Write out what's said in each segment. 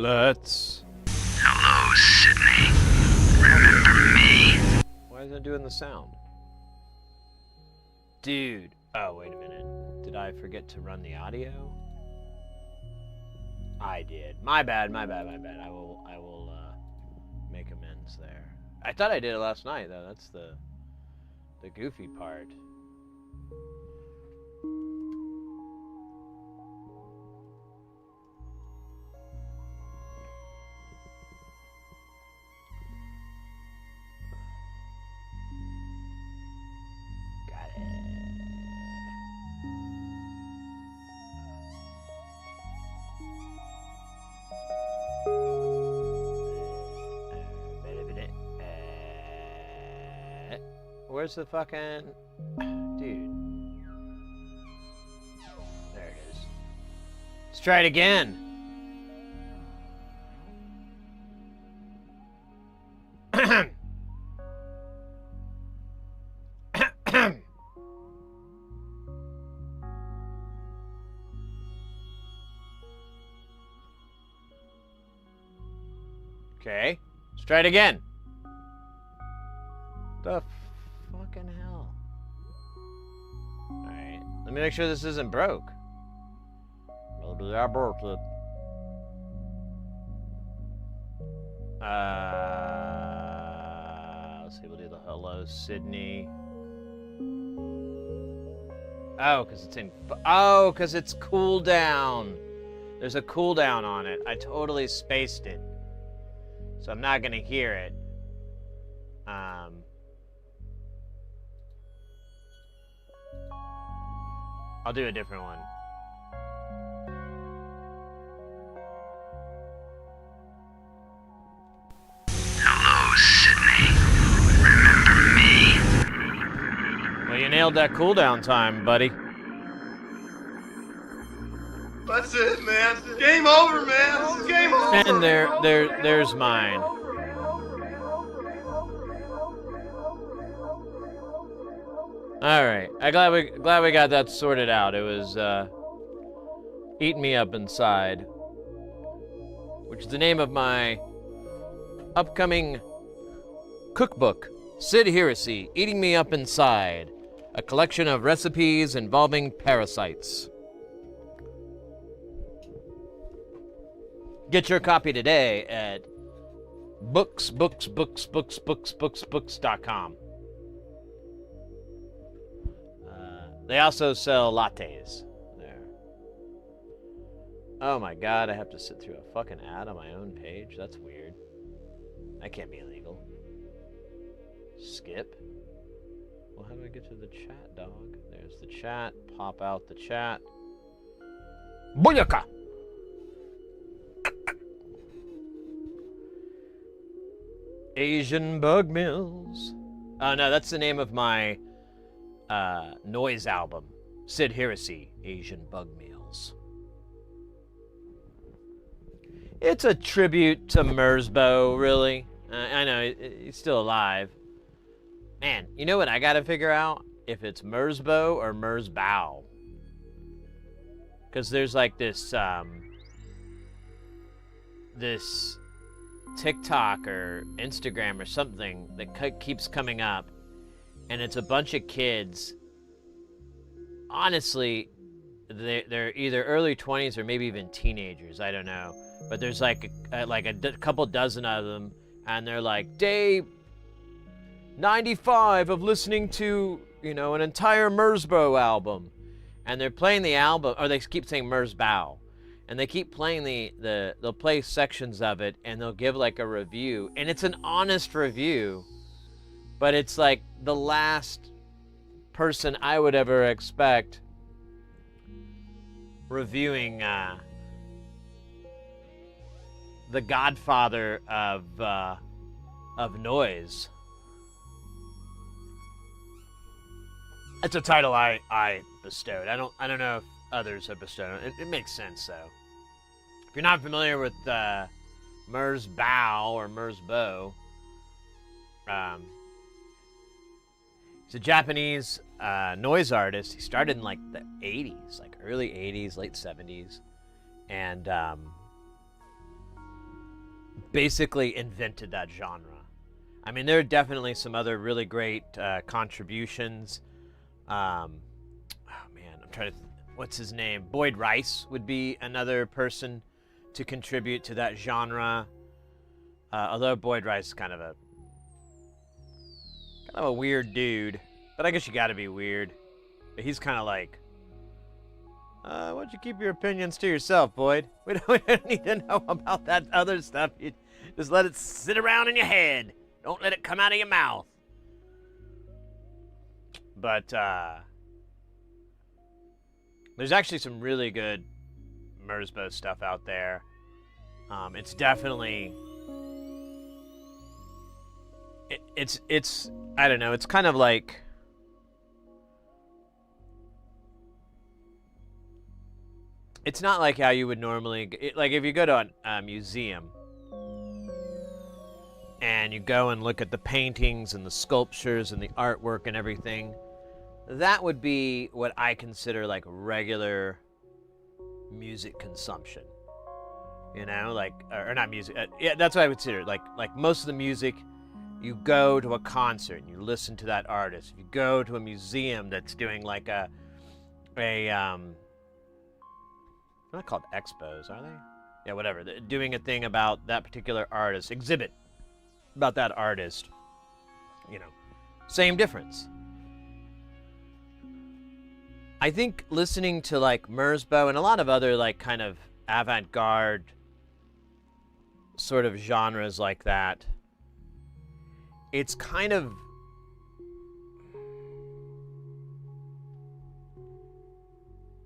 Let's. Hello, Sydney. Remember me? Why is it doing the sound? Dude. Oh, wait a minute. Did I forget to run the audio? I did. My bad. I will make amends there. I thought I did it last night, though. That's the goofy part. Where's the fucking... Dude. There it is. Let's try it again. Okay. Let's try it again. The fucking hell. Alright. Let me make sure this isn't broke. Let's see, we'll do the hello, Sydney. Oh, because it's in... Oh, because it's cooldown. There's a cooldown on it. I totally spaced it. So I'm not going to hear it. I'll do a different one. Hello, Sydney. Remember me? Well, you nailed that cooldown time, buddy. That's it, man. Game over, man. Game over. And there's mine. All right, I'm glad we got that sorted out. It was eating me up inside, which is the name of my upcoming cookbook, Sid Heresy, Eating Me Up Inside, a collection of recipes involving parasites. Get your copy today at books.com. They also sell lattes there. Oh my god, I have to sit through a fucking ad on my own page? That's weird. That can't be illegal. Skip? Well, how do I get to the chat, dog? There's the chat. Pop out the chat. Booyaka! Asian Bug Mills. Oh no, that's the name of my noise album. Sid Heresy, Asian Bug Meals. It's a tribute to Merzbow, really. I know, he's still alive. Man, you know what I gotta figure out? If it's Merzbow or Merzbow. Because there's like this TikTok or Instagram or something that keeps coming up, and it's a bunch of kids. Honestly, they're either early 20s or maybe even teenagers. I don't know, but there's like a couple dozen of them, and they're like day 95 of listening to, you know, an entire Merzbow album, and they're playing the album, or they keep saying Merzbow. And they keep playing they'll play sections of it, and they'll give like a review, and it's an honest review, but it's like the last person I would ever expect reviewing the Godfather of noise. It's a title I bestowed. I don't know if others have bestowed it. It makes sense though. If you're not familiar with Merzbow or Merzbow, he's a Japanese noise artist. He started in like the 80s, like early 80s, late 70s. And basically invented that genre. I mean, there are definitely some other really great contributions. Oh man, I'm trying to. What's his name? Boyd Rice would be another person to contribute to that genre. Although Boyd Rice is kind of a weird dude, but I guess you got to be weird. But he's kind of like, why don't you keep your opinions to yourself, Boyd? We don't need to know about that other stuff. You just let it sit around in your head. Don't let it come out of your mouth. But there's actually some really good Merzbow stuff out there. It's definitely it's I don't know. It's kind of like it's not like how you would normally like if you go to a museum and you go and look at the paintings and the sculptures and the artwork and everything. That would be what I consider like regular music consumption. You know, like or not music. Yeah, that's what I would consider. Like most of the music, you go to a concert and you listen to that artist. If you go to a museum that's doing like a they're not called expos, are they? Yeah, whatever. They're doing a thing about that particular artist, exhibit about that artist. You know, same difference. I think listening to like Merzbow and a lot of other like kind of avant-garde sort of genres like that, it's kind of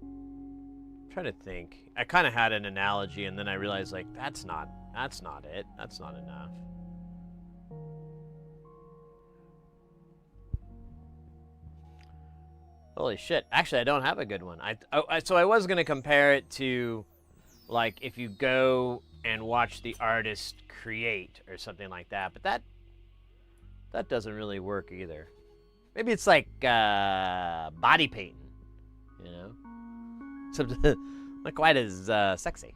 I'm trying to think. I kind of had an analogy and then I realized like that's not it. That's not enough. Holy shit. Actually, I don't have a good one. So I was going to compare it to, like, if you go and watch the artist create or something like that. But that doesn't really work either. Maybe it's like body painting, you know? Something not quite as sexy.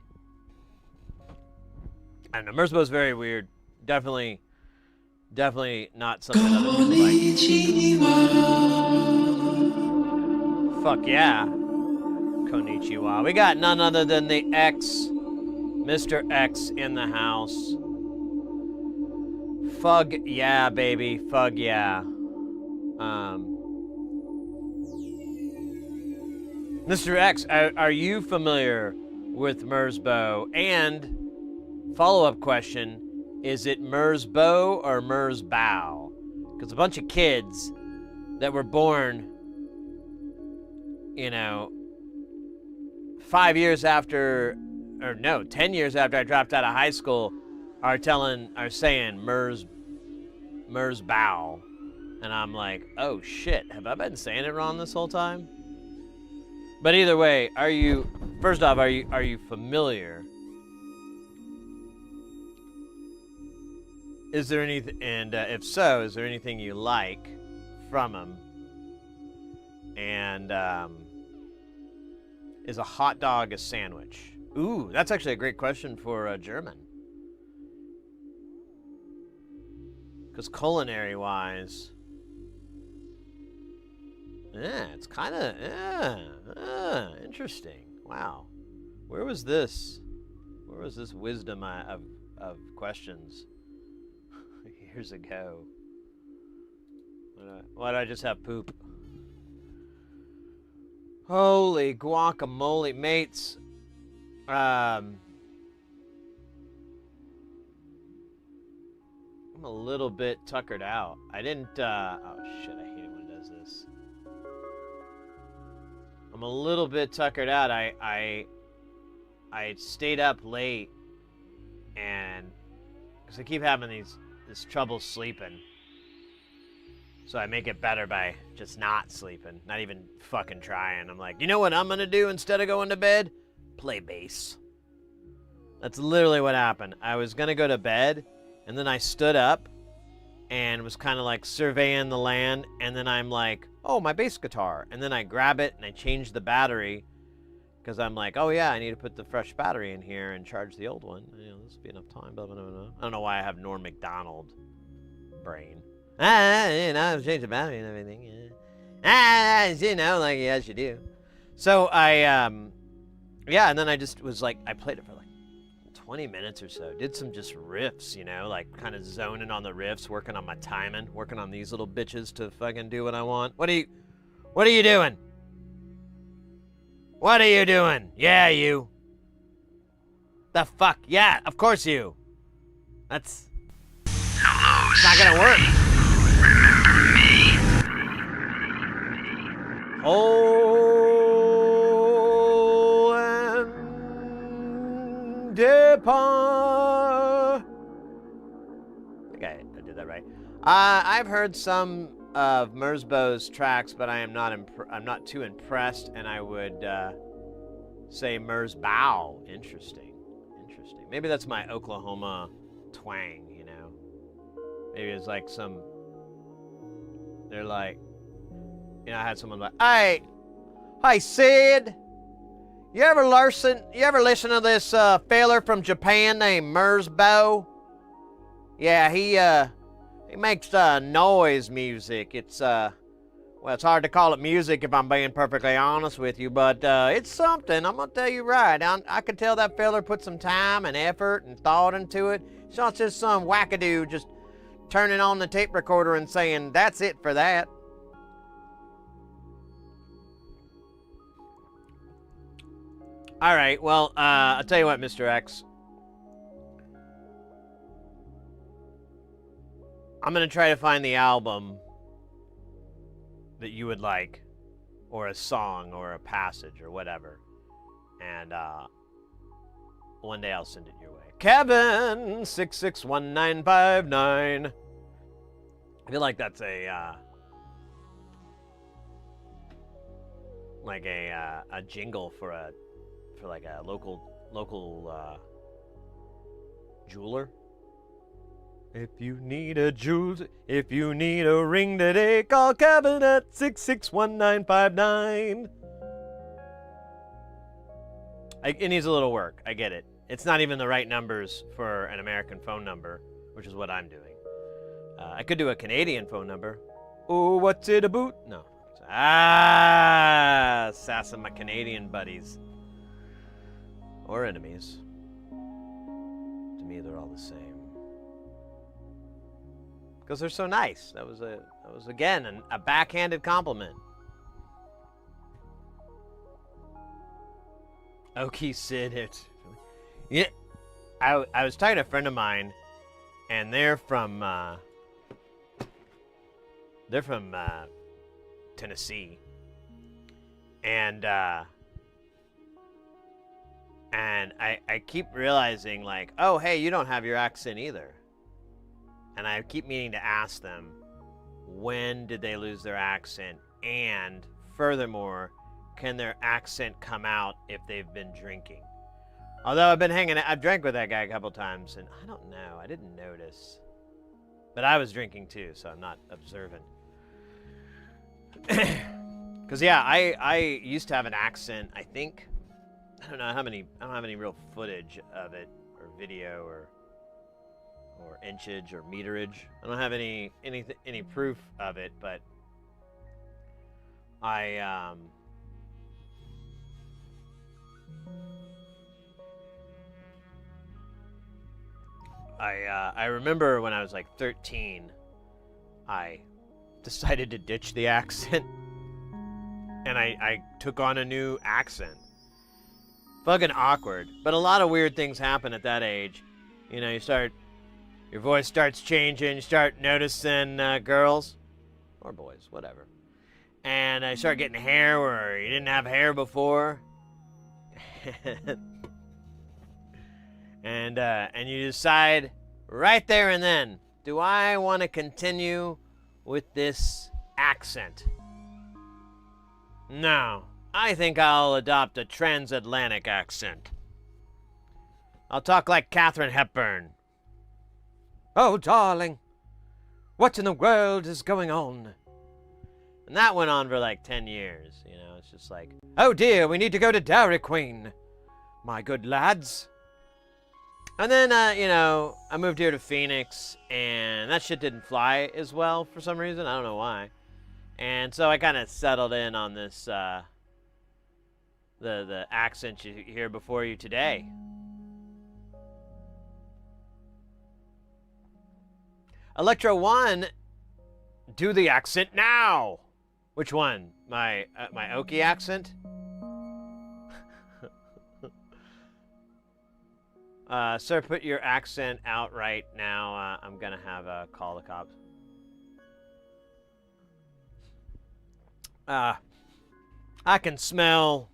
I don't know. Merzbow's very weird. Definitely not something other people like. Fuck yeah. Konnichiwa. We got none other than the Mr. X in the house. Fug yeah, baby. Fug yeah. Mr. X, are you familiar with Merzbow? And follow-up question, is it Merzbow or Merzbow? Because a bunch of kids that were born, you know, 10 years after I dropped out of high school, are saying Merzbow, and I'm like, oh shit, have I been saying it wrong this whole time? But either way, are you familiar? Is there anything, and if so, is there anything you like from him? And is a hot dog a sandwich? Ooh, that's actually a great question for German. Because culinary-wise, yeah, it's kind of interesting. Wow, where was this wisdom of questions years ago? Why did I just have poop? Holy guacamole, mates. I'm a little bit tuckered out. I didn't, oh shit, I hate it when it does this. I'm a little bit tuckered out. I stayed up late, and, because I keep having this trouble sleeping. So I make it better by just not sleeping, not even fucking trying. I'm like, you know what I'm gonna do instead of going to bed? Play bass. That's literally what happened. I was gonna go to bed, and then I stood up and was kind of like surveying the land, and then I'm like, oh, my bass guitar. And then I grab it and I change the battery, Because I'm like, oh yeah, I need to put the fresh battery in here and charge the old one. You know, this will be enough time. Blah, blah, blah, blah. I don't know why I have Norm Macdonald brain. You know, change the battery and everything. You know, like, yes, you do. So I, yeah, and then I just was like, I played it for like 20 minutes or so. Did some just riffs, you know, like kind of zoning on the riffs, working on my timing, working on these little bitches to fucking do what I want. What are you doing? What are you doing? Yeah, you. The fuck? Yeah, of course you. That's... Hello, It's not gonna work. Remember me? Oh, and depart. I think I did that right. I've heard some of Merzbow's tracks, but I'm not too impressed, and I would say Merzbow. Interesting. Maybe that's my Oklahoma twang, you know. Maybe it's like some. They're like, you know, I had someone like, hey, Sid, you ever listen to this fella from Japan named Merzbow? Yeah, he makes noise music. It's well, it's hard to call it music if I'm being perfectly honest with you, but it's something. I'm gonna tell you right. I could tell that fella put some time and effort and thought into it. It's not just some wackadoo just turning on the tape recorder and saying that's it for that. All right. Well, I'll tell you what, Mr. X. I'm gonna try to find the album that you would like, or a song, or a passage, or whatever. And one day I'll send it your way. Kevin 661-959. I feel like that's a jingle for like a local jeweler. If you need a ring today, call Kevin at 661-959. It needs a little work. I get it. It's not even the right numbers for an American phone number, which is what I'm doing. I could do a Canadian phone number. Oh, what's it about? No. Sassing my Canadian buddies. Or enemies. To me, they're all the same. Because they're so nice. That was again a backhanded compliment. Okie Sid. Yeah, I was talking to a friend of mine, and they're from Tennessee, and I keep realizing, like, oh hey, you don't have your accent either. And I keep meaning to ask them, when did they lose their accent? And furthermore, can their accent come out if they've been drinking? Although I've drank with that guy a couple times, and I don't know, I didn't notice. But I was drinking too, so I'm not observant. Because yeah, I used to have an accent, I think. I don't have any real footage of it, or video, or inchage, or meterage. I don't have any proof of it, but I remember when I was like 13, I decided to ditch the accent, and I took on a new accent. Fucking awkward, but a lot of weird things happen at that age. You know, your voice starts changing, you start noticing girls, or boys, whatever. And I start getting hair where you didn't have hair before. and you decide right there and then, do I want to continue with this accent? No, I think I'll adopt a transatlantic accent. I'll talk like Katharine Hepburn. Oh, darling, what in the world is going on? And that went on for like 10 years, you know, it's just like, oh dear, we need to go to Dairy Queen, my good lads. And then, you know, I moved here to Phoenix, and that shit didn't fly as well for some reason. I don't know why. And so I kind of settled in on this, the accent you hear before you today. Electro 1, do the accent now. Which one? My Okie accent? Sir, put your accent out right now. I'm gonna have call the cops. I can smell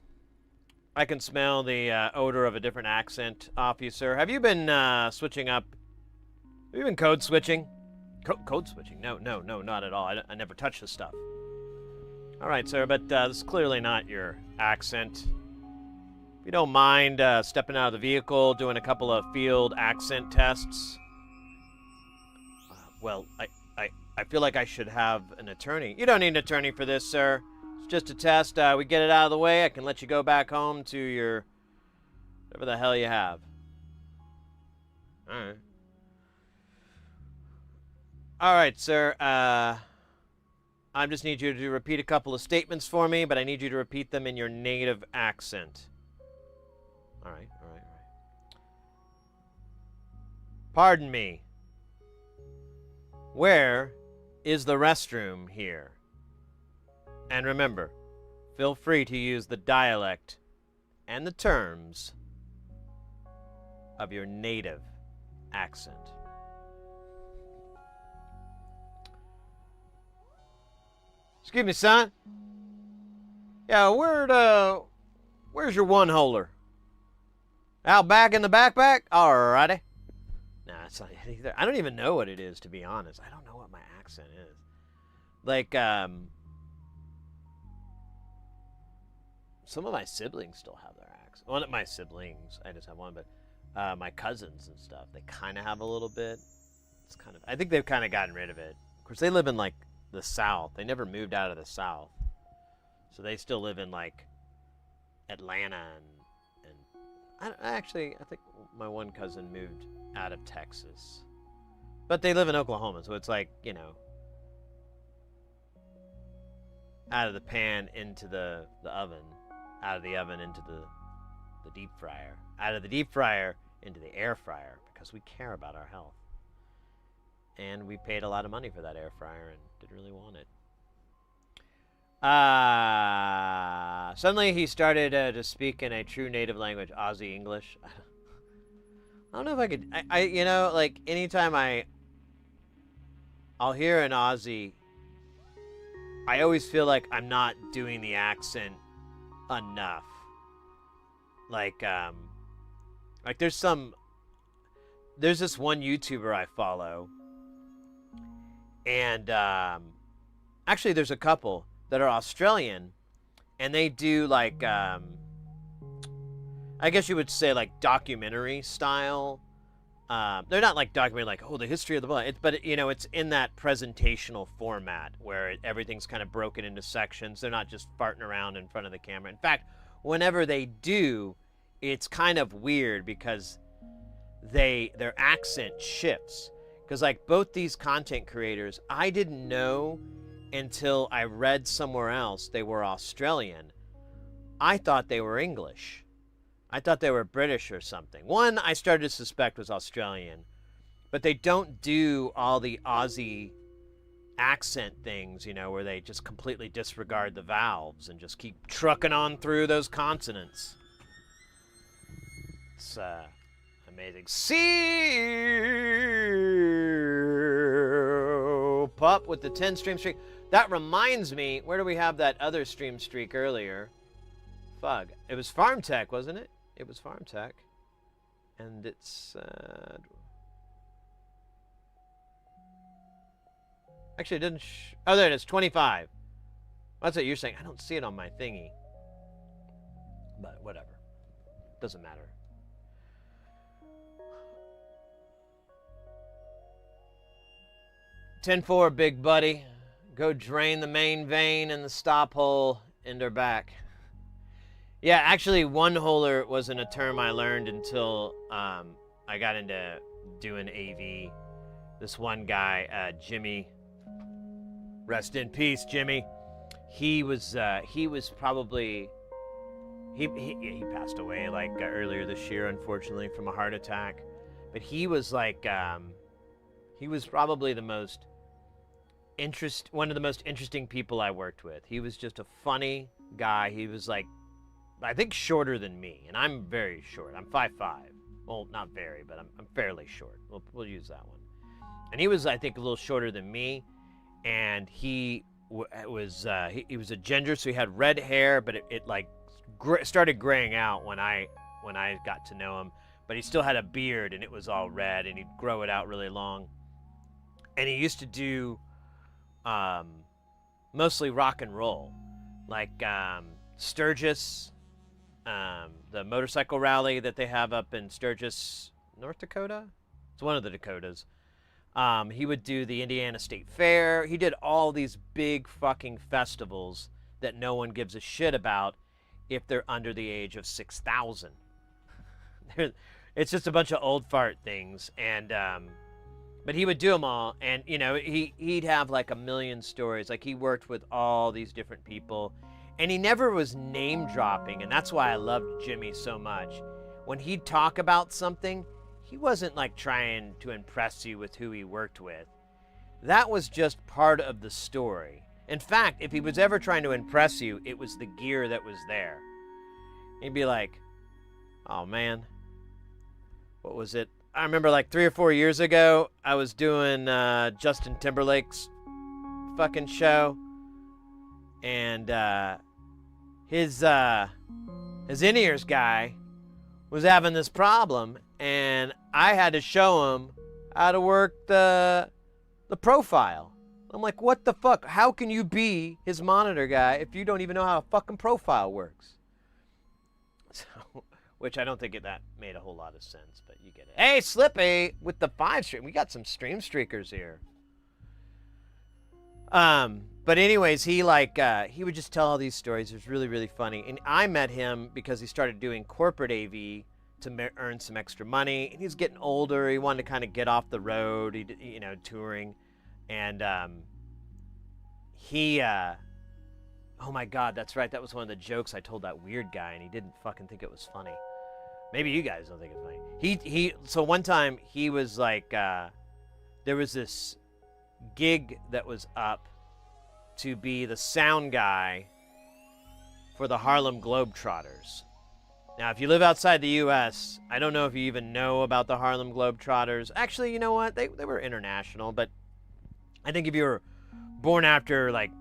the odor of a different accent off you, sir. Have you been switching up? Have you been code switching? Code switching? No, not at all. I never touch this stuff. All right, sir, but this is clearly not your accent. If you don't mind stepping out of the vehicle, doing a couple of field accent tests. Well, I feel like I should have an attorney. You don't need an attorney for this, sir. It's just a test. We get it out of the way. I can let you go back home to your whatever the hell you have. All right. All right, sir. I just need you to repeat a couple of statements for me, but I need you to repeat them in your native accent. All right. Pardon me. Where is the restroom here? And remember, feel free to use the dialect and the terms of your native accent. Excuse me, son. Yeah, where's your one-holer? Out back in the backpack? Alrighty. Nah, it's not it either. I don't even know what it is, to be honest. I don't know what my accent is. Like, some of my siblings still have their accent. Well, not my siblings. I just have one, but my cousins and stuff, they kind of have a little bit. It's kind of, I think they've kind of gotten rid of it. Of course, they live in, like, the South. They never moved out of the South. So they still live in, like, Atlanta and I think my one cousin moved out of Texas. But they live in Oklahoma, so it's like, you know, out of the pan into the oven, out of the oven into the deep fryer, out of the deep fryer into the air fryer, because we care about our health. And we paid a lot of money for that air fryer and didn't really want it. Suddenly he started to speak in a true native language, Aussie English. I don't know if I could, you know, like, anytime I'll hear an Aussie, I always feel like I'm not doing the accent enough. Like there's this one YouTuber I follow, and actually there's a couple that are Australian, and they do like I guess you would say like documentary style. They're not like documentary like, oh, the history of the blood, but you know, it's in that presentational format where everything's kind of broken into sections. They're not just farting around in front of the camera. In fact, whenever they do, it's kind of weird because their accent shifts. Because like both these content creators, I didn't know until I read somewhere else they were Australian. I thought they were English. I thought they were British or something. One I started to suspect was Australian, but they don't do all the Aussie accent things, you know, where they just completely disregard the vowels and just keep trucking on through those consonants. It's amazing. Pup with the 10 stream streak. That reminds me, where do we have that other stream streak earlier? Fug. It was Farm Tech, wasn't it? It was Farm Tech. And it's... actually, it didn't... oh, there it is. 25. That's what you're saying. I don't see it on my thingy. But whatever. Doesn't matter. $10-4, big buddy. Go drain the main vein and the stop hole in their back. Yeah, actually, one-holer wasn't a term I learned until I got into doing AV. This one guy, Jimmy, rest in peace, Jimmy. He was probably he passed away like earlier this year, unfortunately, from a heart attack. But he was like he was probably one of the most interesting people I worked with. He was just a funny guy. He was like, I think, shorter than me, and I'm very short. I'm 5'5". Well, not very, but I'm fairly short. We'll use that one. And he was, I think, a little shorter than me, and he was a ginger, so he had red hair, but it like started graying out when I got to know him. But he still had a beard, and it was all red, and he'd grow it out really long. And he used to do mostly rock and roll, like Sturgis, the motorcycle rally that they have up in Sturgis, North Dakota. It's one of the Dakotas. He would do the Indiana State Fair. He did all these big fucking festivals that no one gives a shit about if they're under the age of 6,000. It's just a bunch of old fart things, and but he would do them all, and you know, he'd have like a million stories. Like, he worked with all these different people, and he never was name dropping, and that's why I loved Jimmy so much. When he'd talk about something, he wasn't like trying to impress you with who he worked with. That was just part of the story. In fact, if he was ever trying to impress you, it was the gear that was there. He'd be like, oh man, what was it? I remember like 3 or 4 years ago, I was doing Justin Timberlake's fucking show, and his in-ears guy was having this problem, and I had to show him how to work the profile. I'm like, what the fuck? How can you be his monitor guy if you don't even know how a fucking profile works? So, which I don't think that made a whole lot of sense, but you get it. Hey, Slippy, with the 5-stream. We got some stream streakers here. But anyways, he would just tell all these stories. It was really, really funny. And I met him because he started doing corporate AV to earn some extra money. And he's getting older. He wanted to kind of get off the road, touring. And oh my God, that's right. That was one of the jokes I told that weird guy, and he didn't fucking think it was funny. Maybe you guys don't think it's funny. So one time he was like, there was this gig that was up to be the sound guy for the Harlem Globetrotters. Now, if you live outside the U.S., I don't know if you even know about the Harlem Globetrotters. Actually, you know what? They were international, but I think if you were born after like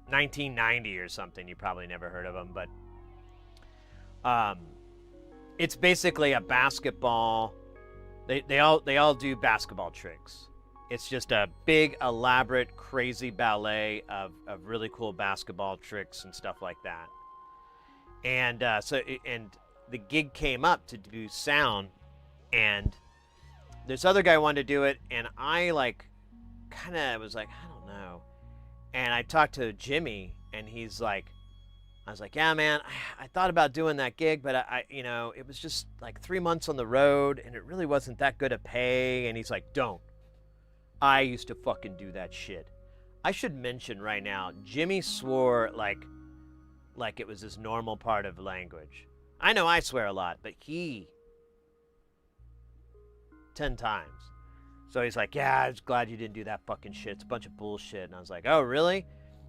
1990 or something, you probably never heard of them. But it's basically a basketball. They all do basketball tricks. It's just a big, elaborate, crazy ballet of really cool basketball tricks and stuff like that. And the gig came up to do sound, and this other guy wanted to do it, and I kind of was like, I don't know. And I talked to Jimmy, and I was like, yeah, man, I thought about doing that gig, but it was just like 3 months on the road, and it really wasn't that good a pay. And he's like, don't. I used to fucking do that shit. I should mention right now, Jimmy swore like it was his normal part of language. I know I swear a lot, but he 10 times. So he's like, yeah, I was glad you didn't do that fucking shit. It's a bunch of bullshit. And I was like, oh, really?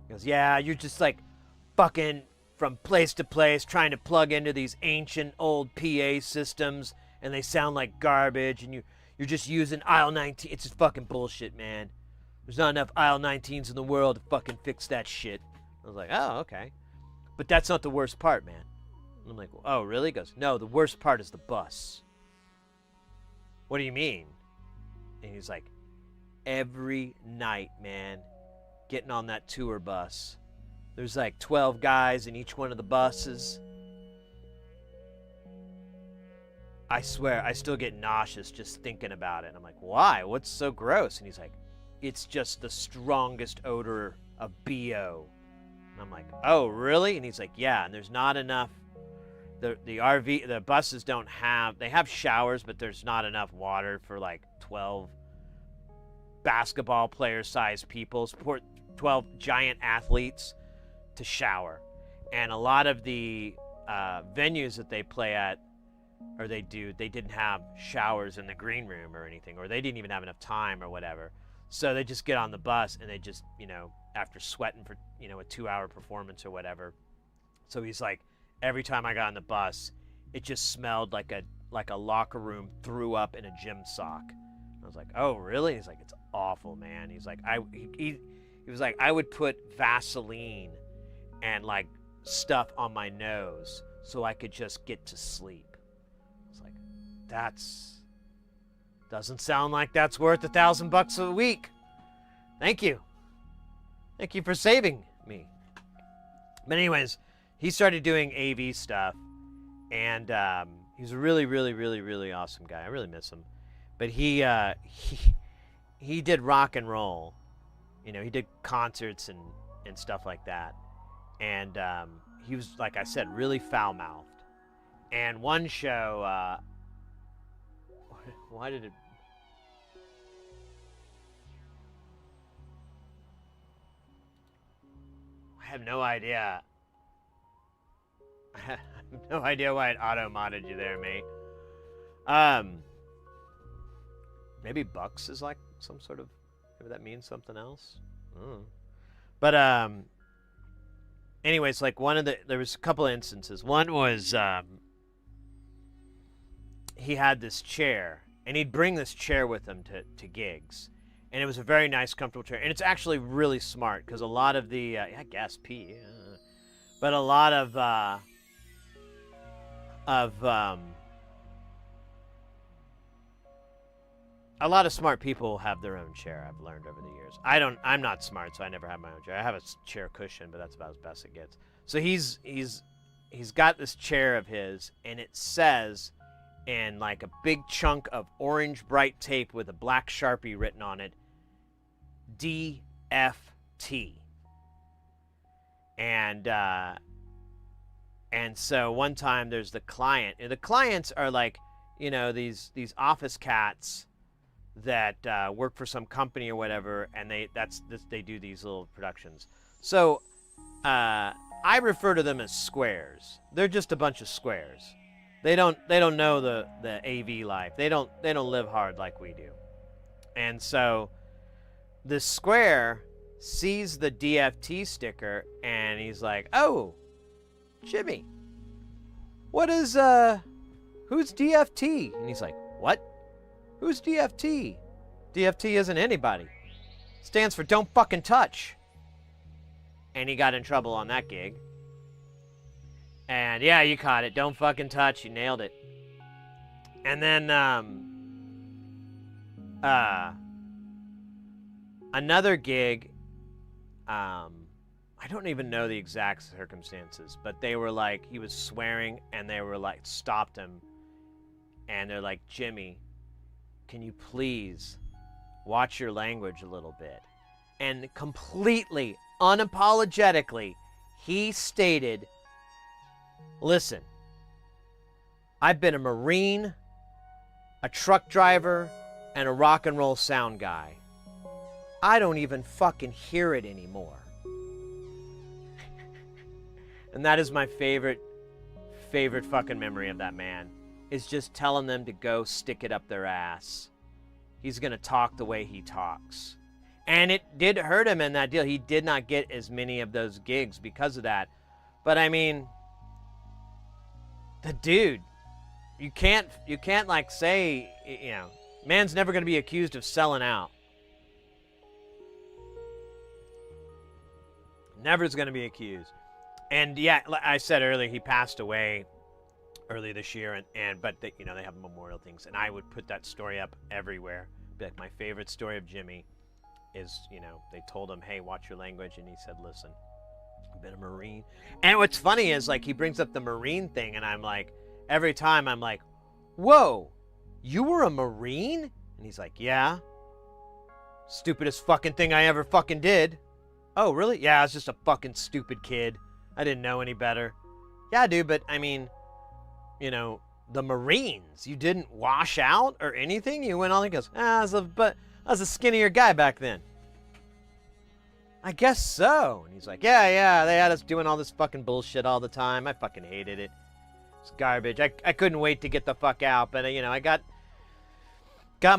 He goes, yeah, you're just like fucking from place to place trying to plug into these ancient old PA systems, and they sound like garbage, and you're just using aisle 19. It's just fucking bullshit, man. There's not enough aisle 19s in the world to fucking fix that shit. I was like, oh, okay. But that's not the worst part, man. And I'm like, oh, really? He goes, no, the worst part is the bus. What do you mean? And he's like, every night, man, getting on that tour bus, there's like 12 guys in each one of the buses. I swear, I still get nauseous just thinking about it. And I'm like, why? What's so gross? And he's like, it's just the strongest odor of BO. And I'm like, oh, really? And he's like, yeah, and there's not enough. The buses don't have, they have showers, but there's not enough water for like 12 basketball player-sized people, 12 giant athletes to shower. And a lot of the venues that they play at, or they didn't have showers in the green room or anything, or they didn't even have enough time or whatever. So they just get on the bus and they just, after sweating for, a 2-hour performance or whatever. So he's like, every time I got on the bus, it just smelled like a locker room threw up in a gym sock. I was like, oh, really? He's like, it's awful, man. He's like, he was like, I would put Vaseline and like stuff on my nose so I could just get to sleep. I was like, doesn't sound like that's worth $1,000 a week. Thank you. Thank you for saving me. But anyways, he started doing AV stuff, and he's a really, really, really, really awesome guy. I really miss him. But he did rock and roll. He did concerts and stuff like that. And he was, like I said, really foul-mouthed. And one show, why did it... I have no idea. I have no idea why it auto-modded you there, mate. Maybe Bucks is like some sort of... Maybe that means something else. But, anyways, like there was a couple of instances. One was, he had this chair, and he'd bring this chair with him to gigs. And it was a very nice, comfortable chair. And it's actually really smart, because a lot of the, I guess, but a lot of a lot of smart people have their own chair, I've learned over the years. I'm not smart, so I never have my own chair. I have a chair cushion, but that's about as best it gets. So he's got this chair of his, and it says in like a big chunk of orange bright tape with a black Sharpie written on it, DFT. And so one time there's the client, and the clients are like, these office cats that work for some company or whatever, and they do these little productions. So I refer to them as squares. They're just a bunch of squares. They don't know the AV life. They don't live hard like we do. And so the square sees the DFT sticker, and he's like, "Oh, Jimmy, who's DFT?" And he's like, "What? Who's DFT? DFT isn't anybody. Stands for don't fucking touch." And he got in trouble on that gig. And yeah, you caught it. Don't fucking touch. You nailed it. And then another gig, I don't even know the exact circumstances, but they were like, he was swearing, and they were like, stopped him, and they're like, "Jimmy, can you please watch your language a little bit?" And completely, unapologetically, he stated, "Listen, I've been a Marine, a truck driver, and a rock and roll sound guy. I don't even fucking hear it anymore." And that is my favorite fucking memory of that man, is just telling them to go stick it up their ass. He's going to talk the way he talks. And it did hurt him in that deal. He did not get as many of those gigs because of that. But I mean, the dude, you can't like say, man's never going to be accused of selling out. Never is going to be accused. And yeah, like I said earlier, he passed away early this year, but they have memorial things, and I would put that story up everywhere. Be like, my favorite story of Jimmy is, they told him, "Hey, watch your language," and he said, "Listen, I've been a Marine." And what's funny is, like, he brings up the Marine thing, and I'm like, every time I'm like, "Whoa, you were a Marine?" And he's like, "Yeah. Stupidest fucking thing I ever fucking did." Oh, really? Yeah, I was just a fucking stupid kid. I didn't know any better. Yeah, dude, but I mean, you know, the Marines, you didn't wash out or anything? You went on and goes, I was a skinnier guy back then. I guess so. And he's like, yeah, they had us doing all this fucking bullshit all the time. I fucking hated it. It's garbage. I couldn't wait to get the fuck out, but you know, I got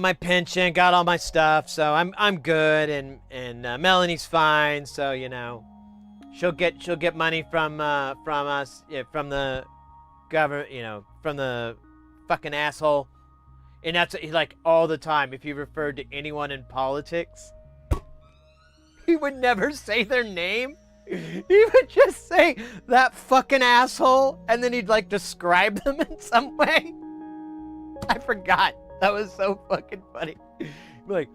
my pension, got all my stuff, so I'm good, and Melanie's fine, so you know, she'll get money from us, from the government, you know, from the fucking asshole, and that's like all the time. If you referred to anyone in politics, he would never say their name. He would just say that fucking asshole, and then he'd like describe them in some way. I forgot. That was so fucking funny. Like,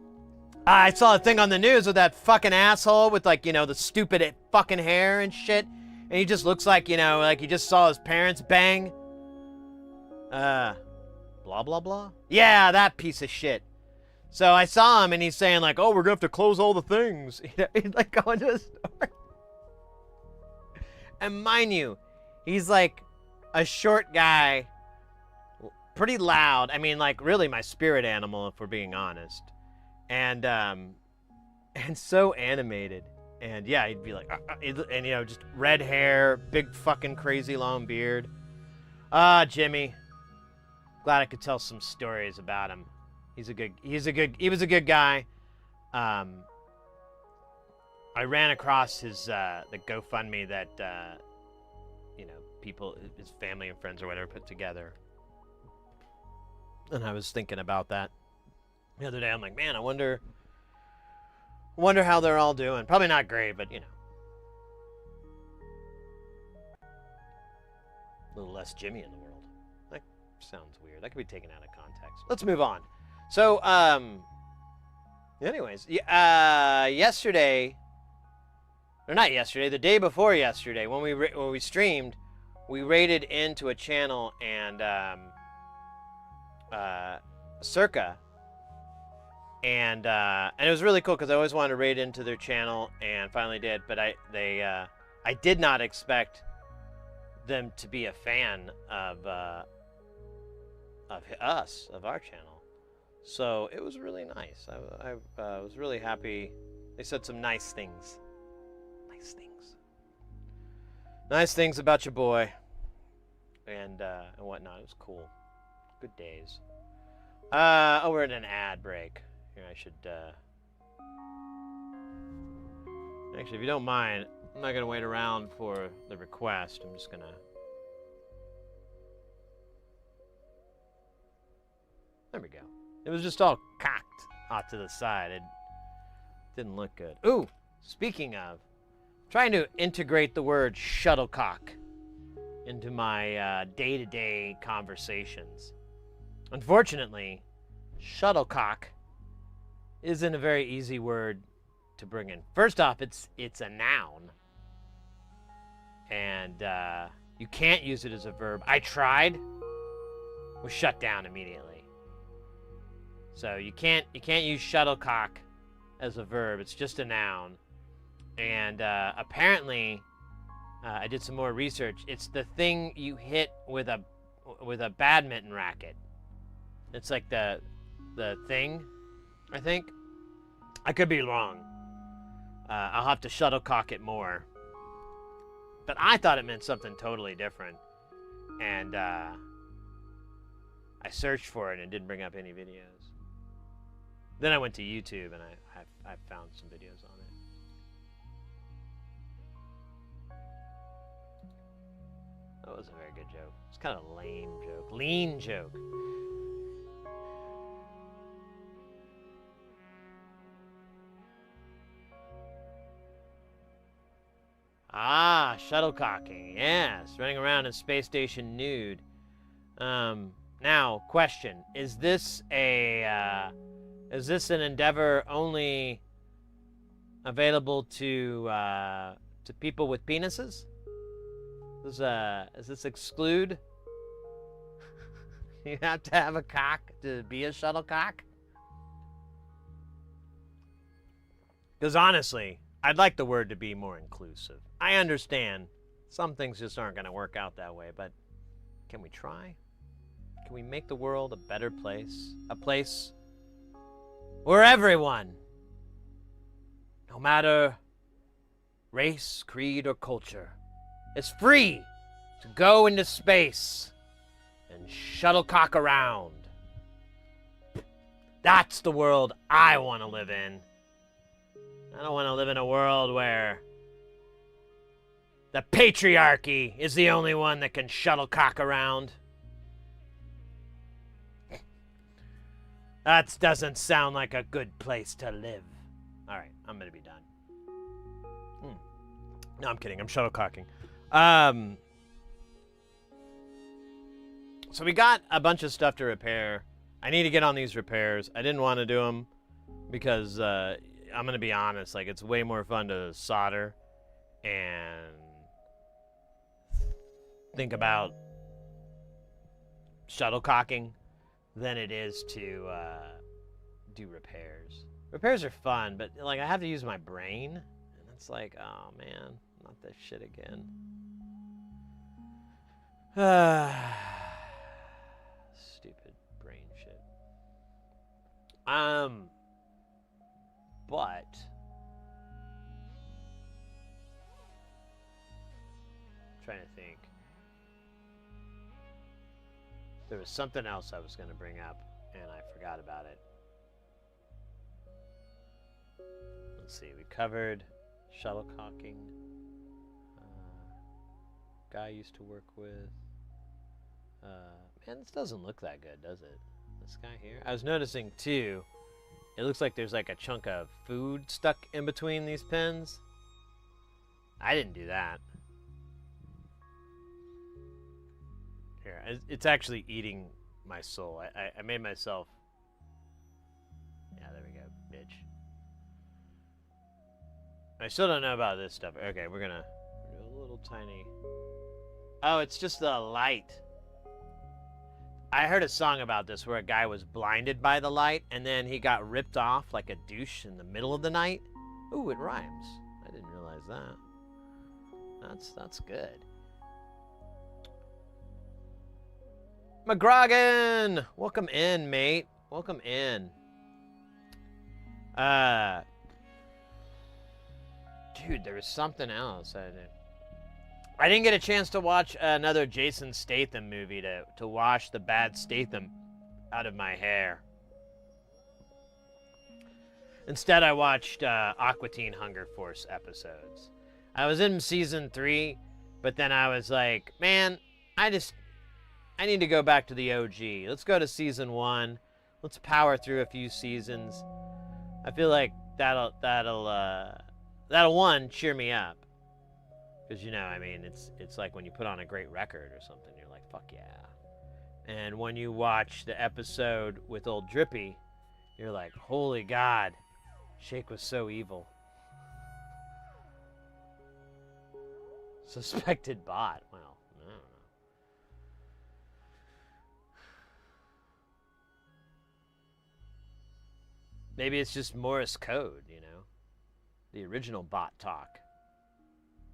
I saw a thing on the news with that fucking asshole with, like, you know, the stupid fucking hair and shit. And he just looks like, you know, like he just saw his parents bang. Blah, blah, blah. Yeah, that piece of shit. So I saw him and he's saying, like, oh, we're gonna have to close all the things. He's like going to a store. And mind you, he's like a short guy. Pretty loud. I mean, like, really my spirit animal, if we're being honest. And so animated. And yeah, he'd be like, and you know, just red hair, big fucking crazy long beard. Jimmy. Glad I could tell some stories about him. He was a good guy. I ran across his, the GoFundMe that, you know, people, his family and friends or whatever put together. And I was thinking about that the other day. I'm like, man, I wonder how they're all doing. Probably not great, but you know, a little less Jimmy in the world. That sounds weird. That could be taken out of context. Let's move on. So, anyways, yesterday, or not yesterday, the day before yesterday, when we streamed, we raided into a channel and Circa, and it was really cool because I always wanted to raid into their channel and finally did, but I did not expect them to be a fan of our channel, so it was really nice. I was really happy. They said some nice things about your boy and whatnot. It was cool. Good days. Oh, we're in an ad break. Here, I should, actually, if you don't mind, I'm not gonna wait around for the request. I'm just gonna... There we go. It was just all cocked off to the side. It didn't look good. Ooh, speaking of, trying to integrate the word shuttlecock into my day-to-day conversations. Unfortunately, shuttlecock isn't a very easy word to bring in. First off, it's a noun, and you can't use it as a verb. I tried, was shut down immediately. So you can't use shuttlecock as a verb. It's just a noun, and apparently, I did some more research. It's the thing you hit with a badminton racket. It's like the thing, I think. I could be wrong. I'll have to shuttlecock it more. But I thought it meant something totally different. And I searched for it and it didn't bring up any videos. Then I went to YouTube and I found some videos on it. That was a very good joke. It's kind of a lame joke. Lean joke. Ah, shuttlecocking. Yes, running around in space station nude. Now, question: is this an endeavor only available to people with penises? Does this exclude? You have to have a cock to be a shuttlecock? Because honestly, I'd like the word to be more inclusive. I understand some things just aren't going to work out that way, but can we try? Can we make the world a better place? A place where everyone, no matter race, creed, or culture, is free to go into space and shuttlecock around. That's the world I want to live in. I don't want to live in a world where the patriarchy is the only one that can shuttlecock around. That doesn't sound like a good place to live. Alright, I'm gonna be done. No, I'm kidding. I'm shuttlecocking. So we got a bunch of stuff to repair. I need to get on these repairs. I didn't want to do them because I'm gonna be honest. Like, it's way more fun to solder and think about shuttlecocking than it is to do repairs. Repairs are fun, but like I have to use my brain, and it's like, oh man, not this shit again. Stupid brain shit. But I'm trying to think. There was something else I was going to bring up, and I forgot about it. Let's see. We covered shuttlecocking. Guy I used to work with. Man, this doesn't look that good, does it? This guy here. I was noticing, too, it looks like there's like a chunk of food stuck in between these pins. I didn't do that. Here, it's actually eating my soul. I made myself... Yeah, there we go, bitch. I still don't know about this stuff. Okay, we're gonna do a little tiny... Oh, it's just the light. I heard a song about this where a guy was blinded by the light and then he got ripped off like a douche in the middle of the night. Ooh, it rhymes. I didn't realize that. That's good. McGrogan! Welcome in, mate. Welcome in. Dude, there was something else. I didn't get a chance to watch another Jason Statham movie to wash the bad Statham out of my hair. Instead, I watched Aqua Teen Hunger Force episodes. I was in season 3, but then I was like, man, I need to go back to the OG. Let's go to season 1. Let's power through a few seasons. I feel like that'll one, cheer me up. Because, you know, I mean, it's like when you put on a great record or something, you're like, fuck yeah. And when you watch the episode with old Drippy, you're like, holy God, Shake was so evil. Suspected bot. Well, I don't know. Maybe it's just Morse code, you know? The original bot talk.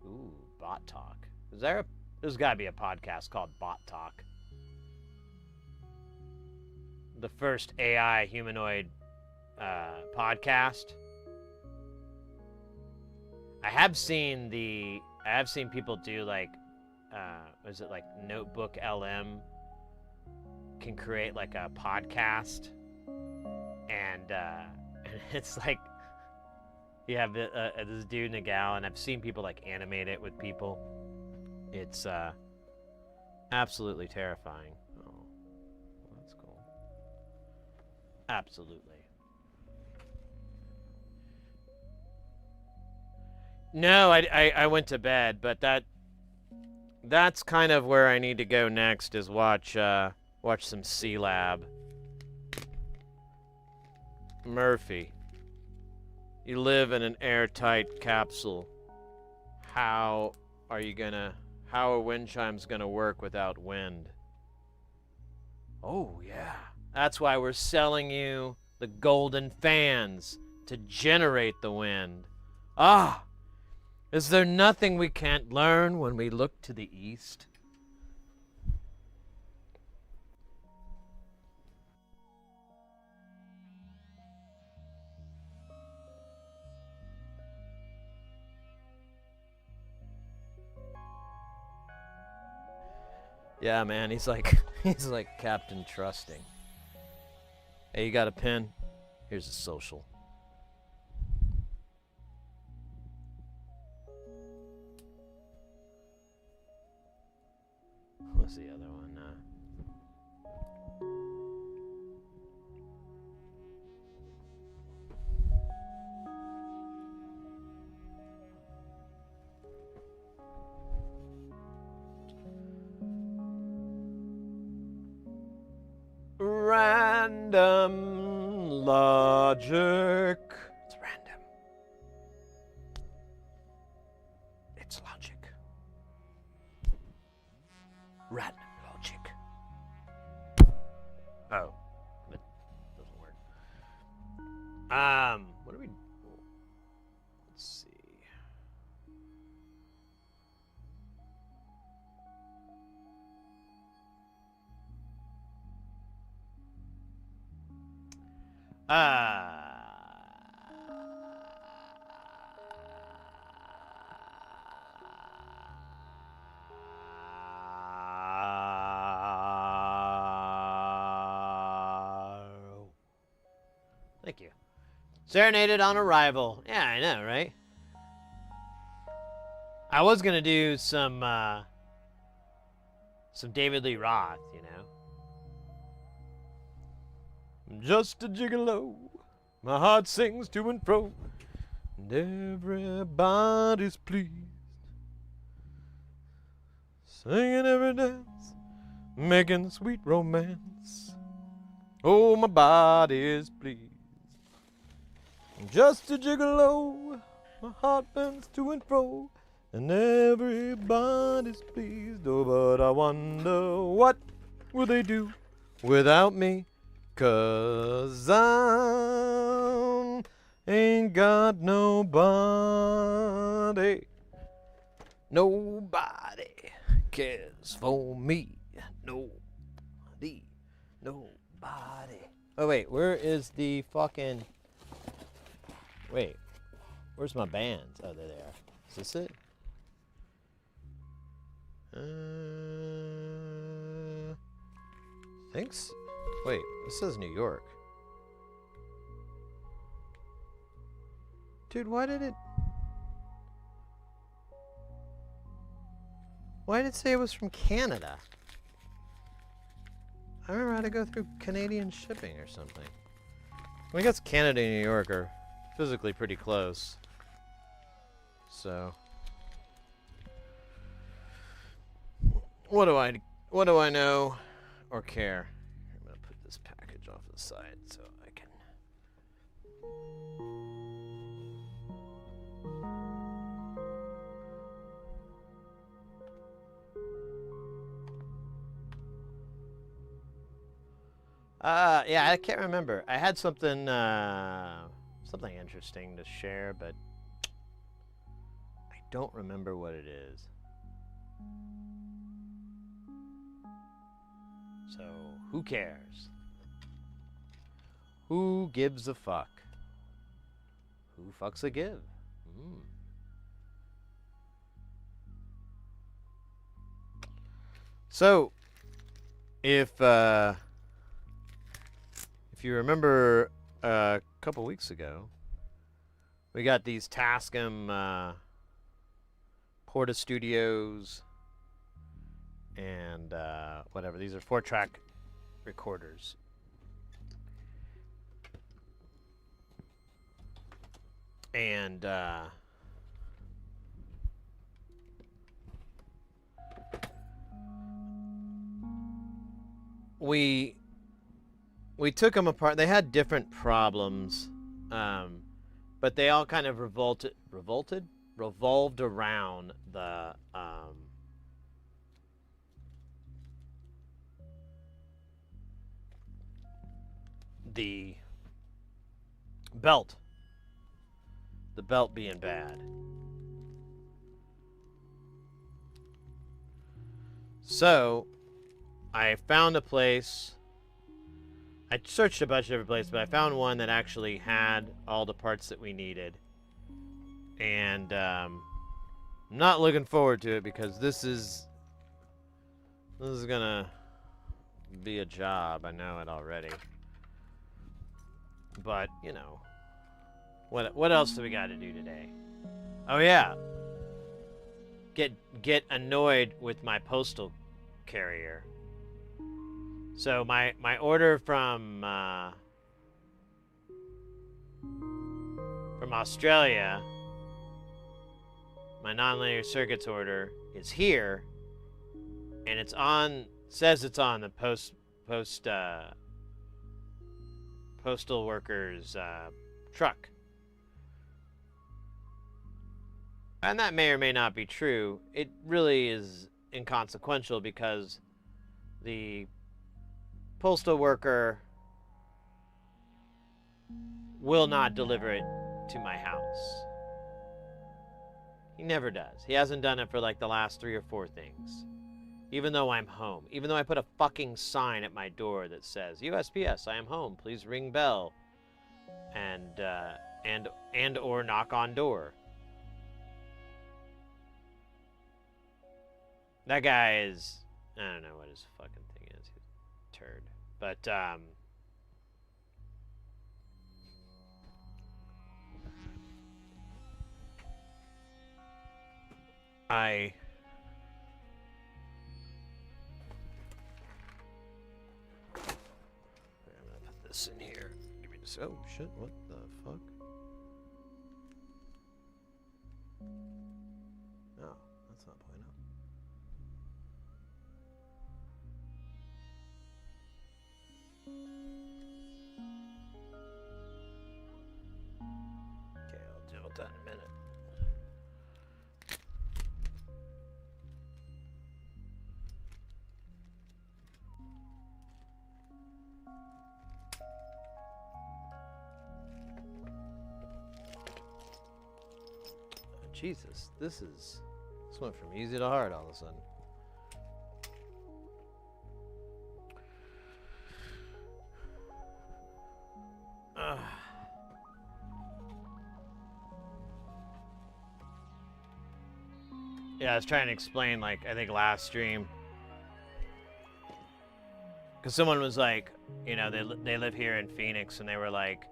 Ooh, bot talk. There's gotta be a podcast called Bot Talk. The first AI humanoid podcast. I have seen people do like, was it like Notebook LM can create like a podcast, and it's like, you have this dude and a gal, and I've seen people like animate it with people. It's absolutely terrifying. Oh, well, that's cool. Absolutely. No, I went to bed, but that's kind of where I need to go next, is watch some C-Lab. Murphy. You live in an airtight capsule. How are wind chimes gonna work without wind? Oh yeah. That's why we're selling you the golden fans to generate the wind. Ah, is there nothing we can't learn when we look to the east? Yeah, man, he's like Captain Trusting. Hey, you got a pen? Here's a social. What's the other one? Random logic. It's random. It's logic. Random logic. Oh, that doesn't work. What do we? Let's see. Thank you. Serenaded on arrival. Yeah, I know, right? I was gonna do some David Lee Roth, you know. I'm just a gigolo. My heart sings to and fro, and everybody's pleased. Singing every dance, making sweet romance. Oh, my body is pleased. I'm just a gigolo. My heart bends to and fro, and everybody's pleased. Oh, but I wonder what will they do without me? 'Cause I ain't got nobody. Nobody cares for me. Nobody. Oh, wait, where is the fucking... Wait, where's my bands? Oh, there they are. Is this it? Thanks. Wait, this says New York. Dude, why did it say it was from Canada? I remember I had to go through Canadian shipping or something. I guess Canada and New York are physically pretty close. So, what do I know or care? I'm gonna put this package off to the side so I can. Yeah, I can't remember. I had something interesting to share, but I don't remember what it is. So, who cares? Who gives a fuck? Who fucks a give? So, if you remember a couple weeks ago, we got these Tascam Porta Studios and whatever. These are 4-track recorders. And we took them apart. They had different problems, but they all kind of revolved around the belt the belt being bad. So, I found a place. I searched a bunch of different places, but I found one that actually had all the parts that we needed. And I'm not looking forward to it because this is gonna be a job. I know it already. But, you know, what else do we got to do today? Oh yeah, get annoyed with my postal carrier. So my order from Australia, my nonlinear circuits order is here, and it's on. Says it's on the postal workers truck. And that may or may not be true. It really is inconsequential because the postal worker will not deliver it to my house. He never does. He hasn't done it for like the last 3 or 4 things. Even though I'm home. Even though I put a fucking sign at my door that says, USPS, I am home. Please ring bell. And or knock on door. That guy is, I don't know what his fucking thing is. He's a turd. But, I'm gonna put this in here. Give me this. Oh shit! What the fuck? No, that's not playing up. Okay, I'll deal with that in a minute. Jesus, this went from easy to hard all of a sudden. Yeah, I was trying to explain, like, I think last stream, because someone was like, you know, they live here in Phoenix, and they were like,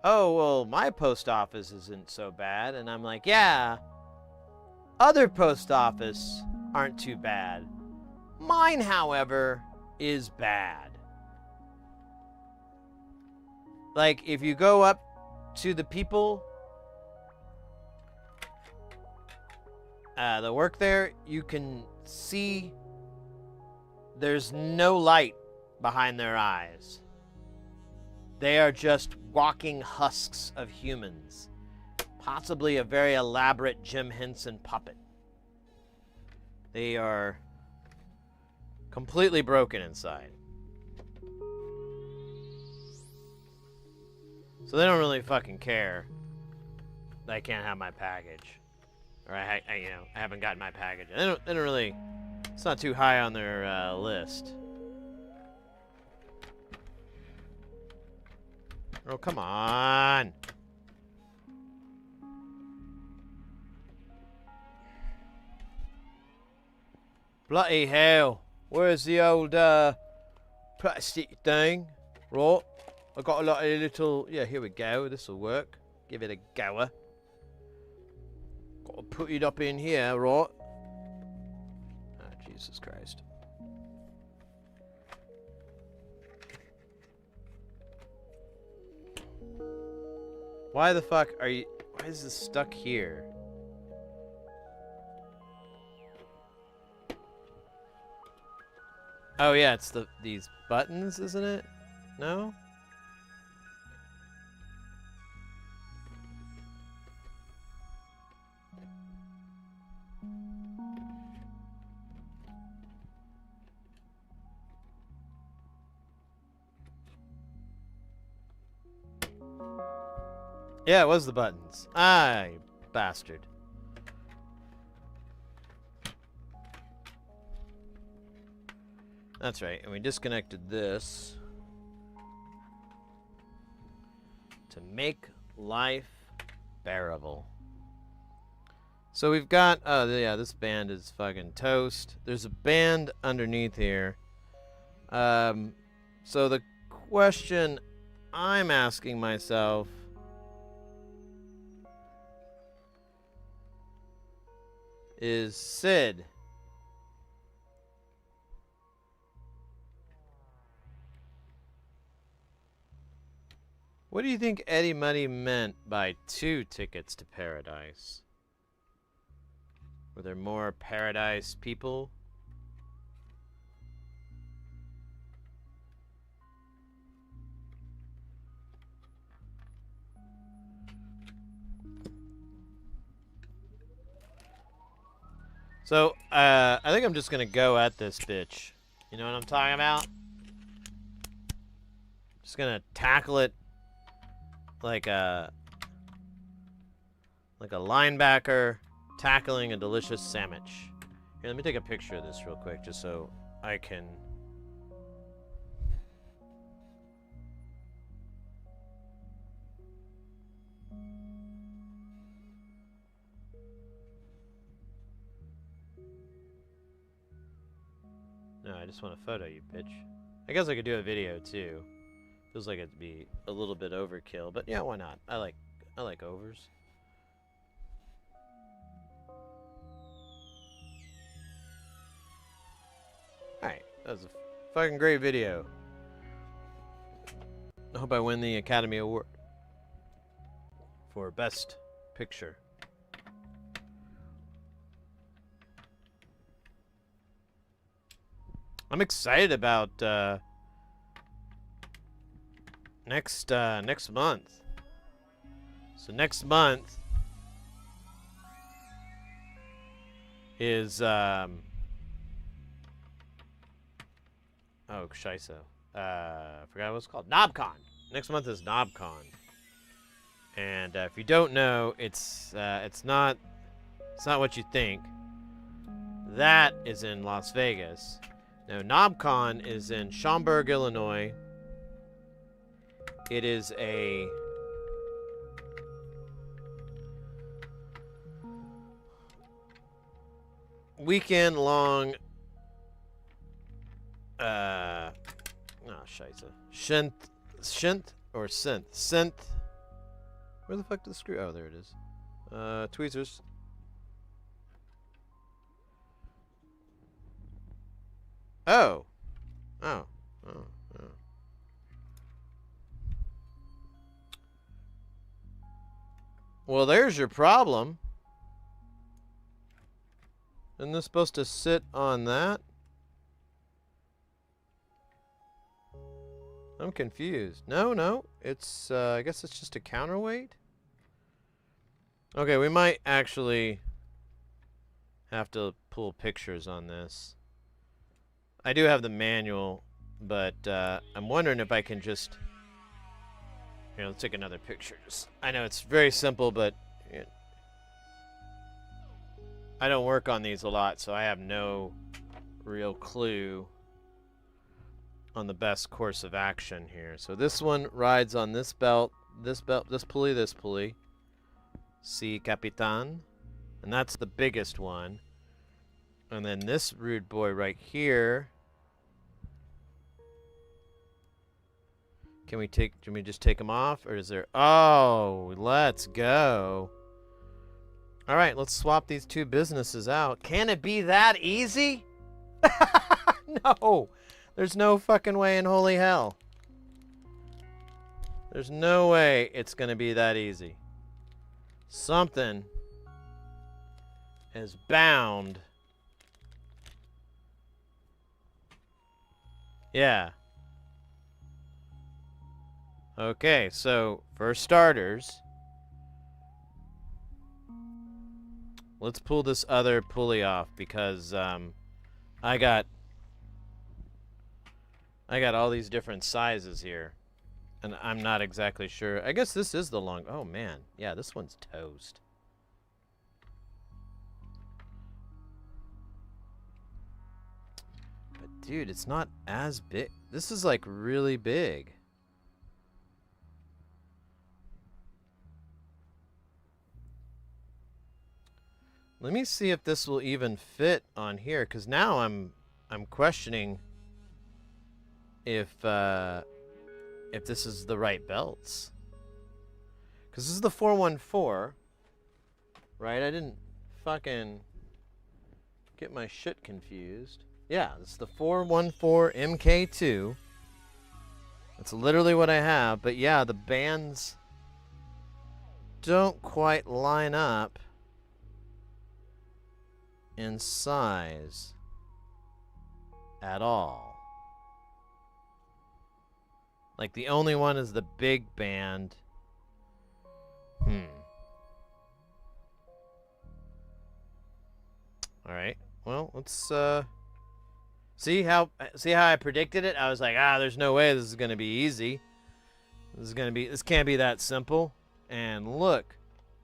oh, well, my post office isn't so bad. And I'm like, yeah, other post office aren't too bad. Mine, however, is bad. Like, if you go up to the people that work there, you can see there's no light behind their eyes. They are just walking husks of humans. Possibly a very elaborate Jim Henson puppet. They are completely broken inside. So they don't really fucking care that I can't have my package. Or I haven't gotten my package. They don't really, it's not too high on their list. Oh, come on. Bloody hell. Where's the old plastic thing? Right. I got a lot of little, yeah, here we go. This'll work. Give it a goer. Got to put it up in here, right? Oh, Jesus Christ. Why the fuck are you... Why is this stuck here? Oh yeah, it's these buttons, isn't it? No? Yeah, it was the buttons. Ah, you bastard. That's right, and we disconnected this to make life bearable. So we've got, yeah, this band is fucking toast. There's a band underneath here. So the question I'm asking myself is, Sid, what do you think Eddie Money meant by 2 tickets to paradise? Were there more paradise people? So, I think I'm just gonna go at this bitch. You know what I'm talking about? Just gonna tackle it like a linebacker tackling a delicious sandwich. Here, let me take a picture of this real quick, just so I can. No, I just want a photo, you bitch. I guess I could do a video too. Feels like it'd be a little bit overkill, but yeah, why not? I like overs. Alright, that was a fucking great video. I hope I win the Academy Award for Best Picture. I'm excited about next month. So next month is oh scheisse. I forgot what it's called. KnobCon. Next month is KnobCon. And if you don't know, it's not what you think. That is in Las Vegas. Now, KnobCon is in Schaumburg, Illinois. It is a weekend-long scheisse. Synth. Where the fuck did the screw? Oh, there it is. Tweezers. Oh. Well, there's your problem. Isn't this supposed to sit on that? I'm confused. No. It's, I guess it's just a counterweight? Okay, we might actually have to pull pictures on this. I do have the manual, but I'm wondering if I can just... Here, let's take another picture. I know it's very simple, but I don't work on these a lot, so I have no real clue on the best course of action here. So this one rides on this belt, this pulley. Si, Capitan. And that's the biggest one. And then this rude boy right here. Can we just take them off? Or is there... Oh, let's go. All right, let's swap these 2 businesses out. Can it be that easy? No. There's no fucking way in holy hell. There's no way it's going to be that easy. Something is bound. Yeah. Okay, so for starters, let's pull this other pulley off because I got all these different sizes here. And I'm not exactly sure. I guess this is the long... Oh, man. Yeah, this one's toast. But, dude, it's not as big. This is, like, really big. Let me see if this will even fit on here, because now I'm questioning if this is the right belts. Because this is the 414, right? I didn't fucking get my shit confused. Yeah, this is the 414 MK2. That's literally what I have, but yeah, the bands don't quite line up in size at all. Like, the only one is the big band. Alright. Well, let's see how I predicted it? I was like, there's no way this is gonna be easy. This can't be that simple. And look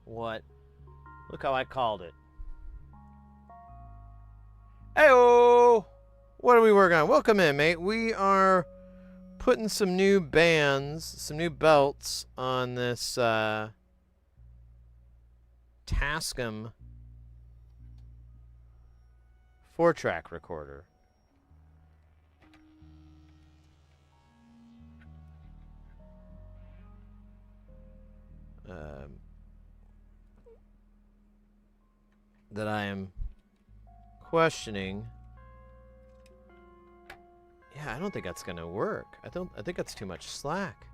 how I called it. Heyo! What are we working on? Welcome in, mate. We are putting some new bands, some new belts on this Tascam 4-track recorder. That I am questioning. Yeah, I don't think that's gonna work. I think that's too much slack.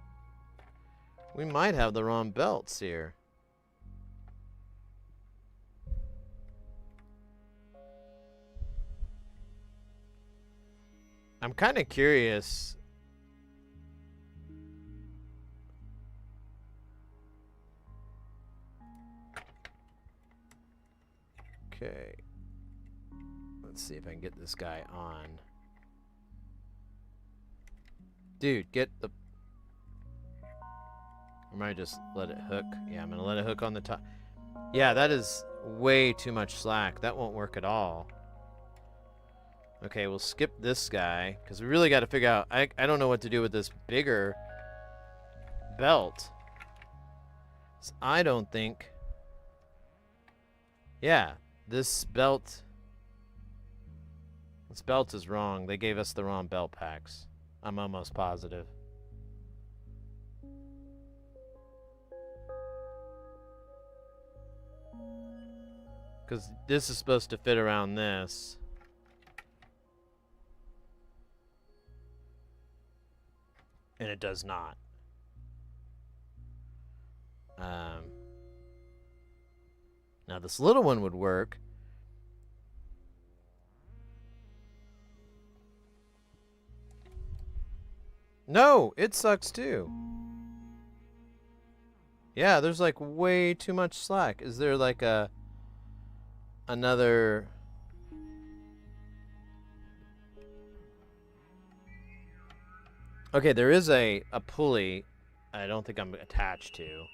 We might have the wrong belts here. I'm kind of curious. Okay. Let's see if I can get this guy on. Dude, get the... Or might I just let it hook? Yeah, I'm going to let it hook on the top. Yeah, that is way too much slack. That won't work at all. Okay, we'll skip this guy, because we really got to figure out... I don't know what to do with this bigger belt. So I don't think... Yeah, this belt is wrong. They gave us the wrong belt packs. I'm almost positive. Because this is supposed to fit around this. And it does not. Now this little one would work. No, it sucks too. Yeah, there's like way too much slack. Is there like another... Okay, there is a pulley I don't think I'm attached to.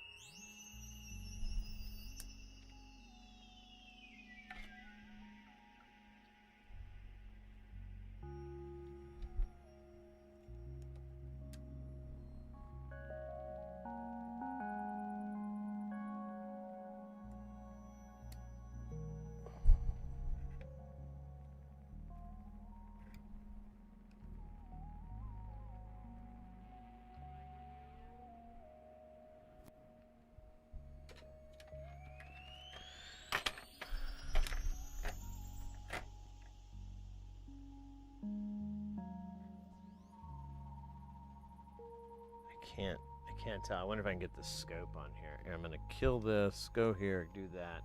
I can't tell. I wonder if I can get the scope on here. Here, I'm gonna kill this, go here, do that.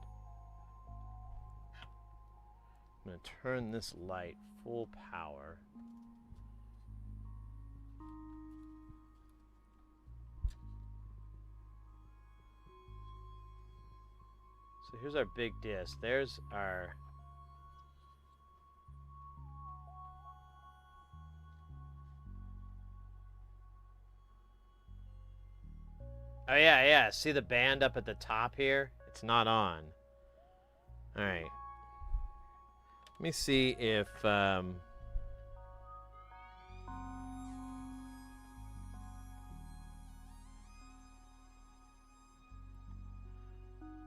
I'm gonna turn this light full power. So here's our big disc. There's our... Oh, yeah, yeah. See the band up at the top here? It's not on. All right. Let me see if... Let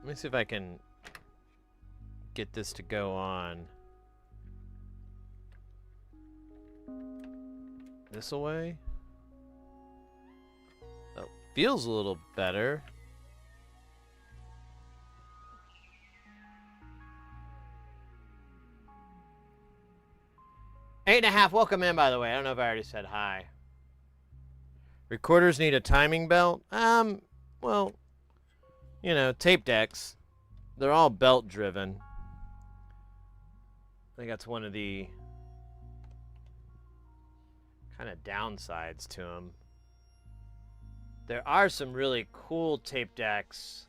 me see if I can get this to go on this way. Oh, feels a little better. Eight and a half, welcome in, by the way. I don't know if I already said hi. Recorders need a timing belt? Well, you know, tape decks, they're all belt driven. I think that's one of the kind of downsides to them. There are some really cool tape decks.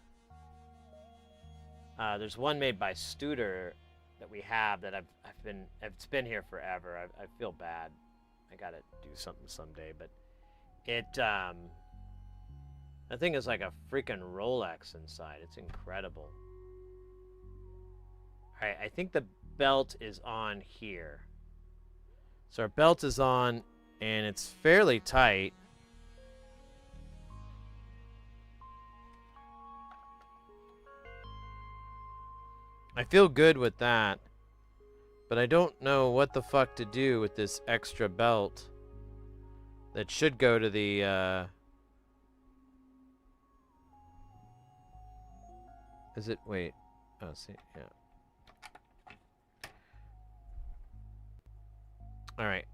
There's one made by Studer that we have that it's been here forever. I feel bad. I gotta do something someday, but that thing is like a freaking Rolex inside. It's incredible. All right, I think the belt is on here. So our belt is on, and it's fairly tight. I feel good with that, but I don't know what the fuck to do with this extra belt that should go to the, is it, wait, oh, see, yeah. All right,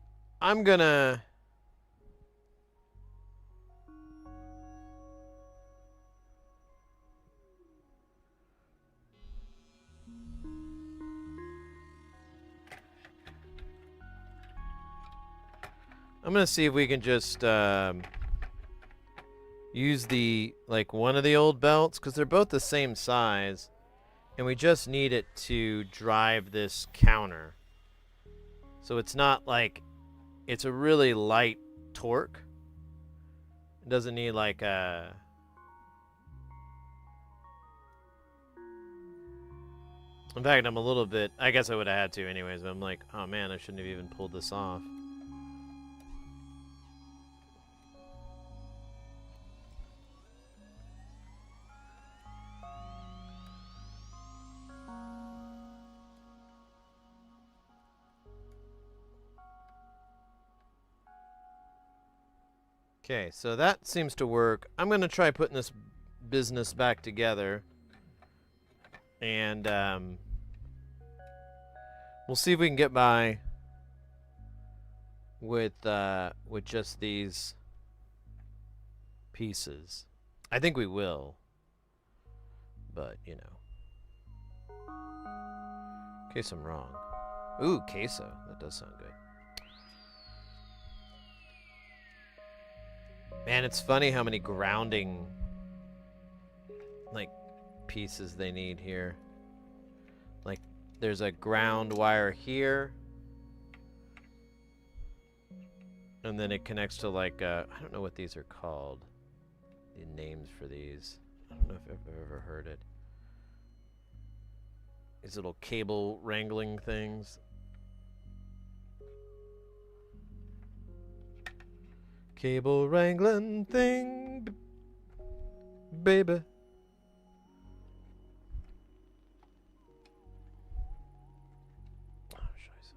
I'm gonna... see if we can just use the, like, one of the old belts, because they're both the same size, and we just need it to drive this counter. So it's not like, it's a really light torque. It doesn't need like a... In fact, I'm a little bit, I guess I would have had to anyways, but I'm like, oh man, I shouldn't have even pulled this off. Okay, so that seems to work. I'm going to try putting this business back together. And we'll see if we can get by with just these pieces. I think we will. But, you know. In case I'm wrong. Ooh, queso. That does sound good. Man, it's funny how many grounding, like, pieces they need here. Like, there's a ground wire here. And then it connects to, like, I don't know what these are called. The names for these. I don't know if I've ever heard it. These little cable wrangling things. Cable wrangling thing, baby. Oh, scheiße.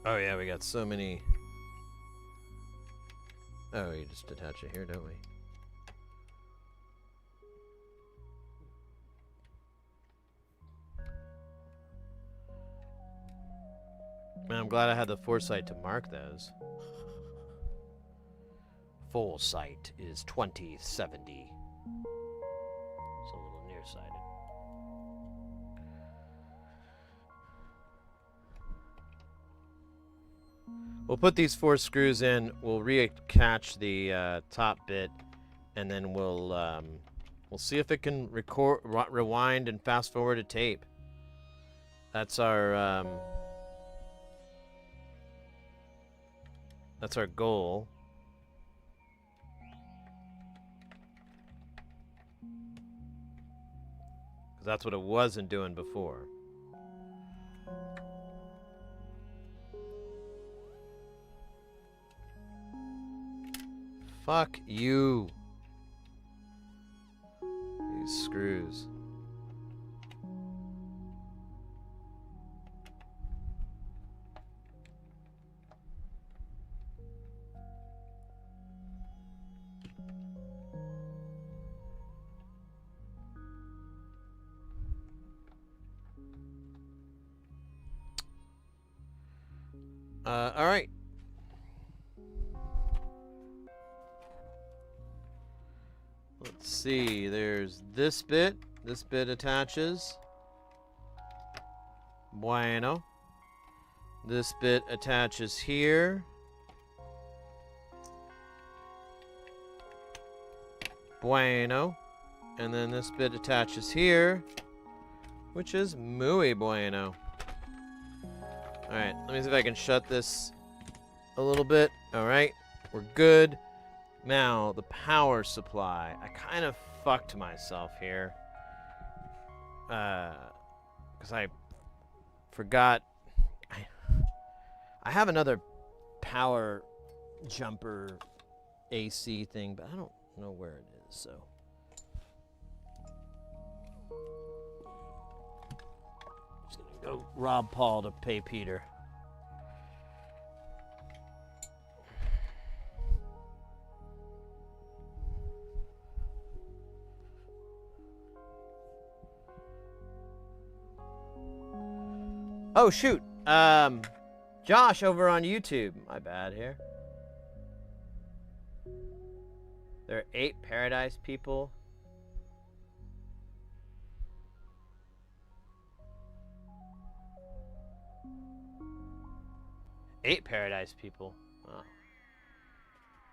Oh yeah, we got so many. Oh, you just attach it here, don't we? Man, I'm glad I had the foresight to mark those. Foresight is 2070. It's a little nearsighted. We'll put these 4 screws in. We'll reattach the top bit, and then we'll see if it can rewind and fast forward a tape. That's our goal. Because that's what it wasn't doing before. Fuck you. These screws. All right. Let's see. There's this bit. This bit attaches. Bueno. This bit attaches here. Bueno. And then this bit attaches here, which is muy bueno. Alright, let me see if I can shut this a little bit. Alright, we're good. Now, the power supply. I kind of fucked myself here. Because I forgot. I have another power jumper AC thing, but I don't know where it is, so. Go rob Paul to pay Peter. Oh shoot. Josh over on YouTube. My bad here. There are 8 Paradise people. 8 Paradise people. Wow.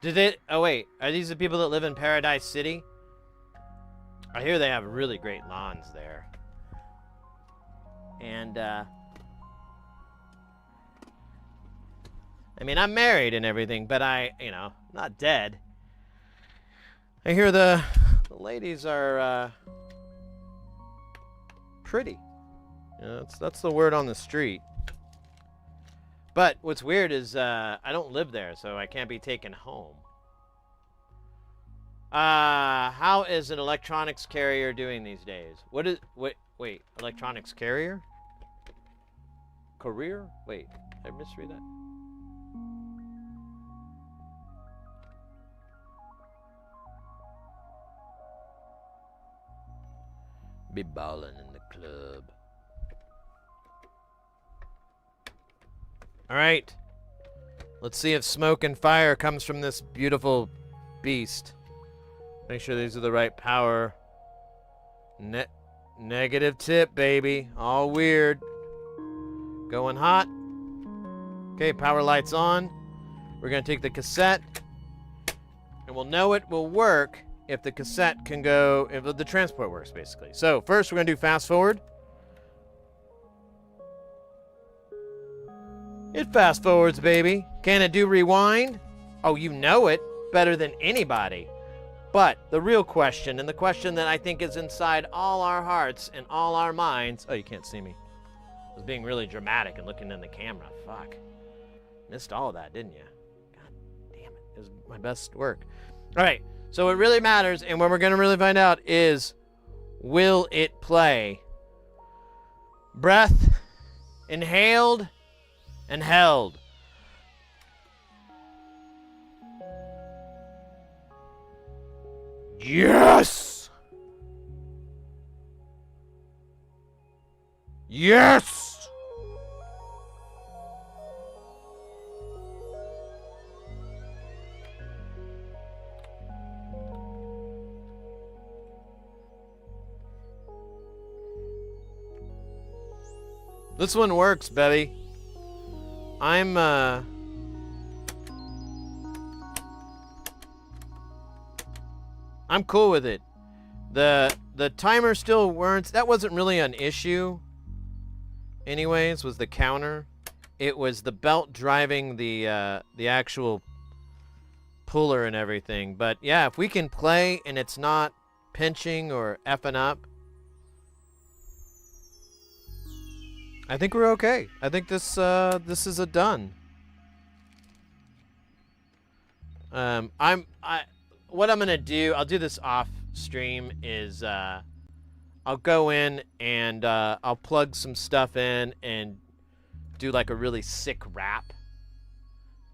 Did they? Oh wait, are these the people that live in Paradise City? I hear they have really great lawns there. And I mean, I'm married and everything, but not dead. I hear the ladies are pretty. You know, that's the word on the street. But what's weird is I don't live there, so I can't be taken home. How is an electronics carrier doing these days? Wait, electronics carrier? Career? Wait, did I misread that? Be ballin' in the club. All right. Let's see if smoke and fire comes from this beautiful beast. Make sure these are the right power. Negative tip, baby. All weird. Going hot. Okay, power lights on. We're going to take the cassette. And we'll know it will work if the cassette can go, if the transport works, basically. So first we're going to do fast forward. It fast forwards, baby. Can it do rewind? Oh, you know it better than anybody. But the real question, and the question that I think is inside all our hearts and all our minds. Oh, you can't see me. I was being really dramatic and looking in the camera. Fuck. Missed all of that, didn't you? God damn it. It was my best work. All right. So what really matters, and what we're going to really find out is, will it play? Breath inhaled and held. Yes! Yes! This one works, baby. I'm cool with it. The timer still works. That wasn't really an issue. anyways, was the counter. It was the belt driving the actual puller and everything. But yeah, if we can play and it's not pinching or effing up, I think we're okay. I think this is a done. What I'm gonna do, I'll do this off stream, is I'll go in and I'll plug some stuff in and do like a really sick rap,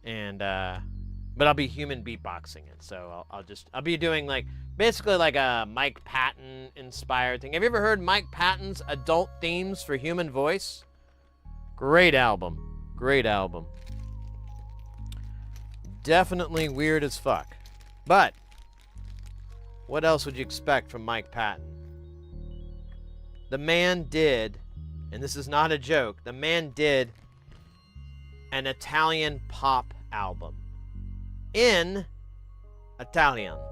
and but I'll be human beatboxing it. So I'll be doing like basically like a Mike Patton inspired thing. Have you ever heard Mike Patton's Adult Themes for Human Voice? Great album. Great album. Definitely weird as fuck. But what else would you expect from Mike Patton? The man did, and this is not a joke, the man did an Italian pop album in Italiano.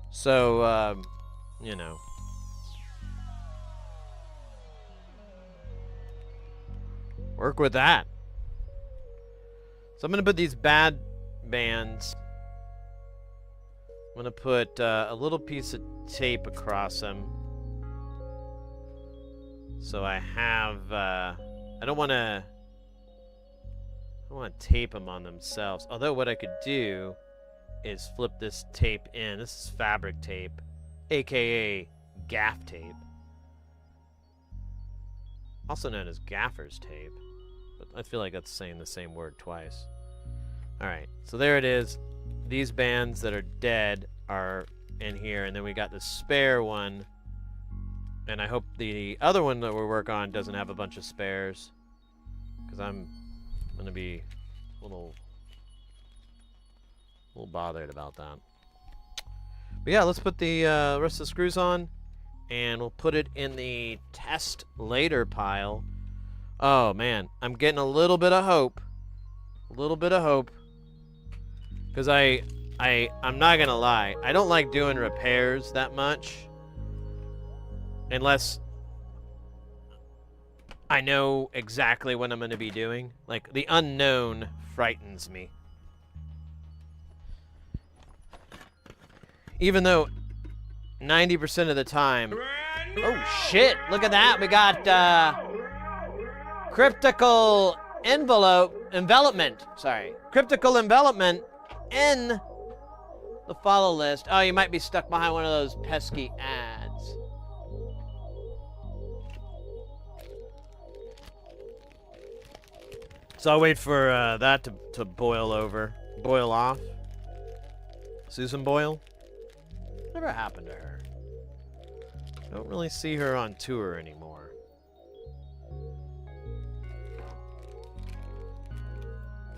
So, you know. Work with that. So I'm going to put these bad bands. I'm going to put a little piece of tape across them. So I have, I don't want to tape them on themselves. Although what I could do is flip this tape in. This is fabric tape, aka gaff tape. Also known as gaffer's tape. But I feel like that's saying the same word twice. Alright, so there it is. These bands that are dead are in here, and then we got the spare one. And I hope the other one that we work on doesn't have a bunch of spares, because I'm gonna be a little bothered about that. But yeah, let's put the rest of the screws on, and we'll put it in the test later pile. Oh man, I'm getting a little bit of hope. Because I'm not gonna lie, I don't like doing repairs that much unless I know exactly what I'm gonna be doing. Like, the unknown frightens me. Even though 90% of the time... Oh shit, look at that, we got cryptical envelopment in the follow list. Oh, you might be stuck behind one of those pesky ads. So I'll wait for that to boil off. Susan Boyle? Whatever happened to her? Don't really see her on tour anymore.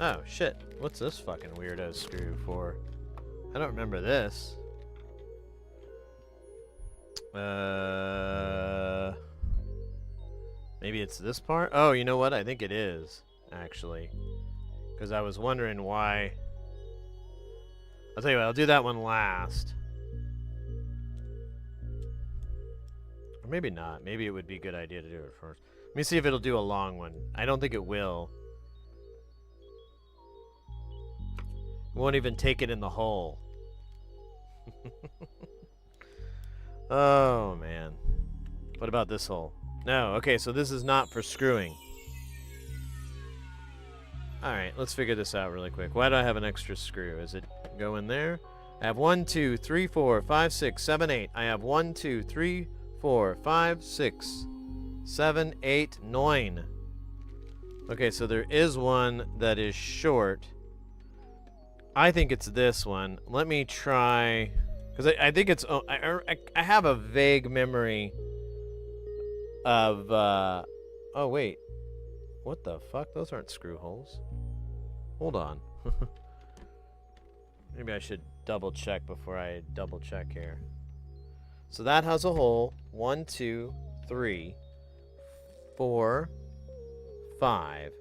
Oh, shit. What's this fucking weirdo screw for? I don't remember this. Maybe it's this part? Oh, you know what? I think it is, actually. Because I was wondering why... I'll tell you what, I'll do that one last. Or maybe not. Maybe it would be a good idea to do it first. Let me see if it'll do a long one. I don't think it will. Won't even take it in the hole. Oh, man. What about this hole? No, okay, so this is not for screwing. Alright, let's figure this out really quick. Why do I have an extra screw? Is it go in there? I have 1, 2, 3, 4, 5, 6, 7, 8. I have 1, 2, 3, 4, 5, 6, 7, 8, 9. Okay, so there is one that is short. I think it's this one. Let me try, because I think it's... I have a vague memory of... oh, wait. What the fuck? Those aren't screw holes. Hold on. Maybe I should double check before I double check here. So that has a hole. 1, 2, 3, 4, 5.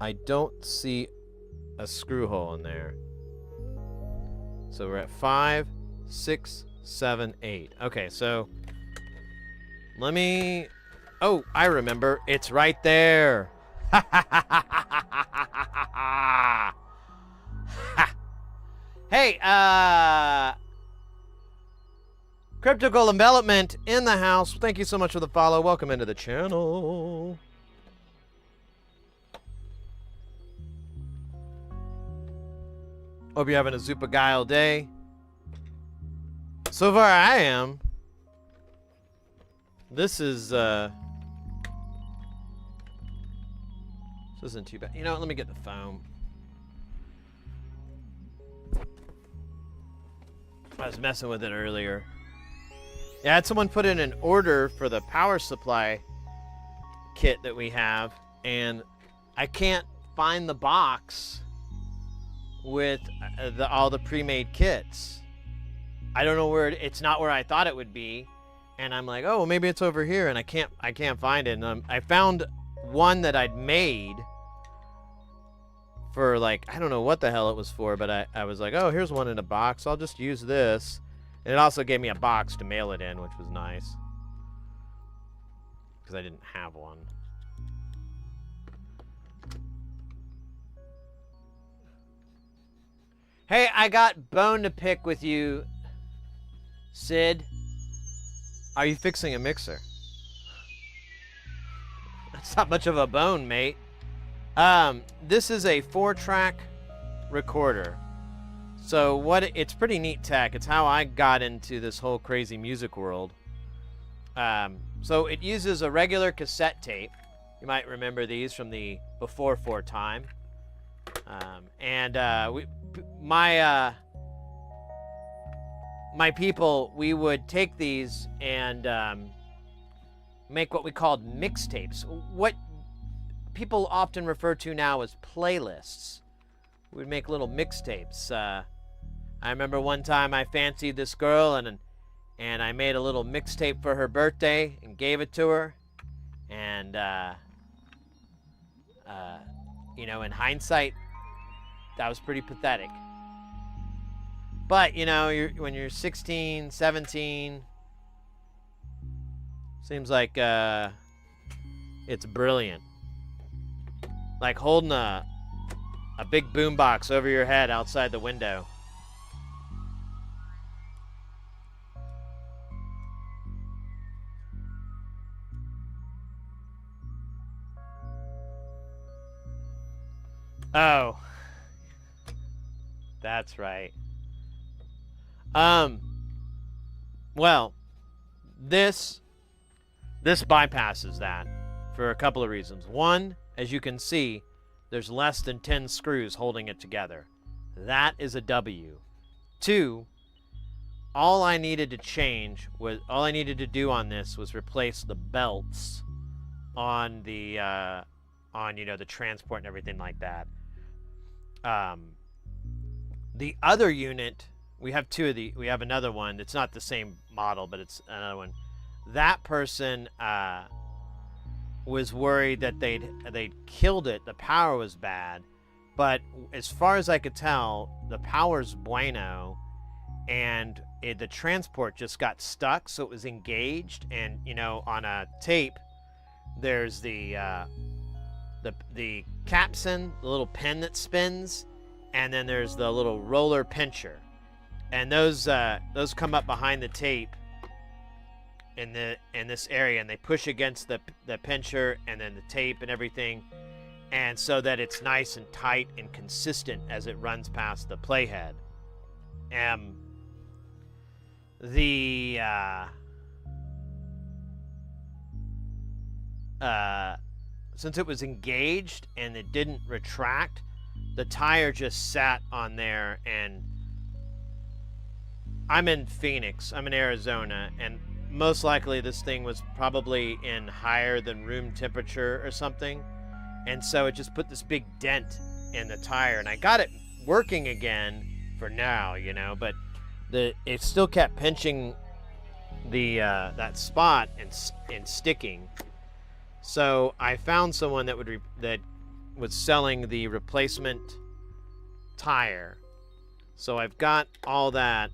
I don't see a screw hole in there. So we're at 5, 6, 7, 8. Okay, so let me... Oh, I remember. It's right there. Hey, Cryptical Envelopment in the house. Thank you so much for the follow. Welcome into the channel. Hope you're having a super guile day. So far, I am. This is, this isn't too bad. You know what? Let me get the foam. I was messing with it earlier. Yeah, I had someone put in an order for the power supply kit that we have, and I can't find the box with all the pre-made kits. I don't know where it's not where I thought it would be, and I'm like, oh, well, maybe it's over here, and I can't find it. And I found one that I'd made for, like, I don't know what the hell it was for, but I was like, oh, here's one in a box. I'll just use this. And it also gave me a box to mail it in, which was nice, because I didn't have one. Hey, I got bone to pick with you, Sid. Are you fixing a mixer? That's not much of a bone, mate. This is a 4-track recorder. So it's pretty neat tech. It's how I got into this whole crazy music world. So it uses a regular cassette tape. You might remember these from the before 4 time. My people, we would take these and make what we called mixtapes. What people often refer to now as playlists. We'd make little mixtapes. I remember one time I fancied this girl, and I made a little mixtape for her birthday and gave it to her. And you know, in hindsight, that was pretty pathetic. But you know, when you're 16, 17, seems like it's brilliant. Like holding a big boombox over your head outside the window. Oh. That's right. Well, this bypasses that for a couple of reasons. One, as you can see, there's less than 10 screws holding it together. That is a W. Two, all I needed to do on this was replace the belts on the you know, the transport and everything like that. The other unit, we have another one. It's not the same model, but it's another one. That person was worried that they'd killed it. The power was bad, but as far as I could tell, the power's bueno, and the transport just got stuck, so it was engaged. And you know, on a tape, there's the capstan, the little pin that spins, and then there's the little roller pincher, and those come up behind the tape in this area, and they push against the pincher and then the tape and everything, and so that it's nice and tight and consistent as it runs past the playhead. Since it was engaged and it didn't retract, the tire just sat on there. And I'm in Phoenix, I'm in Arizona, and most likely this thing was probably in higher than room temperature or something, and so it just put this big dent in the tire. And I got it working again for now, you know, but it still kept pinching that spot and sticking. So I found someone that was selling the replacement tire. So I've got all that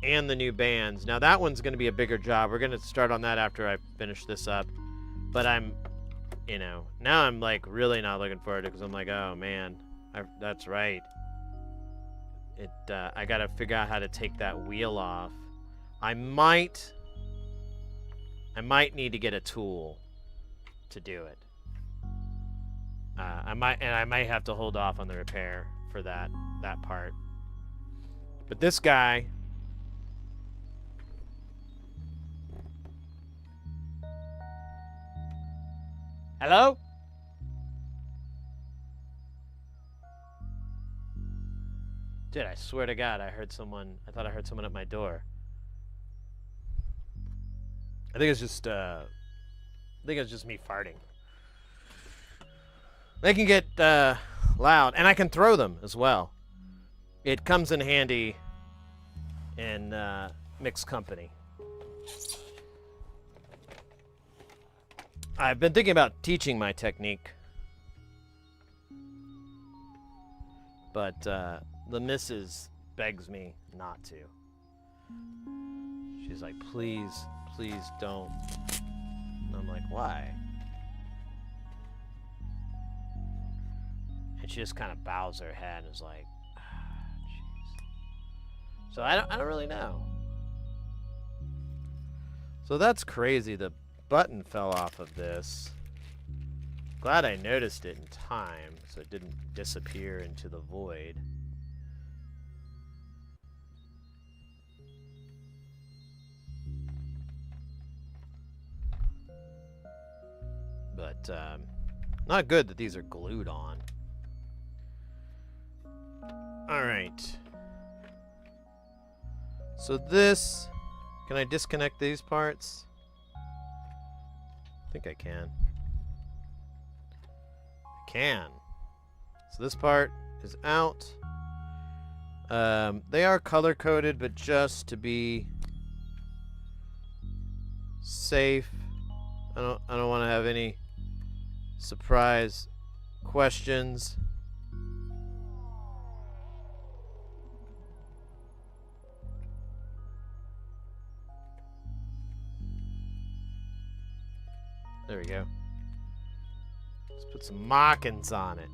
and the new bands. Now that one's going to be a bigger job. We're going to start on that after I finish this up. But I'm, you know, now I'm like really not looking forward to it because I'm like, oh man, that's right. I got to figure out how to take that wheel off. I might need to get a tool to do it. I might have to hold off on the repair for that part. But this guy, hello? Dude, I swear to God, I thought I heard someone at my door. I think it's just me farting. They can get loud, and I can throw them as well. It comes in handy in mixed company. I've been thinking about teaching my technique, but the missus begs me not to. She's like, please don't. And I'm like, why? And she just kind of bows her head and is like, jeez. So I don't really know. So that's crazy. The button fell off of this. Glad I noticed it in time so it didn't disappear into the void. But not good that these are glued on. Alright. So this, can I disconnect these parts? I think I can. I can. So this part is out. They are color coded, but just to be safe. I don't want to have any surprise questions. There we go. Let's put some markings on it.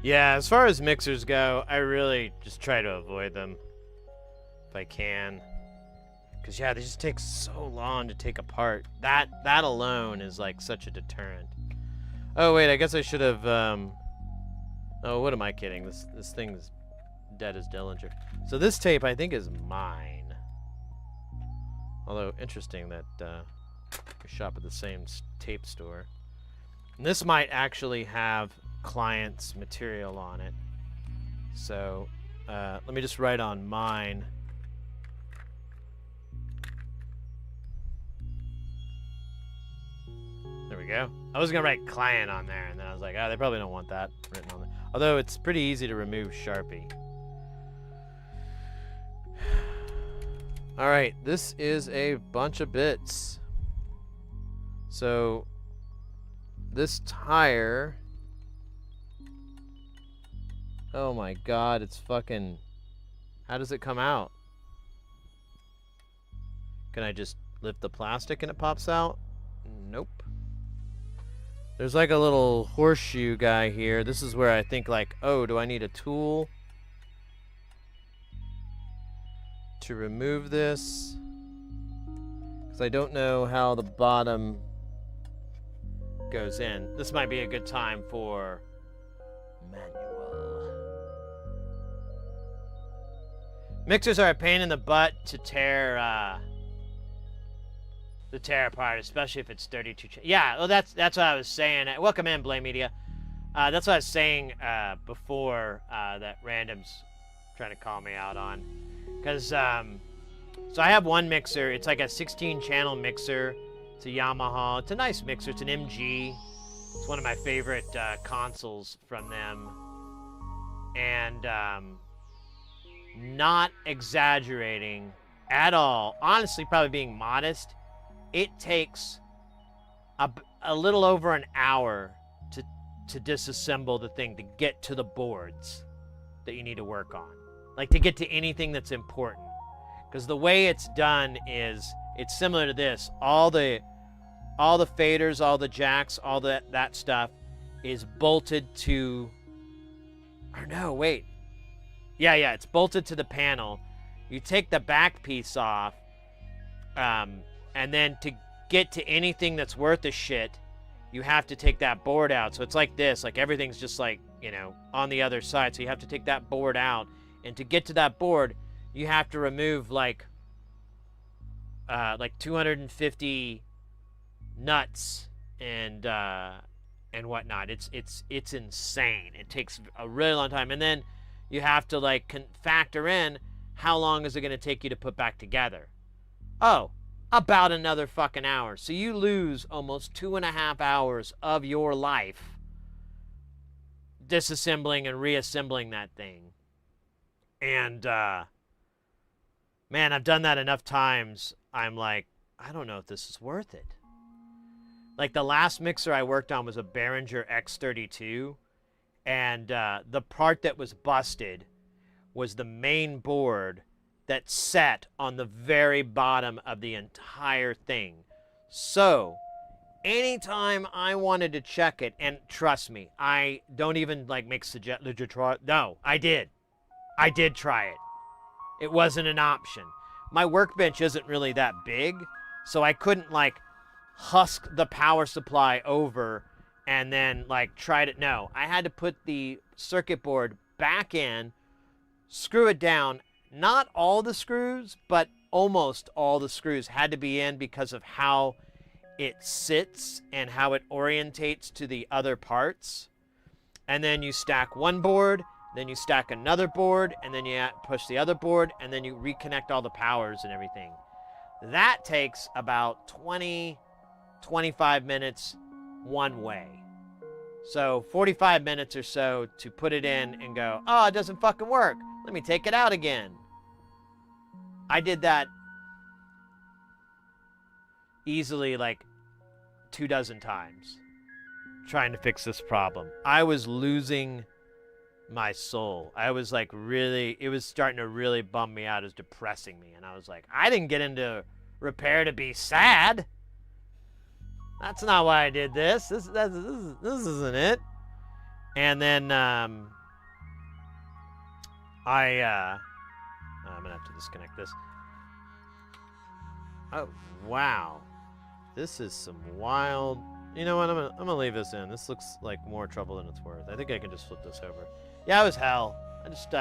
Yeah, as far as mixers go, I really just try to avoid them if I can. Because, yeah, they just take so long to take apart. That alone is like such a deterrent. Oh, wait, I guess I should have... Oh, what am I kidding? This thing's dead as Dillinger. So this tape, I think, is mine. Although, interesting that we shop at the same tape store. And this might actually have client's material on it. So, let me just write on mine. There we go. I was gonna write client on there, and then I was like, oh, they probably don't want that written on there. Although it's pretty easy to remove Sharpie. Alright, this is a bunch of bits. So, this tire... Oh my god, it's fucking... How does it come out? Can I just lift the plastic and it pops out? Nope. There's like a little horseshoe guy here. This is where I think like, oh, do I need a tool to remove this? Because I don't know how the bottom goes in. This might be a good time for manual. Mixers are a pain in the butt to tear apart, especially if it's 32. Yeah, well, that's what I was saying. Welcome in, Blame Media. That's what I was saying before that Random's trying to call me out on. Because, so I have one mixer. It's like a 16-channel mixer. It's a Yamaha. It's a nice mixer. It's an MG. It's one of my favorite consoles from them. And, not exaggerating at all. Honestly, probably being modest. It takes a little over an hour to disassemble the thing to get to the boards that you need to work on. Like to get to anything that's important. Because the way it's done is it's similar to this. All the faders, all the jacks, all that stuff is bolted to, or no, wait. Yeah, it's bolted to the panel. You take the back piece off, and then to get to anything that's worth a shit, you have to take that board out. So it's like this, like everything's just like, on the other side. So you have to take that board out, and to get to that board, you have to remove like 250 nuts and whatnot. It's insane. It takes a really long time, and then you have to like factor in how long is it going to take you to put back together. Oh, about another fucking hour. So you lose almost 2.5 hours of your life disassembling and reassembling that thing. And man, I've done that enough times. I'm like, I don't know if this is worth it. Like the last mixer I worked on was a Behringer X32, and the part that was busted was the main board that sat on the very bottom of the entire thing. So anytime I wanted to check it, and trust me, I don't even like make suggestions. No, I did try it. It wasn't an option. My workbench isn't really that big, so I couldn't like husk the power supply over and then like try to, no, I had to put the circuit board back in, screw it down. Not all the screws, but almost all the screws had to be in because of how it sits and how it orientates to the other parts. And then you stack one board, then you stack another board, and then you push the other board, and then you reconnect all the powers and everything. That takes about 25 minutes one way. So 45 minutes or so to put it in and go, oh, it doesn't fucking work. Let me take it out again. I did that easily like 24 times trying to fix this problem. I was losing my soul. I was like it was starting to really bum me out. It was depressing me. And I was like, I didn't get into repair to be sad. That's not why I did this. This isn't it. And then I'm gonna have to disconnect this. Oh wow, this is some wild. You know what? I'm gonna leave this in. This looks like more trouble than it's worth. I think I can just flip this over. Yeah, it was hell. I just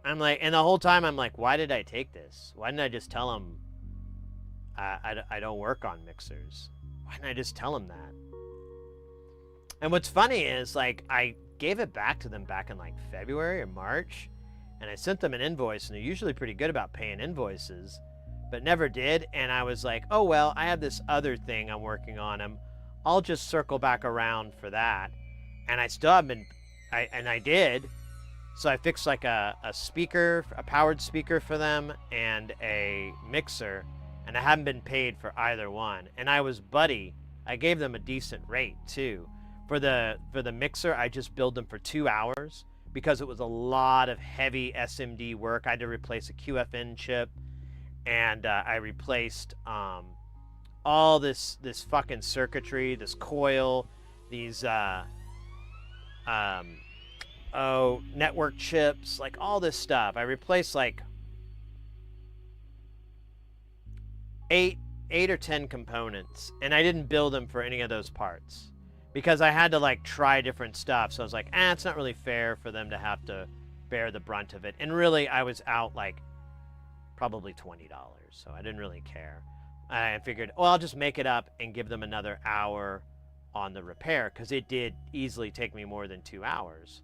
I'm like, and the whole time I'm like, why did I take this? Why didn't I just tell him I don't work on mixers? Why didn't I just tell him that? And what's funny is, like, I gave it back to them back in, like, February or March, and I sent them an invoice, and they're usually pretty good about paying invoices, but never did, and I was like, oh, well, I have this other thing I'm working on. I'll just circle back around for that. And I still haven't been, I did. So I fixed, like, a speaker, a powered speaker for them, and a mixer, and I haven't been paid for either one. And I gave them a decent rate, too. For the mixer, I just billed them for 2 hours because it was a lot of heavy SMD work. I had to replace a QFN chip, and I replaced all this fucking circuitry, this coil, these network chips, like all this stuff. I replaced like 8 or 10 components, and I didn't bill them for any of those parts because I had to like try different stuff. So I was like, it's not really fair for them to have to bear the brunt of it. And really, I was out like probably $20, so I didn't really care. I figured, well, I'll just make it up and give them another hour on the repair, because it did easily take me more than 2 hours.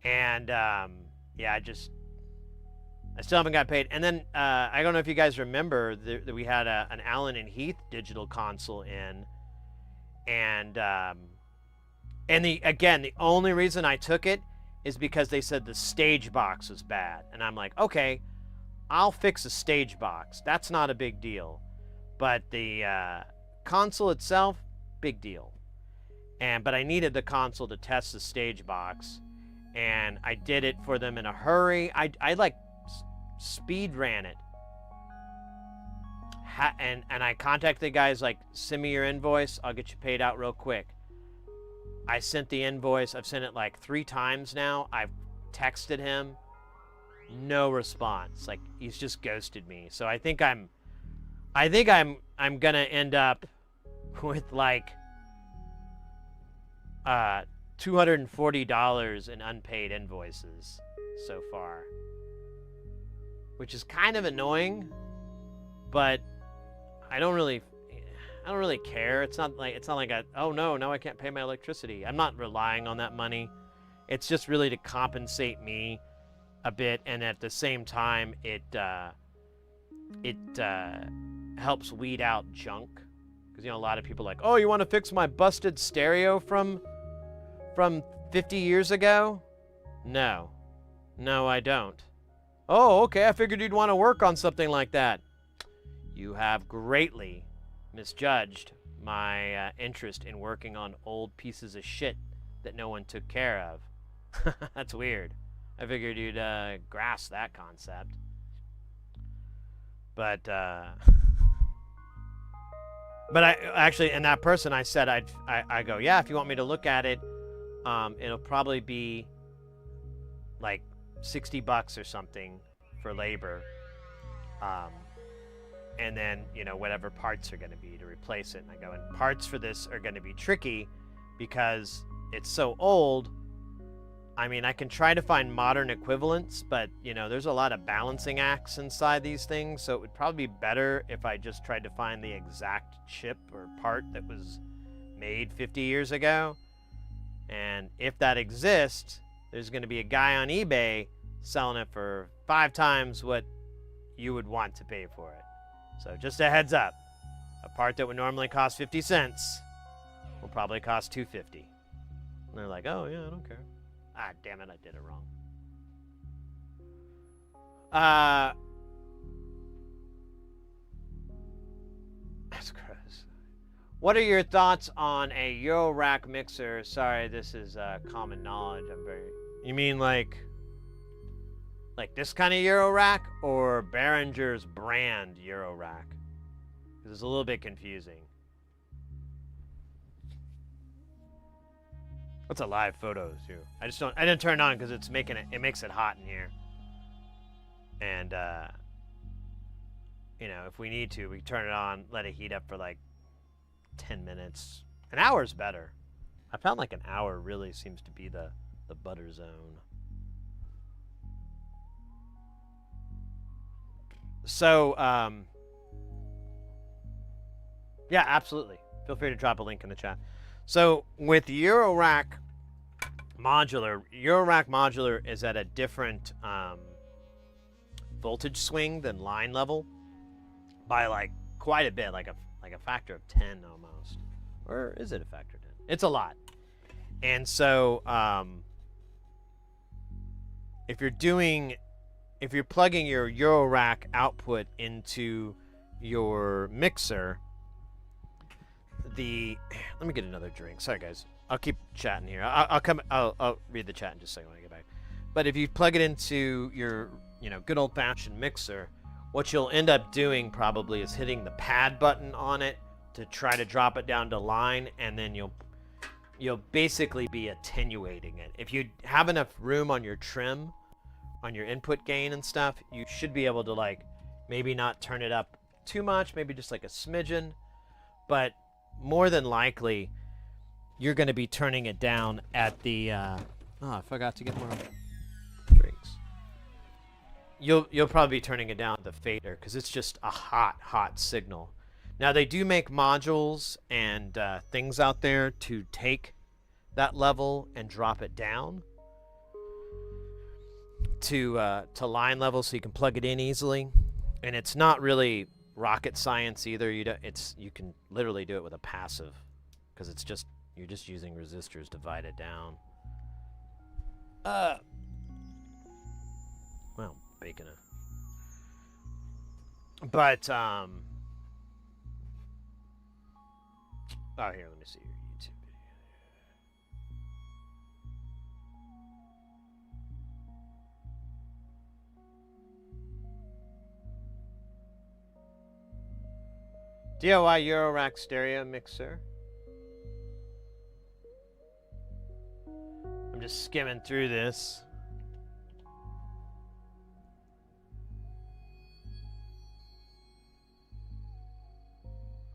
And yeah, I still haven't got paid. And then I don't know if you guys remember that we had an Allen and Heath digital console in, and the only reason I took it is because they said the stage box was bad, and I'm like, okay, I'll fix a stage box. That's not a big deal. But the console itself, big deal. But I needed the console to test the stage box, and I did it for them in a hurry. I like speed ran it. And I contacted the guys like, send me your invoice, I'll get you paid out real quick. I sent the invoice. I've sent it like 3 times now. I've texted him. No response. Like, he's just ghosted me. So I think I'm gonna end up with like $240 in unpaid invoices so far, which is kind of annoying, but I don't really care. It's not like oh no, now I can't pay my electricity. I'm not relying on that money. It's just really to compensate me a bit, and at the same time, it helps weed out junk. Because, you know, a lot of people are like, oh, you want to fix my busted stereo from 50 years ago? No, I don't. Oh, okay, I figured you'd want to work on something like that. You have greatly misjudged my interest in working on old pieces of shit that no one took care of. That's weird. I figured you'd grasp that concept. But I actually, and that person, I said, I go, yeah, if you want me to look at it, it'll probably be like $60 or something for labor. And then, you know, whatever parts are going to be to replace it. And I go, and parts for this are going to be tricky because it's so old. I mean, I can try to find modern equivalents, but, you know, there's a lot of balancing acts inside these things, so it would probably be better if I just tried to find the exact chip or part that was made 50 years ago. And if that exists, there's going to be a guy on eBay selling it for 5 times what you would want to pay for it. So just a heads up, a part that would normally cost 50 cents will probably cost $2.50. And they're like, oh yeah, I don't care. Ah, damn it, I did it wrong. That's gross. What are your thoughts on a eurorack mixer? Sorry, this is common knowledge. You mean like this kind of eurorack, or Behringer's brand eurorack? Because it's a little bit confusing. That's a live photo too. I didn't turn it on because it makes it hot in here. And you know, if we need to, we turn it on, let it heat up for like 10 minutes. An hour's better. I found like an hour really seems to be the butter zone. So yeah, absolutely. Feel free to drop a link in the chat. So with eurorack modular is at a different voltage swing than line level by like quite a bit, like a factor of 10 almost. Or is it a factor of 10? It's a lot. And so if you're plugging your eurorack output into your mixer, let me get another drink. Sorry guys, I'll keep chatting here. I'll read the chat in just a second when I get back. But if you plug it into your, you know, good old-fashioned mixer, what you'll end up doing probably is hitting the pad button on it to try to drop it down to line, and then you'll basically be attenuating it. If you have enough room on your trim, on your input gain and stuff, you should be able to like maybe not turn it up too much, maybe just like a smidgen, but more than likely you're going to be turning it down at the I forgot to get more drinks. You'll probably be turning it down at the fader because it's just a hot signal. Now they do make modules and things out there to take that level and drop it down to line level so you can plug it in easily, and it's not really rocket science either. You can literally do it with a passive because you're just using resistors to divide it down. Well, bacon. But Oh, here, let me see your YouTube video. DIY Eurorack stereo mixer. I'm just skimming through this.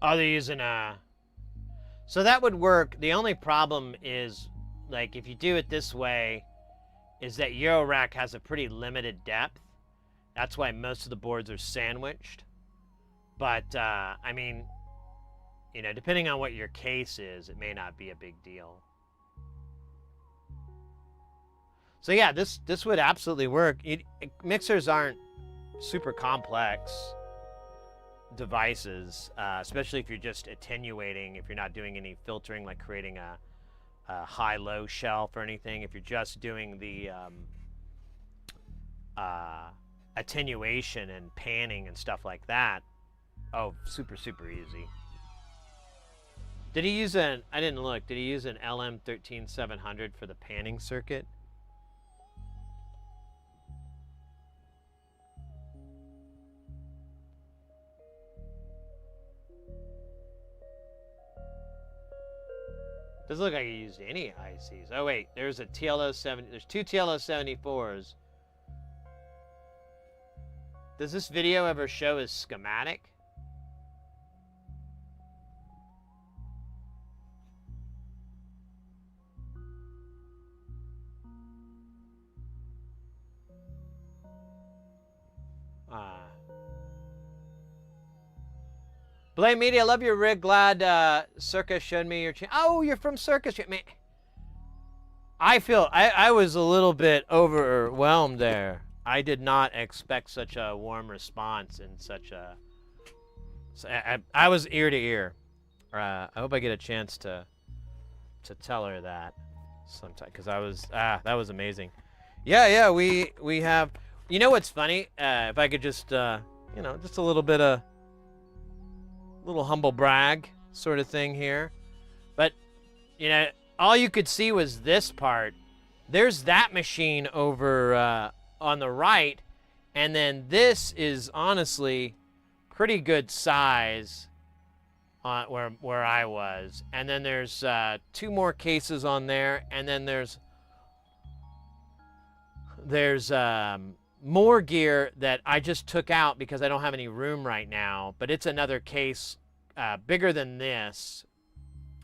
Oh, they're using so that would work. The only problem is, like, if you do it this way, is that Eurorack has a pretty limited depth. That's why most of the boards are sandwiched. But, I mean, you know, depending on what your case is, it may not be a big deal. So yeah, this would absolutely work. Mixers aren't super complex devices, especially if you're just attenuating, if you're not doing any filtering, like creating a high-low shelf or anything. If you're just doing the attenuation and panning and stuff like that, oh, super easy. Did he use I didn't look, did he use an LM13700 for the panning circuit? Doesn't look like he used any ICs. Oh wait, there's a TLO70. There's two TLO74s. Does this video ever show his schematic? Blame Media, love your rig. Glad Circus showed me your oh, you're from Circus. Man, I was a little bit overwhelmed there. I did not expect such a warm response and such a... I was ear to ear. I hope I get a chance to tell her that sometime, because I was... that was amazing. Yeah, we have... You know what's funny? If I could just, you know, just a little bit of... little humble brag sort of thing here. But, you know, all you could see was this part. There's that machine over on the right, and then this is honestly pretty good size where I was. And then there's two more cases on there, and then there's more gear that I just took out because I don't have any room right now, but it's another case bigger than this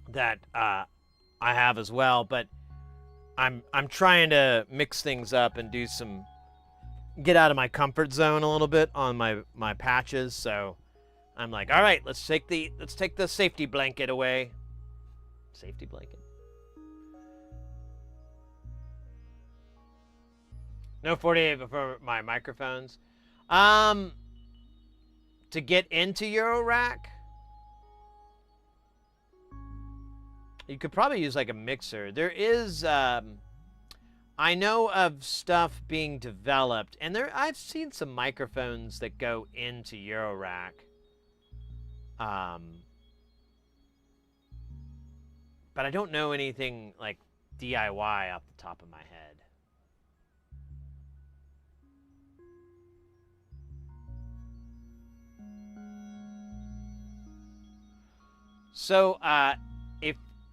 that I have as well. But I'm trying to mix things up and do some, get out of my comfort zone a little bit on my patches. So I'm like, all right, let's take the safety blanket away. Safety blanket. No 48 before my microphones. To get into eurorack, you could probably use like a mixer. There is, I know of stuff being developed, and I've seen some microphones that go into eurorack. But I don't know anything like DIY off the top of my head. So,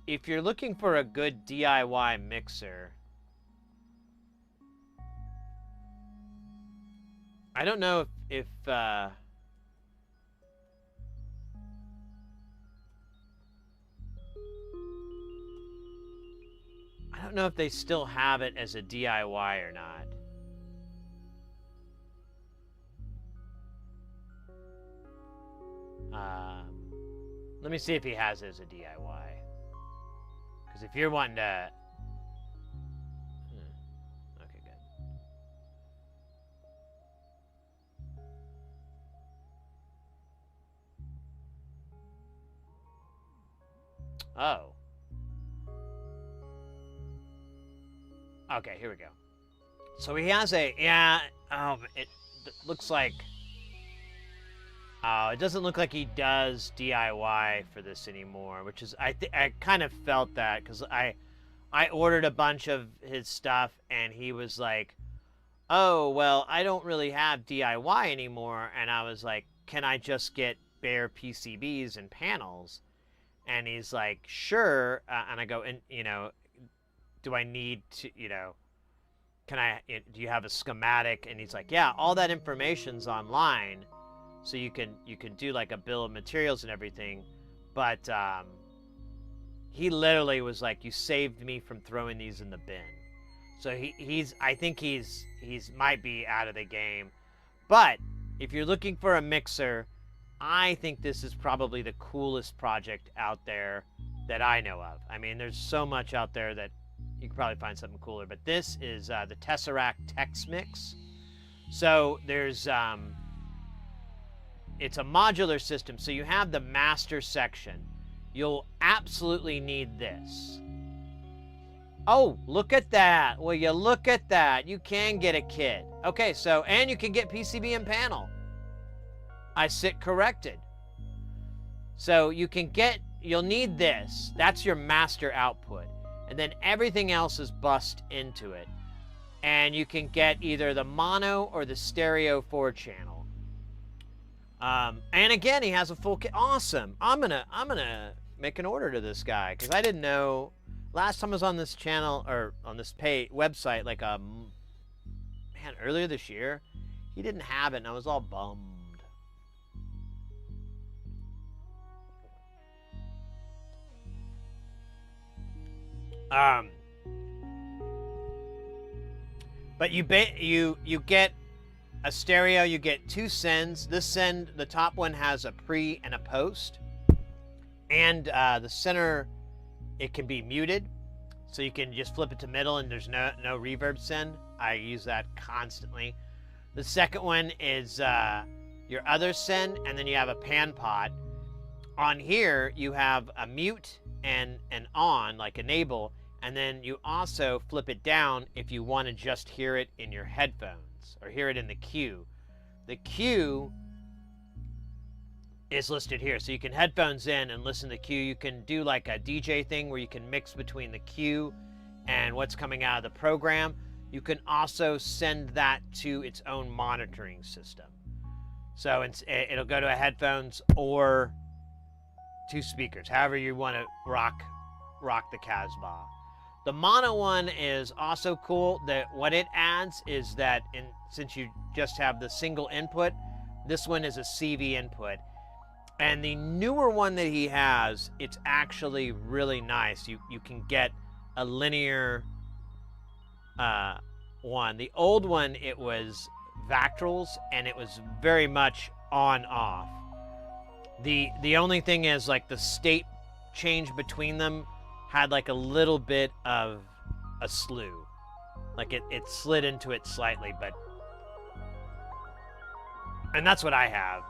if you're looking for a good DIY mixer, I don't know if I don't know if they still have it as a DIY or not. Let me see if he has it as a DIY. Because if you're wanting to... Okay, good. Oh. Okay, here we go. So he has a... Yeah, it looks like... Oh, it doesn't look like he does DIY for this anymore, which is I kind of felt that because I ordered a bunch of his stuff and he was like, "Oh, well, I don't really have DIY anymore," and I was like, "Can I just get bare PCBs and panels?" And he's like, "Sure," and I go, "And do I need to do you have a schematic?" And he's like, "Yeah, all that information's online." So you can do like a bill of materials and everything, but he literally was like, "You saved me from throwing these in the bin." So I think he's might be out of the game. But if you're looking for a mixer, I think this is probably the coolest project out there that I know of. I mean, there's so much out there that you could probably find something cooler, but this is the Tesseract Tex Mix. So there's it's a modular system, so you have the master section. You'll absolutely need this. Oh, look at that. Will you look at that? You can get a kit. Okay, so, and you can get PCB and panel. I sit corrected. So you'll need this. That's your master output. And then everything else is bussed into it. And you can get either the mono or the stereo 4-channel. And again, he has a full kit. Awesome. I'm gonna make an order to this guy because I didn't know. Last time I was on this channel or on this website, like earlier this year, he didn't have it, and I was all bummed. But you get a stereo, you get 2 sends. This send, the top one has a pre and a post. And the center, it can be muted. So you can just flip it to middle and there's no reverb send. I use that constantly. The second one is your other send, and then you have a pan pot. On here, you have a mute and an on, like enable, and then you also flip it down if you want to just hear it in your headphones or hear it in the queue. The queue is listed here, so you can headphones in and listen to the queue. You can do like a DJ thing where you can mix between the queue and what's coming out of the program. You can also send that to its own monitoring system. So it'll go to a headphones or 2 speakers, however you want to rock the Casbah. The mono one is also cool. What it adds is that since you just have the single input, this one is a CV input. And the newer one that he has, it's actually really nice. You can get a linear one. The old one, it was Vactrals, and it was very much on-off. The only thing is, like, the state change between them had like a little bit of a slew. Like it slid into it slightly, but... And that's what I have.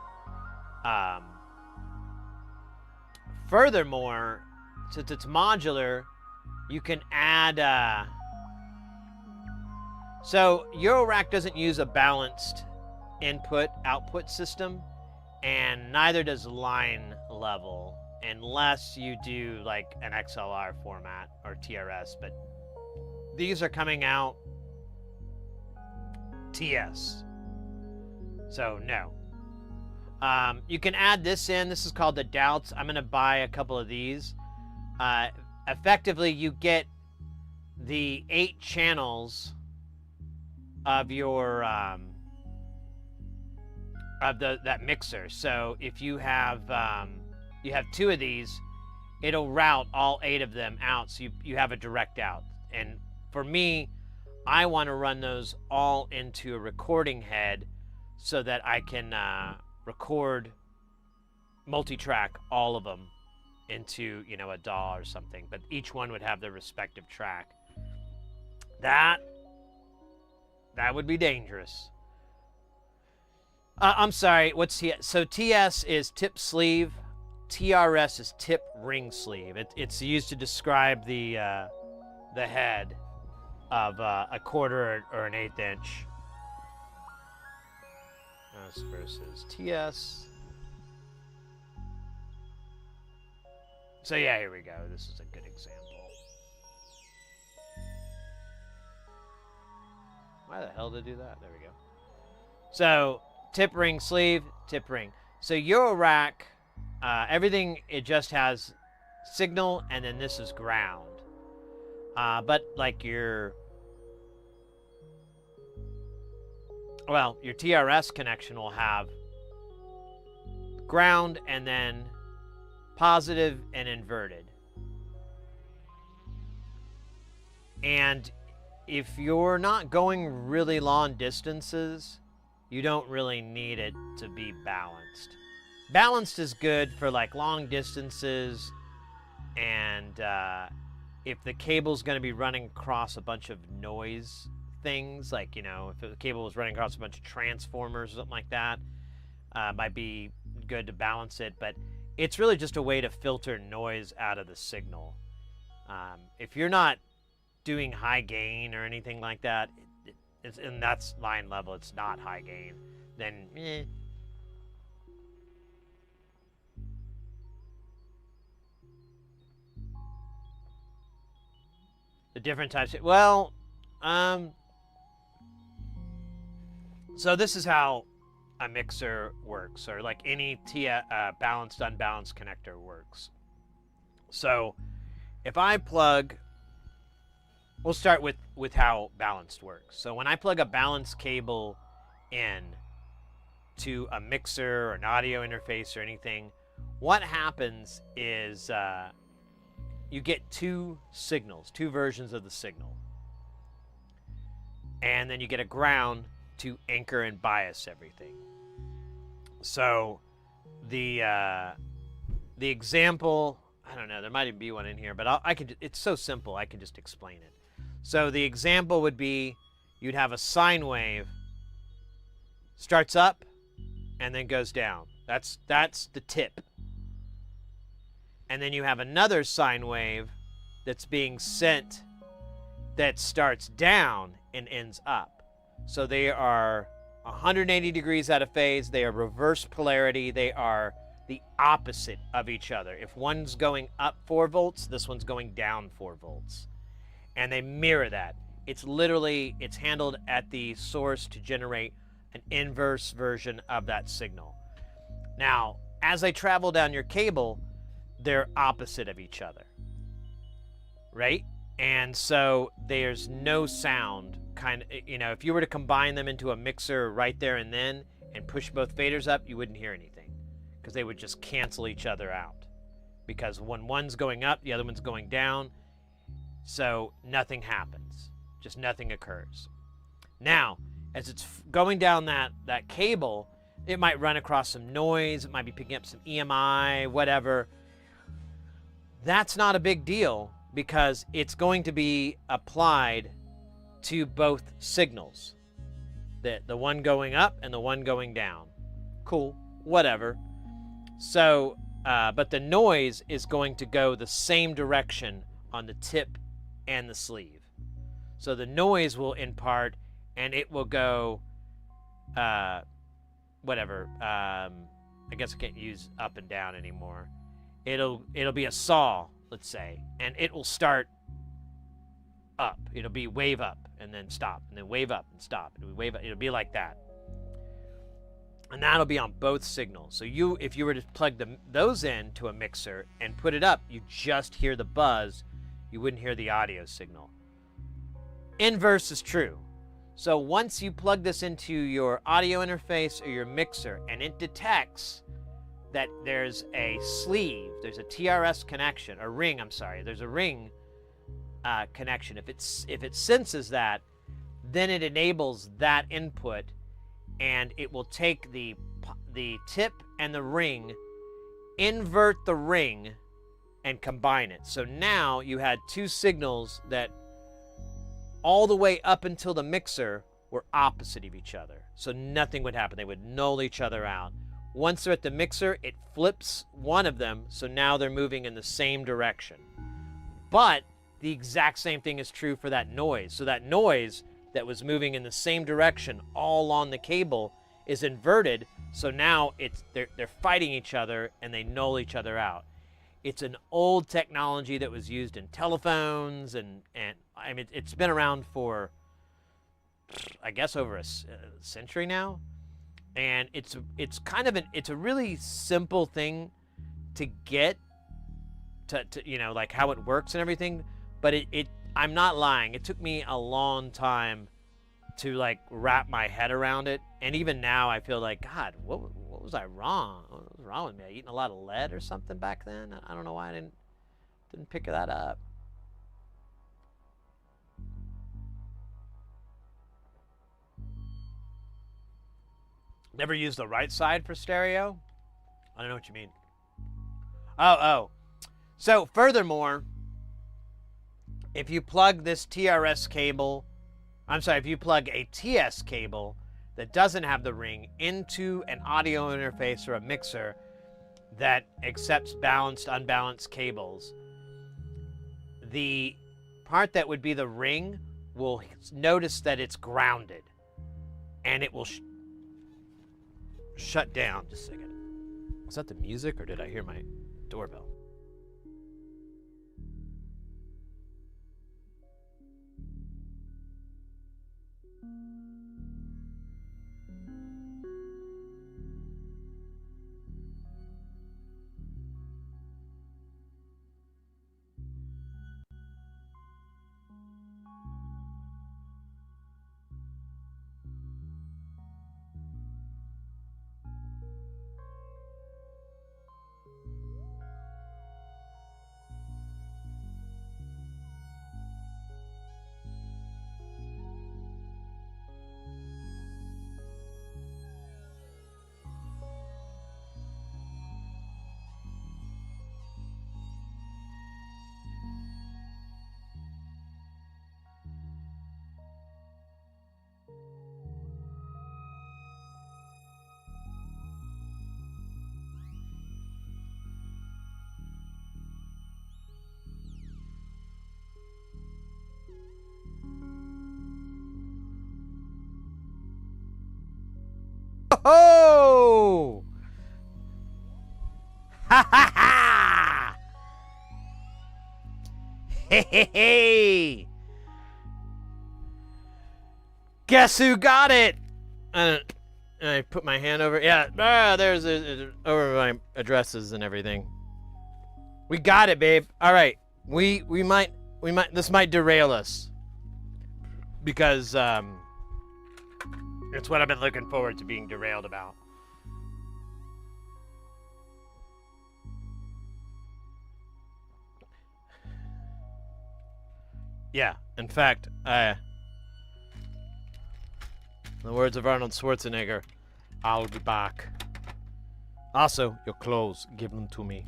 Furthermore, since it's modular, you can add... So Eurorack doesn't use a balanced input-output system, and neither does line level, unless you do like an XLR format or TRS, but these are coming out TS. So no. You can add this in. This is called the Doubts. I'm going to buy a couple of these. Effectively, you get the 8 channels of your that mixer. So if you have 2 of these, it'll route all 8 of them out, so you have a direct out. And for me, I want to run those all into a recording head so that I can record multi-track all of them into, a DAW or something, but each one would have their respective track. That would be dangerous. I'm sorry, what's TS? So TS is tip sleeve, TRS is tip ring sleeve. It's used to describe the head of a 1/4 or an 1/8 inch. Versus TS. So yeah, here we go. This is a good example. Why the hell did I do that? There we go. So tip ring, sleeve, tip ring. So eurorack, everything, it just has signal, and then this is ground. But like your TRS connection will have ground and then positive and inverted. And if you're not going really long distances, you don't really need it to be balanced. Balanced is good for like long distances, and if the cable's going to be running across a bunch of noise things, like, you know, if the cable was running across a bunch of transformers or something like that, might be good to balance it. But it's really just a way to filter noise out of the signal. If you're not doing high gain or anything like that, and that's line level, it's not high gain, then the different types of, so this is how a mixer works, or like any balanced unbalanced connector works. So if I plug, we'll start with how balanced works. So when I plug a balanced cable in to a mixer or an audio interface or anything, what happens is you get two signals, two versions of the signal. And then you get a ground to anchor and bias everything. So the example, I don't know, there might even be one in here, but it's so simple, I can just explain it. So the example would be, you'd have a sine wave, starts up and then goes down. That's the tip. And then you have another sine wave that's being sent that starts down and ends up. So they are 180 degrees out of phase. They are reverse polarity. They are the opposite of each other. If one's going up 4 volts, this one's going down 4 volts. And they mirror that. It's handled at the source to generate an inverse version of that signal. Now, as they travel down your cable, they're opposite of each other, right? And so there's no sound, if you were to combine them into a mixer right there and then and push both faders up, you wouldn't hear anything, because they would just cancel each other out. Because when one's going up, the other one's going down, so nothing happens, just nothing occurs. Now, as it's going down that cable, it might run across some noise, it might be picking up some EMI, whatever. That's not a big deal, because it's going to be applied to both signals. The one going up and the one going down. Cool, whatever. So, but the noise is going to go the same direction on the tip and the sleeve. So the noise will impart, and it will go, whatever. I guess I can't use up and down anymore. It'll be a saw, let's say, and it will start up. It'll be wave up and then stop, and then wave up and stop. It'll be wave up. It'll be like that, and that'll be on both signals. So if you were to plug those in to a mixer and put it up, you just hear the buzz. You wouldn't hear the audio signal. Inverse is true. So once you plug this into your audio interface or your mixer, and it detects that there's a sleeve, there's a TRS connection, a ring, I'm sorry, there's a ring connection. If it senses that, then it enables that input, and it will take the tip and the ring, invert the ring, and combine it. So now you had two signals that all the way up until the mixer were opposite of each other. So nothing would happen. They would null each other out. Once they're at the mixer, it flips one of them, so now they're moving in the same direction. But the exact same thing is true for that noise. So that noise that was moving in the same direction all on the cable is inverted, so now they're fighting each other and they null each other out. It's an old technology that was used in telephones, and I mean, it's been around for, I guess, over a century now. And it's kind of it's a really simple thing to get to you know, like how it works and everything. But I'm not lying. It took me a long time to like wrap my head around it. And even now I feel like, God, what was I wrong? What was wrong with me? I eaten a lot of lead or something back then? I don't know why I didn't pick that up. Never used the right side for stereo? I don't know what you mean. Oh. So furthermore, if you plug this TRS cable, if you plug a TS cable that doesn't have the ring into an audio interface or a mixer that accepts balanced, unbalanced cables, the part that would be the ring will notice that it's grounded, and it will shut down. Just a second. Was that the music, or did I hear my doorbell? Oh! Ha ha ha! Hey, hey, hey! Guess who got it? I put my hand over. Yeah, there's over my addresses and everything. We got it, babe. All right, we might this might derail us because it's what I've been looking forward to being derailed about. Yeah, in fact, in the words of Arnold Schwarzenegger, I'll be back. Also, your clothes, give them to me.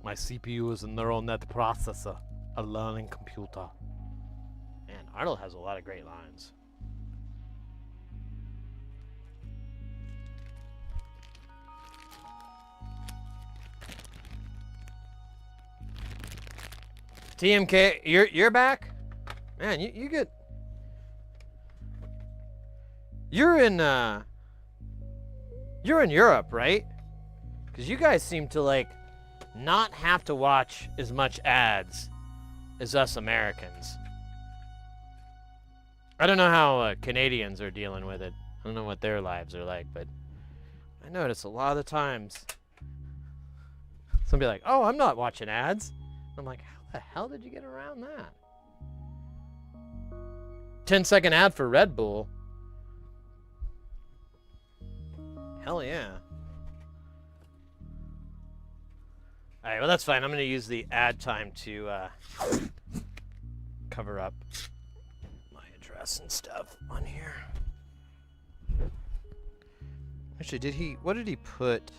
My CPU is a neural net processor, a learning computer. Man, Arnold has a lot of great lines. TMK, you're back? Man, you get... You're in Europe, right? Because you guys seem to, like, not have to watch as much ads as us Americans. I don't know how Canadians are dealing with it. I don't know what their lives are like, but I notice a lot of the times somebody like, oh, I'm not watching ads. I'm like, how the hell did you get around that? 10-second ad for Red Bull. Hell yeah. All right, well, that's fine. I'm going to use the ad time to cover up my address and stuff on here. Actually, what did he put?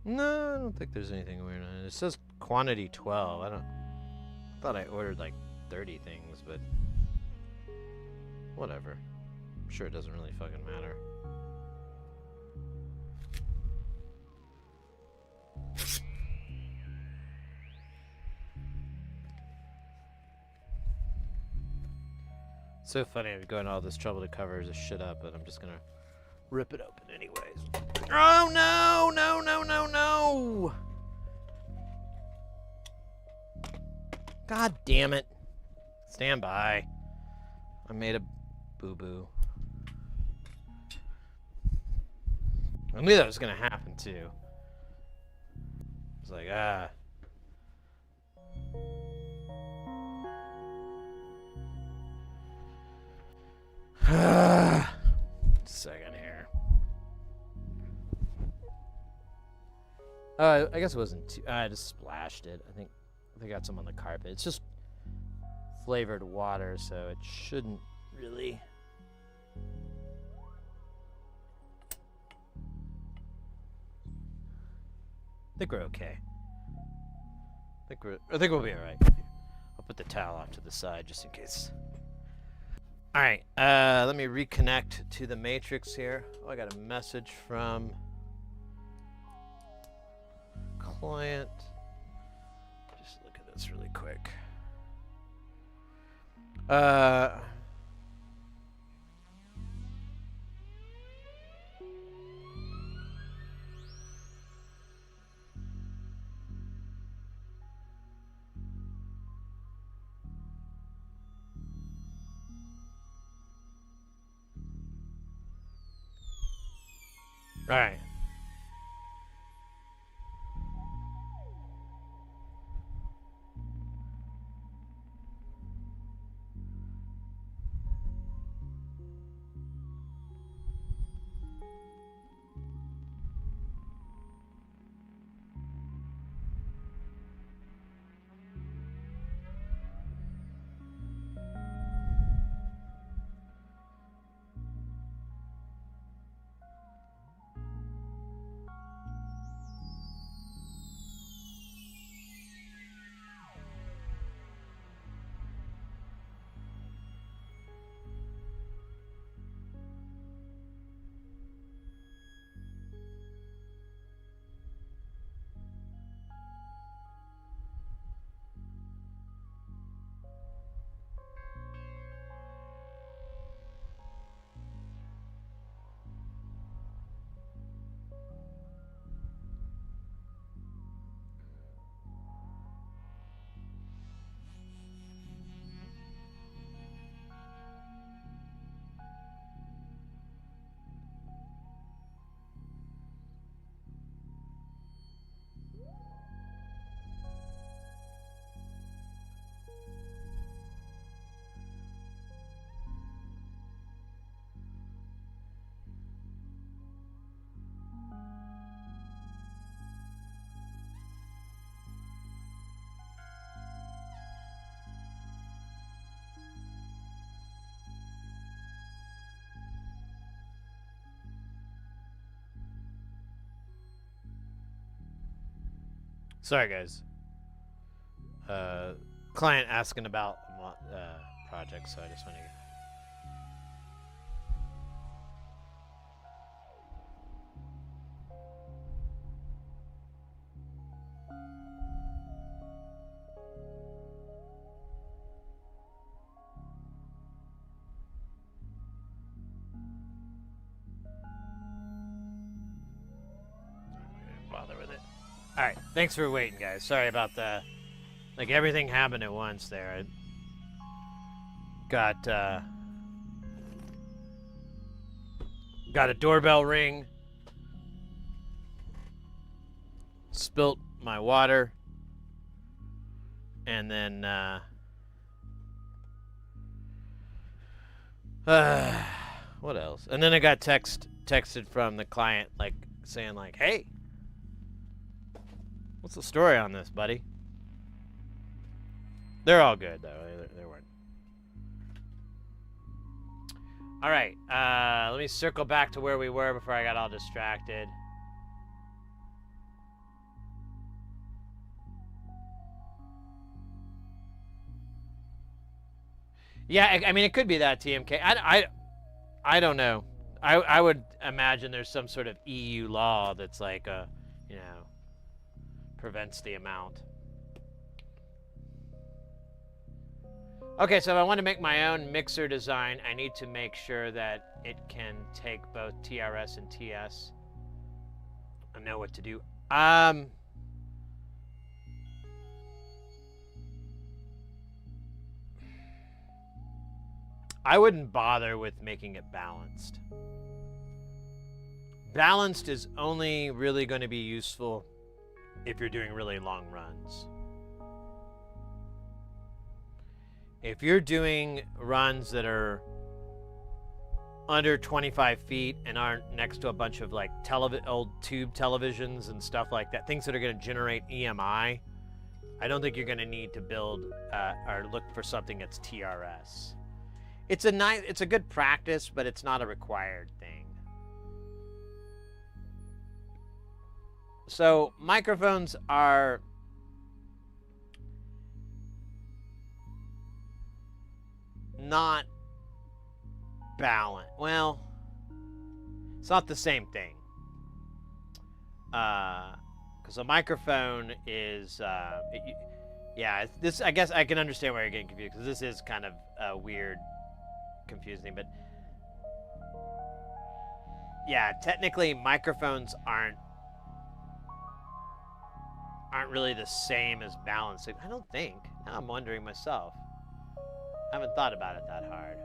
No, I don't think there's anything weird on it. It says quantity 12. I thought I ordered like 30 things, but whatever. I'm sure it doesn't really fucking matter. So funny, I'm going to all this trouble to cover this shit up, but I'm just gonna rip it open anyways. Oh no, no, no, no, no! God damn it. Stand by. I made a boo-boo. I knew that was gonna happen too. I was like, ah. Second here. I guess it wasn't too. I just splashed it. I think they got some on the carpet. It's just flavored water, so it shouldn't really. I think we're okay. I think we'll be all right. I'll put the towel off to the side just in case. All right, let me reconnect to the matrix here. Oh, I got a message from client. Just look at this really quick. All right. Sorry, guys. Client asking about project, so I just want to. Bother with it. All right, thanks for waiting, guys. Sorry about the, like, everything happened at once there. I got a doorbell ring, spilt my water, and then what else? And then I got texted from the client, like, saying like, hey, what's the story on this, buddy? They're all good, though. They weren't. All right. Let me circle back to where we were before I got all distracted. Yeah, I mean, it could be that TMK. I don't know. I would imagine there's some sort of EU law that's like, you know, prevents the amount. Okay, so if I want to make my own mixer design, I need to make sure that it can take both TRS and TS. I know what to do. I wouldn't bother with making it balanced. Balanced is only really going to be useful if you're doing really long runs. If you're doing runs that are under 25 feet and aren't next to a bunch of like old tube televisions and stuff like that, things that are going to generate EMI, I don't think you're going to need to build or look for something that's TRS. It's a good practice, but it's not a required thing. So microphones are not balanced. Well, it's not the same thing. Because a microphone is, this. I guess I can understand why you're getting confused, because this is kind of a weird, confusing. But yeah, technically microphones aren't really the same as balancing. I don't think. Now I'm wondering myself. I haven't thought about it that hard.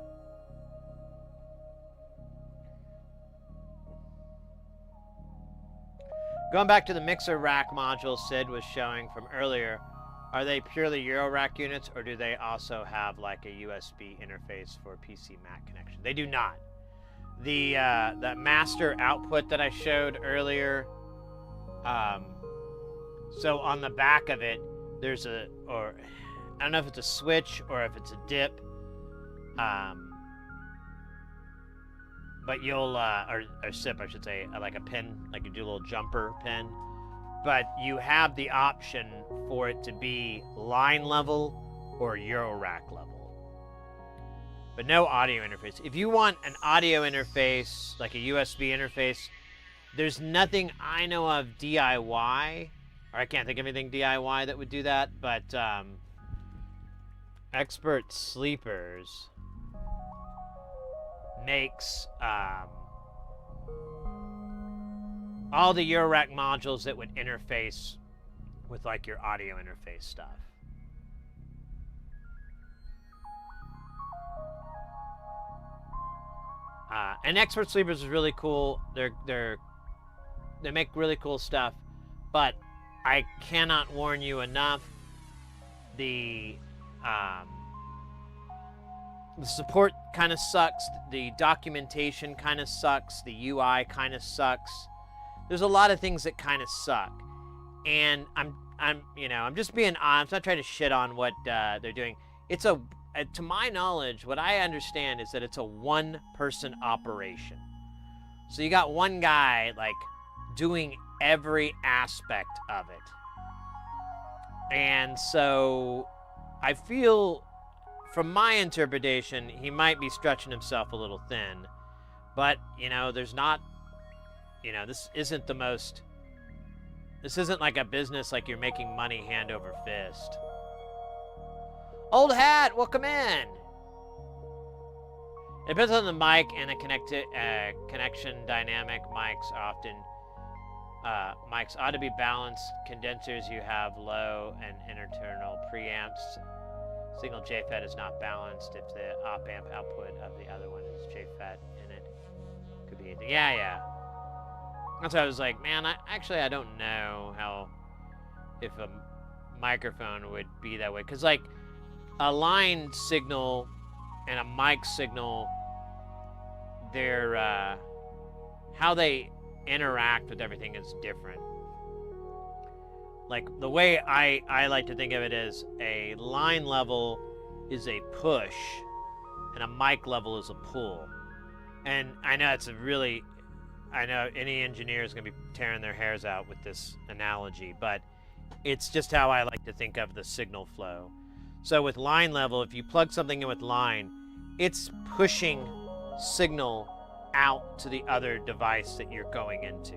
Going back to the mixer rack module Sid was showing from earlier, are they purely eurorack units, or do they also have like a USB interface for PC Mac connection? They do not. The master output that I showed earlier, so on the back of it, there's I don't know if it's a switch or if it's a dip, but you'll, or SIP, I should say, like a pin, like you do a little jumper pin, but you have the option for it to be line level or eurorack level, but no audio interface. If you want an audio interface, like a USB interface, there's nothing I know of DIY, or I can't think of anything DIY that would do that, but Expert Sleepers makes all the eurorack modules that would interface with like your audio interface stuff. And Expert Sleepers is really cool. They make really cool stuff, but I cannot warn you enough. The support kind of sucks. The documentation kind of sucks. The UI kind of sucks. There's a lot of things that kind of suck. And I'm just being honest. I'm not trying to shit on what they're doing. It's to my knowledge, what I understand is that it's a one-person operation. So you got one guy like doing every aspect of it. And so I feel, from my interpretation, he might be stretching himself a little thin. But, there's not, this isn't like a business like you're making money hand over fist. Old Hat, welcome in. It depends on the mic and the connection dynamic. Mics ought to be balanced. Condensers you have low and internal preamps. Signal JFET is not balanced if the op-amp output of the other one is JFET in it. Could be anything. Yeah. That's why I was like, man, I don't know if a microphone would be that way. Because, like, a line signal and a mic signal, they're, how they interact with everything is different. Like, the way I like to think of it is a line level is a push and a mic level is a pull. And I know I know any engineer is going to be tearing their hairs out with this analogy, but it's just how I like to think of the signal flow. So with line level, if you plug something in with line, it's pushing signal out to the other device that you're going into.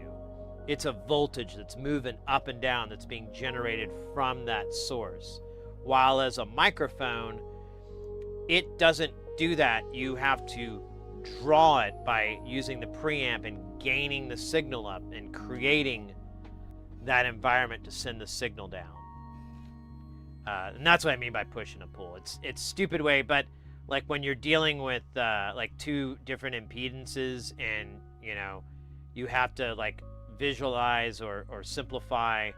It's a voltage that's moving up and down that's being generated from that source. While as a microphone, it doesn't do that. You have to draw it by using the preamp and gaining the signal up and creating that environment to send the signal down. And that's what I mean by push and a pull. It's stupid way, but like when you're dealing with like two different impedances and, you know, you have to like visualize or simplify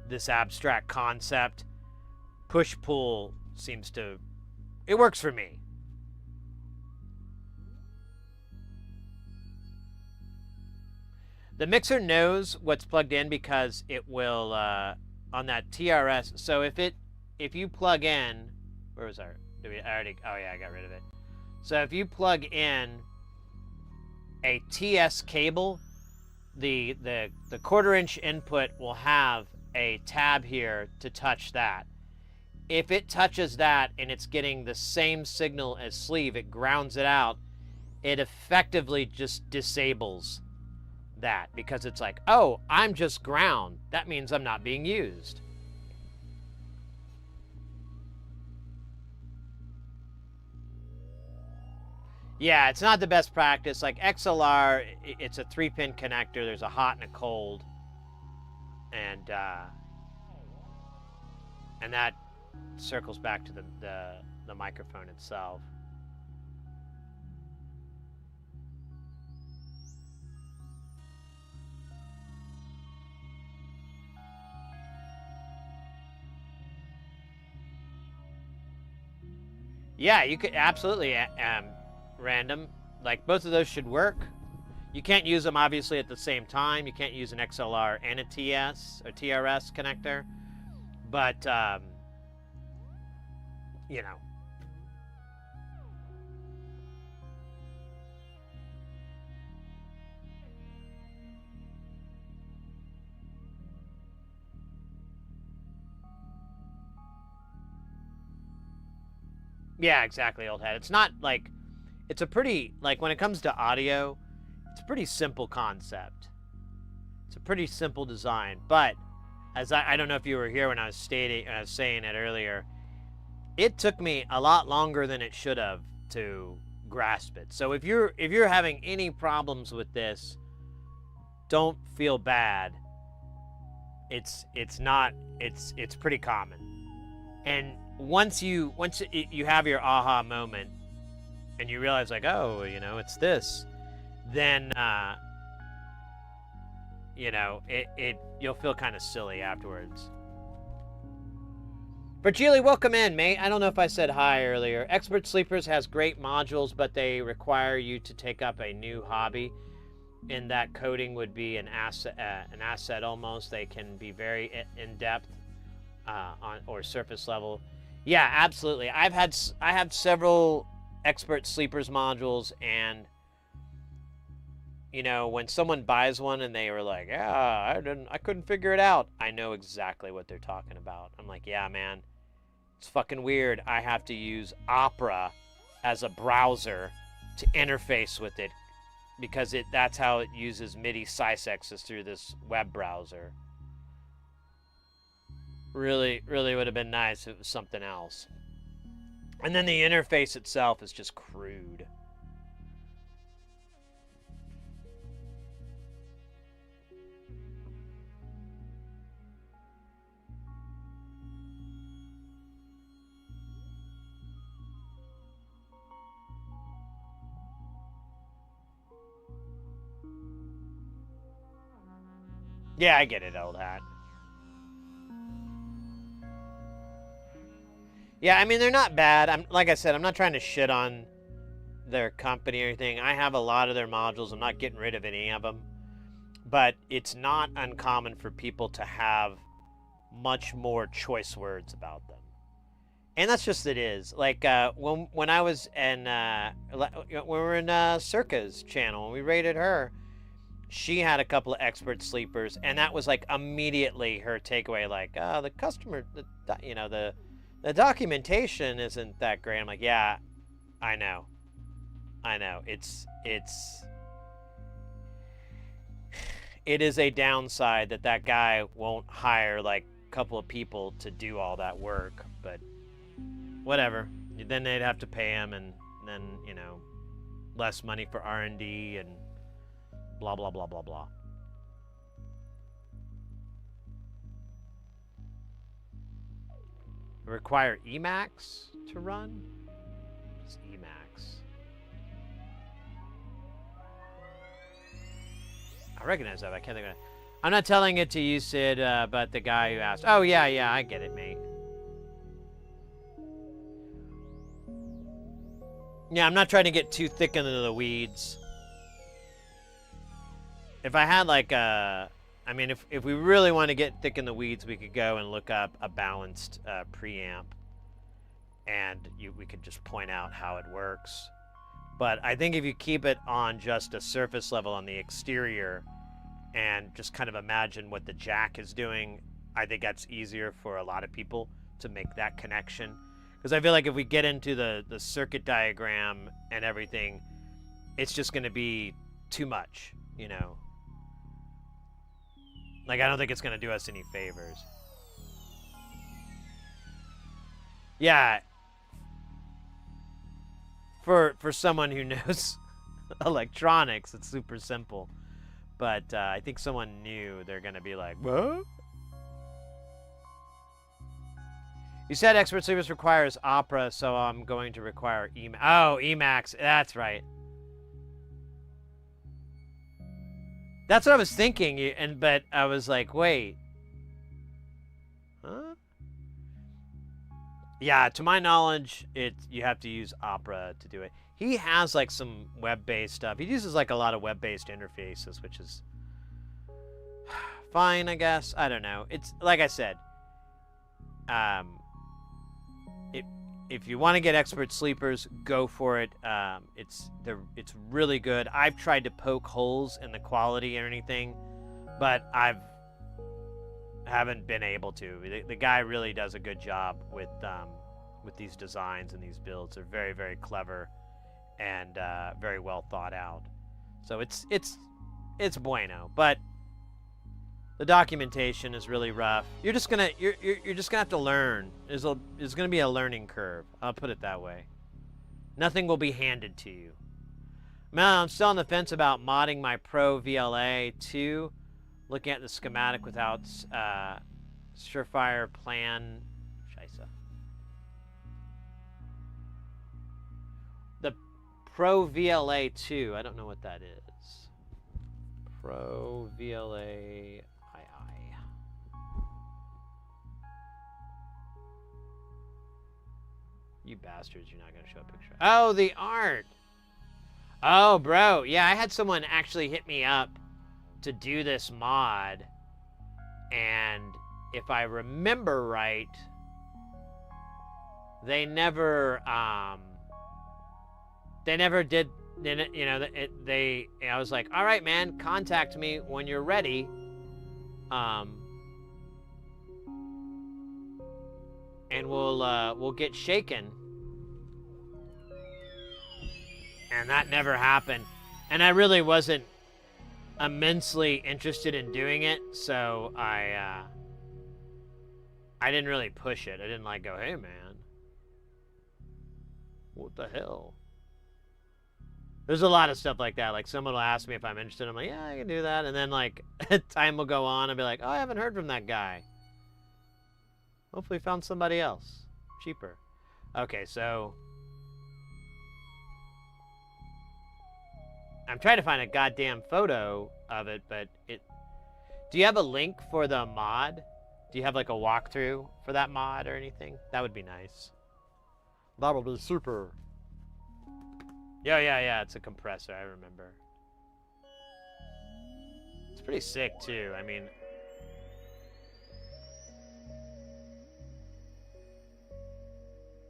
this abstract concept, push-pull seems to, it works for me. The mixer knows what's plugged in because it will, on that TRS, so if you plug in, where was our, oh yeah, I got rid of it. So if you plug in a TS cable, the 1/4 inch input will have a tab here to touch that. If it touches that and it's getting the same signal as sleeve, it grounds it out, it effectively just disables that because it's like, oh, I'm just ground. That means I'm not being used. Yeah, it's not the best practice. Like XLR, it's a 3-pin connector. There's a hot and a cold. And that circles back to the microphone itself. Yeah, you could absolutely random. Like both of those should work. You can't use them obviously at the same time. You can't use an XLR and a TS or TRS connector. But you know. Yeah, exactly, old head. It's not like, it's a pretty, like when it comes to audio, it's a pretty simple concept. It's a pretty simple design, but as I don't know if you were here when I was saying it earlier, it took me a lot longer than it should have to grasp it. So if you're having any problems with this, don't feel bad. It's pretty common. And once you have your aha moment and you realize like, oh, you know, it's this, then you know, you'll feel kind of silly afterwards. Virgili, welcome in, mate. I don't know if I said hi earlier. Expert Sleepers has great modules, but they require you to take up a new hobby. And that coding would be an asset almost. They can be very in depth on or surface level. Yeah, absolutely. I have several Expert Sleepers modules, and you know, when someone buys one and they were like, yeah, I couldn't figure it out, I know exactly what they're talking about. I'm like, yeah, man, it's fucking weird. I have to use Opera as a browser to interface with it because that's how it uses MIDI sysexes through this web browser. Really would have been nice if it was something else. And then the interface itself is just crude. Yeah, I get it, old hat. Yeah, I mean, they're not bad. Like I said, I'm not trying to shit on their company or anything. I have a lot of their modules. I'm not getting rid of any of them. But it's not uncommon for people to have much more choice words about them. And that's just it is. Like, when I was in, when we were in Circa's channel, when we rated her, she had a couple of Expert Sleepers, and that was like immediately her takeaway, like, the customer, you know, the documentation isn't that great. I'm like, yeah, I know. It is a downside that guy won't hire like a couple of people to do all that work, but whatever. then they'd have to pay him, and then, you know, less money for R&D and blah, blah, blah, blah, blah. Require Emacs to run? What's Emacs? I recognize that, but I can't think of it. I'm not telling it to you, Sid, but the guy who asked. Oh, yeah, I get it, mate. Yeah, I'm not trying to get too thick into the weeds. If I had like a... I mean, if we really want to get thick in the weeds, we could go and look up a balanced preamp. And we could just point out how it works. But I think if you keep it on just a surface level on the exterior and just kind of imagine what the jack is doing, I think that's easier for a lot of people to make that connection. Because I feel like if we get into the circuit diagram and everything, it's just going to be too much, you know. Like, I don't think it's going to do us any favors. Yeah. For someone who knows electronics, it's super simple. But I think someone new, they're going to be like, what? You said Expert Sleepers requires Opera, so I'm going to require Emacs. Oh, Emacs. That's right. That's what I was thinking, but I was like, wait. Huh? Yeah, to my knowledge, you have to use Opera to do it. He has like some web-based stuff. He uses like a lot of web-based interfaces, which is fine, I guess. I don't know. It's like I said. If you want to get Expert Sleepers, go for it. It's really good. I've tried to poke holes in the quality or anything, but haven't been able to. The guy really does a good job with these designs and these builds. They're very, very clever and very well thought out. So it's bueno, but the documentation is really rough. You're just gonna have to learn. There's gonna be a learning curve. I'll put it that way. Nothing will be handed to you. Man, I'm still on the fence about modding my Pro VLA 2. Looking at the schematic without surefire plan. Scheisse. The Pro VLA 2. I don't know what that is. Pro VLA. You bastards, you're not going to show a picture. Oh, the art. Oh, bro. Yeah, I had someone actually hit me up to do this mod. And if I remember right, they never did, you know, I was like, all right, man, contact me when you're ready. And we'll get shaken. And that never happened. And I really wasn't immensely interested in doing it, so I didn't really push it. I didn't like go, hey man, what the hell? There's a lot of stuff like that. Like someone will ask me if I'm interested. I'm like, yeah, I can do that. And then like time will go on. I'll be like, oh, I haven't heard from that guy. Hopefully found somebody else. Cheaper. Okay, so I'm trying to find a goddamn photo of it, but do you have a link for the mod? Do you have like a walkthrough for that mod or anything? That would be nice. That would be super. Yeah, it's a compressor, I remember. It's pretty sick too. I mean,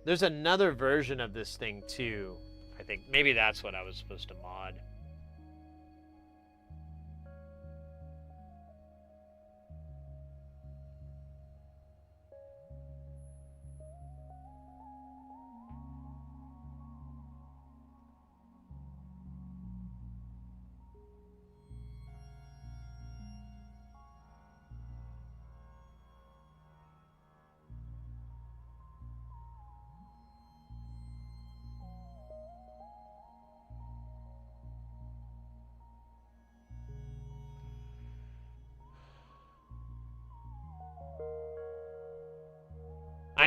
there's another version of this thing too. I think maybe that's what I was supposed to mod.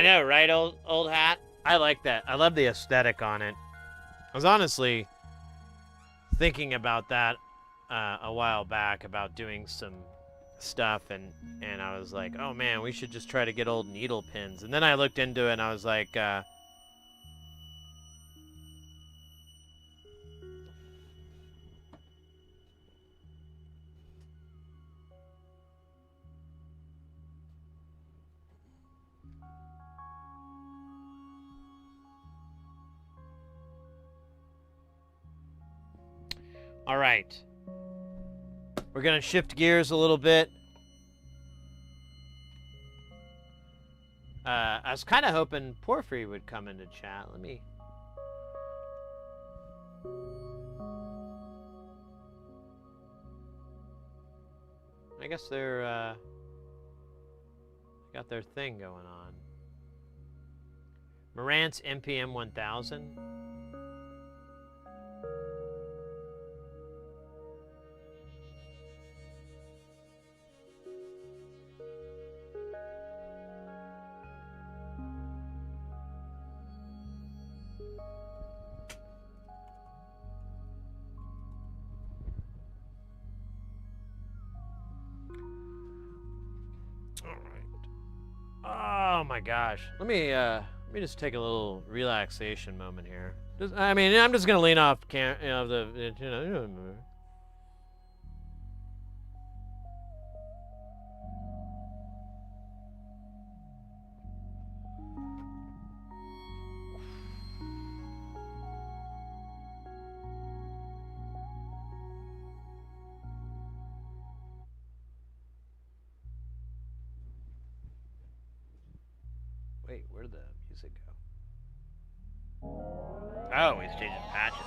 I know, right, old hat? I like that. I love the aesthetic on it. I was honestly thinking about that a while back, about doing some stuff, and I was like, oh man, we should just try to get old needle pins. And then I looked into it and I was like, all right. We're gonna shift gears a little bit. I was kind of hoping Porphyry would come into chat. Let me... I guess they're, got their thing going on. Marantz NPM 1000. Oh my gosh. Let me just take a little relaxation moment here. I mean, I'm just gonna lean off Wait, where did the music go? Oh, he's changing patches.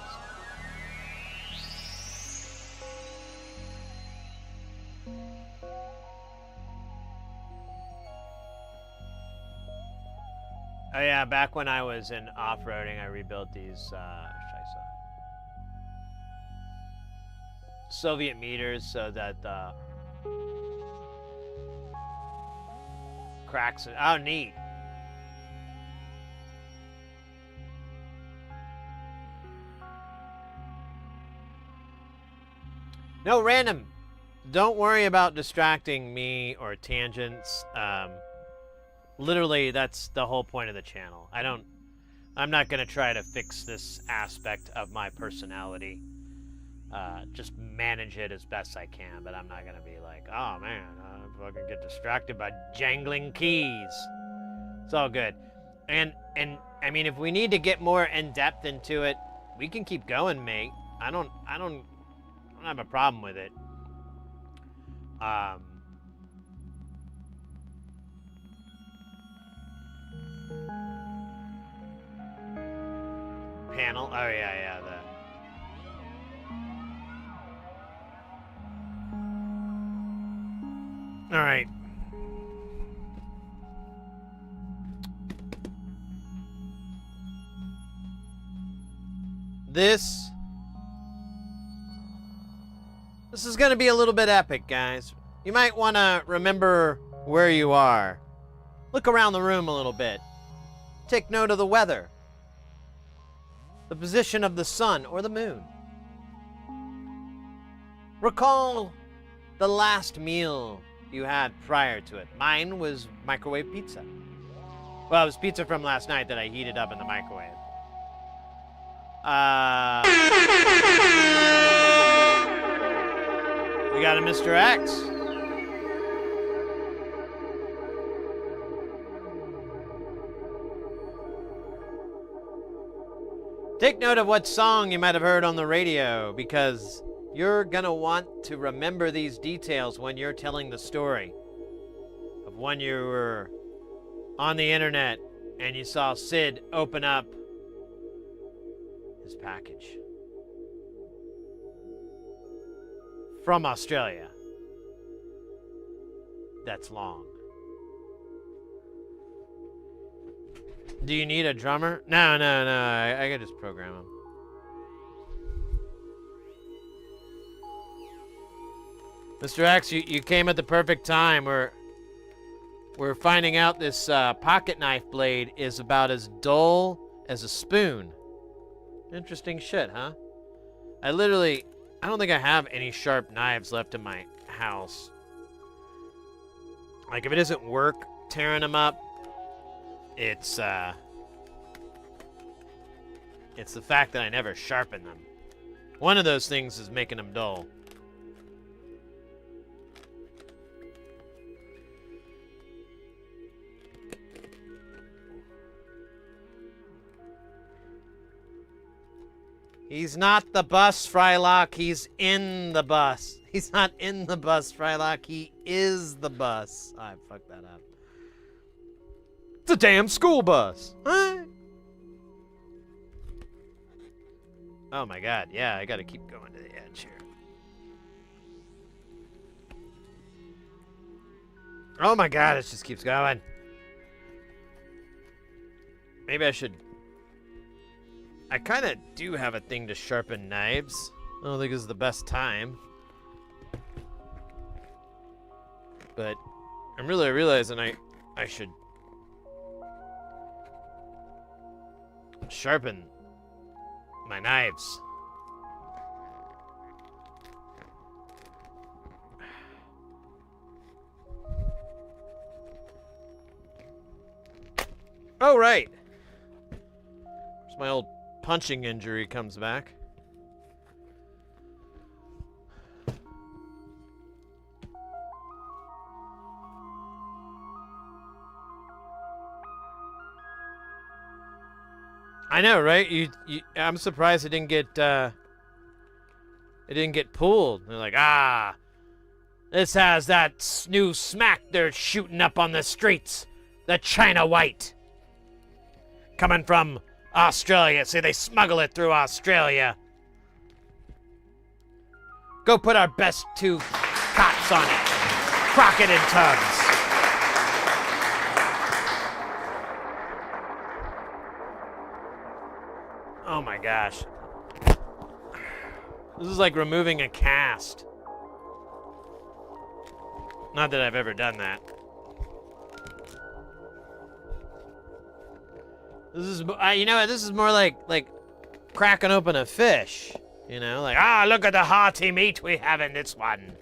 Oh yeah, back when I was in off-roading, I rebuilt these Soviet meters so that cracks. Oh, neat. No, random. Don't worry about distracting me or tangents. Literally, that's the whole point of the channel. I'm not going to try to fix this aspect of my personality. Just manage it as best I can, but I'm not going to be like, oh man, I fucking get distracted by jangling keys. It's all good. And I mean, if we need to get more in-depth into it, we can keep going, mate. I don't have a problem with it. Panel. Oh yeah, All right. This is going to be a little bit epic, guys. You might want to remember where you are. Look around the room a little bit. Take note of the weather, the position of the sun or the moon. Recall the last meal you had prior to it. Mine was microwave pizza. Well, it was pizza from last night that I heated up in the microwave. We got a Mr. X. Take note of what song you might have heard on the radio, because you're gonna want to remember these details when you're telling the story of when you were on the internet and you saw Sid open up his package from Australia. That's long. Do you need a drummer? No. I can just program him. Mr. X, you came at the perfect time. We're we're finding out this pocket knife blade is about as dull as a spoon. Interesting shit, huh? I don't think I have any sharp knives left in my house. Like, if it isn't work tearing them up, it's the fact that I never sharpen them. One of those things is making them dull. He's not the bus, Frylock. He's in the bus. He's not in the bus, Frylock. He is the bus. Oh, I fucked that up. It's a damn school bus. Huh? Oh my god, yeah, I gotta keep going to the edge here. Oh my god, it just keeps going. Maybe I should... I kind of do have a thing to sharpen knives. I don't think this is the best time. But I'm really realizing I should sharpen my knives. Oh, right. There's my old punching injury comes back. I know, right? I'm surprised it didn't get pulled. They're like, this has that new smack they're shooting up on the streets, the China White, coming from Australia. See, they smuggle it through Australia. Go put our best two cops on it, Crockett and Tubbs. Oh my gosh. This is like removing a cast. Not that I've ever done that. This is, you know what? This is more like cracking open a fish. You know, like, look at the hearty meat we have in this one.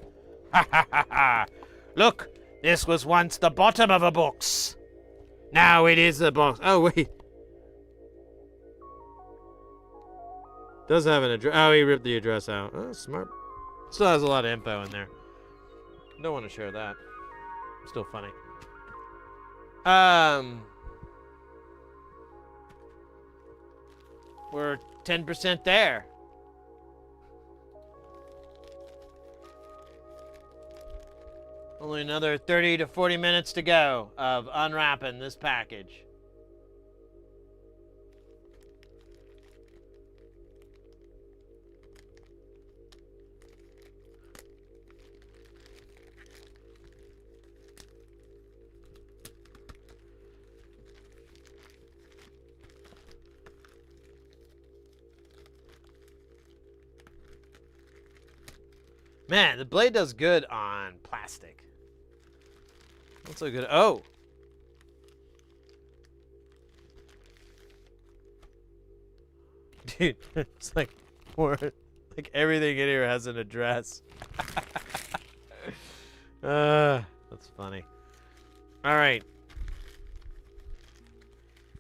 Ha ha ha ha. Look, this was once the bottom of a box. Now it is the box. Oh, wait. Does have an address. Oh, he ripped the address out. Oh, smart. Still has a lot of info in there. Don't want to share that. Still funny. We're 10% there. Only another 30 to 40 minutes to go of unwrapping this package. Man, the blade does good on plastic. Not so good. Oh. Dude, it's like more like everything in here has an address. That's funny. All right.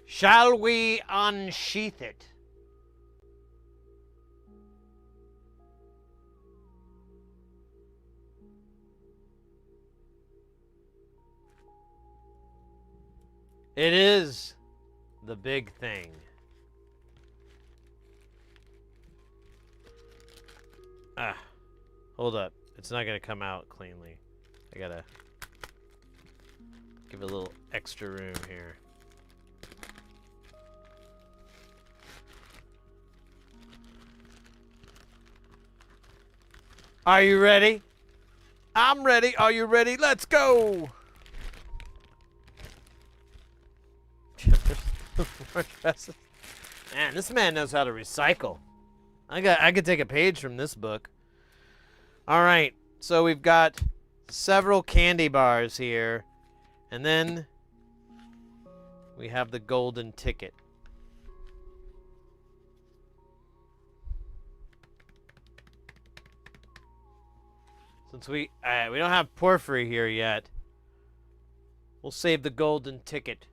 Shall we unsheath it? It is the big thing. Hold up. It's not going to come out cleanly. I got to give it a little extra room here. Are you ready? I'm ready. Are you ready? Let's go. Man, this man knows how to recycle. I could take a page from this book. All right, so we've got several candy bars here, And then we have the golden ticket. Since we don't have Porphyry here yet, we'll save the golden ticket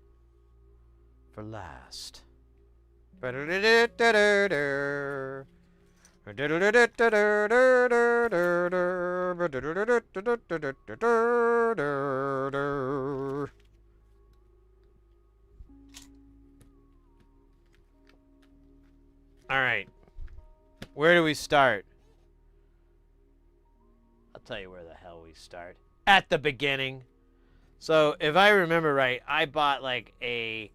for last. All right. Where do we start? I'll tell you where the hell we start. At the beginning. So, if I remember right, I bought like a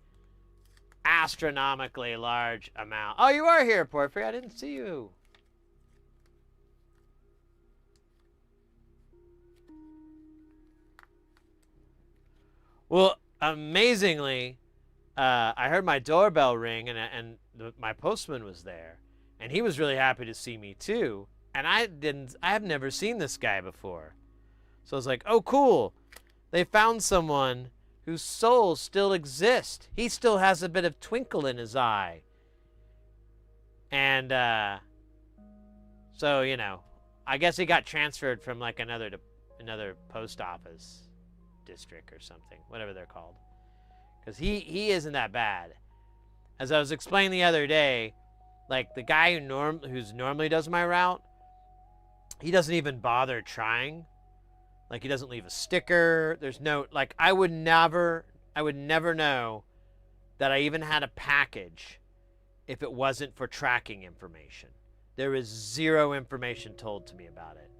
astronomically large amount. Oh, you are here, Porphyry. I didn't see you. Well, amazingly, I heard my doorbell ring, and my postman was there, and he was really happy to see me too. And I have never seen this guy before, so I was like, oh, cool. They found someone whose soul still exists. He still has a bit of twinkle in his eye. And so, you know, I guess he got transferred from like another post office district or something, whatever they're called. Because he isn't that bad. As I was explaining the other day, like the guy who's normally does my route, he doesn't even bother trying. Like, he doesn't leave a sticker. There's no, like, I would never know that I even had a package if it wasn't for tracking information. There is zero information told to me about it.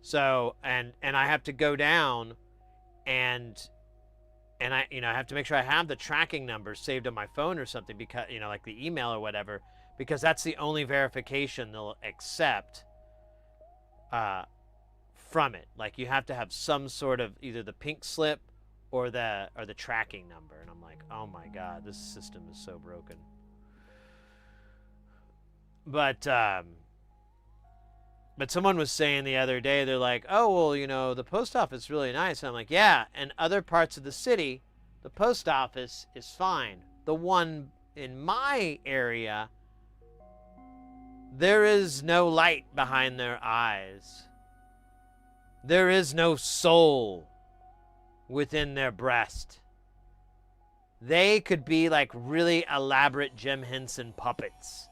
So, and I have to go down and I have to make sure I have the tracking number saved on my phone or something, because, you know, like the email or whatever, because that's the only verification they'll accept from it. Like, you have to have some sort of either the pink slip or the tracking number. And I'm like, oh my God, this system is so broken. But someone was saying the other day, they're like, oh, well, you know, the post office is really nice. And I'm like, yeah, in other parts of the city, the post office is fine. The one in my area, there is no light behind their eyes. There is no soul within their breast. They could be like really elaborate Jim Henson puppets.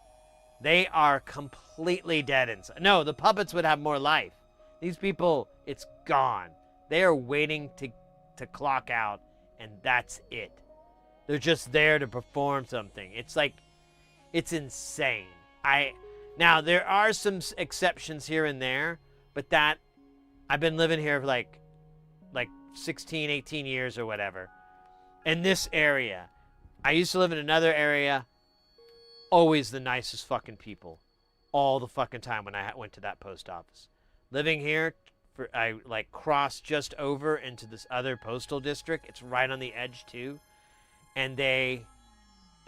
They are completely dead inside. No, the puppets would have more life. These people, it's gone. They are waiting to clock out, and that's it. They're just there to perform something. It's like, it's insane. Now, there are some exceptions here and there, but that, I've been living here for like 16, 18 years or whatever. In this area. I used to live in another area. Always the nicest fucking people. All the fucking time when I went to that post office. Living here, I like crossed just over into this other postal district. It's right on the edge too. And they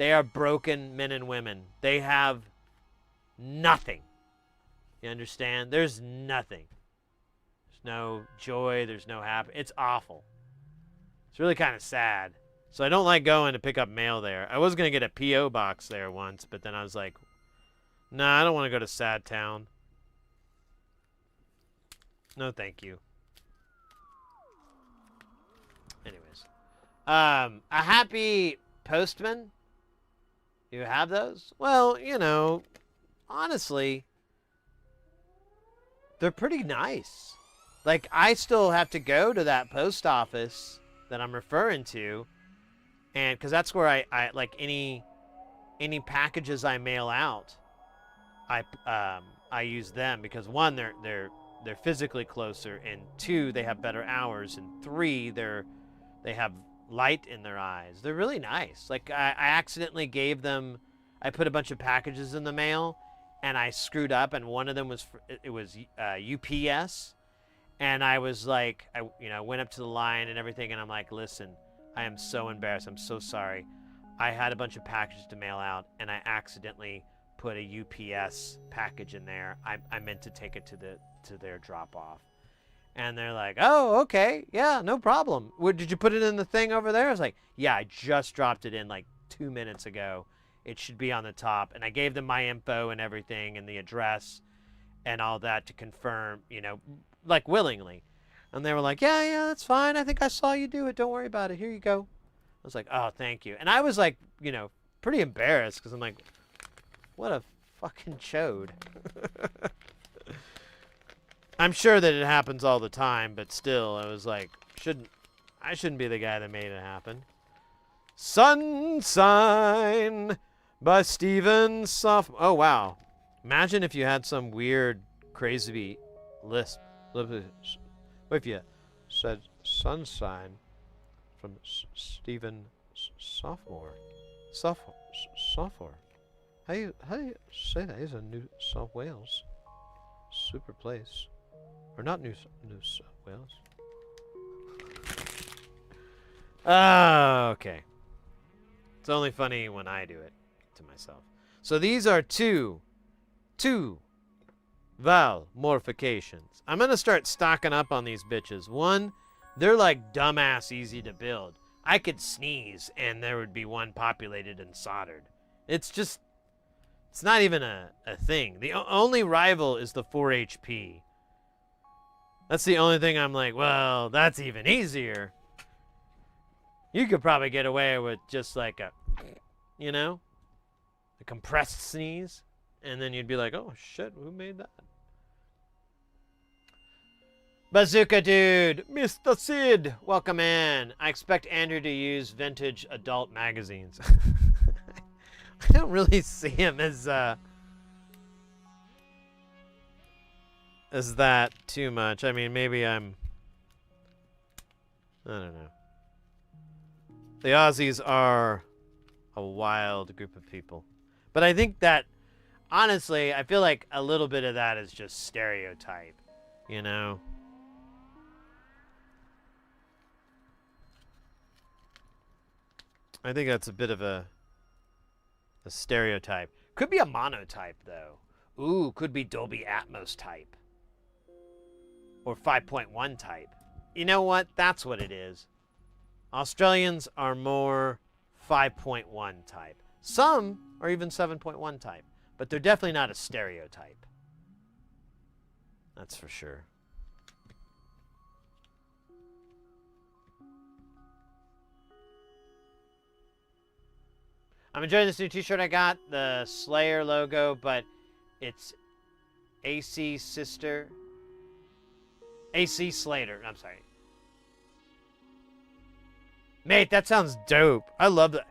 are broken men and women. They have nothing. You understand? There's nothing. No joy, there's no happiness. It's awful. It's really kind of sad. So I don't like going to pick up mail there. I was going to get a P.O. box there once, but then I was like, nah, I don't want to go to Sad Town. No, thank you. Anyways. A happy postman? You have those? Well, you know, honestly, they're pretty nice. Like, I still have to go to that post office that I'm referring to, and because that's where I like any packages I mail out, I use them, because one, they're physically closer, and two, they have better hours, and three, they have light in their eyes. They're really nice. Like, I accidentally gave them, I put a bunch of packages in the mail, and I screwed up, and one of them was UPS. And I was like, I went up to the line and everything, and I'm like, listen, I am so embarrassed. I'm so sorry. I had a bunch of packages to mail out, and I accidentally put a UPS package in there. I meant to take it to their drop-off. And they're like, oh, okay, yeah, no problem. Did you put it in the thing over there? I was like, yeah, I just dropped it in like 2 minutes ago. It should be on the top. And I gave them my info and everything and the address and all that to confirm, you know, like willingly. And they were like, yeah, that's fine. I think I saw you do it. Don't worry about it. Here you go. I was like, oh, thank you. And I was like, you know, pretty embarrassed because I'm like, what a fucking chode. I'm sure that it happens all the time, but still, I was like, I shouldn't be the guy that made it happen. Sun Sign by Steven Soft. Oh, wow. Imagine if you had some weird, crazy lisp. If you said Sun Sign from Steven Sophomore. Sophomore. How do you say that? He's in New South Wales. Super place. Or not New South Wales. Okay. It's only funny when I do it to myself. So these are two vowel morphications. I'm going to start stocking up on these bitches. One, they're like dumbass easy to build. I could sneeze and there would be one populated and soldered. It's not even a thing. The only rival is the 4 HP. That's the only thing I'm like, well, that's even easier. You could probably get away with just like a, you know, a compressed sneeze. And then you'd be like, oh shit, who made that? Bazooka Dude, Mr. Sid, welcome in. I expect Andrew to use vintage adult magazines. I don't really see him as that too much. I mean, maybe I don't know. The Aussies are a wild group of people. But I think that, honestly, I feel like a little bit of that is just stereotype, you know? I think that's a bit of a stereotype. Could be a monotype, though. Ooh, could be Dolby Atmos type. Or 5.1 type. You know what? That's what it is. Australians are more 5.1 type. Some are even 7.1 type. But they're definitely not a stereotype. That's for sure. I'm enjoying this new t-shirt I got. The Slayer logo, but it's AC Sister. AC Slater. I'm sorry. Mate, that sounds dope. I love that.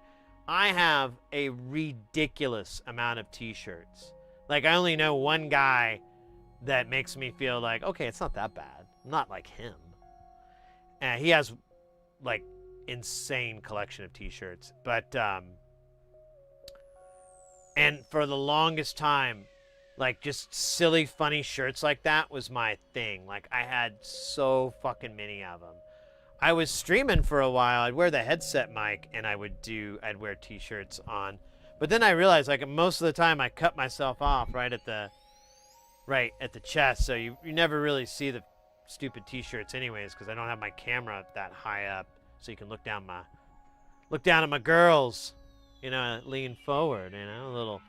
I have a ridiculous amount of t-shirts. Like, I only know one guy that makes me feel like, okay, it's not that bad. I'm not like him. And he has, like, insane collection of t-shirts. But, and for the longest time, like, just silly, funny shirts like that was my thing. Like, I had so fucking many of them. I was streaming for a while. I'd wear the headset mic, and I'd wear t-shirts on. But then I realized, like, most of the time I cut myself off right at the chest, so you never really see the stupid t-shirts anyways, because I don't have my camera that high up, so you can look down at my girls, you know, lean forward, you know, a little.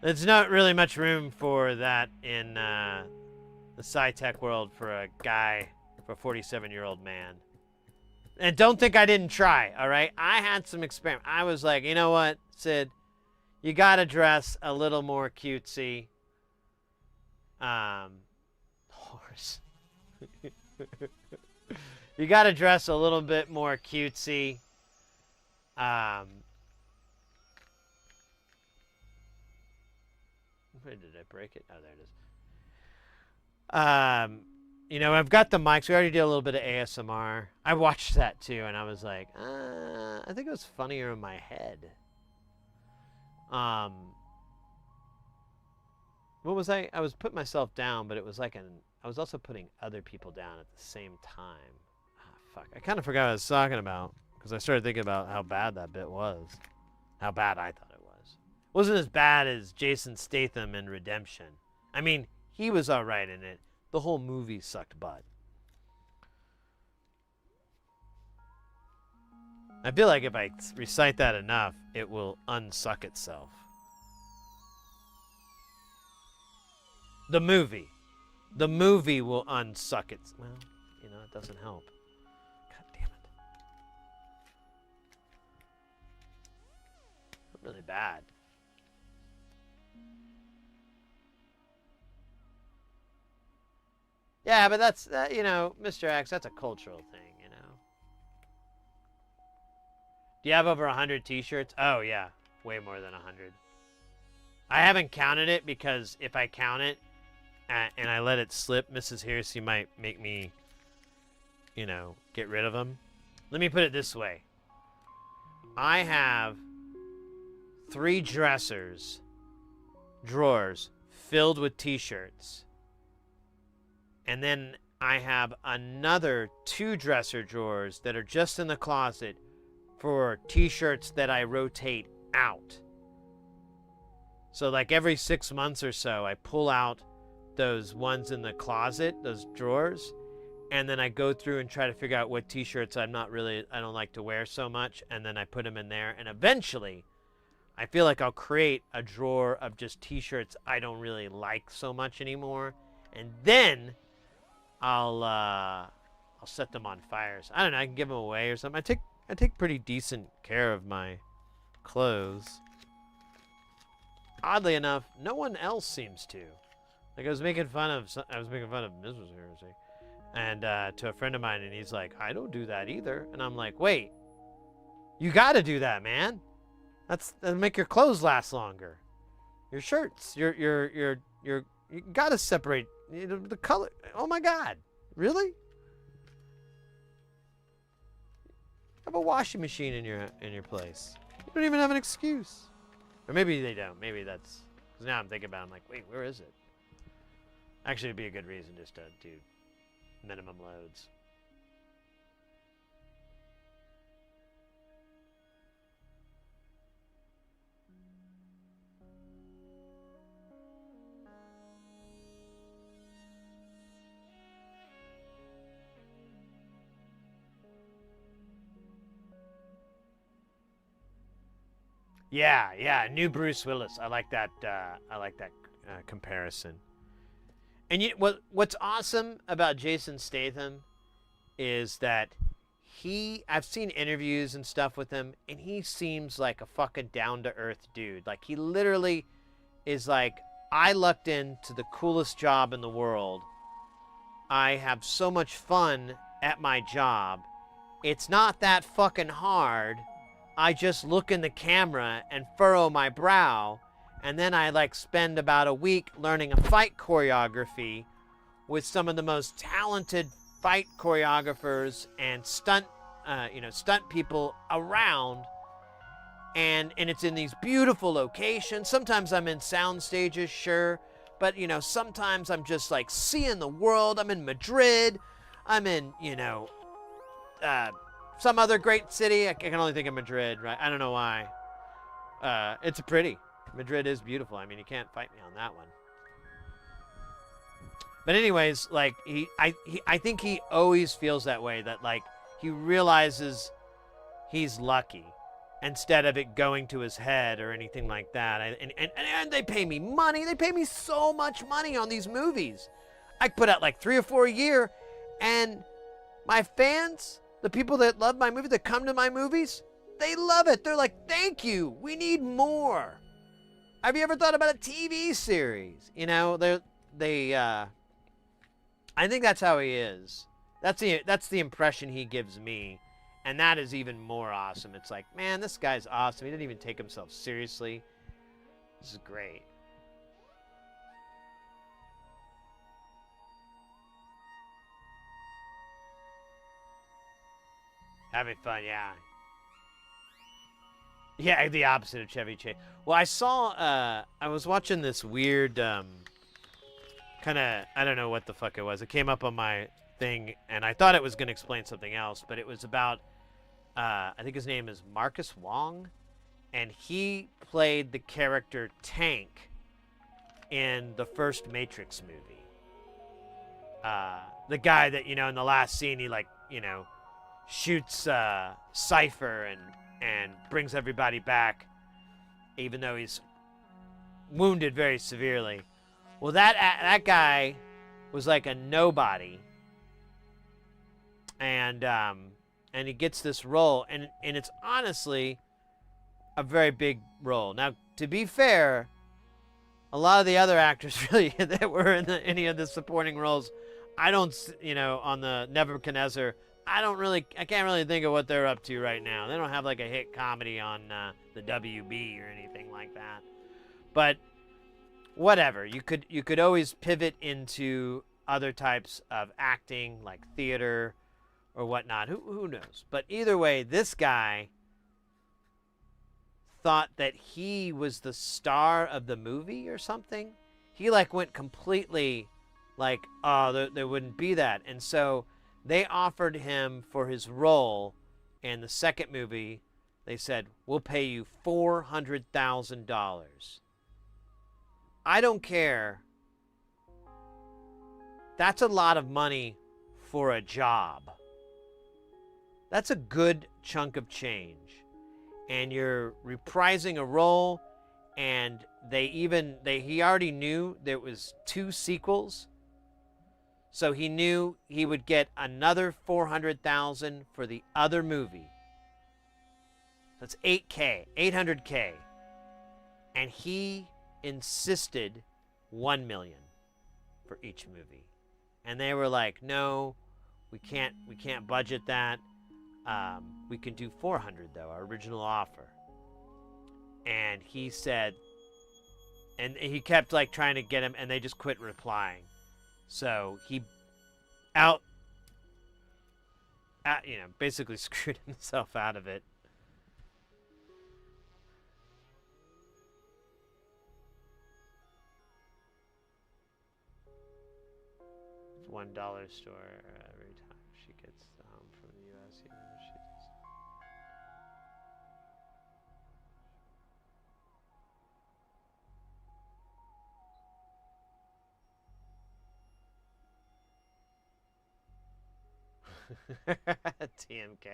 There's not really much room for that in the sci-tech world for a guy. For a 47-year-old man. And don't think I didn't try, all right? I had some experiment. I was like, you know what, Sid? You got to dress a little more cutesy. Horse. You got to dress a little bit more cutesy. Where did I break it? Oh, there it is. You know, I've got the mics. We already did a little bit of ASMR. I watched that too, and I was like, I think it was funnier in my head. What was I? I was putting myself down, but it was like I was also putting other people down at the same time. Ah, fuck. I kind of forgot what I was talking about, because I started thinking about how bad that bit was. How bad I thought it was. It wasn't as bad as Jason Statham in Redemption. I mean, he was alright in it. The whole movie sucked butt. I feel like if I recite that enough, it will unsuck itself. The movie. The movie will unsuck it. Well, you know, it doesn't help. God damn it. Really bad. Yeah, but that's, you know, Mr. X, that's a cultural thing, you know. Do you have over 100 t-shirts? Oh, yeah. Way more than 100. I haven't counted it because if I count it and I let it slip, Mrs. Hersey might make me, you know, get rid of them. Let me put it this way. I have 3 drawers filled with t-shirts. And then I have another 2 dresser drawers that are just in the closet for t-shirts that I rotate out. So like every 6 months or so, I pull out those ones in the closet, those drawers, and then I go through and try to figure out what t-shirts I don't like to wear so much, and then I put them in there, and eventually I feel like I'll create a drawer of just t-shirts I don't really like so much anymore, and then I'll set them on fires. I don't know, I can give them away or something. I take pretty decent care of my clothes. Oddly enough, no one else seems to. Like I was making fun of Mrs. Hersey, and to a friend of mine, and he's like, "I don't do that either." And I'm like, "Wait, you got to do that, man. That'll make your clothes last longer. Your shirts, you got to separate the color. Oh my God, really? Have a washing machine in your place. You don't even have an excuse." Or maybe they don't. Maybe that's... Because now I'm thinking about it, I'm like, wait, where is it? Actually, it'd be a good reason just to do minimum loads. Yeah, new Bruce Willis. I like that. Comparison. And what's awesome about Jason Statham is that I've seen interviews and stuff with him, and he seems like a fucking down to earth dude. Like he literally is like, I lucked into the coolest job in the world. I have so much fun at my job. It's not that fucking hard. I just look in the camera and furrow my brow, and then I like spend about a week learning a fight choreography with some of the most talented fight choreographers and stunt people around, and it's in these beautiful locations. Sometimes I'm in sound stages, sure, but sometimes I'm just like seeing the world. I'm in Madrid. I'm in some other great city. I can only think of Madrid, right? I don't know why. It's pretty. Madrid is beautiful. I mean, you can't fight me on that one. But anyways, like I think he always feels that way. That like he realizes he's lucky, instead of it going to his head or anything like that. And they pay me money. They pay me so much money on these movies. I put out like 3 or 4 a year, and my fans, the people that love my movie, that come to my movies, they love it. They're like, thank you. We need more. Have you ever thought about a TV series? I think that's how he is. That's the impression he gives me. And that is even more awesome. It's like, man, this guy's awesome. He didn't even take himself seriously. This is great. Having fun, yeah. Yeah, the opposite of Chevy Chase. Well, I was watching this weird, kind of, I don't know what the fuck it was. It came up on my thing, and I thought it was going to explain something else, but it was about, I think his name is Marcus Wong, and he played the character Tank in the first Matrix movie. the guy that, in the last scene, he, like, shoots Cypher and brings everybody back, even though he's wounded very severely. Well, that guy was like a nobody, and he gets this role, and it's honestly a very big role. Now, to be fair, a lot of the other actors really that were in any of the supporting roles, I don't, on the Nebuchadnezzar, I can't really think of what they're up to right now. They don't have like a hit comedy on the WB or anything like that. But whatever, you could always pivot into other types of acting, like theater or whatnot. Who knows? But either way, this guy thought that he was the star of the movie or something. He like went completely like, oh, there wouldn't be that. And so they offered him for his role in the second movie. They said, we'll pay you $400,000. I don't care. That's a lot of money for a job. That's a good chunk of change. And you're reprising a role, and he already knew there was 2 sequels. So he knew he would get another $400,000 for the other movie. That's $800K. And he insisted $1 million for each movie. And they were like, no, we can't budget that. We can do 400 though, our original offer. And he said, and he kept like trying to get him, and they just quit replying. So he basically screwed himself out of it. $1 store every time she gets home from the U.S. Even if she does. TMK.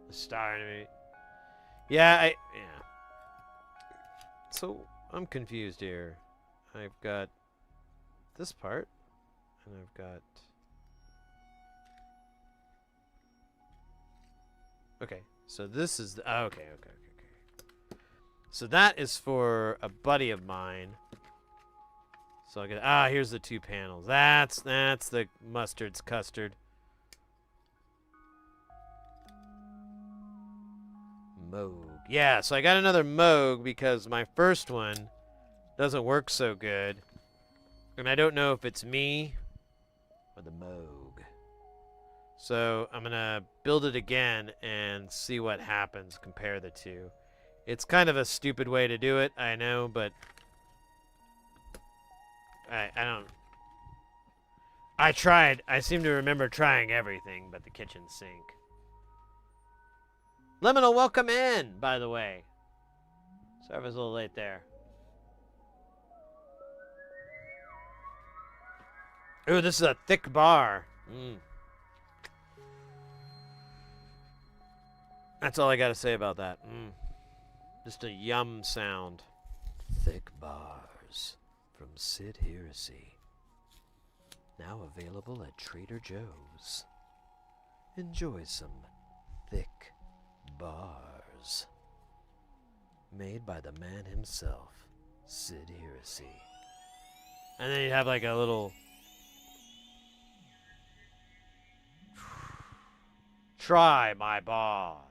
The star enemy. Yeah. So I'm confused here. I've got this part, and I've got. Okay, so this is the. Okay. So that is for a buddy of mine. So I get. Here's the 2 panels. That's the mustard's custard. Moog. Yeah, so I got another Moog because my first one doesn't work so good. And I don't know if it's me or the Moog. So I'm going to build it again and see what happens, compare the 2. It's kind of a stupid way to do it, I know, but I don't. I tried. I seem to remember trying everything but the kitchen sink. Liminal, welcome in, by the way. Sorry I was a little late there. Ooh, this is a thick bar. That's all I got to say about that. Just a yum sound. Thick bars from Sid Heresy. Now available at Trader Joe's. Enjoy some thick bars. Made by the man himself, Sid Heresy. And then you have like a little. Try my bars.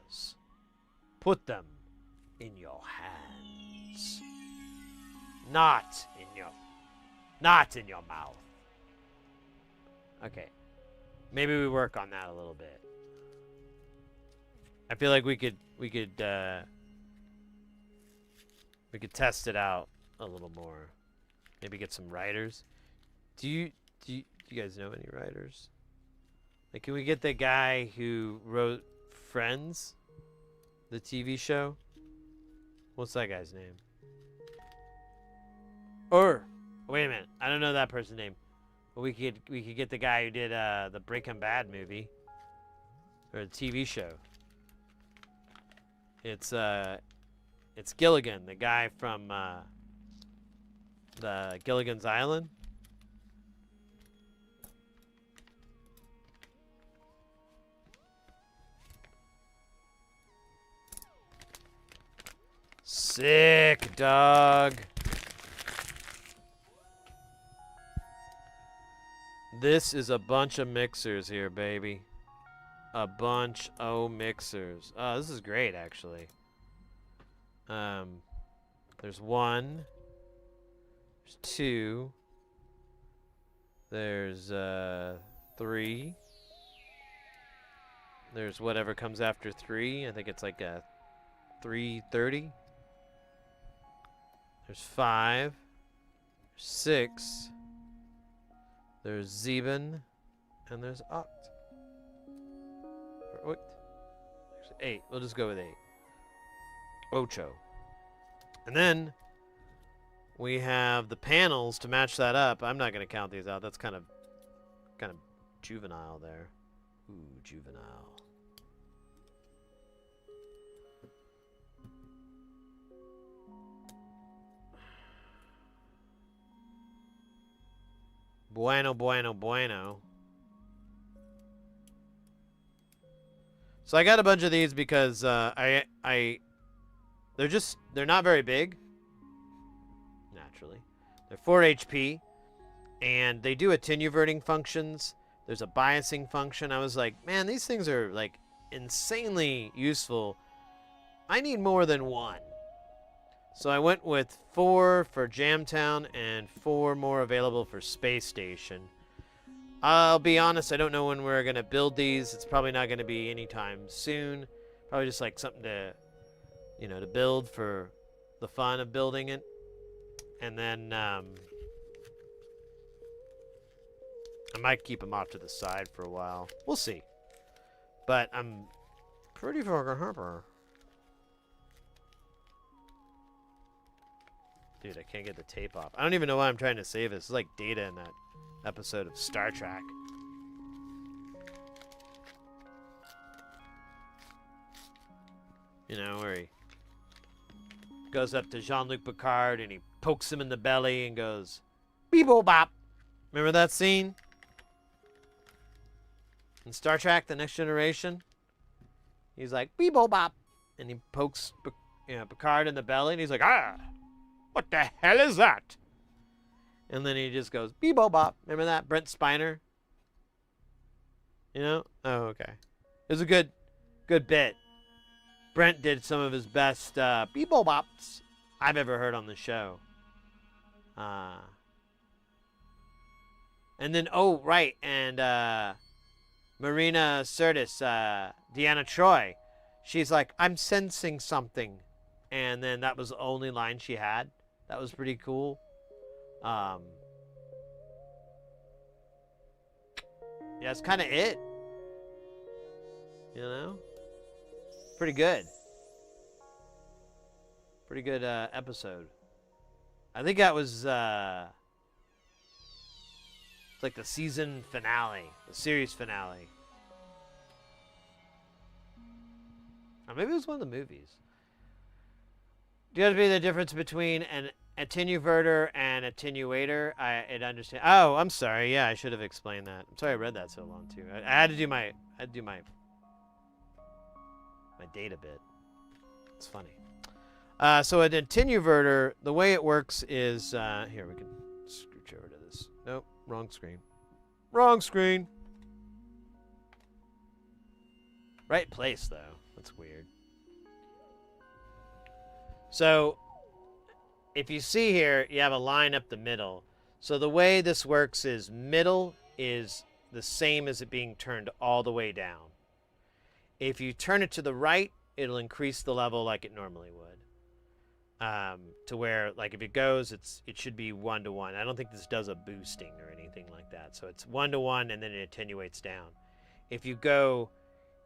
Put them in your hands. Not in your mouth. Okay. Maybe we work on that a little bit. I feel like we could test it out a little more. Maybe get some writers. Do Do you guys know any writers? Like, can we get the guy who wrote Friends, the TV show? What's that guy's name? Or, wait a minute, I don't know that person's name. But we could get the guy who did the Breaking Bad movie or the TV show. It's Gilligan, the guy from the Gilligan's Island. Sick, dog. This is a bunch of mixers here, baby. A bunch of mixers. Oh, this is great, actually. There's 1. There's 2. There's 3. There's whatever comes after 3. I think it's like a 330. There's 5. There's 6. There's 7. And there's 8. What? 8. We'll just go with 8. Ocho. And then we have the panels to match that up. I'm not going to count these out. That's kind of juvenile there. Ooh, juvenile. Bueno, bueno, bueno. So I got a bunch of these because they're not very big. Naturally. They're 4 HP and they do attenuverting functions. There's a biasing function. I was like, man, these things are like insanely useful. I need more than 1. So I went with 4 for Jamtown and 4 more available for Space Station. I'll be honest, I don't know when we're going to build these. It's probably not going to be anytime soon. Probably just like something to, to build for the fun of building it. And then I might keep them off to the side for a while. We'll see. But I'm pretty fucking hyper. Dude, I can't get the tape off. I don't even know why I'm trying to save this. It's like Data in that episode of Star Trek. Where he goes up to Jean-Luc Picard and he pokes him in the belly and goes, beebo bop. Remember that scene? In Star Trek, The Next Generation? He's like, beebo bop. And he pokes Picard in the belly and he's like, ah! What the hell is that? And then he just goes, beebo bop. Remember that? Brent Spiner? Oh, okay. It was a good bit. Brent did some of his best beebo bops I've ever heard on the show. And then, oh, right. And Marina Sirtis, Deanna Troi, she's like, I'm sensing something. And then that was the only line she had. That was pretty cool. Yeah, it's kind of it. Pretty good. Pretty good episode. I think that was it's like the season finale, the series finale. Or maybe it was one of the movies. Do you understand the difference between an attenuverter and attenuator? I understand. Oh, I'm sorry. Yeah, I should have explained that. I'm sorry I read that so long too. I had to do my data bit. It's funny. So an attenuverter, the way it works is here we can scooch over to this. Nope, wrong screen. Wrong screen. Right place though. That's weird. So, if you see here, you have a line up the middle. So the way this works is middle is the same as it being turned all the way down. If you turn it to the right, it'll increase the level like it normally would. to where like if it goes, it should be 1-to-1. I don't think this does a boosting or anything like that. So it's 1-to-1 and then it attenuates down. If you go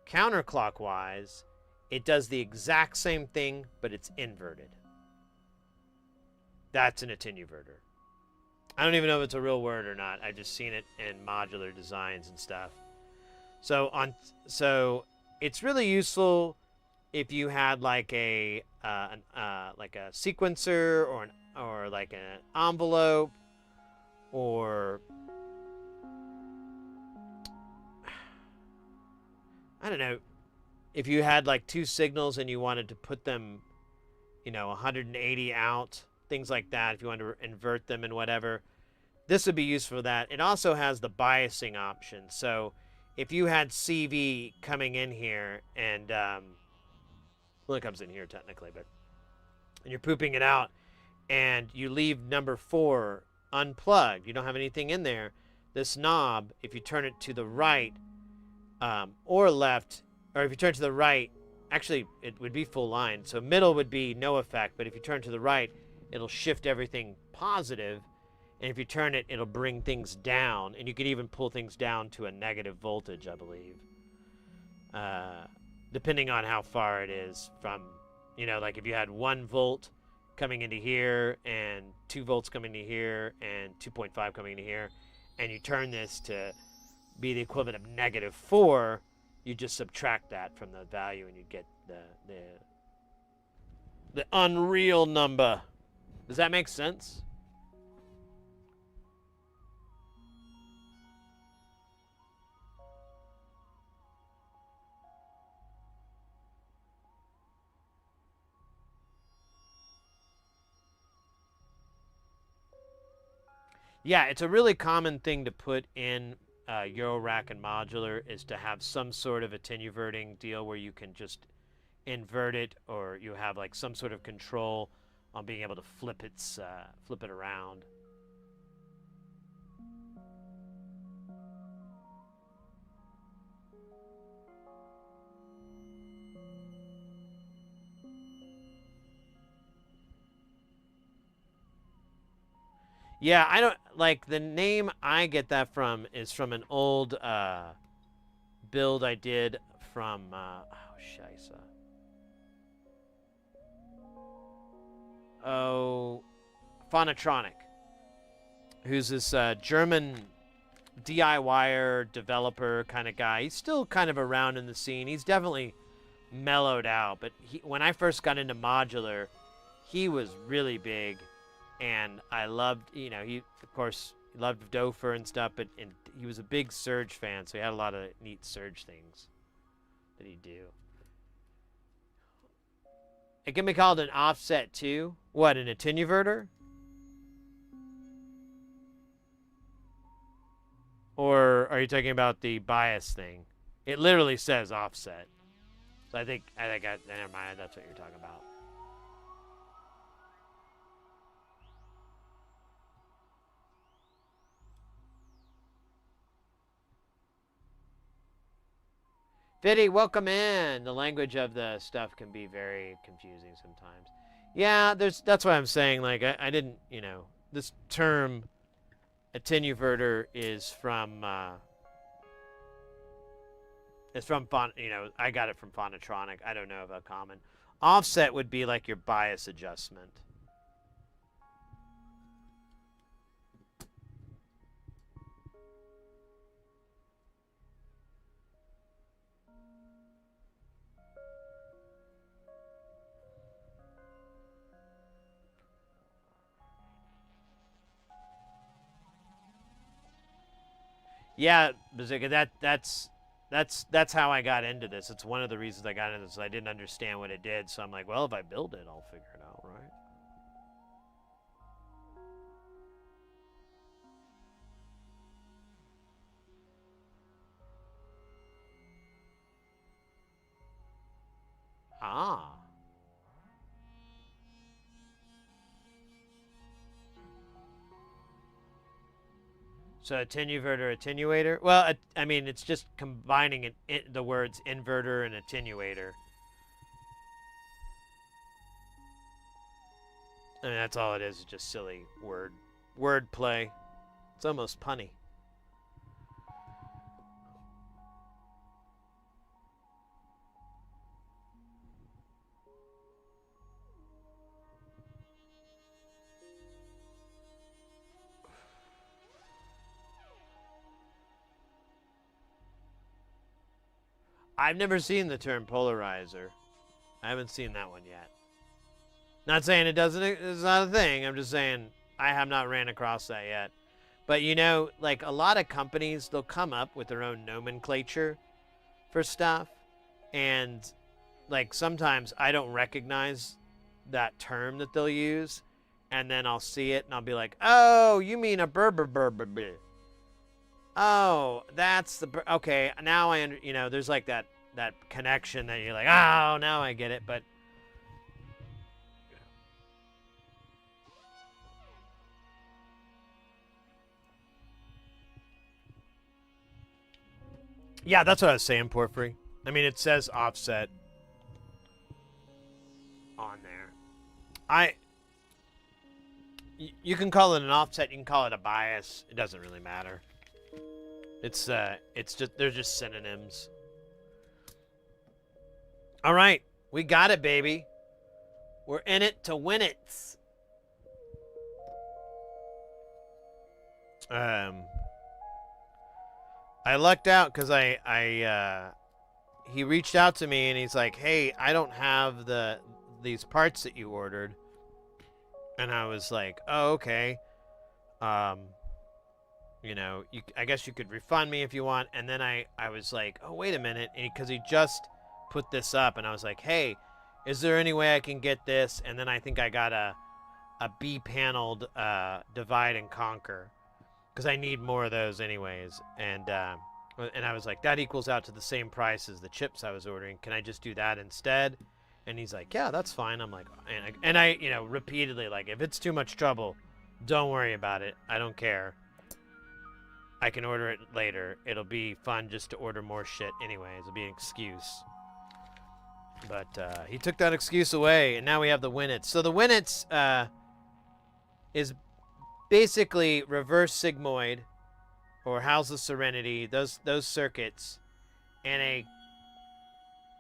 counterclockwise, it does the exact same thing, but it's inverted. That's an attenuverter. I don't even know if it's a real word or not. I just seen it in modular designs and stuff. So it's really useful if you had like a sequencer or like an envelope or I don't know, if you had like two signals and you wanted to put them, 180 out, things like that, if you wanted to invert them and whatever, this would be useful for that. It also has the biasing option. So if you had CV coming in here and, well, it comes in here technically, but, and you're pooping it out and you leave number 4 unplugged, you don't have anything in there, this knob, if you turn it to the right or left, or if you turn to the right, actually it would be full line. So middle would be no effect, but if you turn to the right, it'll shift everything positive. And if you turn it, it'll bring things down. And you could even pull things down to a negative voltage, I believe. Depending on how far it is from, like if you had 1 volt coming into here and 2 volts coming into here and 2.5 coming into here, and you turn this to be the equivalent of -4, you just subtract that from the value and you get the unreal number. Does that make sense? Yeah, it's a really common thing to put in eurorack and modular is to have some sort of attenuverting deal where you can just invert it, or you have like some sort of control on being able to flip it around. Yeah, I don't like the name I get that from is from an old build I did from Scheisse. Oh, Phonotronic, who's this German DIYer developer kind of guy. He's still kind of around in the scene. He's definitely mellowed out, but when I first got into modular, he was really big. And I loved, he, of course, loved Dofer and stuff, but he was a big Surge fan, so he had a lot of neat Surge things that he'd do. It can be called an offset, too. What, an attenuverter? Or are you talking about the bias thing? It literally says offset. So I think never mind, that's what you're talking about. Fiddy, welcome in. The language of the stuff can be very confusing sometimes. Yeah, that's what I'm saying. Like, I didn't, this term attenuverter is from, I got it from Phonotronic. I don't know about common. Offset would be like your bias adjustment. Yeah, Bazooka, that's how I got into this. It's one of the reasons I got into this. I didn't understand what it did, so I'm like, well, if I build it, I'll figure it out, right? Ah. So attenuverter, attenuator. Well, I mean, it's just combining the words inverter and attenuator. I mean, that's all it is just silly word play. It's almost punny. I've never seen the term polarizer. I haven't seen that one yet. Not saying it's not a thing. I'm just saying I have not ran across that yet. But you know, like a lot of companies, they'll come up with their own nomenclature for stuff. And like sometimes I don't recognize that term that they'll use. And then I'll see it and I'll be like, oh, you mean a burr. Oh, that's the okay. Now you know, there's like that connection that you're like, oh, now I get it. But yeah, that's what I was saying, Porphyry. I mean, it says offset on there. You can call it an offset. You can call it a bias. It doesn't really matter. It's just they're just synonyms. All right, we got it, baby. We're in it to win it. I lucked out because he reached out to me and he's like, "Hey, I don't have these parts that you ordered," and I was like, "Oh, okay." You know, I guess you could refund me if you want. And then I was like, oh, wait a minute. Because he just put this up. And I was like, hey, is there any way I can get this? And then I think I got a B-paneled divide and conquer. Because I need more of those anyways. And I was like, that equals out to the same price as the chips I was ordering. Can I just do that instead? And he's like, yeah, that's fine. I'm like, and I you know, repeatedly, like, if it's too much trouble, don't worry about it. I don't care. I can order it later. It'll be fun just to order more shit anyways. It'll be an excuse. But he took that excuse away, and now we have the Winnets. So the Winnets is basically reverse sigmoid, or House of Serenity, those circuits, and a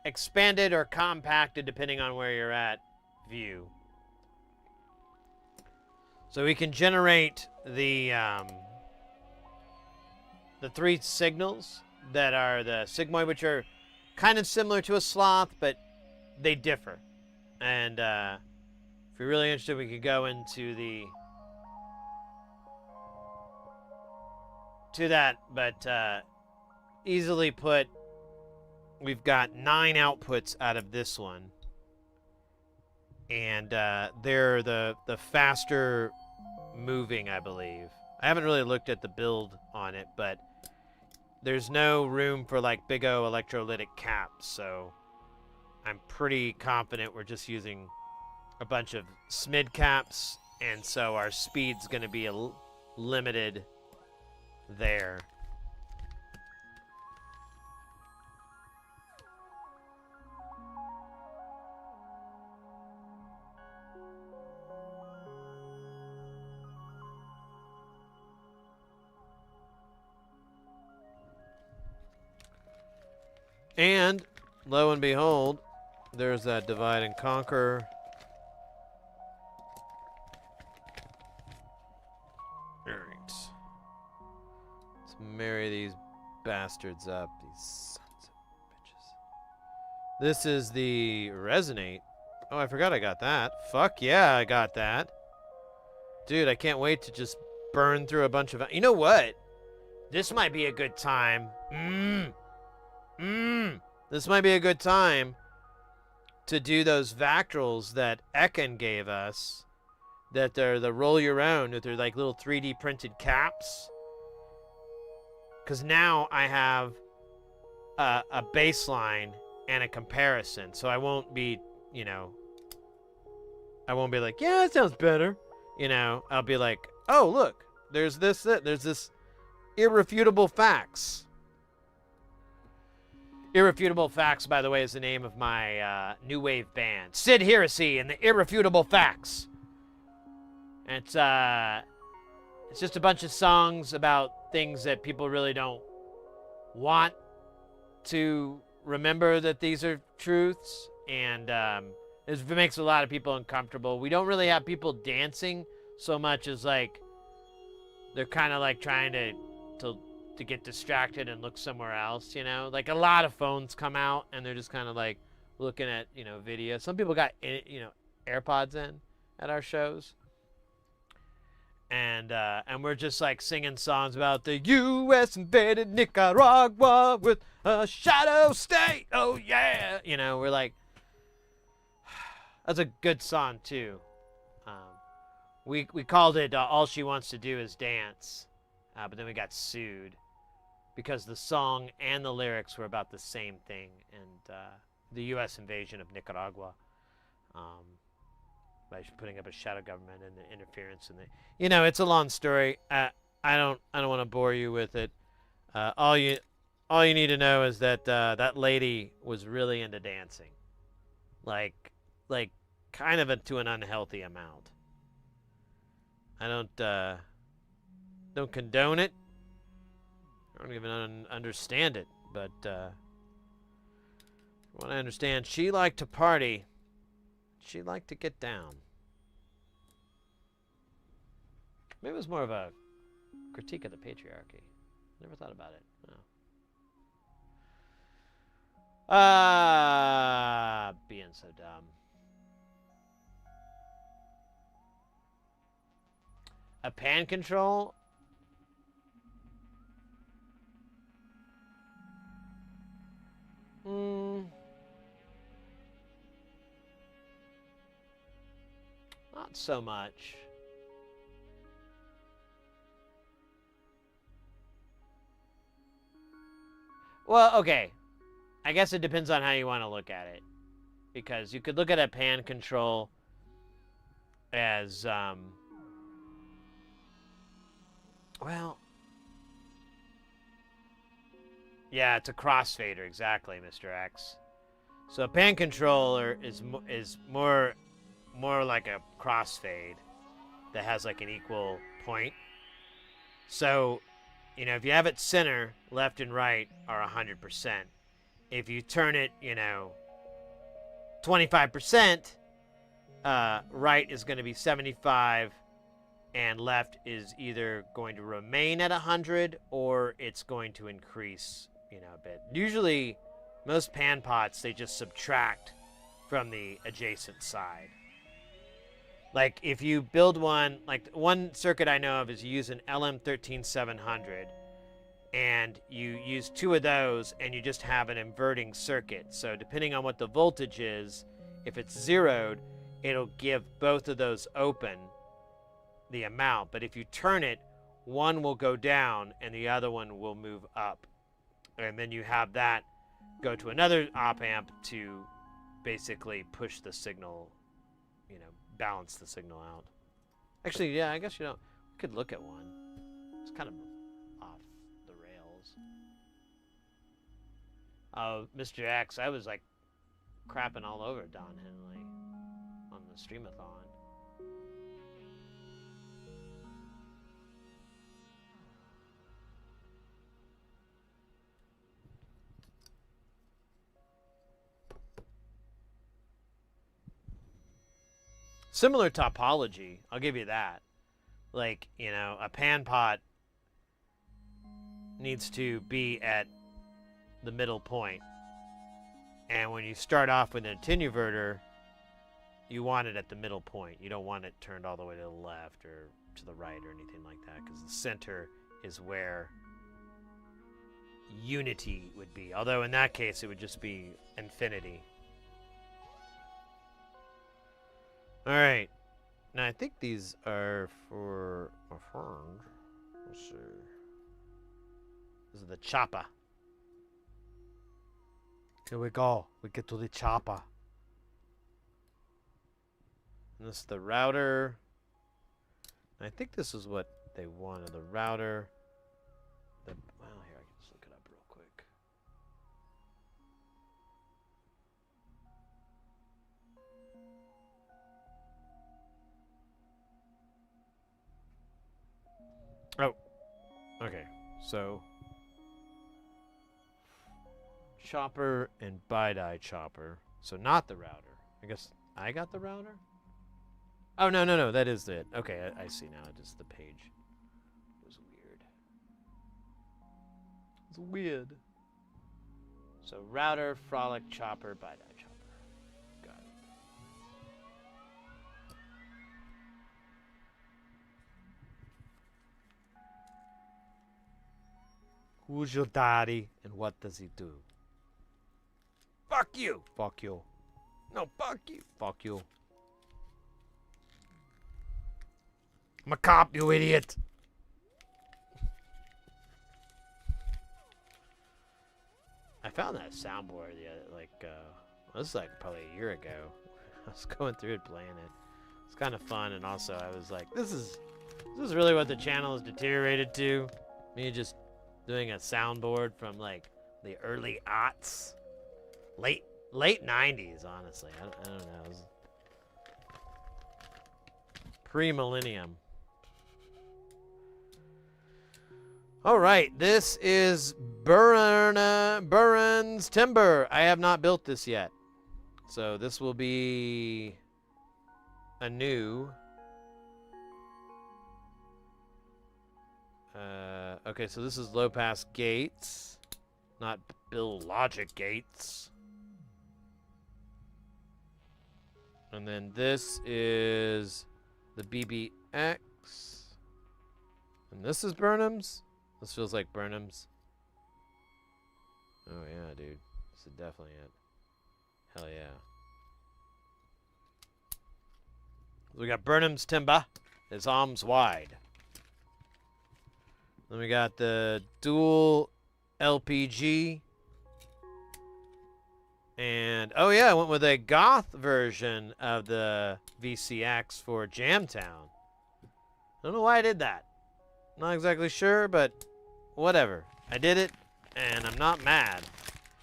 expanded or compacted, depending on where you're at, view. So we can generate the three signals that are the sigmoid, which are kind of similar to a sloth, but they differ. And if you're really interested, we could go into that. But easily put, we've got 9 outputs out of this one. And they're the faster moving, I believe. I haven't really looked at the build on it, but there's no room for like big O electrolytic caps, so I'm pretty confident we're just using a bunch of SMID caps, and so our speed's going to be limited there. And, lo and behold, there's that divide and conquer. Alright. Let's marry these bastards up, these sons of bitches. This is the resonate. Oh, I forgot I got that. Fuck yeah, I got that. Dude, I can't wait to just burn through a bunch of... You know what? This might be a good time. This might be a good time to do those Vactrals that Ekin gave us. That they're the roll your own, that they're like little 3D printed caps. Because now I have a baseline and a comparison. So I won't be, you know, I won't be like, yeah, that sounds better. You know, I'll be like, oh, look, there's this irrefutable facts. Irrefutable Facts, by the way, is the name of my new wave band. Sid Heresy and the Irrefutable Facts. And it's just a bunch of songs about things that people really don't want to remember that these are truths, and it makes a lot of people uncomfortable. We don't really have people dancing so much as like they're kind of like trying to get distracted and look somewhere else, you know? Like a lot of phones come out and they're just kind of like looking at, you know, video. Some people got, you know, AirPods in at our shows. And we're just like singing songs about the U.S. invaded Nicaragua with a shadow state. Oh yeah, you know, we're like, that's a good song too. We called it "All She Wants to Do Is Dance," but then we got sued because the song and the lyrics were about the same thing, and the U.S. invasion of Nicaragua. By putting up a shadow government and the interference and the, you know, it's a long story. I don't want to bore you with it. All you need to know is that that lady was really into dancing, like kind of to an unhealthy amount. I don't condone it. I don't even understand it, but from what I understand, she liked to party. She liked to get down. Maybe it was more of a critique of the patriarchy. Never thought about it. No. Being so dumb. A pan control? Not so much. Well, okay. I guess it depends on how you want to look at it. Because you could look at a pan control as, well, yeah, it's a crossfader, exactly, Mr. X. So a pan controller is more like a crossfade that has like an equal point. So, you know, if you have it center, left and right are 100%. If you turn it, you know, 25%, right is going to be 75, and left is either going to remain at 100 or it's going to increase, you know, a bit. Usually, most pan pots, they just subtract from the adjacent side. Like, if you build one, like one circuit I know of is you use an LM13700, and you use two of those, and you just have an inverting circuit. So depending on what the voltage is, if it's zeroed, it'll give both of those open the amount. But if you turn it, one will go down and the other one will move up. And then you have that go to another op amp to basically push the signal, you know, balance the signal out. Actually, yeah, I guess, you know, we could look at one. It's kind of off the rails. Oh, Mr. X, I was like crapping all over Don Henley on the streamathon. Similar topology, I'll give you that. Like, you know, a pan pot needs to be at the middle point. And when you start off with an attenuverter, you want it at the middle point. You don't want it turned all the way to the left or to the right or anything like that, because the center is where unity would be. Although in that case, it would just be infinity. All right. Now, I think these are for a friend. Let's see. This is the chopper. Here we go. We get to the chopper. And this is the router. And I think this is what they wanted. The router. Well, here, I can just look it up real quick. Okay, so chopper and BiDi chopper. So not the router. I guess I got the router? Oh, no, that is it. Okay, I see now. Just the page was weird. It's weird. So router, frolic, chopper, BiDi chopper. Got it. Who's your daddy and what does he do? Fuck you! Fuck you. No, fuck you. Fuck you. I'm a cop, you idiot! I found that soundboard this is like probably a year ago. I was going through it playing it. It's kind of fun, and also I was like, this is really what the channel has deteriorated to. Me just doing a soundboard from like the early aughts, late 90s, honestly. I don't know. It was pre-millennium. All right, this is Burns Timber. I have not built this yet, so this will be a new. Okay, so this is low pass gates, not Bill Logic gates. And then this is the BBX. And this is Burnham's. This feels like Burnham's. Oh yeah, dude. This is definitely it. Hell yeah. We got Burnham's timber. His arms wide. Then we got the dual LPG. And, oh yeah, I went with a goth version of the VCX for Jamtown. I don't know why I did that. Not exactly sure, but whatever. I did it, and I'm not mad.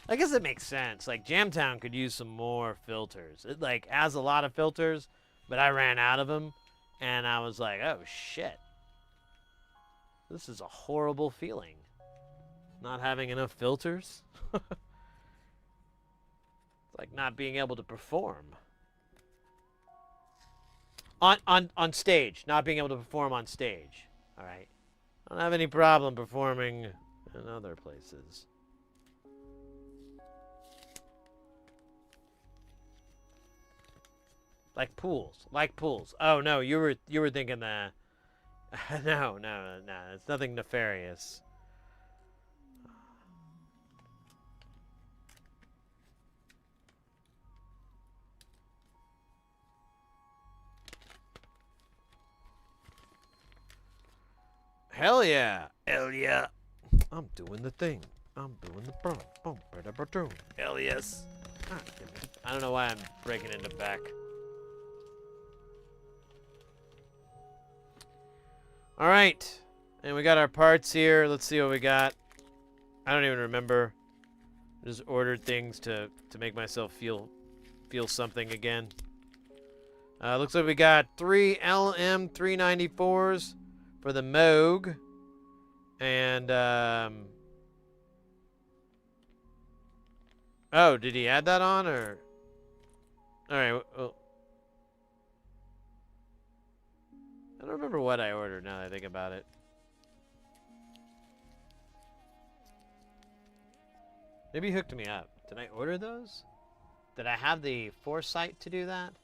I guess it makes sense. Like, Jamtown could use some more filters. It, like, has a lot of filters, but I ran out of them, and I was like, oh, shit. This is a horrible feeling. Not having enough filters. It's like not being able to perform. On stage. Not being able to perform on stage. All right? I don't have any problem performing in other places. Like pools. Like pools. Oh, no, you were thinking that. No. It's nothing nefarious. Hell yeah. Hell yeah. I'm doing the thing. I'm doing the boom. Hell yes. I don't know why I'm breaking into back. All right, and we got our parts here. Let's see what we got. I don't even remember. Just ordered things to make myself feel something again. Looks like we got 3 LM394s for the Moog, and oh, did he add that on or? All right. Well, I don't remember what I ordered now that I think about it. Maybe he hooked me up. Did I order those? Did I have the foresight to do that?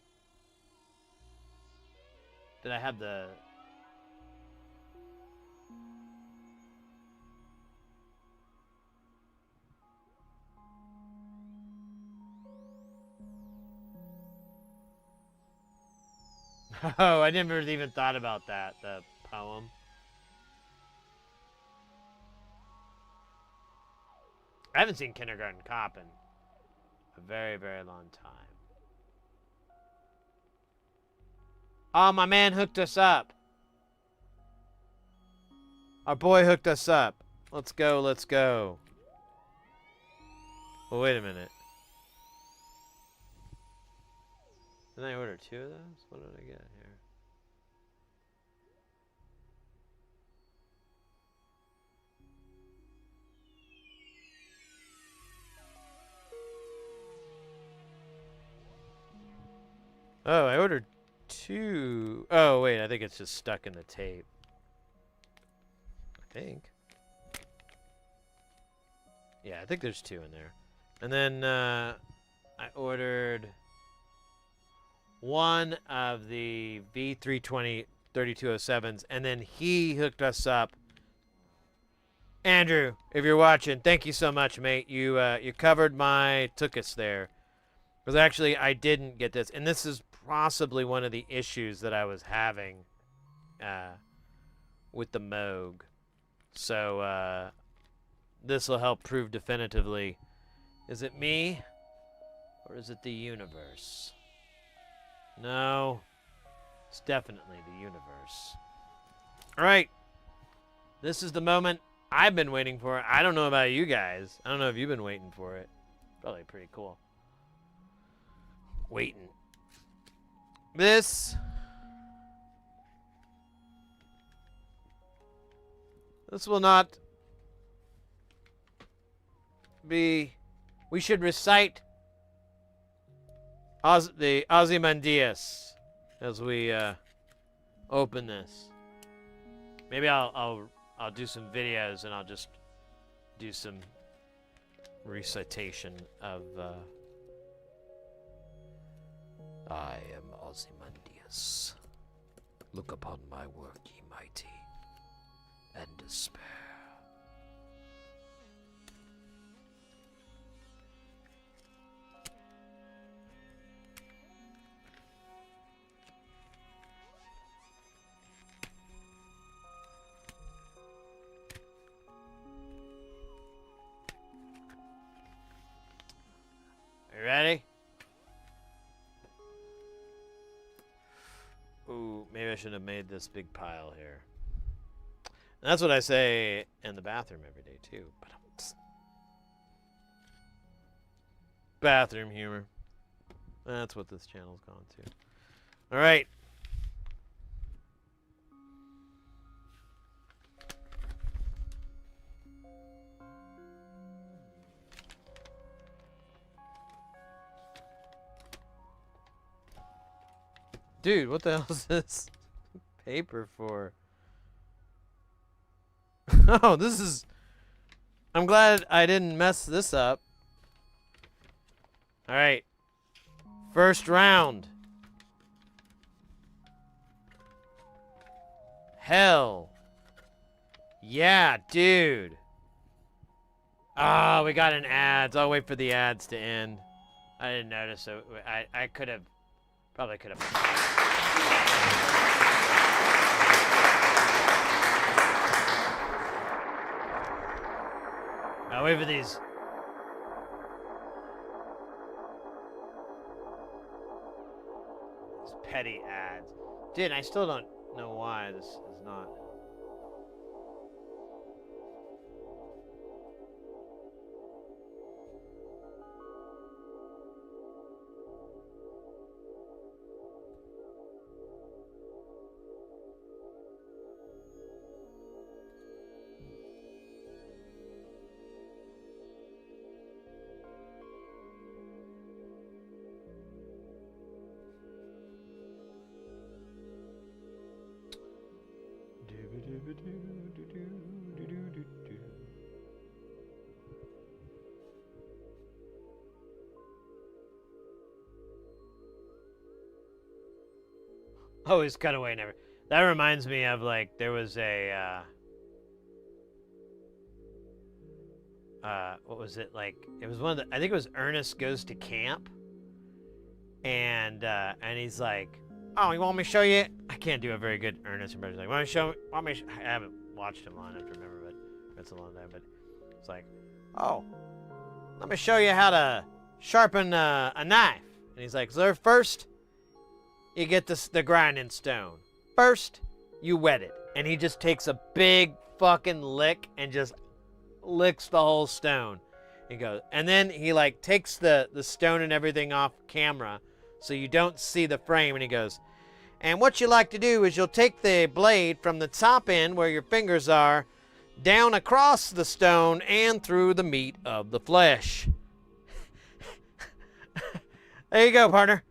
Did I have the... Oh, I never even thought about that, the poem. I haven't seen Kindergarten Cop in a very, very long time. Oh, my man hooked us up. Our boy hooked us up. Let's go, let's go. Well, wait a minute. Didn't I order 2 of those? What did I get here? Oh, I ordered 2. Oh, wait, I think it's just stuck in the tape. I think. Yeah, I think there's 2 in there. And then I ordered 1 of the V320 3207s, and then he hooked us up. Andrew, if you're watching, thank you so much, mate. You covered my tuchus there. Because actually, I didn't get this. And this is possibly one of the issues that I was having with the Moog. So, this will help prove definitively. Is it me? Or is it the universe? No. It's definitely the universe. Alright. This is the moment I've been waiting for. I don't know about you guys. I don't know if you've been waiting for it. Probably pretty cool. Waiting. This will not be. We should recite the Ozymandias as we open this. Maybe I'll do some videos and I'll just do some recitation of. I am Ozymandias. Look upon my work, ye mighty, and despair. Are you ready? Ooh, maybe I should have made this big pile here. And that's what I say in the bathroom every day, too. But bathroom humor. That's what this channel's gone to. All right. Dude, what the hell is this paper for? Oh, this is... I'm glad I didn't mess this up. Alright. First round. Hell. Yeah, dude. Oh, we got an ads. I'll wait for the ads to end. I didn't notice, so I could have... Probably could have. I'll wait for these. These petty ads. Dude, I still don't know why this is not. Oh, he's cut away never. That reminds me of, like, there was a what was it, like, it was one of the, I think it was Ernest Goes to Camp, and he's like, oh, you want me to show you? I can't do a very good Ernest impression. Like, I haven't watched him long enough to remember, but it's a long time. But it's like, oh, let me show you how to sharpen a knife. And he's like, so first, you get the grinding stone. First, you wet it. And he just takes a big fucking lick and just licks the whole stone. He goes, and then he like takes the stone and everything off camera so you don't see the frame, and he goes, and what you like to do is you'll take the blade from the top end where your fingers are down across the stone and through the meat of the flesh. There you go, partner.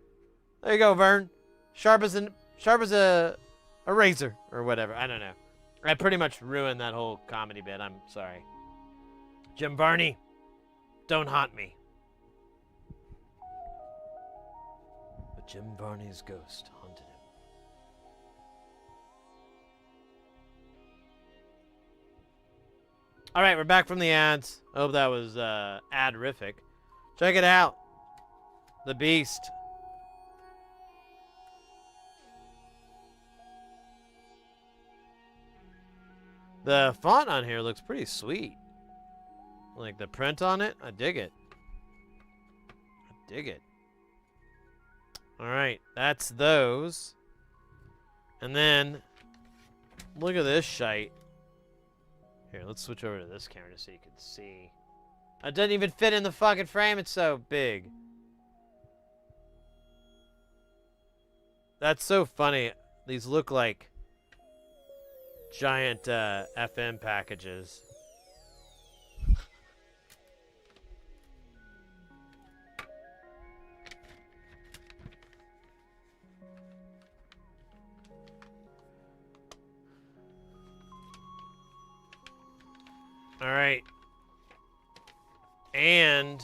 There you go, Vern. Sharp as a razor or whatever. I don't know. I pretty much ruined that whole comedy bit. I'm sorry. Jim Varney, don't haunt me. But Jim Varney's ghost haunted him. All right, we're back from the ads. I hope that was ad-rific. Check it out. The Beast. The font on here looks pretty sweet. Like the print on it, I dig it. I dig it. All right, that's those. And then, look at this shite. Here, let's switch over to this camera so you can see. It doesn't even fit in the fucking frame, it's so big. That's so funny. These look like giant FM packages. All right. And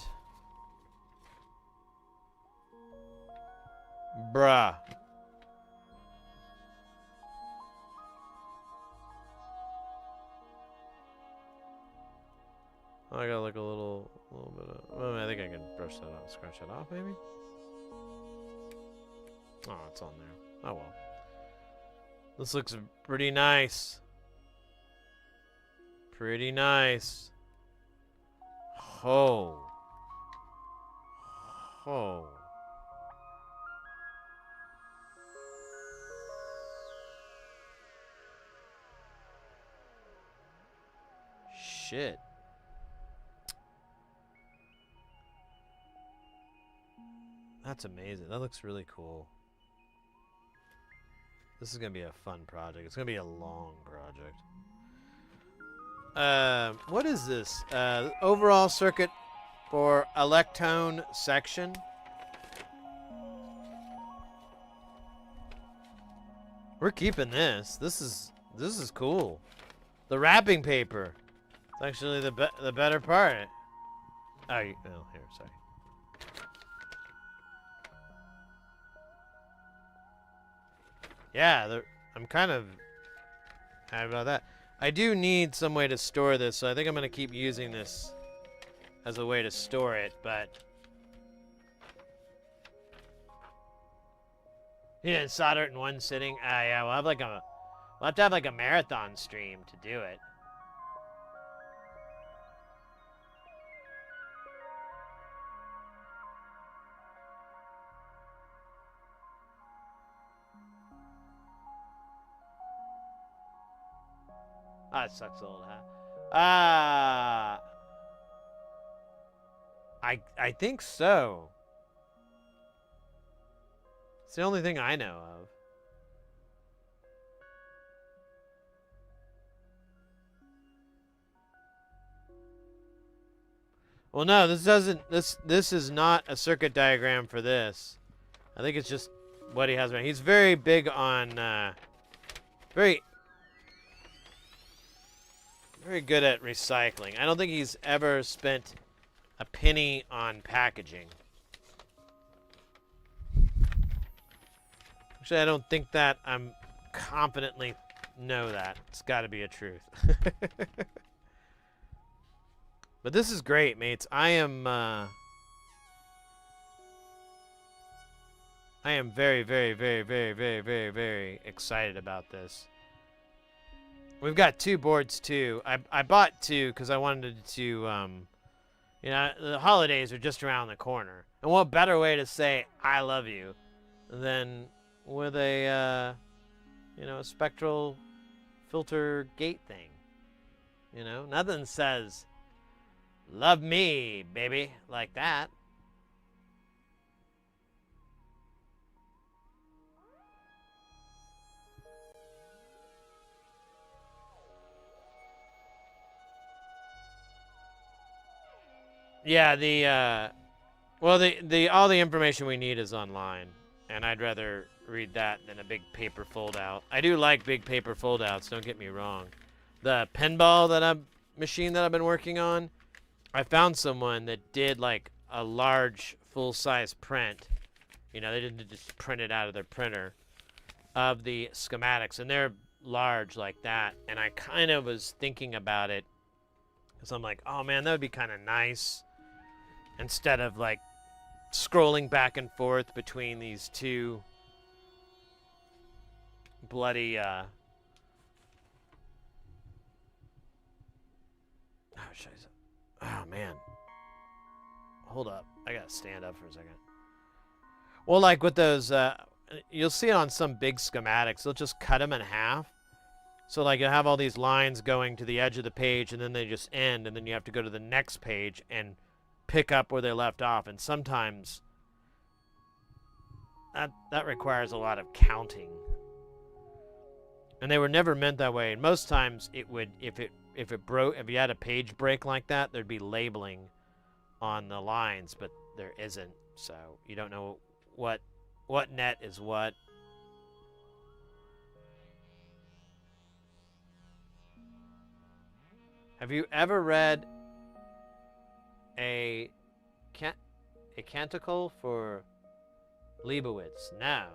bruh. I got like a little bit of. Well, I think I can brush that off, scratch that off, maybe. Oh, it's on there. Oh well. This looks pretty nice. Pretty nice. Oh. Oh. Shit. That's amazing. That looks really cool. This is going to be a fun project. It's going to be a long project. What is this? Overall circuit for Electone section. We're keeping this. This is cool. The wrapping paper. It's actually the better part. Oh, here, sorry. Yeah, I'm kind of happy about that. I do need some way to store this, so I think I'm going to keep using this as a way to store it, but you didn't solder it in one sitting? Yeah, we'll have to have like a marathon stream to do it. Ah, it sucks a little hat. I think so. It's the only thing I know of. Well, no, this doesn't. This is not a circuit diagram for this. I think it's just what he has around. He's very big on very good at recycling. I don't think he's ever spent a penny on packaging. Actually, I don't think that. I'm confidently know that. It's got to be a truth. But this is great, mates. I am very, very, very, very, very, very, very excited about this. We've got two boards too. I bought two because I wanted to, you know, the holidays are just around the corner, and what better way to say I love you than with a, you know, a spectral filter gate thing. You know, nothing says love me, baby, like that. Yeah, well, all the information we need is online, and I'd rather read that than a big paper fold-out. I do like big paper fold-outs, don't get me wrong. The pinball machine that I've been working on, I found someone that did like a large full-size print. You know, they didn't just print it out of their printer of the schematics, and they're large like that. And I kind of was thinking about it because I'm like, oh man, that would be kind of nice instead of like scrolling back and forth between these two bloody oh man, hold up, I gotta stand up for a second. Well, like with those you'll see it on some big schematics, they'll just cut them in half, so like you'll have all these lines going to the edge of the page and then they just end, and then you have to go to the next page and pick up where they left off. And sometimes that requires a lot of counting, and they were never meant that way. And most times it would, if you had a page break like that, there'd be labeling on the lines, but there isn't, so you don't know what net is what. Have you ever read a canticle for Leibowitz? No.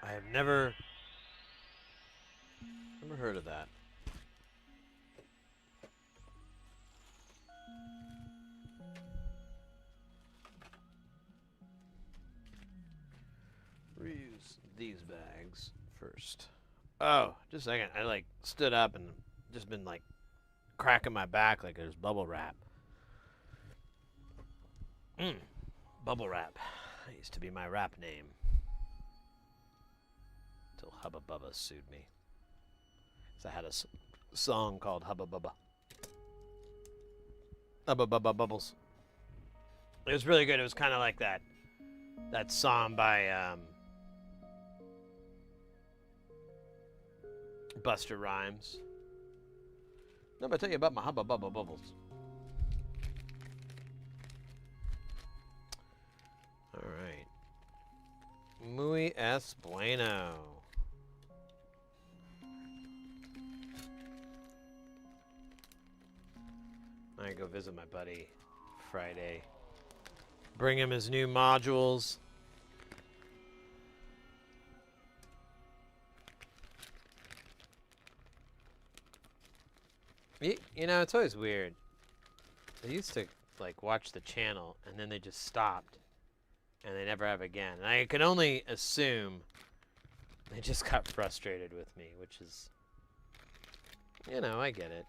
I have never heard of that. Reuse these bags first. Oh, just a second. I like stood up and just been like cracking my back like there's bubble wrap. Bubble wrap. That used to be my rap name. Till Hubba Bubba sued me. So I had a song called Hubba Bubba. Hubba Bubba Bubbles. It was really good. It was kind of like that song by Buster Rhymes. Let me tell you about my Hubba Bubba Bubbles. All right. Muy es bueno. I go visit my buddy Friday. Bring him his new modules. You know, it's always weird. I used to like watch the channel and then they just stopped and they never have again. And I can only assume they just got frustrated with me, which is, you know, I get it.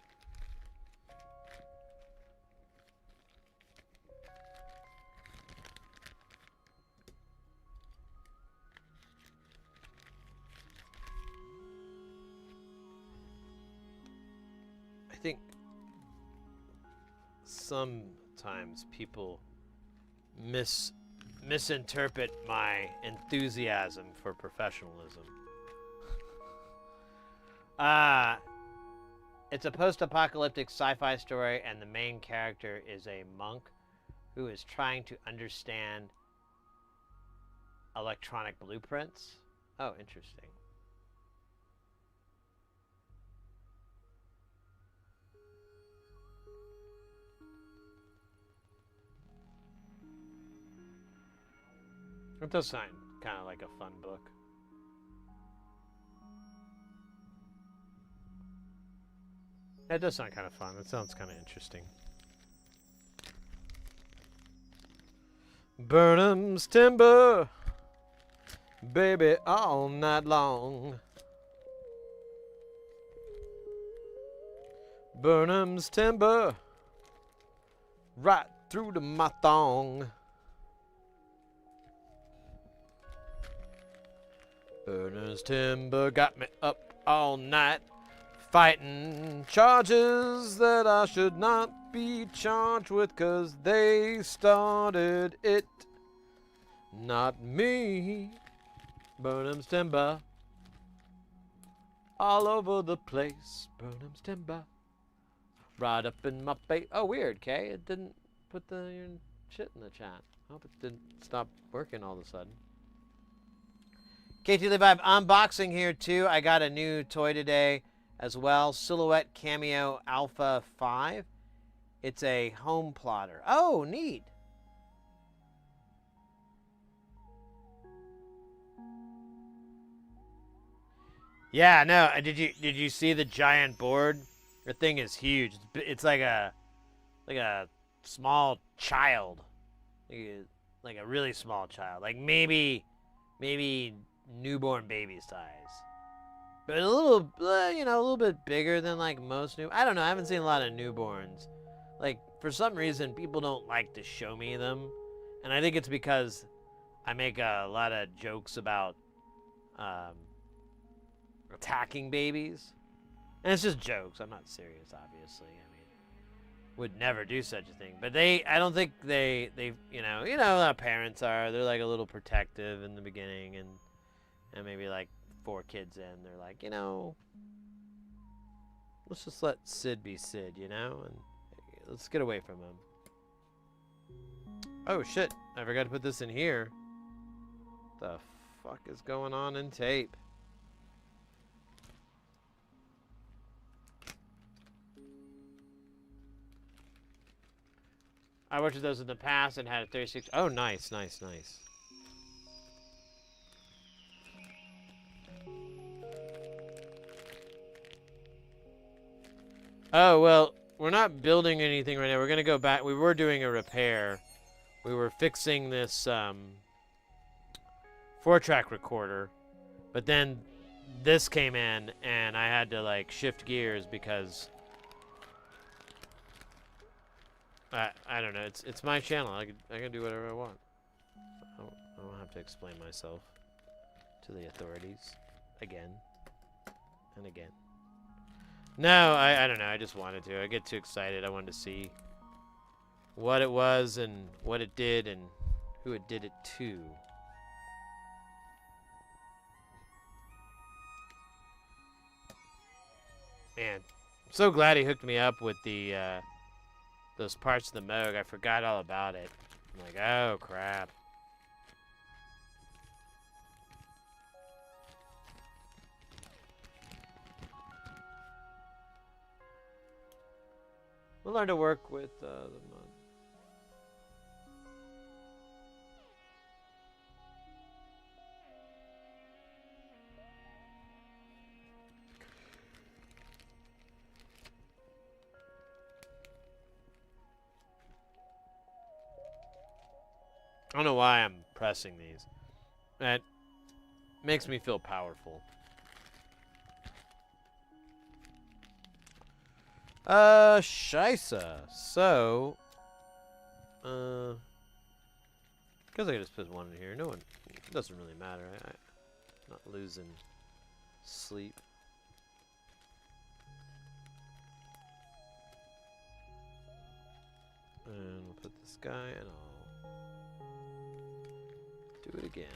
I think sometimes people misinterpret my enthusiasm for professionalism. It's a post-apocalyptic sci-fi story, and the main character is a monk who is trying to understand electronic blueprints. Oh, interesting. It does sound kind of like a fun book. That does sound kind of fun. That sounds kind of interesting. Burnham's timber, baby, all night long. Burnham's timber, right through to my thong. Burnham's timber got me up all night, fighting charges that I should not be charged with, 'cause they started it. Not me. Burnham's timber. All over the place. Burnham's timber. Right up in my face. Oh, weird, Kay. It didn't put your shit in the chat. I hope it didn't stop working all of a sudden. KT Levi unboxing here too. I got a new toy today as well. Silhouette Cameo Alpha 5. It's a home plotter. Oh, neat. Yeah, no. Did you see the giant board? The thing is huge. It's like a small child, like a really small child, like maybe newborn baby size, but a little a little bit bigger than like most new. I don't know. I haven't seen a lot of newborns. Like for some reason, people don't like to show me them, and I think it's because I make a lot of jokes about attacking babies. And it's just jokes. I'm not serious, obviously. I mean, would never do such a thing. But I don't think they you know how parents are. They're like a little protective in the beginning, and maybe like 4 kids in, they're like, let's just let Sid be Sid, and let's get away from him. Oh shit! I forgot to put this in here. The fuck is going on in tape? I worked with those in the past and had a 36. Oh, nice, nice, nice. Oh, well, we're not building anything right now. We're going to go back. We were doing a repair. We were fixing this 4-track recorder. But then this came in, and I had to, like, shift gears because... I don't know. It's my channel. I can do whatever I want. I don't have to explain myself to the authorities again and again. No, I don't know. I just wanted to. I get too excited. I wanted to see what it was and what it did and who it did it to. Man, I'm so glad he hooked me up with the those parts of the Moog. I forgot all about it. I'm like, oh crap. We'll learn to work with the Moog. I don't know why I'm pressing these. That makes me feel powerful. Scheisse. So, guess I can just put one in here. No one, it doesn't really matter. I'm not losing sleep. And we'll put this guy and I'll do it again.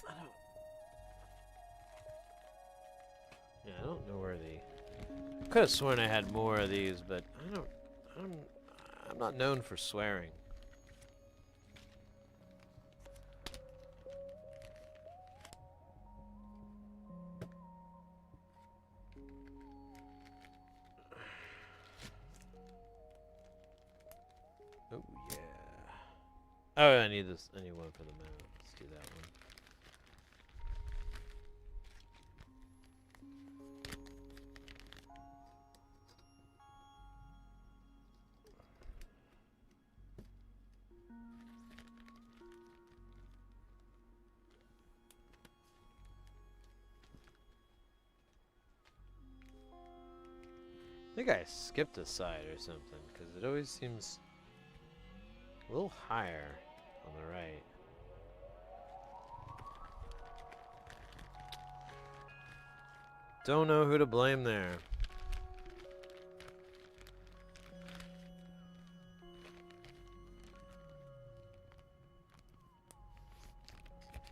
All right. I don't know where the... I could have sworn I had more of these, but I'm not known for swearing. Oh yeah. Oh, I need this. I need one for the mount. Let's do that one. I think I skipped a side or something, because it always seems A little higher on the right. Don't know who to blame there.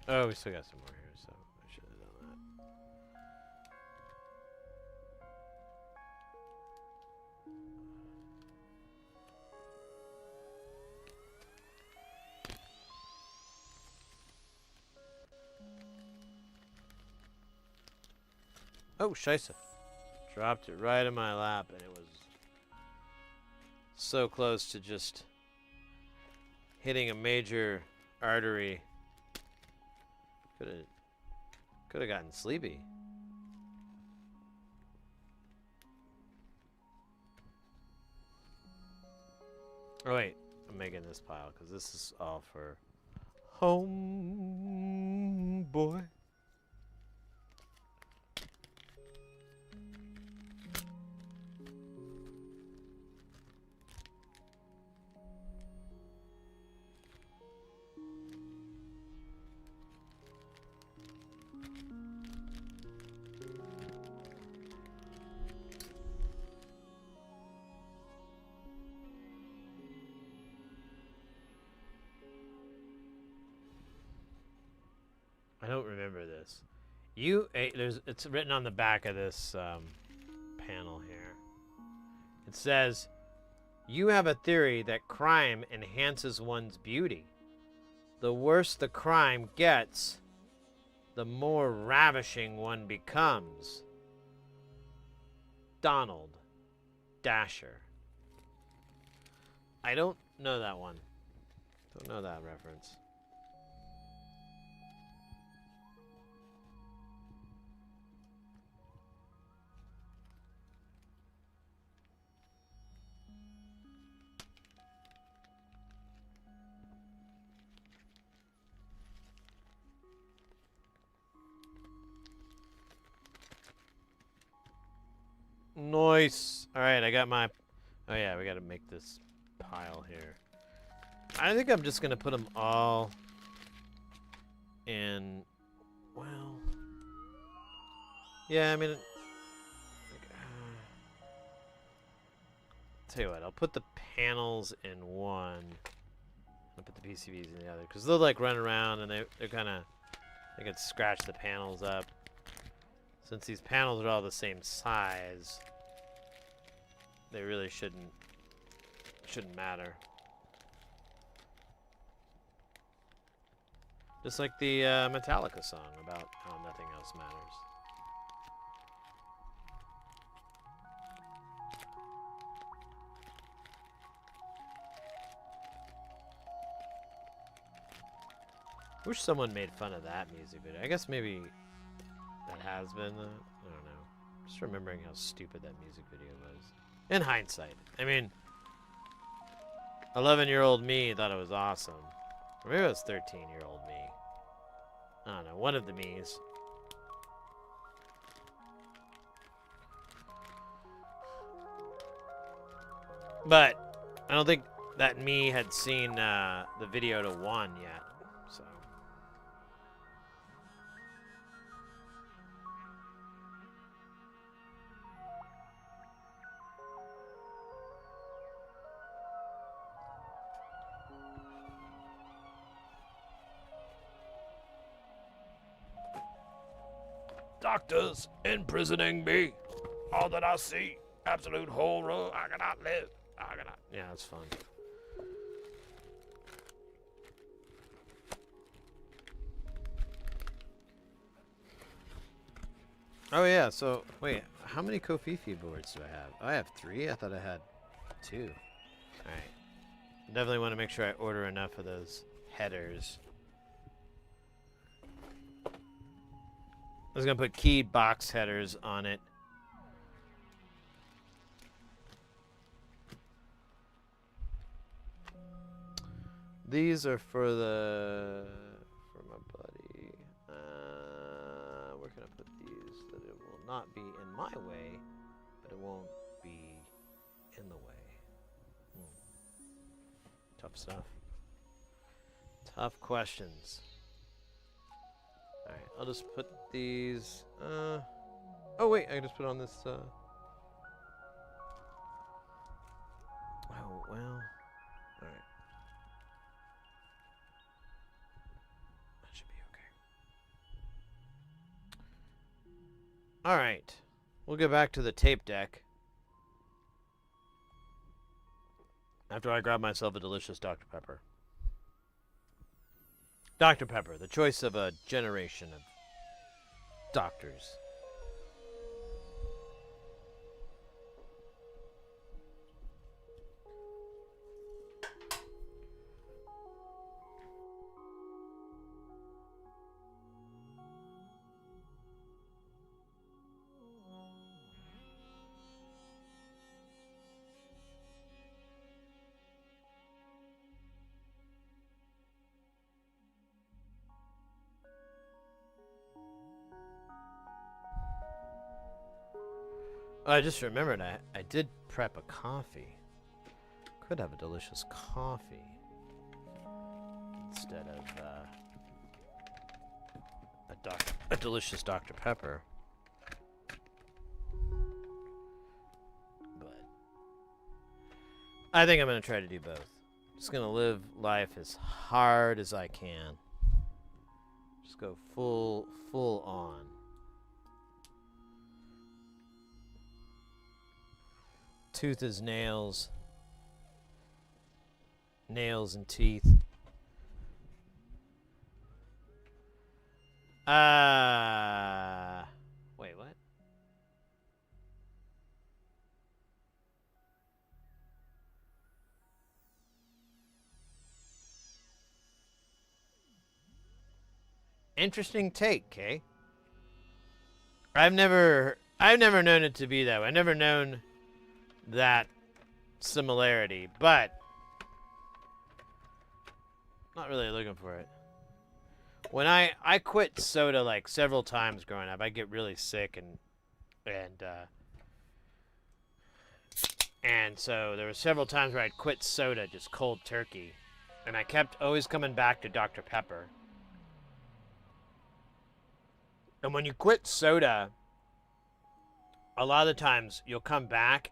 Oh, we still got some more here, so I should have done that. Oh, scheisse. Dropped it right in my lap, and it was so close to just hitting a major artery. Could have gotten sleepy. Oh wait, I'm making this pile because this is all for home boy. I don't remember this. It's written on the back of this panel here. It says, "You have a theory that crime enhances one's beauty. The worse the crime gets, the more ravishing one becomes. Donald Dasher." I don't know that one. Don't know that reference. Nice. All right, I got my... Oh yeah, we got to make this pile here. I think I'm just going to put them all in... Well... Yeah, I mean... Tell you what, I'll put the panels in one. I'll put the PCBs in the other. Because they'll like run around and they're kind of... They can scratch the panels up. Since these panels are all the same size, they really shouldn't matter. Just like the Metallica song about how nothing else matters. Wish someone made fun of that music video. I guess maybe that has been, I don't know. Just remembering how stupid that music video was. In hindsight. I mean, 11-year-old me thought it was awesome. Or maybe it was 13-year-old me. I don't know, one of the me's. But I don't think that me had seen the video to 1 yet. So. Doctors imprisoning me. All that I see. Absolute horror. I cannot live. I cannot. Yeah, that's fun. Oh yeah, so wait, how many Kofifi boards do I have? I have 3? I thought I had 2. Alright. Definitely want to make sure I order enough of those headers. I was gonna put keyed box headers on it. These are for my buddy. Where can I put these that it will not be in my way, but it won't be in the way. Tough stuff. Tough questions. Alright, I'll just put these... Oh, wait, I can just put on this... Oh, well... Alright. That should be okay. Alright. We'll get back to the tape deck. After I grab myself a delicious Dr. Pepper. Dr. Pepper, the choice of a generation of doctors. I just remembered I did prep a coffee. Could have a delicious coffee instead of a delicious Dr. Pepper. But I think I'm gonna try to do both. Just gonna live life as hard as I can. Just go full on. Tooth is nails. Nails and teeth. Wait, what? Interesting take, Kay. I've never known it to be that way. I've never known that similarity, but not really looking for it. When I quit soda like several times growing up, I get really sick and so there were several times where I'd quit soda just cold turkey, and I kept always coming back to Dr. Pepper. And when you quit soda, a lot of the times you'll come back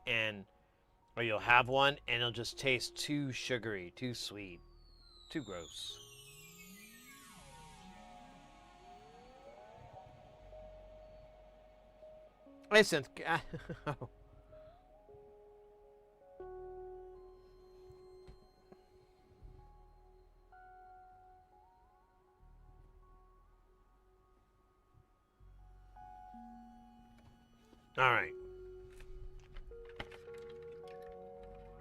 or you'll have one and it'll just taste too sugary, too sweet, too gross. Hey, Synth. All right.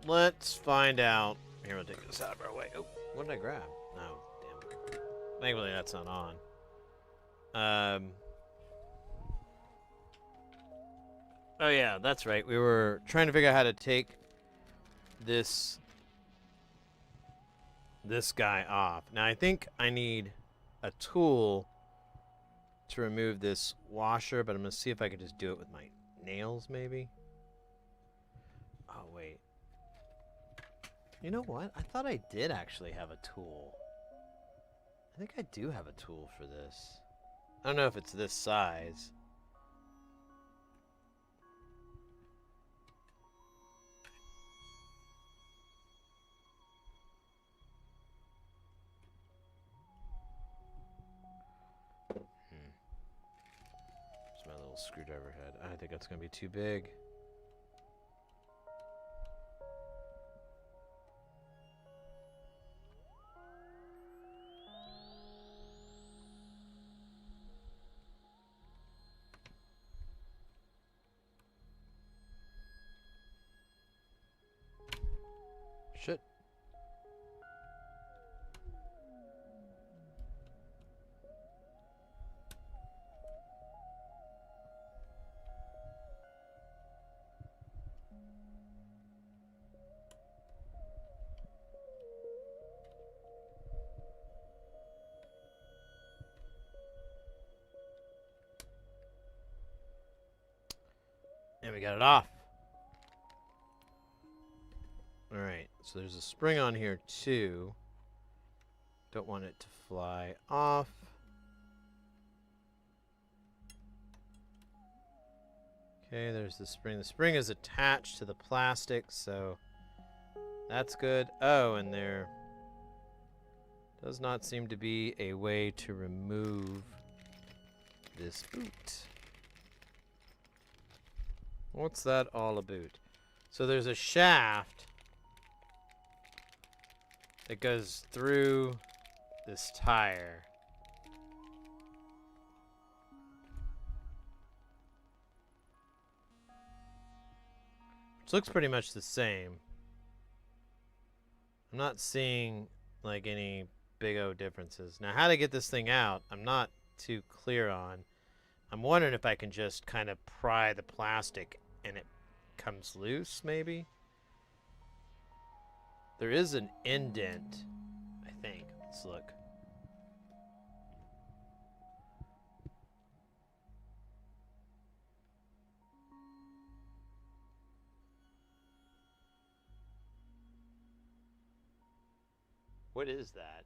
Let's find out. Here, we'll take this out of our way. Oh, what did I grab? No, damn it. Thankfully, that's not on. Oh, yeah, that's right. We were trying to figure out how to take this guy off. Now, I think I need a tool to remove this washer, but I'm going to see if I could just do it with my nails, maybe. Oh, wait. You know what? I thought I did actually have a tool. I think I do have a tool for this. I don't know if it's this size. It's my little screwdriver head. I think that's going to be too big. Shit. And we got it off. Alright, so there's a spring on here too. Don't want it to fly off. Okay, there's the spring. The spring is attached to the plastic, so that's good. Oh, and there does not seem to be a way to remove this boot. What's that all about? So there's a shaft that goes through this tire. Which looks pretty much the same. I'm not seeing like any big O differences. Now how to get this thing out, I'm not too clear on. I'm wondering if I can just kind of pry the plastic and it comes loose, maybe? There is an indent, I think. Let's look. What is that?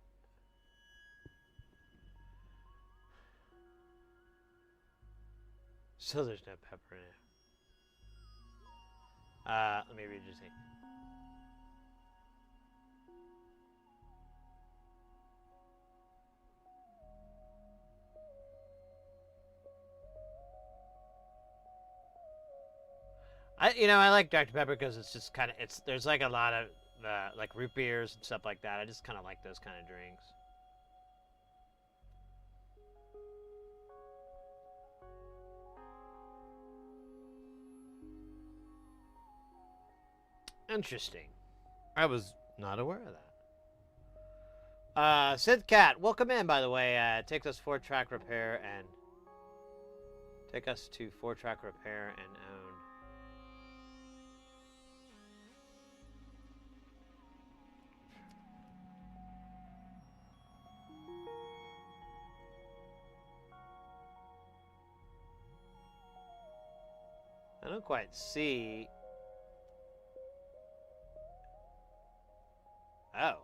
So there's no pepper in it. Let me read this thing. I like Dr. Pepper because it's just kind of, there's like a lot of, like root beers and stuff like that. I just kind of like those kind of drinks. Interesting. I was not aware of that. Synthcat, welcome in, by the way. Take us 4-track repair and take us to 4-track repair and own. I don't quite see. Oh.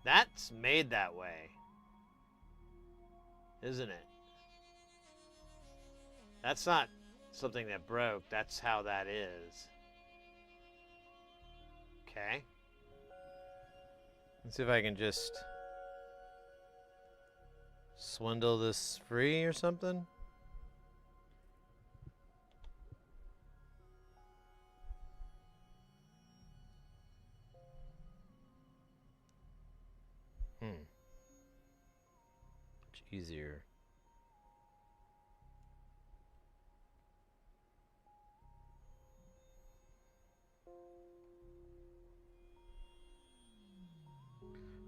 That's made that way, isn't it? That's not something that broke. That's how that is. Okay. Let's see if I can just swindle this free or something. Much easier.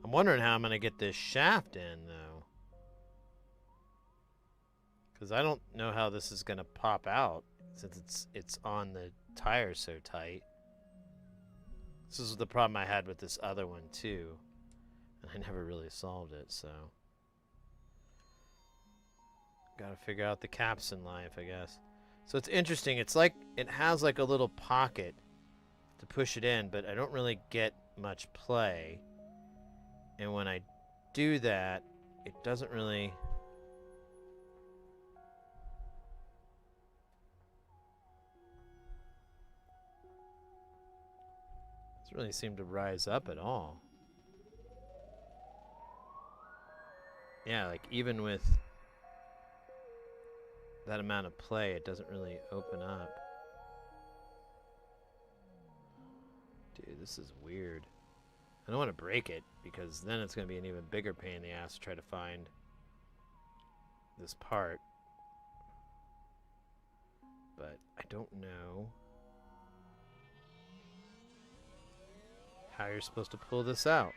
I'm wondering how I'm going to get this shaft in, though. Because I don't know how this is going to pop out since it's on the tire so tight. This is the problem I had with this other one, too. And I never really solved it, so... Gotta figure out the caps in life, I guess. So it's interesting. It's like it has like a little pocket to push it in, but I don't really get much play. And when I do that, it doesn't really... doesn't really seem to rise up at all. Yeah, like even with that amount of play, it doesn't really open up. Dude, this is weird. I don't want to break it, because then it's going to be an even bigger pain in the ass to try to find this part. But I don't know how you're supposed to pull this out.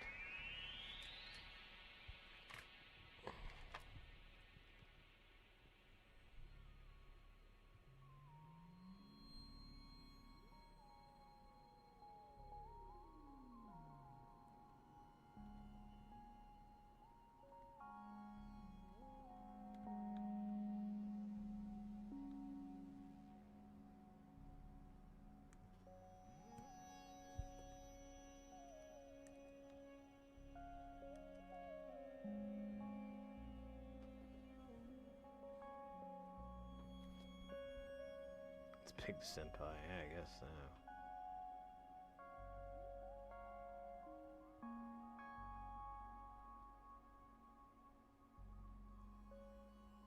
Big senpai, yeah, I guess so.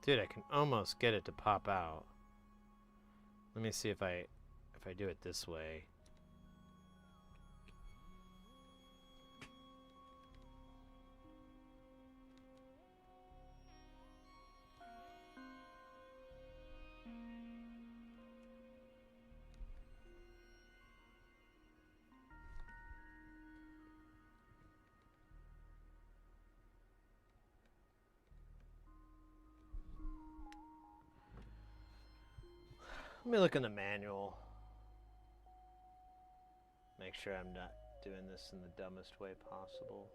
Dude, I can almost get it to pop out. Let me see if I do it this way. Let me look in the manual. Make sure I'm not doing this in the dumbest way possible.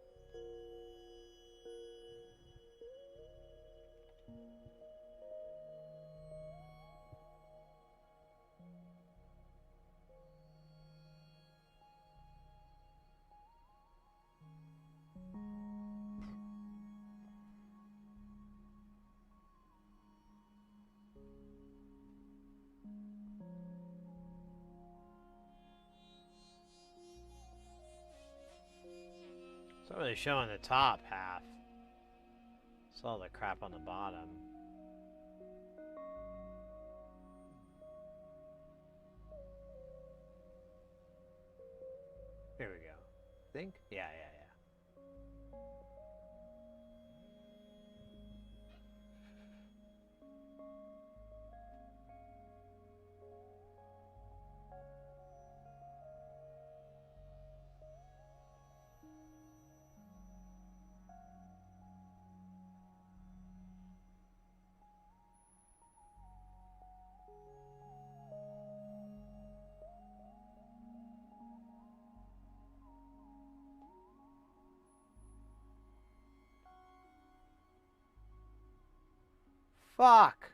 It's not really showing the top half. It's all the crap on the bottom. Here we go. Think? Yeah. Fuck!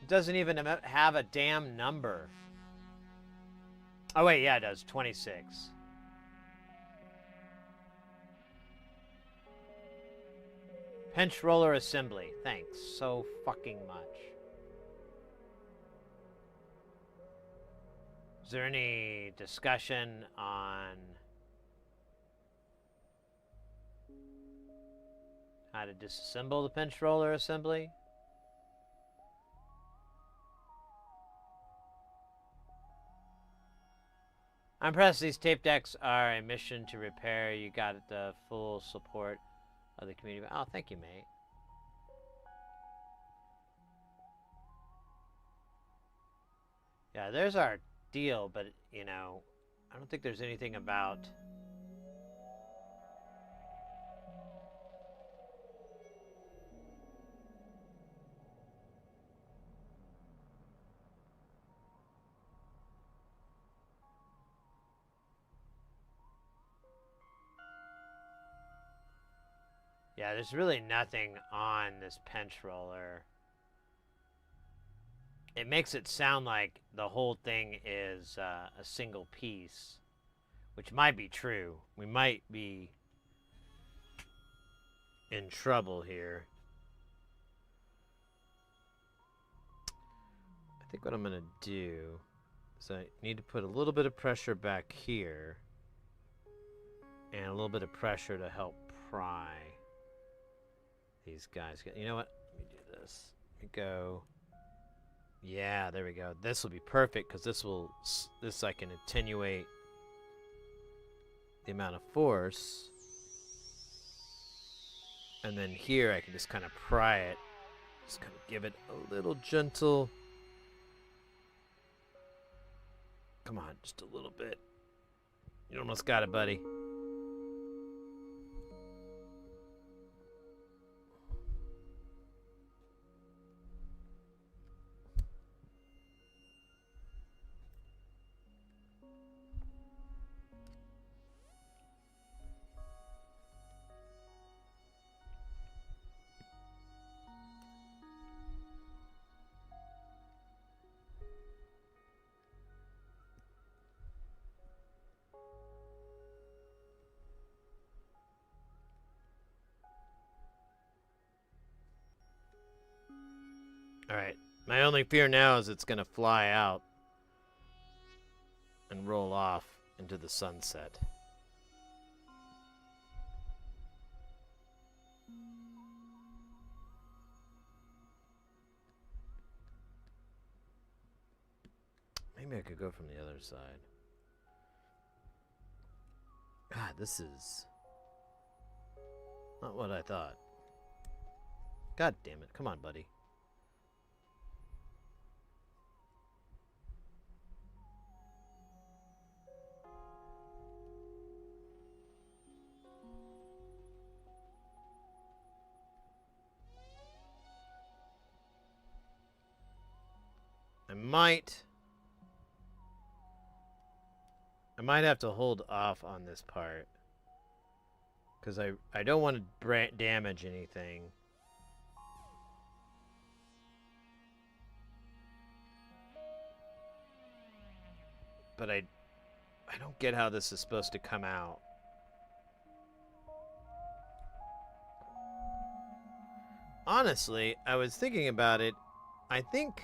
It doesn't even have a damn number. Oh wait, yeah it does, 26. Pinch roller assembly, thanks so fucking much. Is there any discussion on how to disassemble the pinch roller assembly? I'm impressed these tape decks are a mission to repair. You got the full support of the community. Oh, thank you, mate. Yeah, there's our deal, but, you know, I don't think there's anything about... Yeah, there's really nothing on this pinch roller. It makes it sound like the whole thing is a single piece, which might be true. We might be in trouble here. I think what I'm going to do is I need to put a little bit of pressure back here and a little bit of pressure to help pry these guys. You know what? Let me do this. Let me go. Yeah, there we go. This will be perfect because this I can attenuate the amount of force. And then here I can just kind of pry it. Just kind of give it a little gentle. Come on, just a little bit. You almost got it, buddy. Alright. My only fear now is it's gonna fly out and roll off into the sunset. Maybe I could go from the other side. God, this is not what I thought. God damn it. Come on, buddy. I might have to hold off on this part. Because I don't want to damage anything. But I don't get how this is supposed to come out. Honestly, I was thinking about it. I think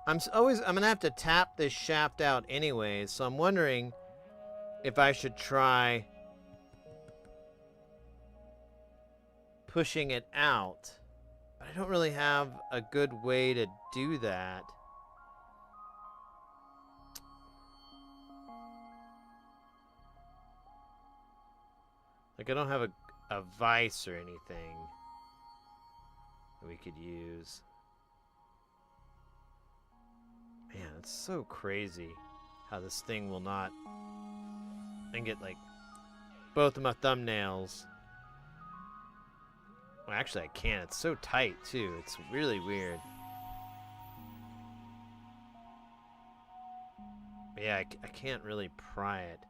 I'm gonna have to tap this shaft out anyways, so I'm wondering if I should try pushing it out. But I don't really have a good way to do that. Like, I don't have a vise or anything that we could use. Man, it's so crazy how this thing will not... I can get, like, both of my thumbnails. Well, actually, I can't. It's so tight, too. It's really weird. But yeah, I can't really pry it.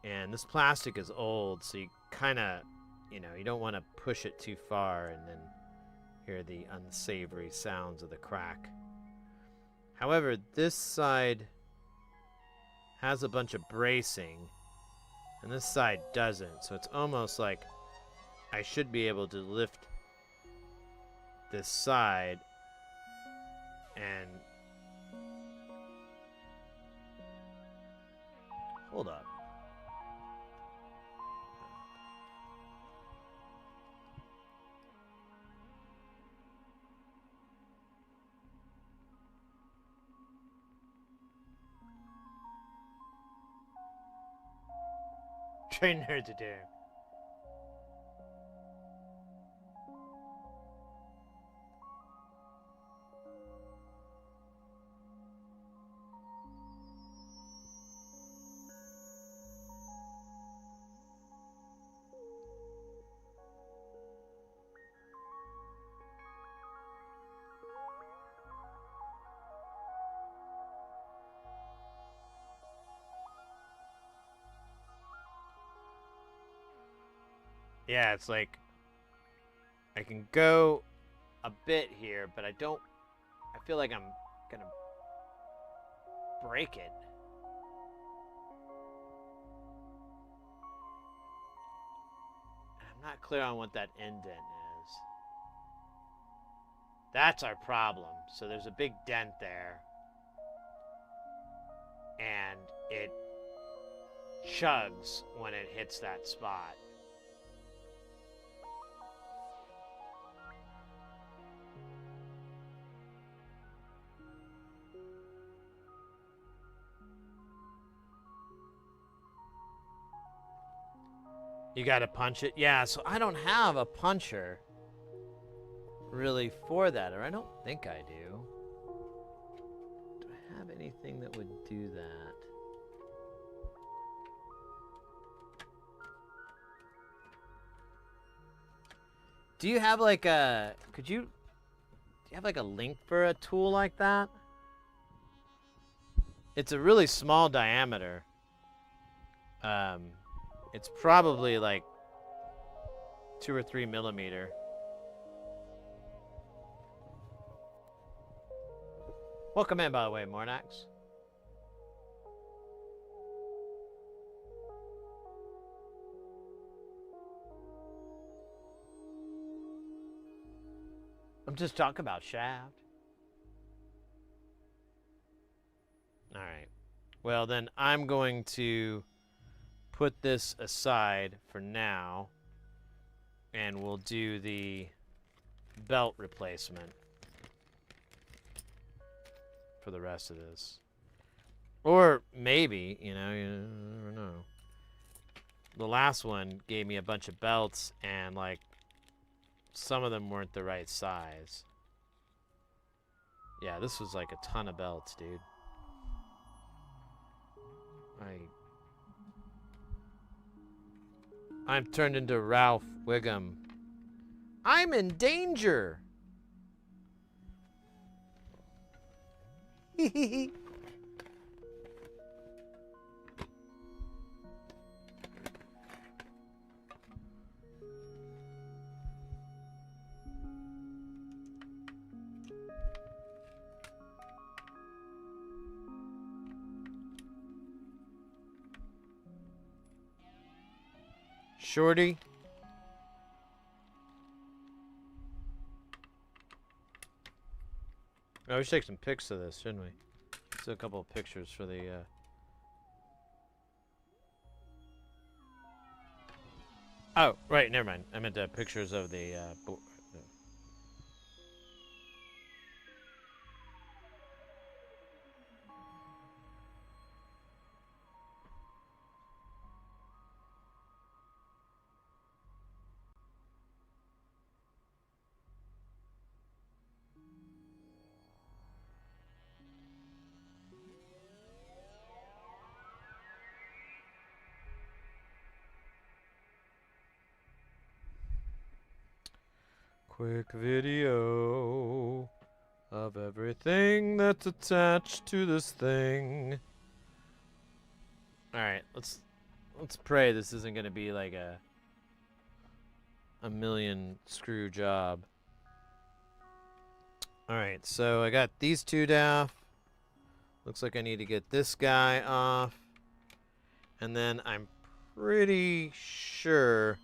And this plastic is old, so you kind of, you know, you don't want to push it too far and then hear the unsavory sounds of the crack. However, this side has a bunch of bracing, and this side doesn't, so it's almost like I should be able to lift this side and... Hold up. Train her to do. Yeah, it's like I can go a bit here, but I feel like I'm gonna break it. I'm not clear on what that indent is. That's our problem. So there's a big dent there. And it chugs when it hits that spot. You gotta punch it? Yeah, so I don't have a puncher really for that, or I don't think I do. Do I have anything that would do that? Do you have like a, do you have like a link for a tool like that? It's a really small diameter. It's probably like 2 or 3 millimeter. Welcome in, by the way, Mornax. I'm just talking about Shaft. All right. Well, then I'm going to put this aside for now, and we'll do the belt replacement for the rest of this. Or maybe, you never know. The last one gave me a bunch of belts, and, like, some of them weren't the right size. Yeah, this was like a ton of belts, dude. I'm turned into Ralph Wiggum. I'm in danger. Shorty. Oh, we should take some pics of this, shouldn't we? Let's do a couple of pictures for the, Oh, right, never mind. I meant pictures of the, quick video of everything that's attached to this thing. All right, let's pray this isn't gonna be like a million screw job. All right, so I got these two down. Looks like I need to get this guy off, and then I'm pretty sure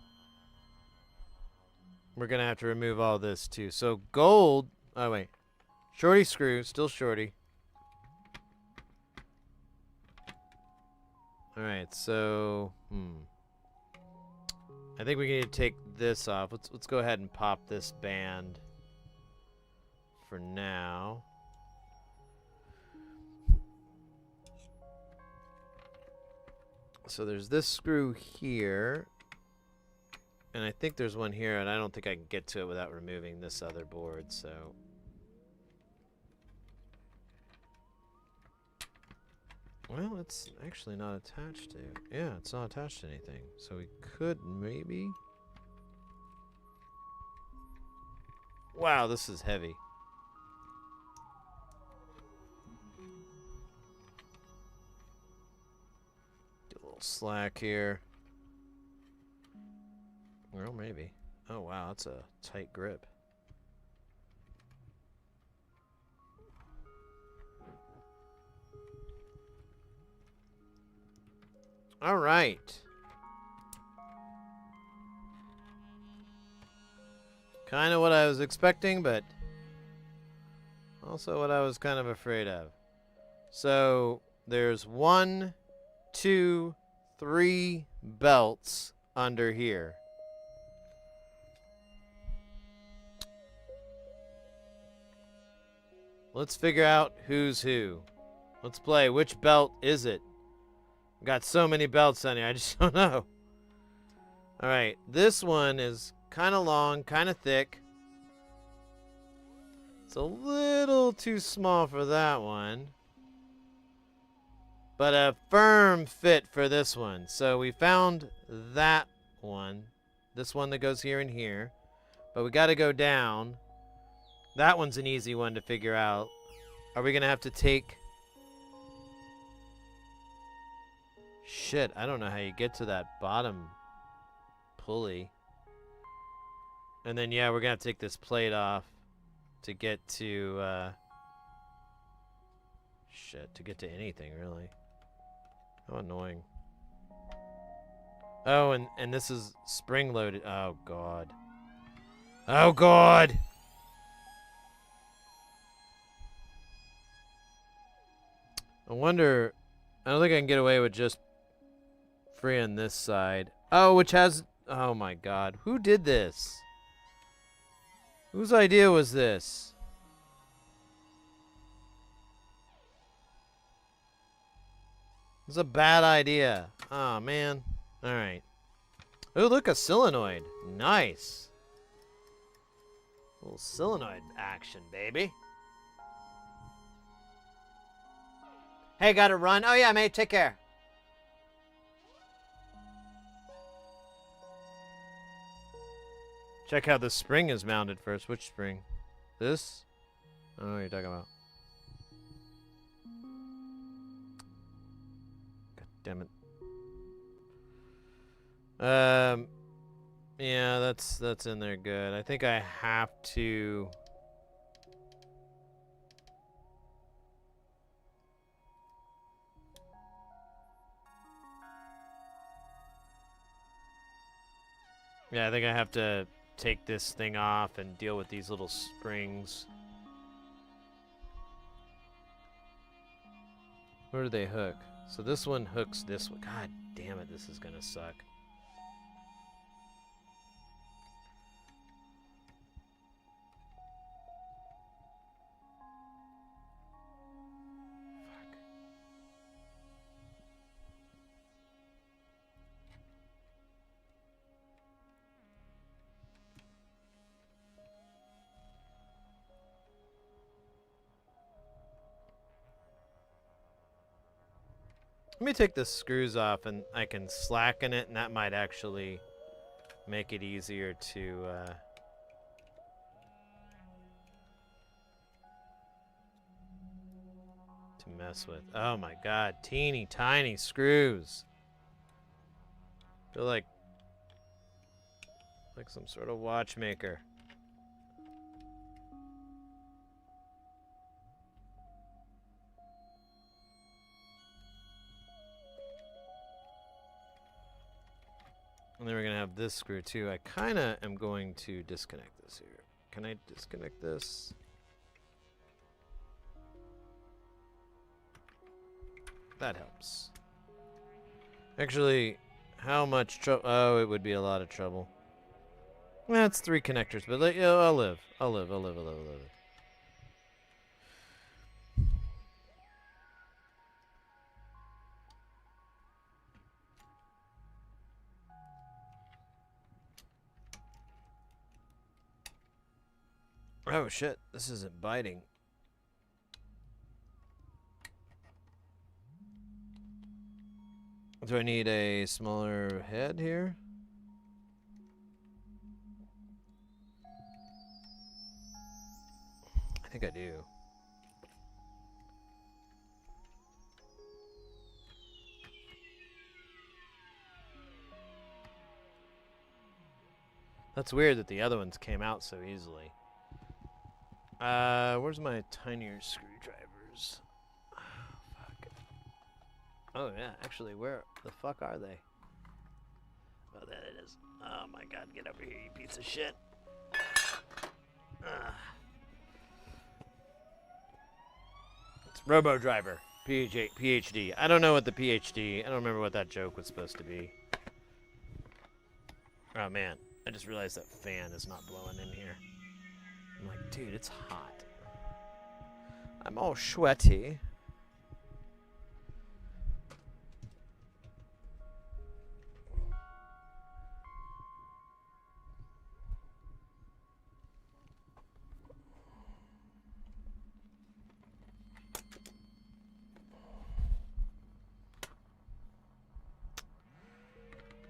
we're gonna have to remove all this too. So gold. Oh wait, shorty screw, still shorty. All right, so I think we need to take this off. Let's go ahead and pop this band for now. So there's this screw here, and I think there's one here, and I don't think I can get to it without removing this other board, so. Well, it's actually not attached to. Yeah, it's not attached to anything. So we could maybe. Wow, this is heavy. Get a little slack here. Well, maybe. Oh, wow, that's a tight grip. All right. Kind of what I was expecting, but also what I was kind of afraid of. So there's 1, 2, 3 belts under here. Let's figure out who's who. Let's play. Which belt is it? Got so many belts on here, I just don't know. Alright, this one is kind of long, kind of thick. It's a little too small for that one. But a firm fit for this one. So we found that one. This one that goes here and here. But we got to go down. That one's an easy one to figure out. Are we going to have to take... Shit, I don't know how you get to that bottom pulley. And then, yeah, we're going to have to take this plate off to get to, shit, to get to anything, really. How annoying. Oh, and this is spring-loaded. Oh, God. Oh, God! I wonder... I don't think I can get away with just freeing this side. Oh, which has... Oh my god. Who did this? Whose idea was this? This is a bad idea. Oh, man. Alright. Oh, look, a solenoid. Nice. A little solenoid action, baby. Hey, gotta run. Oh, yeah, mate. Take care. Check how the spring is mounted first. Which spring? This? I don't know what you're talking about. God damn it. Yeah, that's in there good. I think I have to... Yeah, I think I have to take this thing off and deal with these little springs. Where do they hook? So this one hooks this one. God damn it, this is gonna suck. Let me take the screws off and I can slacken it, and that might actually make it easier to mess with. Oh my god, teeny tiny screws. Feel like some sort of watchmaker. And then we're gonna have this screw too. I kinda am going to disconnect this here. Can I disconnect this? That helps. Actually, how much trouble? Oh, it would be a lot of trouble. That's 3 connectors, but I'll live. I'll live. Oh shit, this isn't biting. Do I need a smaller head here? I think I do. That's weird that the other ones came out so easily. Where's my tinier screwdrivers? Oh, fuck. Oh, yeah, actually, where the fuck are they? Oh, there it is. Oh, my God, get over here, you piece of shit. It's Robo Driver, PhD. I don't know what the PhD, I don't remember what that joke was supposed to be. Oh, man, I just realized that fan is not blowing in here. I'm like, dude, it's hot. I'm all sweaty.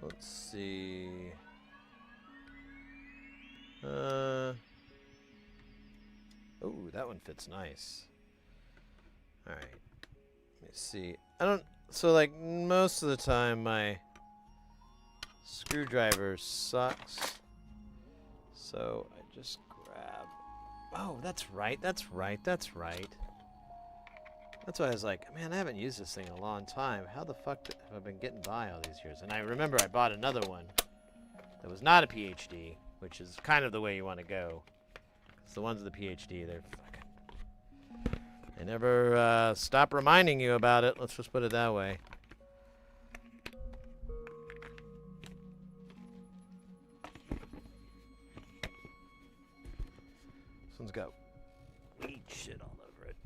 Let's see. Oh, that one fits nice. Alright. Let me see. So like most of the time my screwdriver sucks. So I just grab... Oh, that's right. That's right. That's why I was like, man, I haven't used this thing in a long time. How the fuck have I been getting by all these years? And I remember I bought another one that was not a PhD, which is kind of the way you want to go. Because the ones with the PhD, they're fucking... They never stop reminding you about it. Let's just put it that way. This one's got weed shit all over it.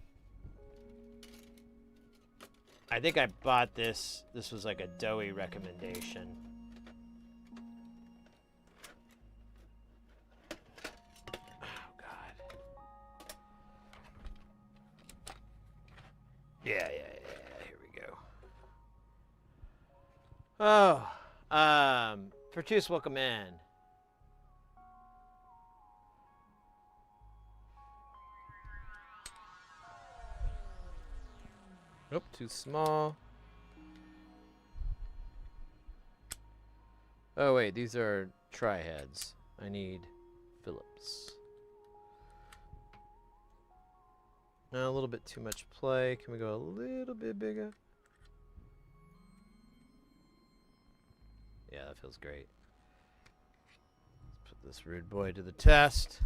I think I bought this. This was like a doughy recommendation. Oh, God. Yeah. Here we go. Oh, Fortuitous, welcome in. Nope, too small. Oh wait, these are tri-heads. I need Phillips. Now a little bit too much play. Can we go a little bit bigger? Yeah, that feels great. Let's put this rude boy to the test.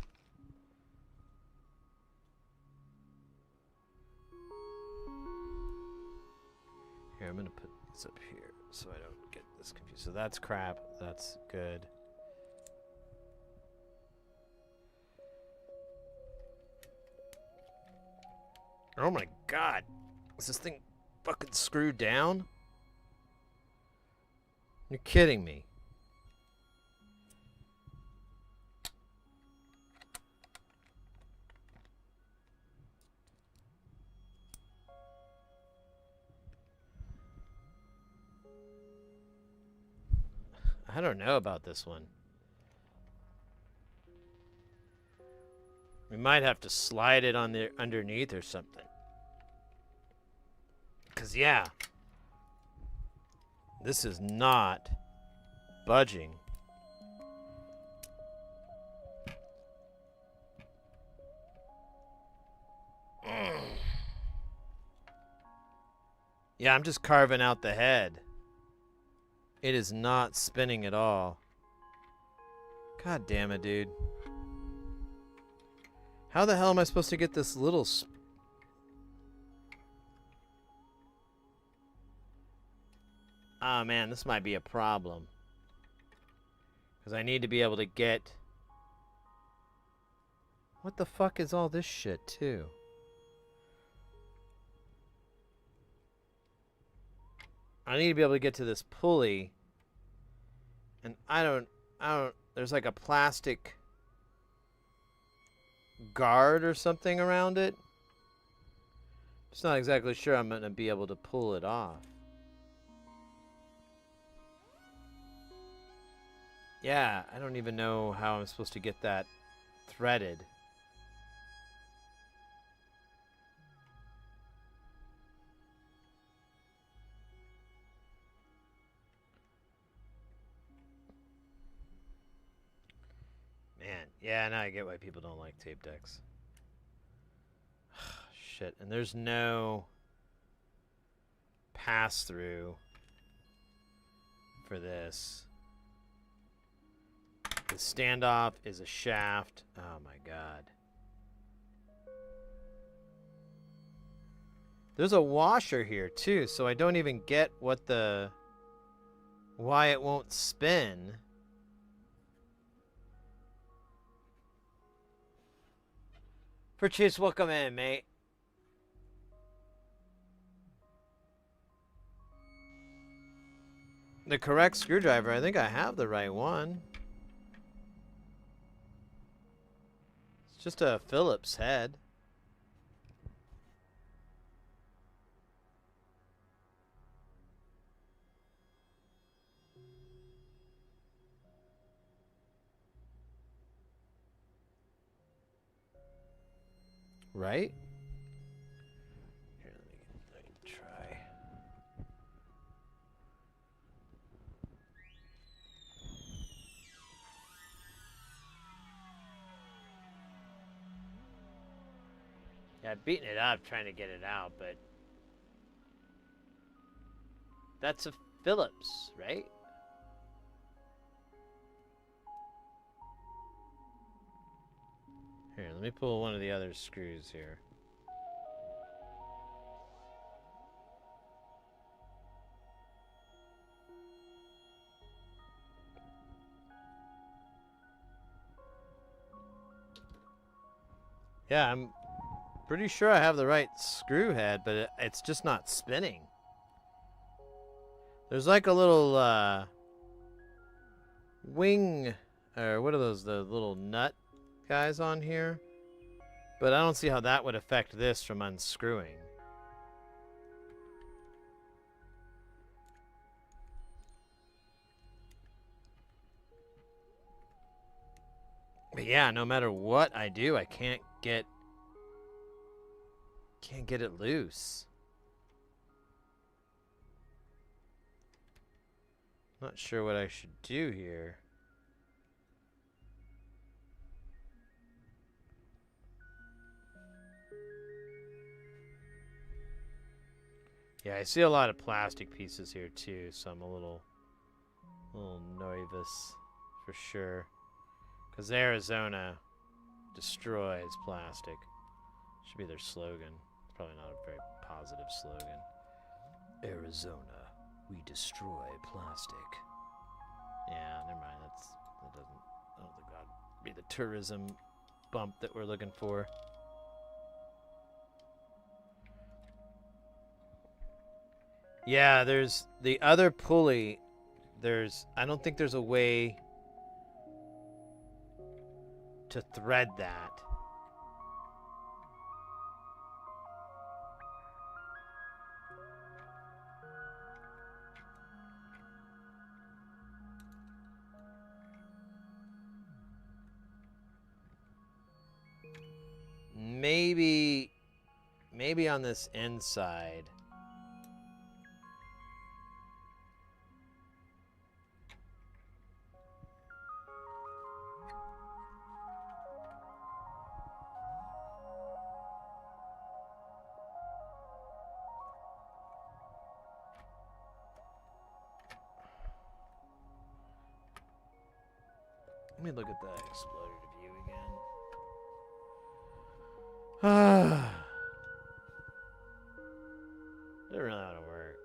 Here, I'm gonna put this up here so I don't get this confused. So that's crap. That's good. Oh my God. Is this thing fucking screwed down? You're kidding me. I don't know about this one. We might have to slide it on the underneath or something. 'Cause yeah, this is not budging. Yeah, I'm just carving out the head. It is not spinning at all. God damn it, dude. How the hell am I supposed to get this little... Ah, man, this might be a problem. Because I need to be able to get... What the fuck is all this shit, too? I need to be able to get to this pulley. And I don't... There's like a plastic guard or something around it. Just not exactly sure I'm going to be able to pull it off. Yeah, I don't even know how I'm supposed to get that threaded. Man, yeah, now I get why people don't like tape decks. Shit, and there's no pass-through for this. The standoff is a shaft. Oh my God. There's a washer here too, so I don't even get what the... why it won't spin. Purchase, welcome in, mate. The correct screwdriver. I think I have the right one. It's just a Phillips head. Right? Here, let me try. Yeah, I've beaten it up trying to get it out, but that's a Phillips, right? Here, let me pull one of the other screws here. Yeah, I'm pretty sure I have the right screw head, but it's just not spinning. There's like a little wing, or what are those, the little nut guys on here? But I don't see how that would affect this from unscrewing. But yeah, no matter what I do, I can't get it loose. Not sure what I should do here. Yeah, I see a lot of plastic pieces here too, so I'm a little nervous for sure. Because Arizona destroys plastic. Should be their slogan. It's probably not a very positive slogan. Arizona, we destroy plastic. Yeah, never mind. I don't think that'd be the tourism bump that we're looking for. Yeah, there's the other pulley. I don't think there's a way to thread that. Maybe on this inside. Let me look at the exploded view again. Doesn't really know how to work.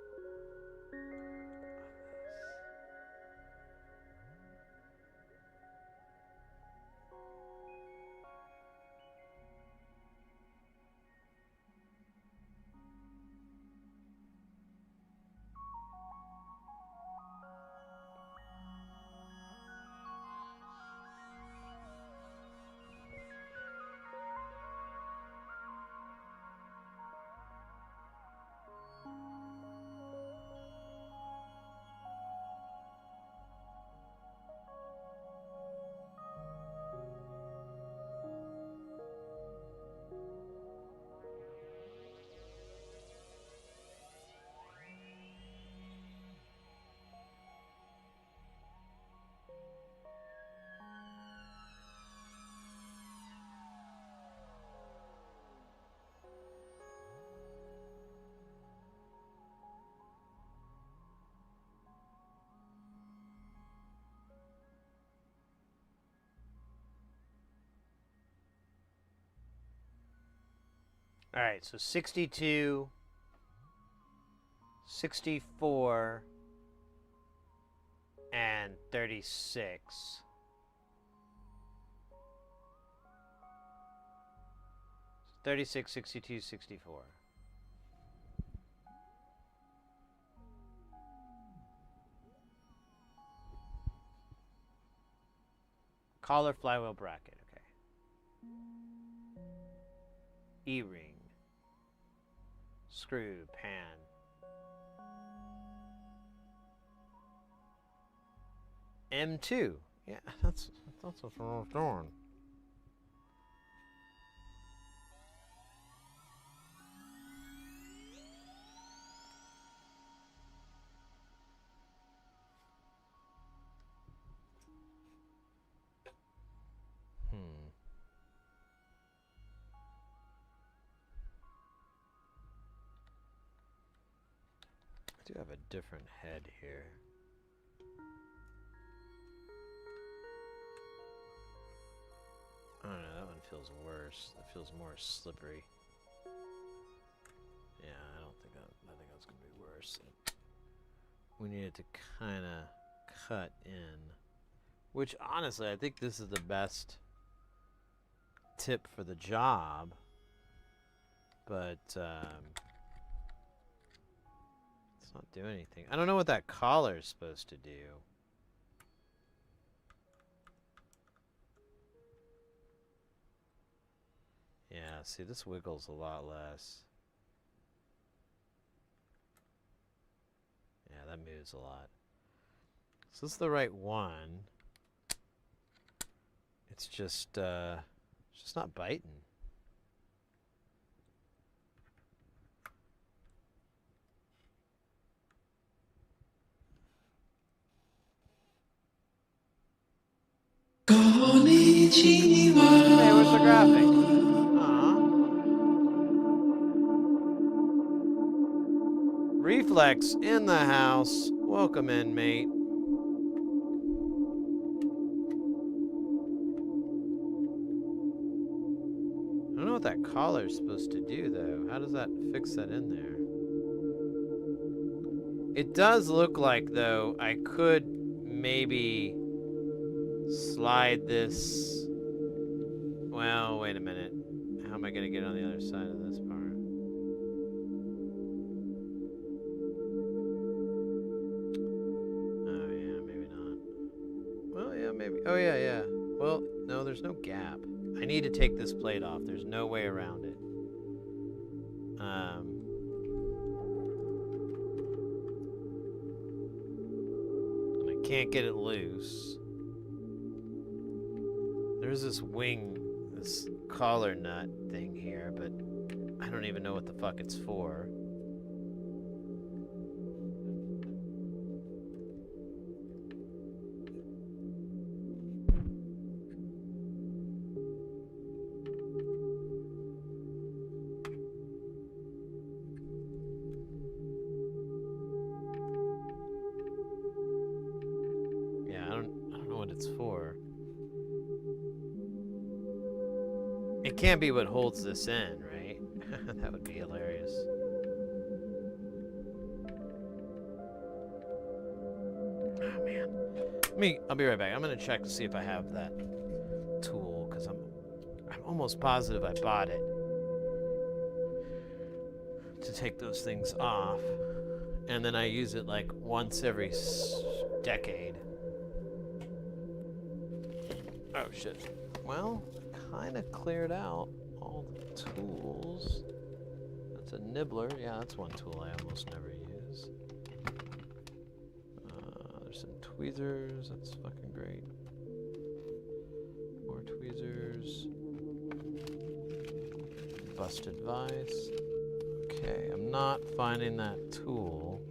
All right, so 62, 64, and 36. 36, 62, 64. Collar flywheel bracket, okay. E-ring. Screw, pan. M2. Yeah, that's what I was doing. I do have a different head here. I don't know, that one feels worse. That feels more slippery. Yeah, I think that's gonna be worse. We need it to kind of cut in. Which, honestly, I think this is the best tip for the job, but it's not doing anything. I don't know what that collar is supposed to do. Yeah, see, this wiggles a lot less. Yeah, that moves a lot. So this is the right one. It's just not biting. Hey, where's the graphic? Aw. Reflex in the house. Welcome in, mate. I don't know what that collar's supposed to do, though. How does that fix that in there? It does look like, though, I could maybe slide this. Well, wait a minute. How am I going to get on the other side of this part? Oh, yeah, maybe not. Well, yeah, maybe. Oh, yeah, yeah. Well, no, there's no gap. I need to take this plate off. There's no way around it. And I can't get it loose. There's this wing, this collar nut thing here, but I don't even know what the fuck it's for. Yeah, I don't know what it's for. It can't be what holds this in, right? That would be hilarious. Oh man. I'll be right back. I'm gonna check to see if I have that tool, because I'm almost positive I bought it to take those things off, and then I use it like once every decade. Oh shit. Well, kind of cleared out all the tools. That's a nibbler. Yeah, that's one tool I almost never use. There's some tweezers. That's fucking great. More tweezers. Busted vise. Okay, I'm not finding that tool.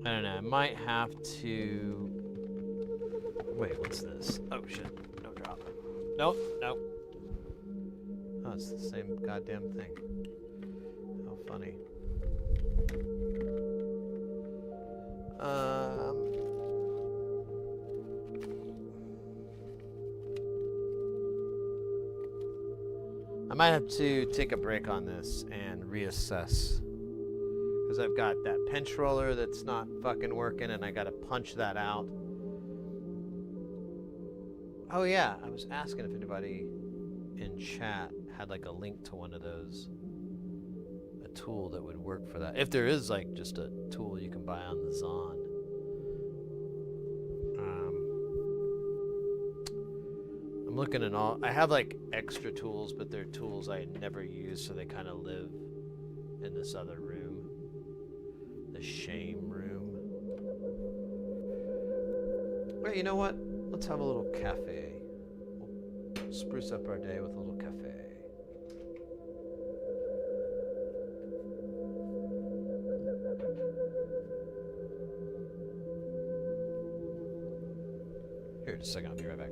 I don't know. I might have to... Wait, what's this? Oh shit. No drop. Nope, nope. Oh, it's the same goddamn thing. How funny. I might have to take a break on this and reassess. Because I've got that pinch roller that's not fucking working, and I gotta punch that out. Oh yeah, I was asking if anybody in chat had like a link to one of those, a tool that would work for that. If there is like just a tool you can buy on the Zon. I'm looking at all, I have like extra tools, but they're tools I never use, so they kind of live in this other room. The shame room. Wait, you know what? Let's have a little cafe. We'll spruce up our day with a little cafe. Here, just a second, I'll be right back.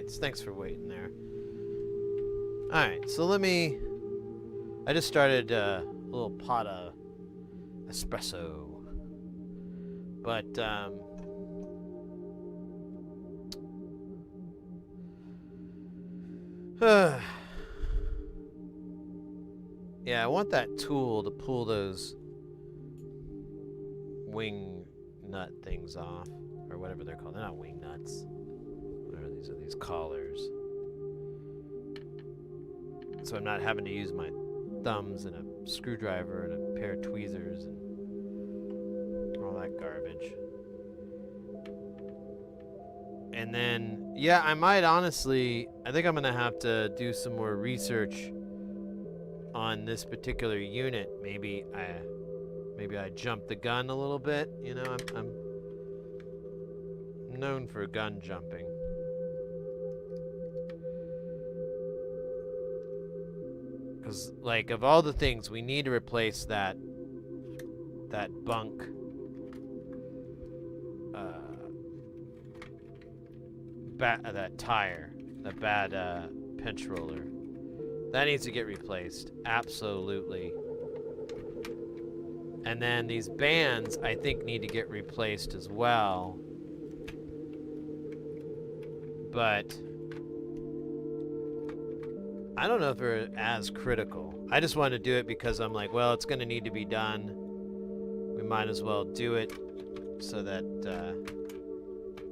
Alright, thanks for waiting there. Alright, so let me... I just started a little pot of espresso. But, yeah, I want that tool to pull those wing nut things off. Or whatever they're called. They're not wing nuts. Whatever these are, these collars. So I'm not having to use my thumbs and a screwdriver and a pair of tweezers and all that garbage. And then, yeah, I might honestly, I think I'm going to have to do some more research on this particular unit. Maybe I jumped the gun a little bit. You know, I'm known for gun jumping. Because, like, of all the things, we need to replace that bunk that tire, that bad pinch roller. That needs to get replaced, absolutely. And then these bands, I think, need to get replaced as well. But I don't know if they're as critical. I just wanted to do it because I'm like, well, it's going to need to be done. We might as well do it so that,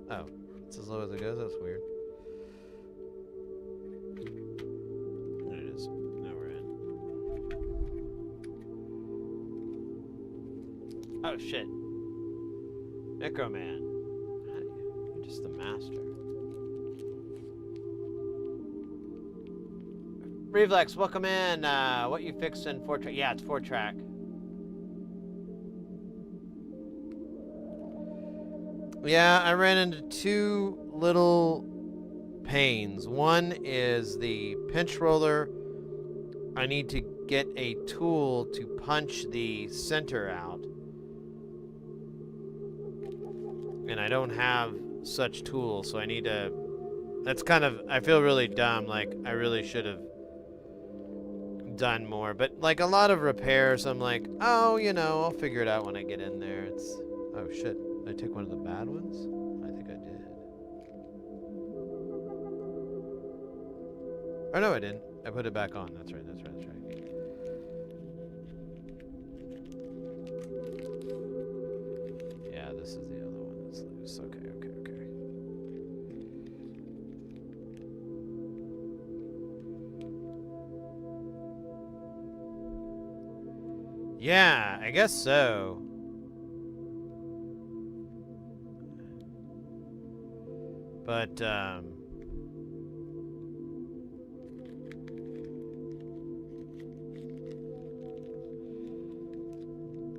oh, it's as low as it goes? That's weird. There it is. Now we're in. Oh, shit. Necroman. You're just the master. Reflex, welcome in. What you fixed in 4-track? Yeah, it's 4-track. Yeah, I ran into two little pains. One is the pinch roller. I need to get a tool to punch the center out. And I don't have such tools, so I need to... That's kind of... I feel really dumb, like I really should have done more. But like a lot of repairs, I'm like, oh, you know, I'll figure it out when I get in there. It's... Oh, shit. Did I take one of the bad ones? I think I did. Oh, no, I didn't. I put it back on. That's right, that's right, that's right. Yeah, this is the other one that's loose. Okay, okay, okay. Yeah, I guess so. But,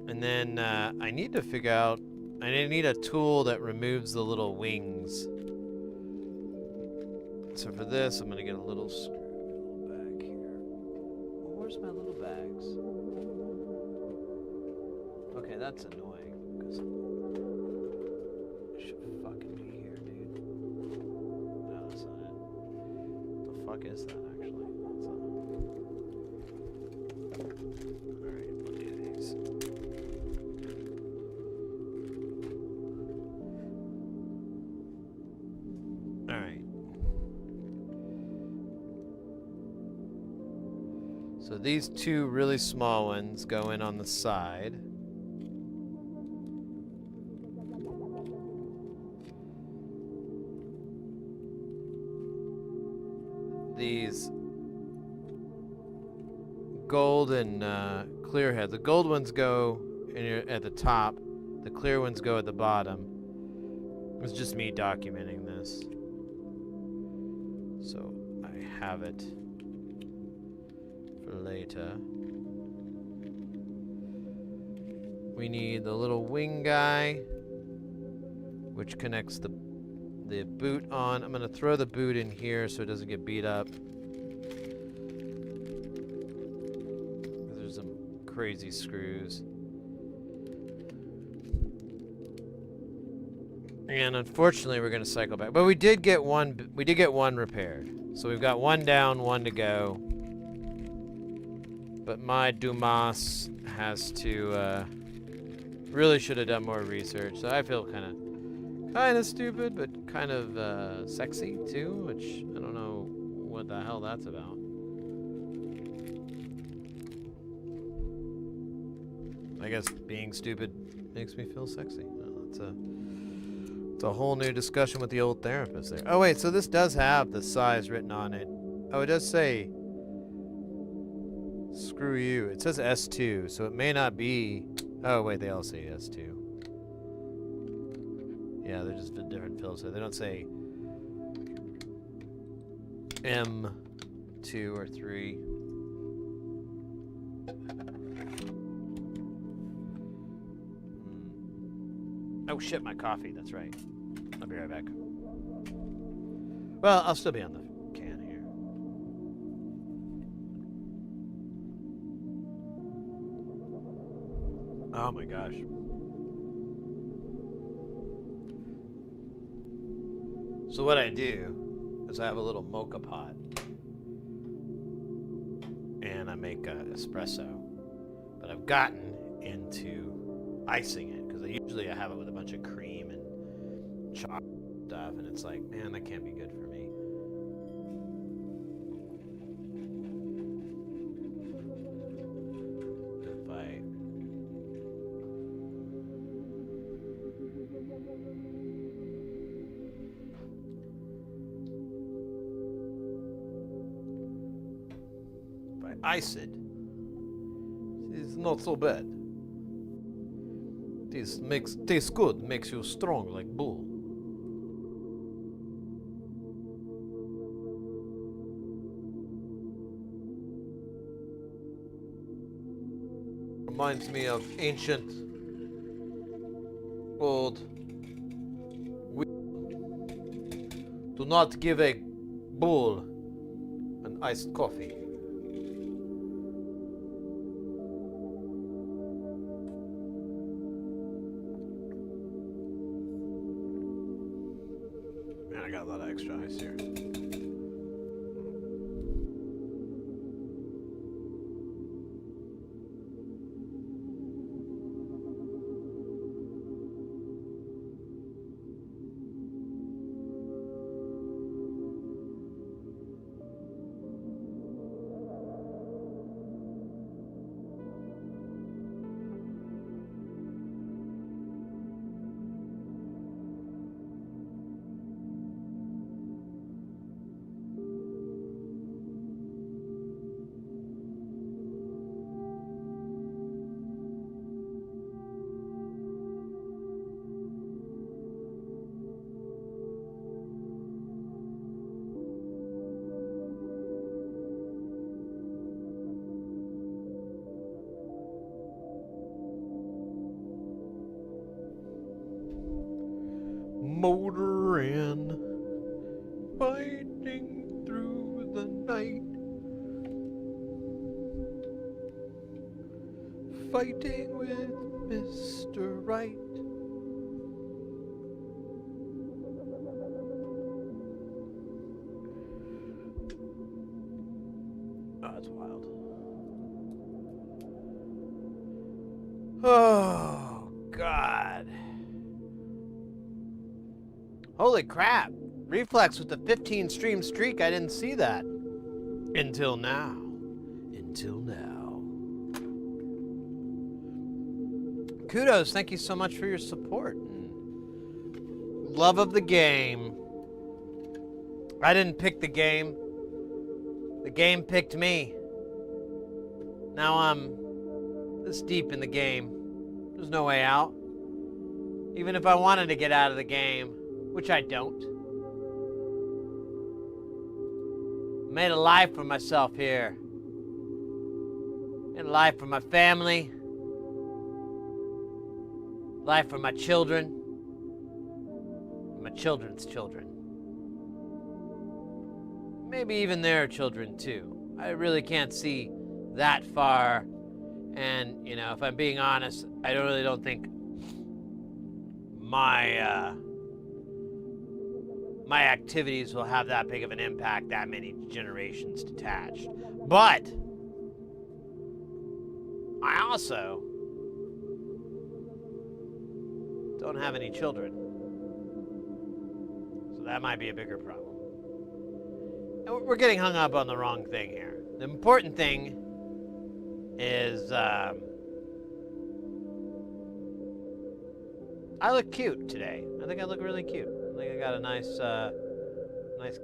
and then, I need to figure out, I need a tool that removes the little wings. So for this, I'm gonna get a little screw back here. Well, where's my little bags? Okay, that's annoying, because it should fucking be here, dude. No, that's not it. What the fuck is that, actually? Alright, we'll do these. Alright. So these two really small ones go in on the side. These gold and clear heads. The gold ones go at the top. The clear ones go at the bottom. It's just me documenting this. So I have it for later. We need the little wing guy, which connects the boot on. I'm gonna throw the boot in here so it doesn't get beat up. There's some crazy screws. And unfortunately, we're gonna cycle back. But we did get one. We did get one repaired. So we've got one down, one to go. But my Dumas has to. Really should have done more research. So I feel kind of stupid, but kind of sexy too. Which I don't know what the hell that's about. I guess being stupid makes me feel sexy. Well, it's a whole new discussion with the old therapist there. Oh wait, so this does have the size written on it. Oh, it does say screw you. It says S2, so it may not be. Oh wait, they all say S2. Yeah, they're just different fills. So they don't say M2 or 3. Oh shit, my coffee. That's right. I'll be right back. Well, I'll still be on the can here. Oh my gosh. So what I do is I have a little mocha pot and I make espresso, but I've gotten into icing it because usually I have it with a bunch of cream and chocolate stuff, and it's like, man, that can't be good for me. If I ice it, it's not so bad. This tastes good, makes you strong like bull. Reminds me of ancient, old. Do not give a bull an iced coffee. Man, I got a lot of extra ice here. Motoring, fighting through the night, fighting with Mr. Right. Oh, that's wild. Oh, God. Holy crap. Reflex with the 15 stream streak. I didn't see that. Until now. Until now. Kudos. Thank you so much for your support. And love of the game. I didn't pick the game. The game picked me. Now I'm this deep in the game. There's no way out. Even if I wanted to get out of the game, which I don't. Made a life for myself here. Made a life for my family. Life for my children. My children's children. Maybe even their children too. I really can't see that far. And, you know, if I'm being honest, I really don't think my my activities will have that big of an impact that many generations detached. But I also don't have any children. So that might be a bigger problem. And we're getting hung up on the wrong thing here. The important thing is I look cute today. I think I look really cute. I think I got a nice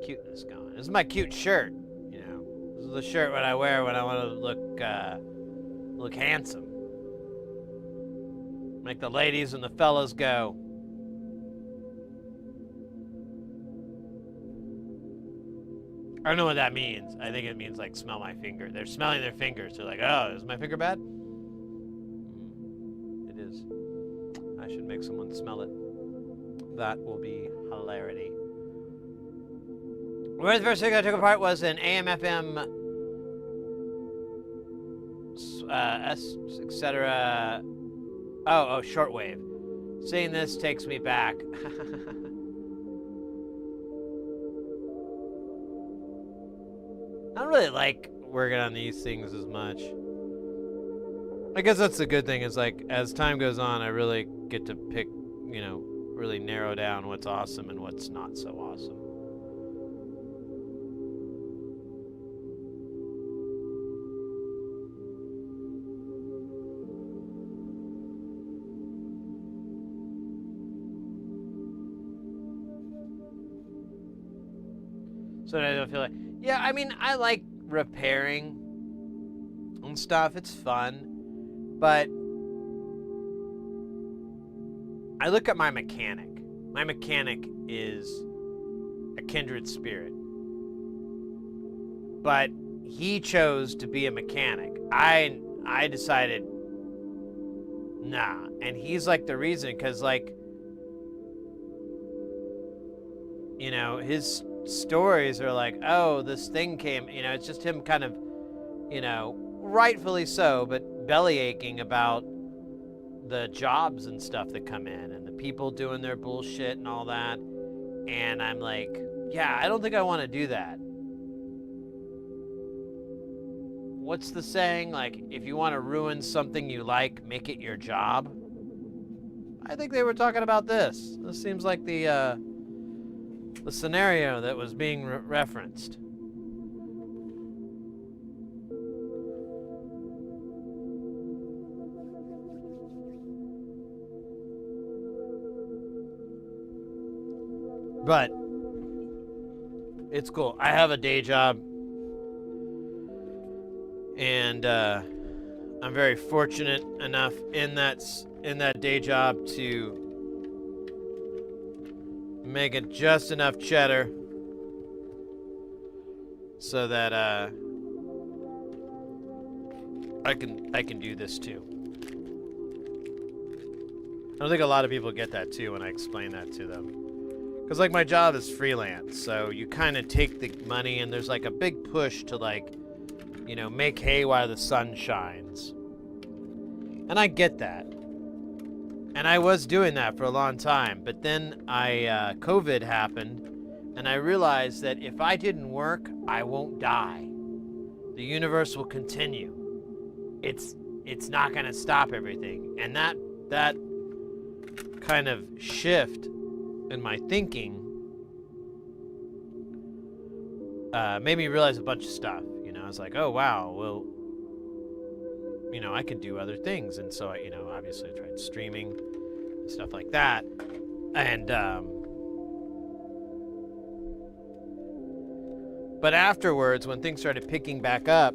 cuteness going. This is my cute shirt, you know. This is the shirt what I wear when I want to look handsome. Make the ladies and the fellas go. I don't know what that means. I think it means like smell my finger. They're smelling their fingers. They're like, oh, is my finger bad? It is. I should make someone smell it. That will be hilarity. Where the first thing I took apart was an AM/FM, etc. Oh, shortwave. Seeing this takes me back. I don't really like working on these things as much. I guess that's the good thing, is like, as time goes on, I really get to pick, you know, really narrow down what's awesome and what's not so awesome. So I don't feel like, yeah, I mean, I like repairing and stuff. It's fun. But I look at my mechanic. My mechanic is a kindred spirit. But he chose to be a mechanic. I decided, nah. And he's like the reason, because like, you know, his stories are like, oh, this thing came, you know, it's just him kind of, you know, rightfully so, but belly aching about the jobs and stuff that come in and the people doing their bullshit and all that. And I'm like, yeah, I don't think I want to do that. What's the saying? Like, if you want to ruin something you like, make it your job. I think they were talking about this. This seems like the scenario that was being referenced. But it's cool. I have a day job, and I'm very fortunate enough in that day job to make it just enough cheddar so that I can do this too. I don't think a lot of people get that too when I explain that to them. Because, like, my job is freelance, so you kind of take the money, and there's, like, a big push to, like, you know, make hay while the sun shines. And I get that. And I was doing that for a long time. But then COVID happened, and I realized that if I didn't work, I won't die. The universe will continue. It's not going to stop everything. And that kind of shift in my thinking made me realize a bunch of stuff. You know, I was like, oh wow, well, you know, I could do other things. And so I, you know, obviously I tried streaming, stuff like that. And but afterwards, when things started picking back up,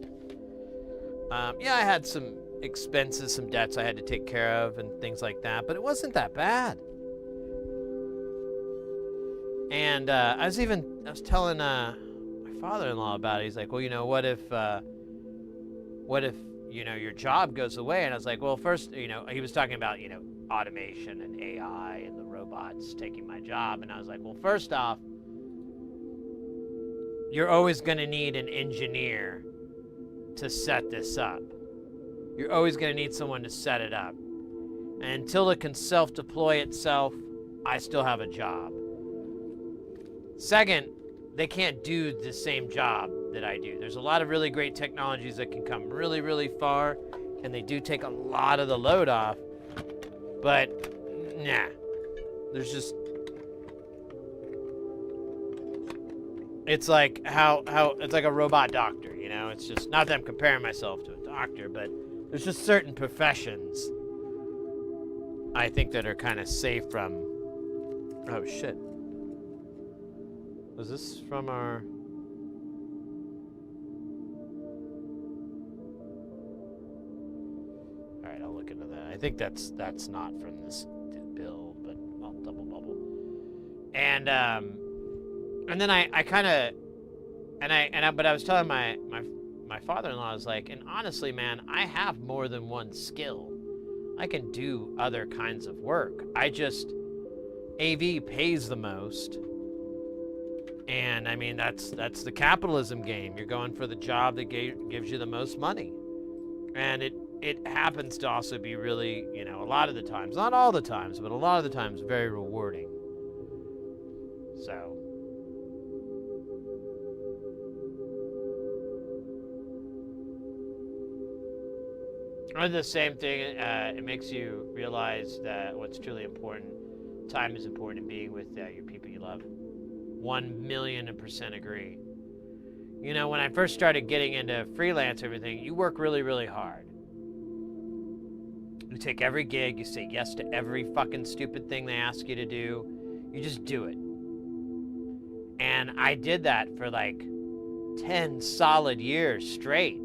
yeah, I had some expenses, some debts I had to take care of and things like that, but it wasn't that bad. And I was telling my father-in-law about it. He's like, well, you know, what if you know, your job goes away? And I was like, well, first, you know, he was talking about, you know, automation and AI and the robots taking my job. And I was like, well, first off, you're always going to need an engineer to set this up. You're always going to need someone to set it up. And until it can self-deploy itself, I still have a job. Second, they can't do the same job that I do. There's a lot of really great technologies that can come really, really far, and they do take a lot of the load off. But, nah. There's just... It's like it's like a robot doctor, you know? It's just, not that I'm comparing myself to a doctor, but there's just certain professions I think that are kind of safe from... Oh, shit. Was this from our... Alright, I'll look into that. I think that's not from this bill, but I'll double bubble. And then I kind of... But I was telling my father-in-law, I was like, and honestly, man, I have more than one skill. I can do other kinds of work. I just... AV pays the most. And, I mean, that's the capitalism game. You're going for the job that gives you the most money. And it happens to also be really, you know, a lot of the times, not all the times, but a lot of the times, very rewarding. So... Or the same thing, it makes you realize that what's truly important, time is important in being with your people you love. 1,000,000% agree. You know, when I first started getting into freelance everything, you work really, really hard. You take every gig, you say yes to every fucking stupid thing they ask you to do. You just do it. And I did that for like 10 solid years straight.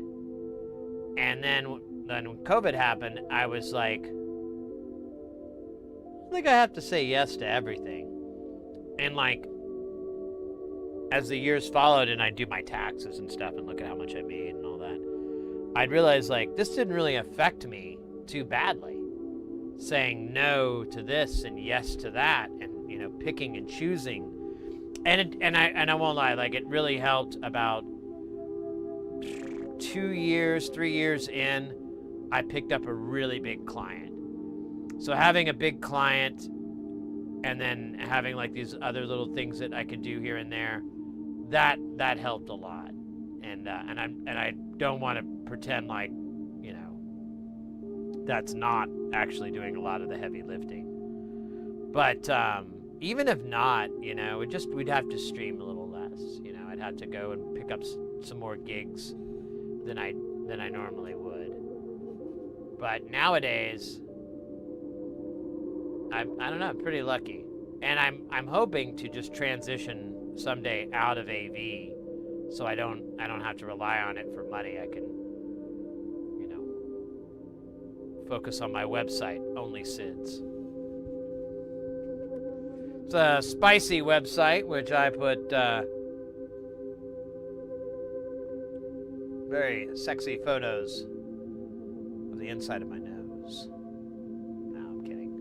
And then when COVID happened, I was like, I think I have to say yes to everything. And like, as the years followed and I'd do my taxes and stuff and look at how much I made and all that, I'd realize like, this didn't really affect me too badly. Saying no to this and yes to that and, you know, picking and choosing. And I won't lie, like it really helped about 3 years in, I picked up a really big client. So having a big client and then having like these other little things that I could do here and there, that helped a lot. And I don't want to pretend like, you know, that's not actually doing a lot of the heavy lifting. But even if not, you know, we'd have to stream a little less. You know, I'd have to go and pick up some more gigs than I normally would. But nowadays, I don't know, I'm pretty lucky. And I'm hoping to just transition someday out of AV so I don't have to rely on it for money. I can, you know, focus on my website, Only Sids. It's a spicy website, which I put very sexy photos of the inside of my nose. No, I'm kidding.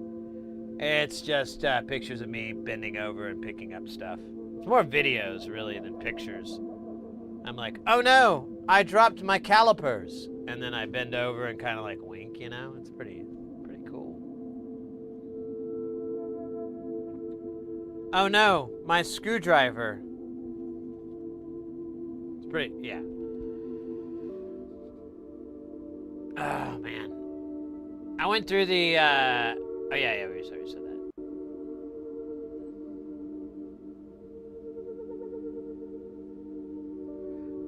It's just pictures of me bending over and picking up stuff. It's more videos, really, than pictures. I'm like, oh no, I dropped my calipers. And then I bend over and kind of like wink, you know? It's pretty cool. Oh no, my screwdriver. It's pretty, yeah. Oh, man. I went through the, oh, yeah, we already said that.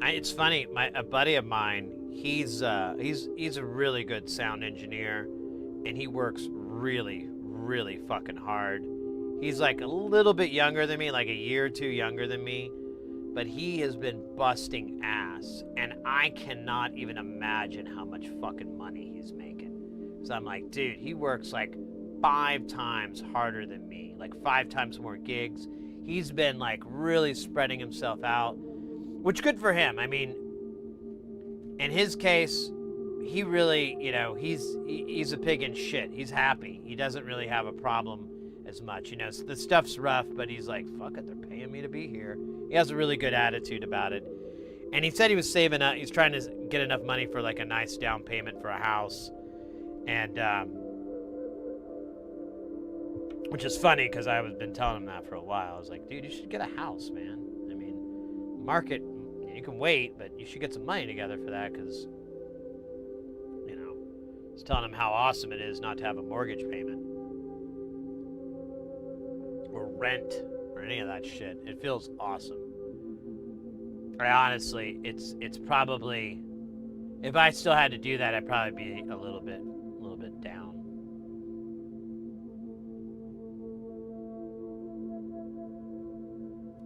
It's funny, a buddy of mine, he's a really good sound engineer, and he works really, really fucking hard. He's like a little bit younger than me, like a year or two younger than me, but he has been busting ass, and I cannot even imagine how much fucking money he's making. So I'm like, dude, he works like 5 times harder than me, like 5 times more gigs. He's been like really spreading himself out, which good for him. I mean, in his case, he really, you know, he's a pig in shit. He's happy. He doesn't really have a problem as much, you know. So the stuff's rough, but he's like, fuck it, they're paying me to be here. He has a really good attitude about it. And he said he was saving up, he's trying to get enough money for like a nice down payment for a house. And Which is funny because I was been telling him that for a while. I was like, dude, you should get a house, man. I mean, market, you can wait, but you should get some money together for that because, you know, I was telling him how awesome it is not to have a mortgage payment or rent or any of that shit. It feels awesome. I honestly, it's probably, if I still had to do that, I'd probably be a little bit down.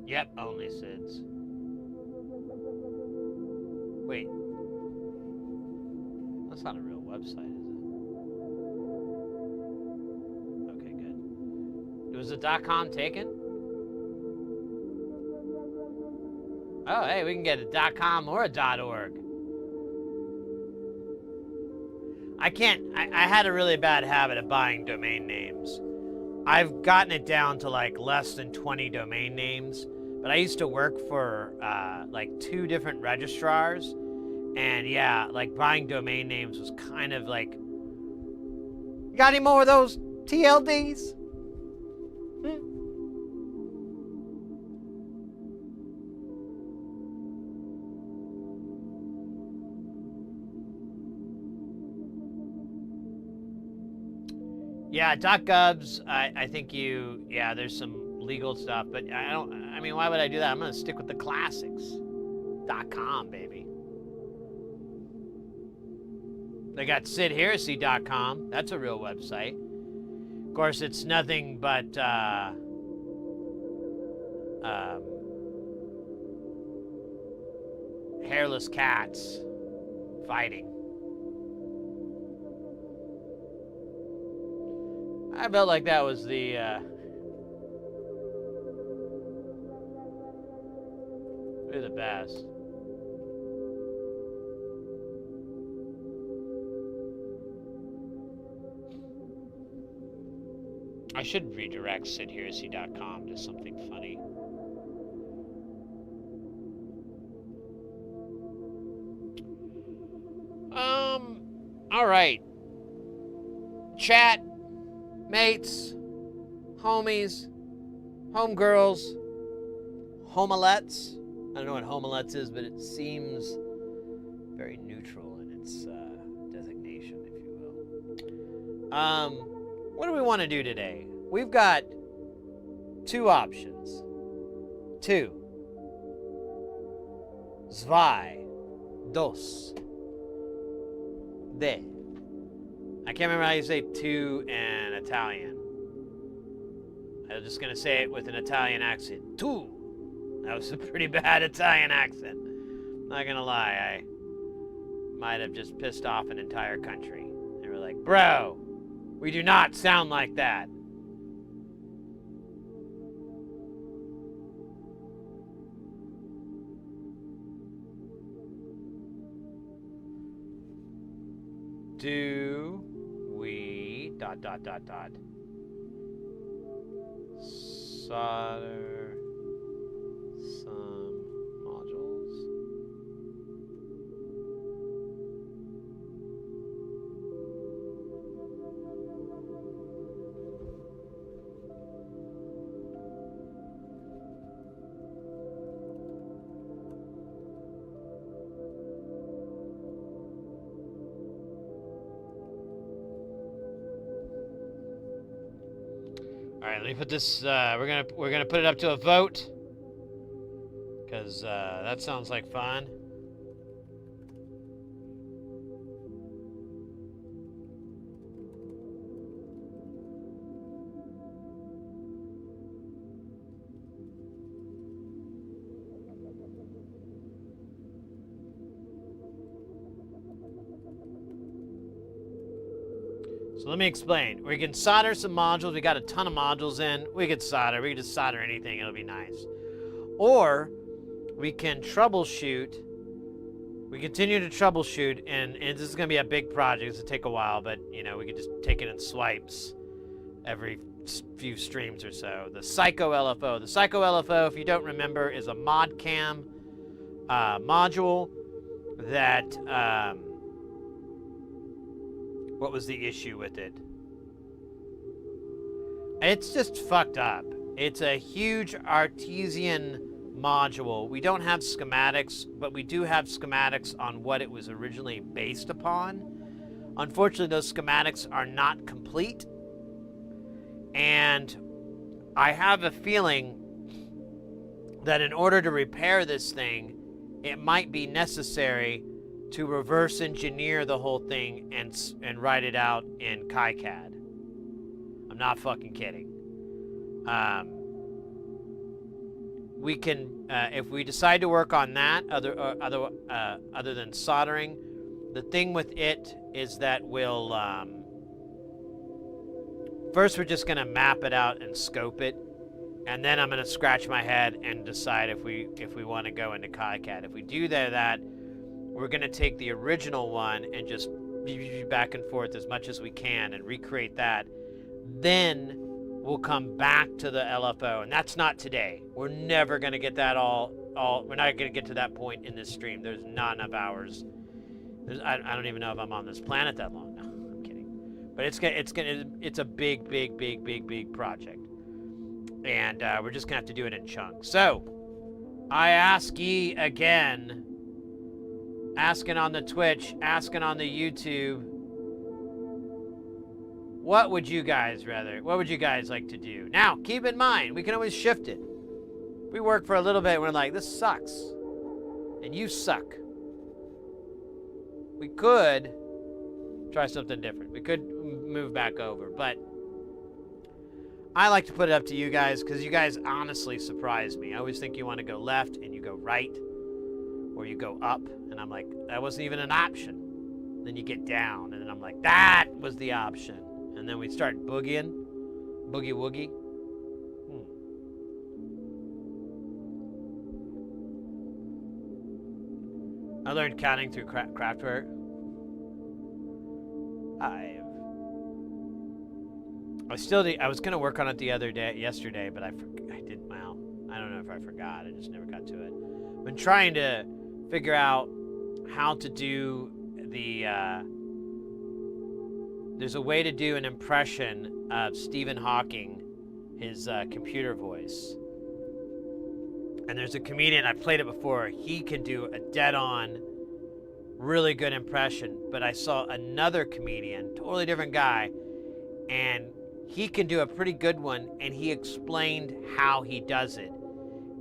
Yep, only SIDS. Wait. That's not a real website, is it? Okay, good. Was the .com taken? Oh, hey, we can get a .com or a .org. I had a really bad habit of buying domain names. I've gotten it down to like less than 20 domain names, but I used to work for like 2 different registrars, and yeah, like buying domain names was kind of like, you got any more of those TLDs? Yeah, .govs, I think there's some legal stuff, but I mean, why would I do that? I'm going to stick with the classics. .com, baby. They got SidHeresy.com. That's a real website. Of course, it's nothing but, hairless cats fighting. I felt like that was the, really the best. I should redirect SidHeresy.com to something funny. All right. Chat. Mates, homies, homegirls, homelettes. I don't know what homelettes is, but it seems very neutral in its designation, if you will. What do we want to do today? We've got 2 options. 2. Zwei. Dos. De. I can't remember how you say 2 in Italian. I was just going to say it with an Italian accent. Tu. That was a pretty bad Italian accent. Not going to lie, I might have just pissed off an entire country. They were like, bro, we do not sound like that. Do we ... solder some modules? All right, let me put this. We're gonna put it up to a vote, because that sounds like fun. So let me explain. We can solder some modules. We got a ton of modules in. We could solder. We could just solder anything. It'll be nice. Or we can troubleshoot. We continue to troubleshoot, and this is going to be a big project. It's going to take a while, but, you know, we could just take it in swipes every few streams or so. The Psycho LFO. The Psycho LFO, if you don't remember, is a mod cam module that... what was the issue with it? It's just fucked up. It's a huge artesian module. We don't have schematics, but we do have schematics on what it was originally based upon. Unfortunately, those schematics are not complete. And I have a feeling that in order to repair this thing, it might be necessary to reverse engineer the whole thing and write it out in KiCad. I'm not fucking kidding. We can, if we decide to work on that, other than soldering, the thing with it is that we'll, first we're just gonna map it out and scope it, and then I'm gonna scratch my head and decide if we want to go into KiCad. If we do that, we're gonna take the original one and just back and forth as much as we can and recreate that. Then we'll come back to the LFO, and that's not today. We're never gonna get that all. We're not gonna get to that point in this stream. There's not enough hours. I don't even know if I'm on this planet that long. No, I'm kidding. But it's a big project, and we're just gonna have to do it in chunks. So I ask ye again, asking on the Twitch, asking on the YouTube. What would you guys like to do? Now, keep in mind, we can always shift it. We work for a little bit and we're like, this sucks. And you suck. We could try something different. We could move back over, but I like to put it up to you guys because you guys honestly surprise me. I always think you want to go left and you go right, or you go up, and I'm like, that wasn't even an option. Then you get down, and then I'm like, that was the option. And then we start boogieing, boogie woogie. I learned counting through Craftwork. I was gonna work on it yesterday, but I didn't. Well, I don't know if I forgot. I just never got to it. I've been trying to figure out how to do the. There's a way to do an impression of Stephen Hawking, his computer voice. And there's a comedian, I've played it before, he can do a dead-on, really good impression. But I saw another comedian, totally different guy, and he can do a pretty good one, and he explained how he does it.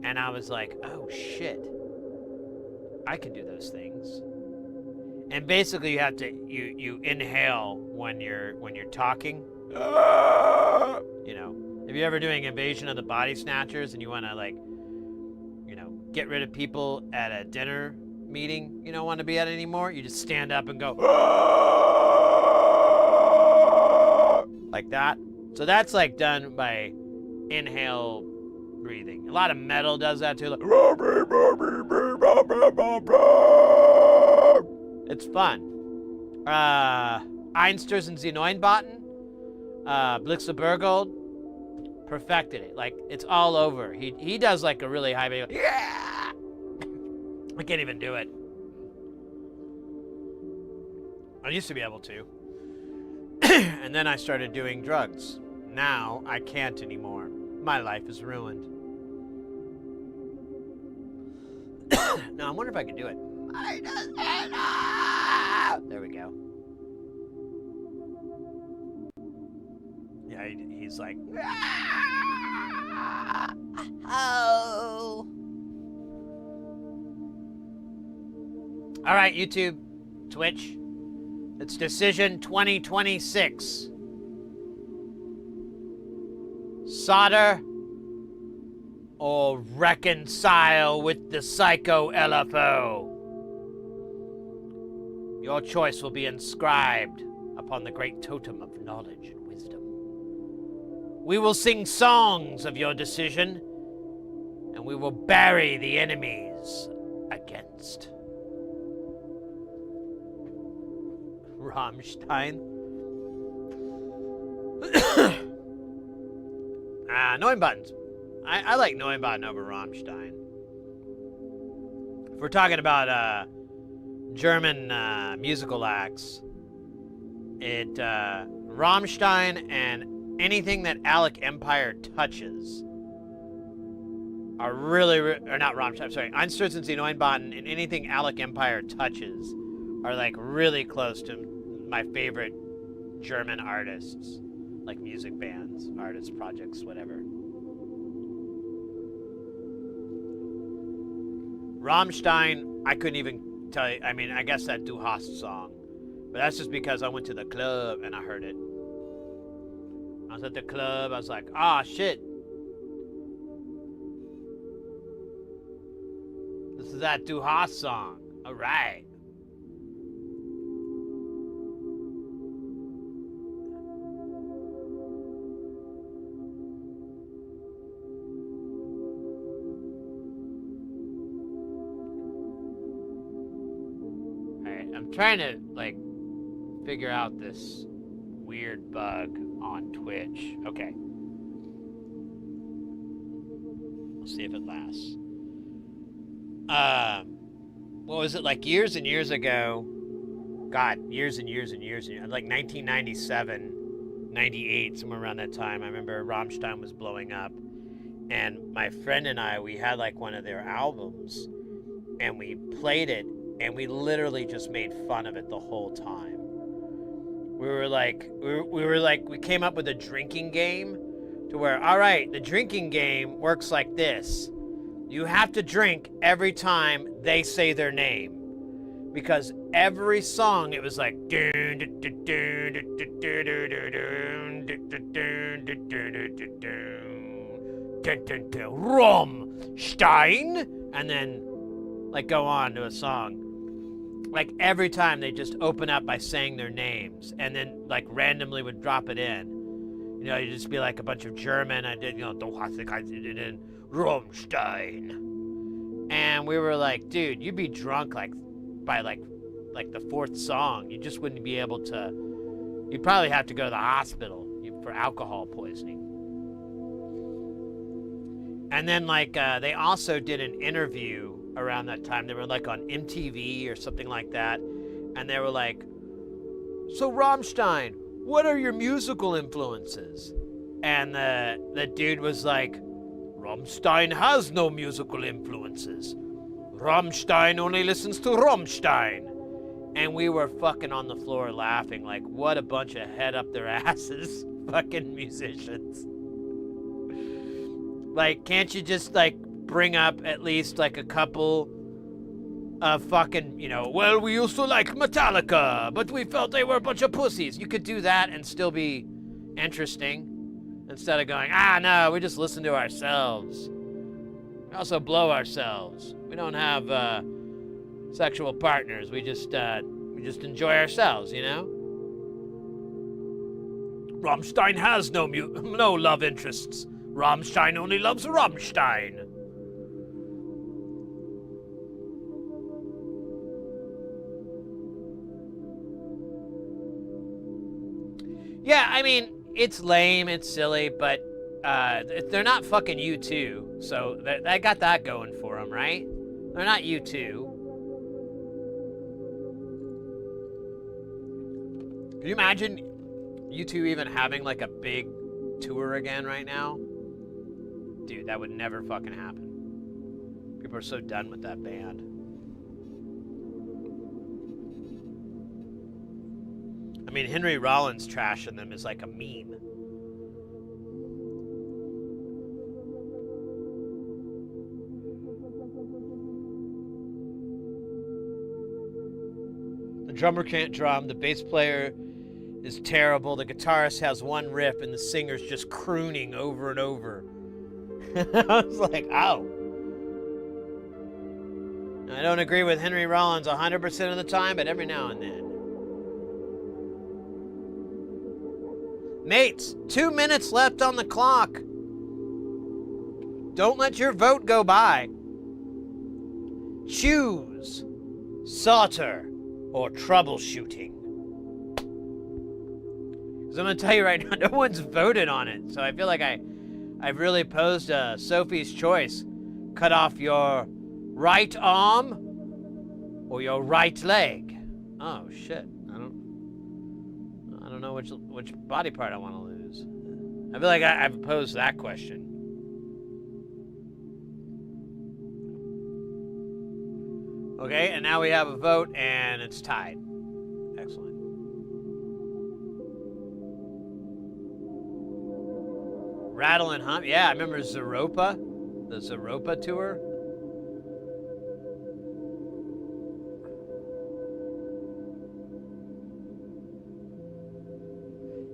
And I was like, oh shit, I can do those things. And basically, you have to you inhale when you're talking. You know, if you're ever doing Invasion of the Body Snatchers and you want to get rid of people at a dinner meeting you don't want to be at anymore, you just stand up and go like that. So that's like done by inhale breathing. A lot of metal does that too. Like, it's fun. Einsters and Zenoinbatten, Blixebergold, perfected it. Like, it's all over. He does like a really high bass. Yeah! I can't even do it. I used to be able to. And then I started doing drugs. Now I can't anymore. My life is ruined. Now I wonder if I can do it. There we go. Yeah, he's like, oh. All right, YouTube, Twitch. It's Decision 2026. Solder or reconcile with the Psycho LFO. Your choice will be inscribed upon the great totem of knowledge and wisdom. We will sing songs of your decision, and we will bury the enemies against. Rammstein. Neuenbutten's. I like Neuenbutten over Rammstein. If we're talking about German musical acts, Rammstein and anything that Alec Empire touches are really, or not Rammstein, I'm sorry, Einstürzen Sie Neubauten, and anything Alec Empire touches are like really close to my favorite German artists, like music bands, artists, projects, whatever. Rammstein, I couldn't even tell you. I mean, I guess that Du Hast song, but that's just because I went to the club and I heard it. I was at the club, I was like, ah, shit. This is that Du Hast song. All right. I'm trying to, like, figure out this weird bug on Twitch. Okay. We'll see if it lasts. What was it, like years and years ago? God, years and years and years. Like 1997, 98, somewhere around that time. I remember Rammstein was blowing up. And my friend and I, we had like one of their albums. And we played it. And we literally just made fun of it the whole time. We came up with a drinking game to where, all right, the drinking game works like this. You have to drink every time they say their name. Because every song, it was like, Rammstein, and then like go on to a song. Like every time they just open up by saying their names and then like randomly would drop it in. You know, you'd just be like a bunch of German. I did, you know, Rammstein. And we were like, dude, you'd be drunk like by like the fourth song. You just wouldn't be able to, you'd probably have to go to the hospital for alcohol poisoning. And then like they also did an interview around that time. They were like on MTV or something like that, and they were like, so Rammstein, what are your musical influences? And the dude was like, Rammstein has no musical influences. Rammstein only listens to Rammstein. And we were fucking on the floor laughing like, what a bunch of head up their asses fucking musicians. Like, can't you just like bring up at least like a couple of fucking, you know, well, we used to like Metallica, but we felt they were a bunch of pussies. You could do that and still be interesting instead of going, no, we just listen to ourselves. We also blow ourselves. We don't have sexual partners. We just enjoy ourselves, you know? Rammstein has no love interests. Rammstein only loves Rammstein. Yeah, I mean, it's lame, it's silly, but they're not fucking U2, so they got that going for them, right? They're not U2. Can you imagine U2 even having like a big tour again right now? Dude, that would never fucking happen. People are so done with that band. I mean, Henry Rollins trashing them is like a meme. The drummer can't drum, the bass player is terrible, the guitarist has one riff and the singer's just crooning over and over. I was like, ow. I don't agree with Henry Rollins 100% of the time, but every now and then. Mates, 2 minutes left on the clock. Don't let your vote go by. Choose solder or troubleshooting. Because I'm going to tell you right now, no one's voted on it. So I feel like I've really posed a Sophie's choice. Cut off your right arm or your right leg. Oh, shit. I don't know which body part I want to lose. I feel like I've posed that question. Okay, and now we have a vote, and it's tied. Excellent. Rattle and Hum. Yeah, I remember Zeropa, the Zeropa tour.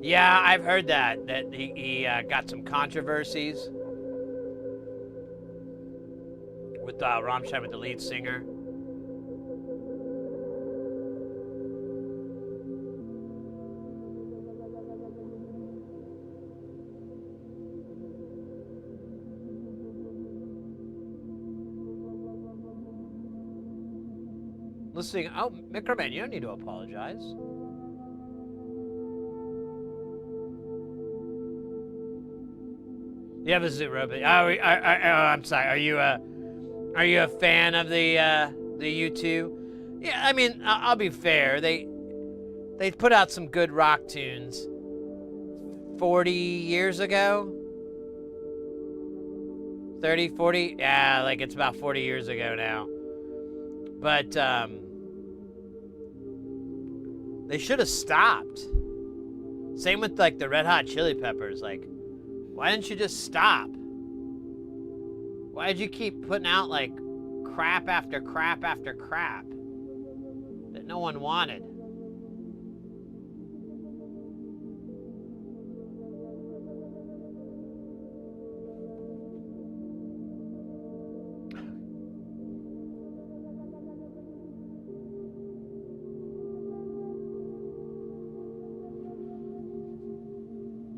Yeah, I've heard that he got some controversies with Rammstein, with the lead singer. Listening. Oh, Microman, you don't need to apologize. You have a Zeropa. I'm sorry. Are you a fan of the U2? Yeah, I mean, I'll be fair. They put out some good rock tunes 40 years ago. 30, 40? Yeah, like it's about 40 years ago now. But they should have stopped. Same with like the Red Hot Chili Peppers. Like, why didn't you just stop? Why did you keep putting out like crap after crap after crap that no one wanted?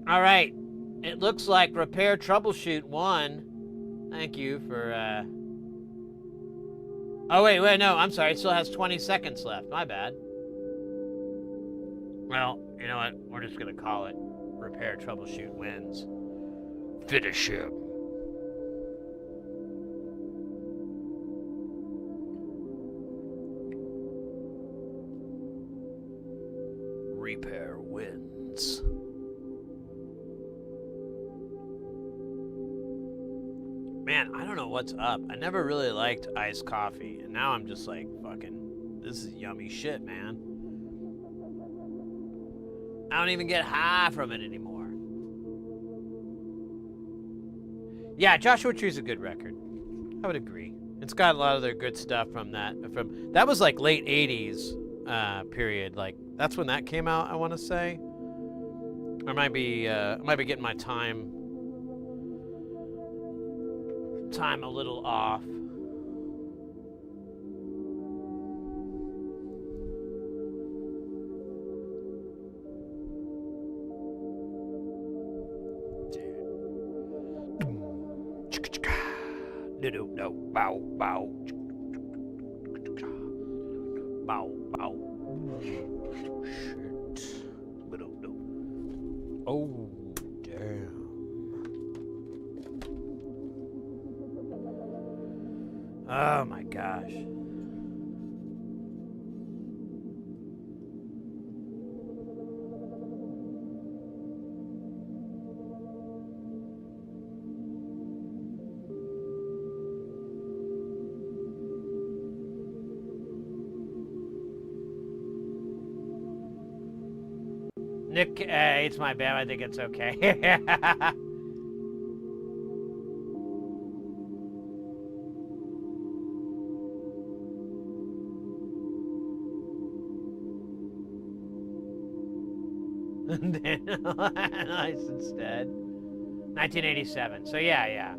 All right. It looks like Repair Troubleshoot won. Thank you for, Oh, wait, no, I'm sorry. It still has 20 seconds left. My bad. Well, you know what? We're just going to call it Repair Troubleshoot wins. Finish him. Repair wins. Man, I don't know what's up. I never really liked iced coffee, and now I'm just like, fucking, this is yummy shit, man. I don't even get high from it anymore. Yeah, Joshua Tree's a good record. I would agree. It's got a lot of their good stuff from that. That was like late 80s period. Like, that's when that came out, I want to say. I might be getting my time a little off. No, bow, bow. Bow, bow. Shit. No. Oh, damn. Oh my gosh. Nick hates my band. I think it's okay. Nice instead. 1987. So yeah.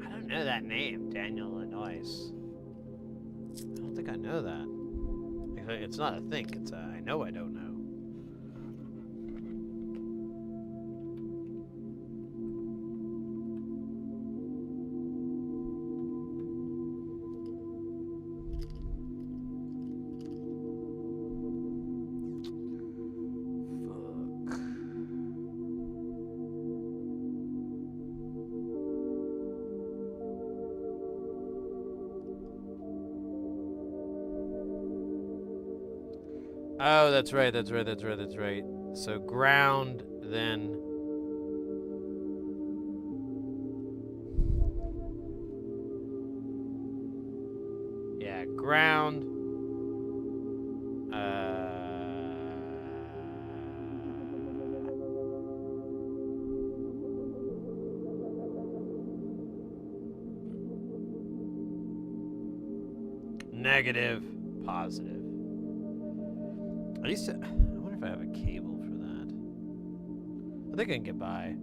I don't know that name, Daniel Lanois. I don't think I know that. It's not a think. It's a I know I don't know. Oh, that's right, that's right, that's right, that's right. So ground, then... Yeah, ground. Negative, positive. I wonder if I have a cable for that. I think I can get by.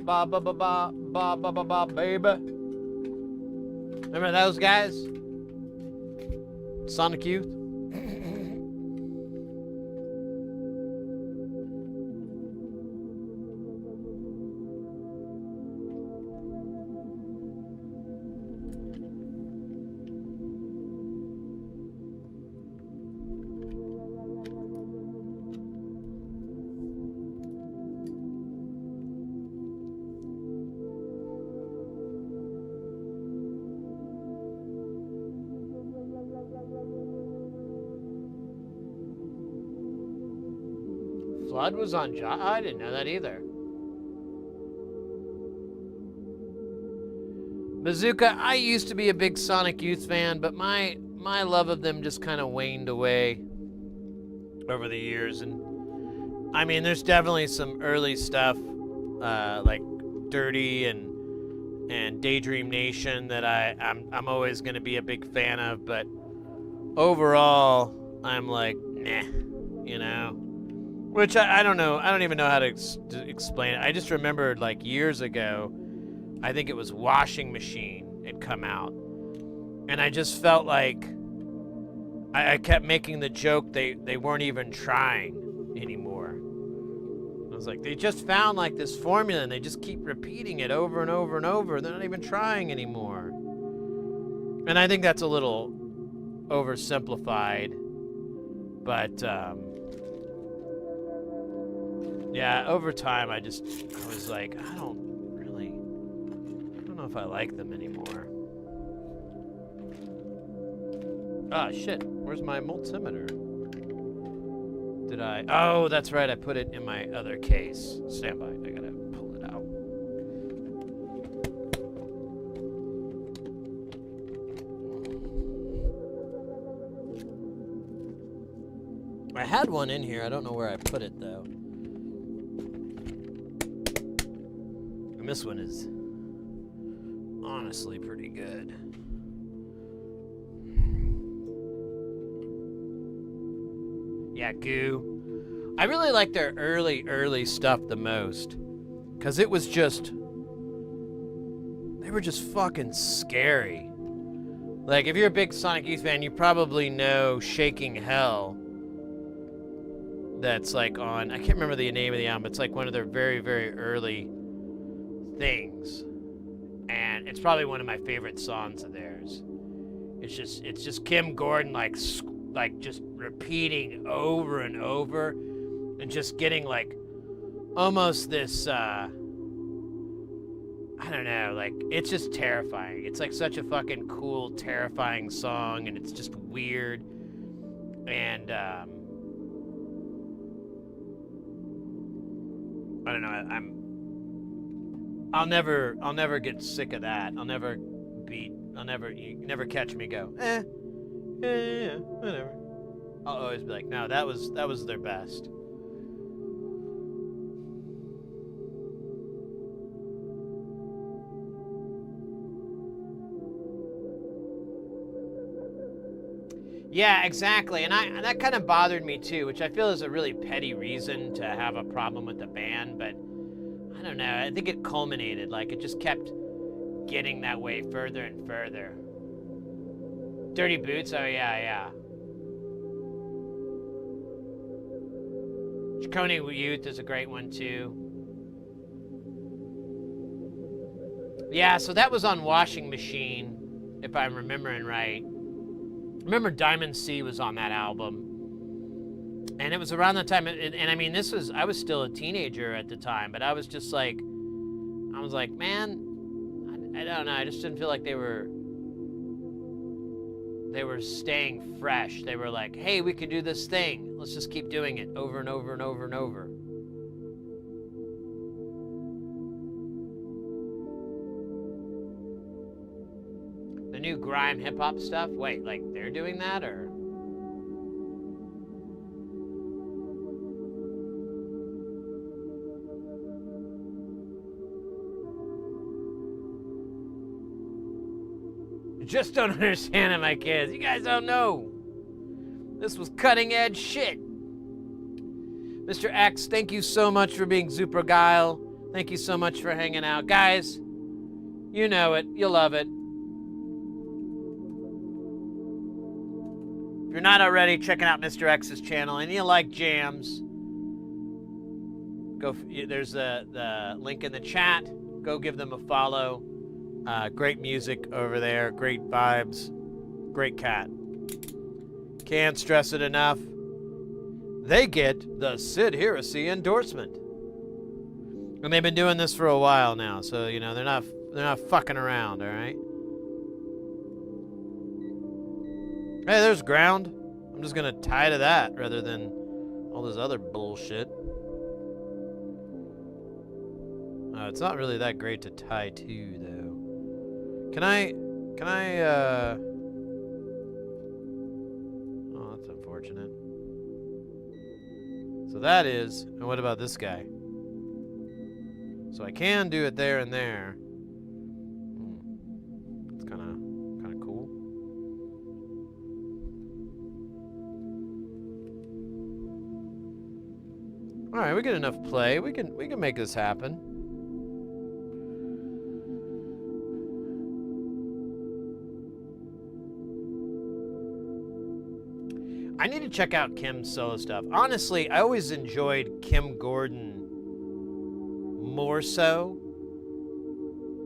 Ba ba ba ba ba ba ba ba baby. Remember those guys? Sonic Youth? Flood was on I didn't know that either. Bazooka, I used to be a big Sonic Youth fan, but my love of them just kind of waned away over the years. And I mean, there's definitely some early stuff like Dirty and Daydream Nation that I'm always going to be a big fan of, but overall, I'm like, nah, you know. Which I don't know. I don't even know how to explain it. I just remembered like years ago, I think it was Washing Machine had come out. And I just felt like I kept making the joke they weren't even trying anymore. I was like, they just found like this formula and they just keep repeating it over and over and over. They're not even trying anymore. And I think that's a little oversimplified. But yeah, over time I was like, I don't know if I like them anymore. Ah, shit. Where's my multimeter? Did I? Oh, that's right. I put it in my other case. Stand by. I gotta pull it out. I had one in here. I don't know where I put it, though. And this one is honestly pretty good. Yeah, Goo. I really like their early stuff the most. Because it was just... They were just fucking scary. Like, if you're a big Sonic Youth fan, you probably know Shaking Hell. That's like on... I can't remember the name of the album. It's like one of their very, very early things. And it's probably one of my favorite songs of theirs. It's just Kim Gordon like just repeating over and over and just getting like almost this I don't know, like it's just terrifying. It's like such a fucking cool, terrifying song, and it's just weird. And I don't know, I'll never get sick of that. You never catch me go, yeah, whatever. I'll always be like, no, that was their best. Yeah, exactly. And that kind of bothered me too, which I feel is a really petty reason to have a problem with the band, but I don't know. I think it culminated. Like, it just kept getting that way further and further. Dirty Boots? Oh, yeah. Chaconi Youth is a great one too. Yeah, so that was on Washing Machine, if I'm remembering right. Remember Diamond C was on that album. And it was around the time, and I mean, I was still a teenager at the time, but I was just like, man, I don't know, I just didn't feel like they were staying fresh. They were like, hey, we can do this thing. Let's just keep doing it over and over and over and over. The new grime hip hop stuff? Wait, like they're doing that or? You just don't understand it, my kids. You guys don't know. This was cutting edge shit. Mr. X, thank you so much for being super guile. Thank you so much for hanging out. Guys, you know it. You'll love it. If you're not already checking out Mr. X's channel and you like jams, there's the link in the chat. Go give them a follow. Great music over there, great vibes, great cat. Can't stress it enough. They get the Sid Heresy endorsement. And they've been doing this for a while now, so you know they're not fucking around, all right? Hey, there's ground. I'm just gonna tie to that rather than all this other bullshit. It's not really that great to tie to, though. Can I, oh, that's unfortunate. So that is, and what about this guy? So I can do it there and there. It's kind of cool. All right, we get enough play. We can make this happen. I need to check out Kim's solo stuff. Honestly, I always enjoyed Kim Gordon more so.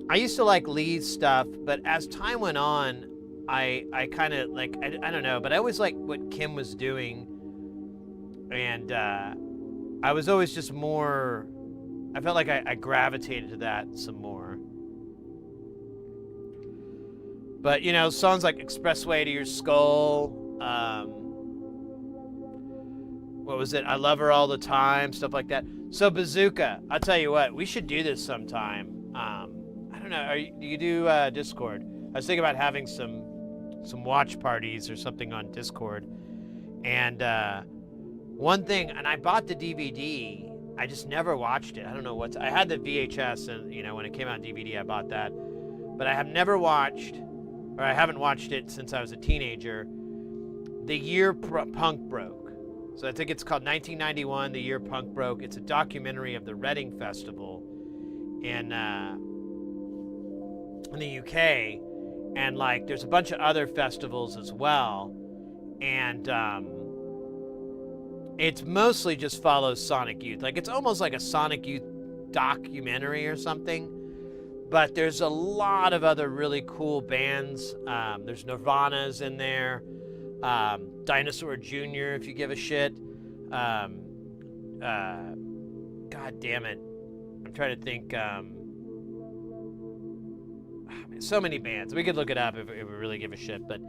I used to like Lee's stuff, but as time went on, I kind of like, I don't know, but I always liked what Kim was doing. And I was always just more, I felt like I gravitated to that some more. But, you know, songs like Expressway to Your Skull, what was it? I Love Her All the Time, stuff like that. So Bazooka, I'll tell you what, we should do this sometime. I don't know, do you do Discord? I was thinking about having some watch parties or something on Discord. And one thing, and I bought the DVD, I just never watched it. I don't know I had the VHS, and you know, when it came out on DVD, I bought that. But I have never watched, or I haven't watched it since I was a teenager, The Year Punk Broke. So I think it's called 1991, The Year Punk Broke. It's a documentary of the Reading Festival in the UK. And like, there's a bunch of other festivals as well. And it's mostly just follows Sonic Youth. Like, it's almost like a Sonic Youth documentary or something. But there's a lot of other really cool bands. There's Nirvana's in there. Dinosaur Jr., if you give a shit. God damn it. I'm trying to think. So many bands. We could look it up if we really give a shit. But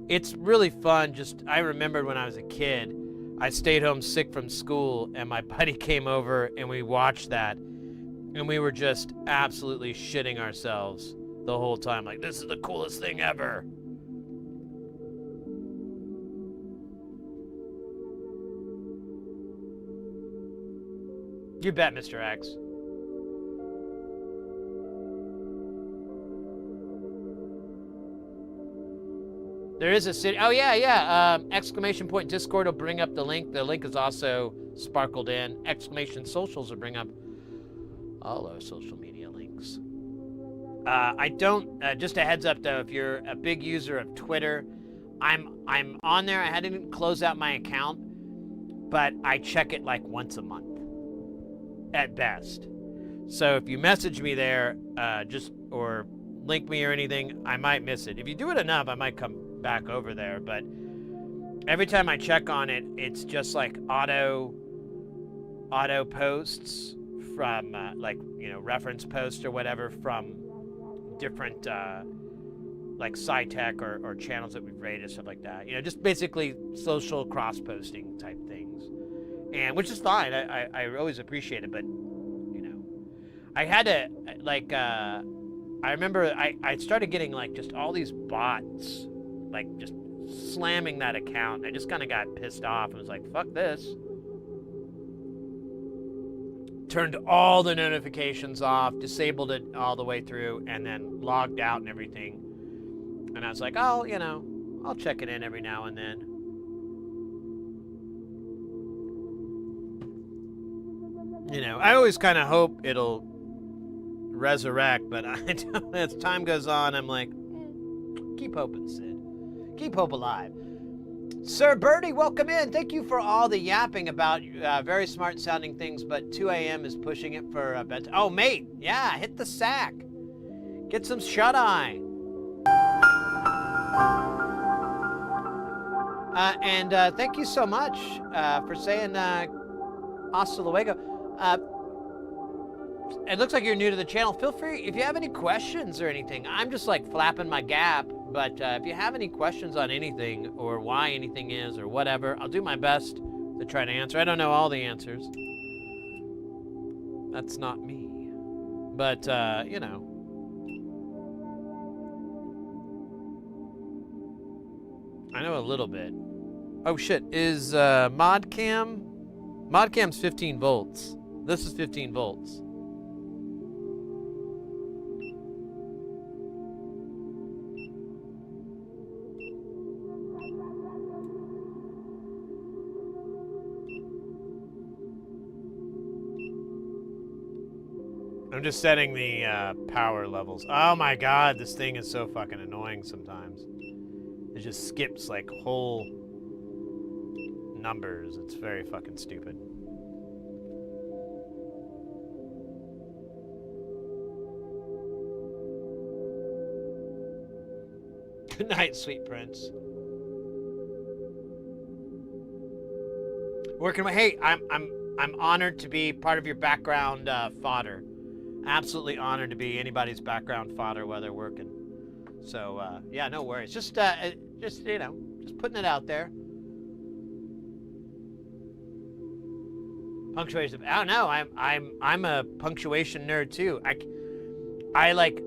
it's really fun. I remembered when I was a kid, I stayed home sick from school, and my buddy came over, and we watched that. And we were just absolutely shitting ourselves the whole time. Like, this is the coolest thing ever. You bet, Mr. X. There is a city. Oh, yeah. Exclamation point Discord will bring up the link. The link is also sparkled in. Exclamation socials will bring up all our social media links. I don't, just a heads up though, if you're a big user of Twitter, I'm on there. I hadn't closed out my account, but I check it like once a month at best. So if you message me there, or link me or anything, I might miss it. If you do it enough, I might come back over there. But every time I check on it, it's just like auto posts from reference posts or whatever from different like SciTech or channels that we've rated, stuff like that. Just basically social cross-posting type things, and which is fine. I always appreciate it, but I had to I remember I started getting like just all these bots like just slamming that account, and I just kind of got pissed off and was like, fuck this. Turned all the notifications off, disabled it all the way through, and then logged out and everything. And I was like, oh, I'll check it in every now and then. I always kind of hope it'll resurrect, but I don't, as time goes on, I'm like, keep hoping, Sid. Keep hope alive. Sir Birdie, welcome in. Thank you for all the yapping about very smart sounding things, but 2 a.m. is pushing it for bedtime. Oh, mate, yeah, hit the sack. Get some shut-eye. And thank you so much for saying hasta luego. It looks like you're new to the channel. Feel free, if you have any questions or anything. I'm just like flapping my gap, but if you have any questions on anything or why anything is or whatever, I'll do my best to try to answer. I don't know all the answers. That's not me. But, I know a little bit. Oh shit, is Modcam's 15 volts. This is 15 volts. I'm just setting the power levels. Oh my god, this thing is so fucking annoying sometimes. It just skips like whole numbers. It's very fucking stupid. Good night, sweet prince. Hey, I'm honored to be part of your background fodder. Absolutely honored to be anybody's background fodder while they're working. So yeah, no worries. Just putting it out there. Punctuation. I don't know. I'm a punctuation nerd too. I like,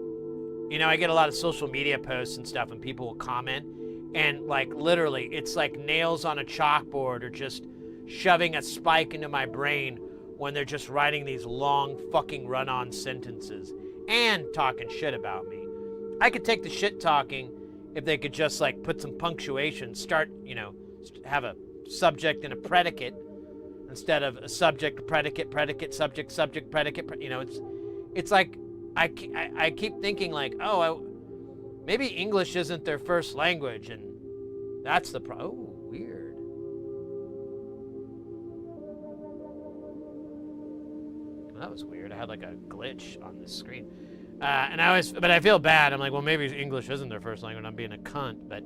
I get a lot of social media posts and stuff, and people will comment, and like literally, it's like nails on a chalkboard or just shoving a spike into my brain when they're just writing these long fucking run-on sentences and talking shit about me. I could take the shit talking if they could just like put some punctuation, start, have a subject and a predicate instead of a subject, predicate, predicate, subject, subject, predicate. It's like I keep thinking like, maybe English isn't their first language, and that's the problem. Oh, weird. That was weird. I had like a glitch on the screen. But I feel bad. I'm like, well, maybe English isn't their first language. I'm being a cunt. But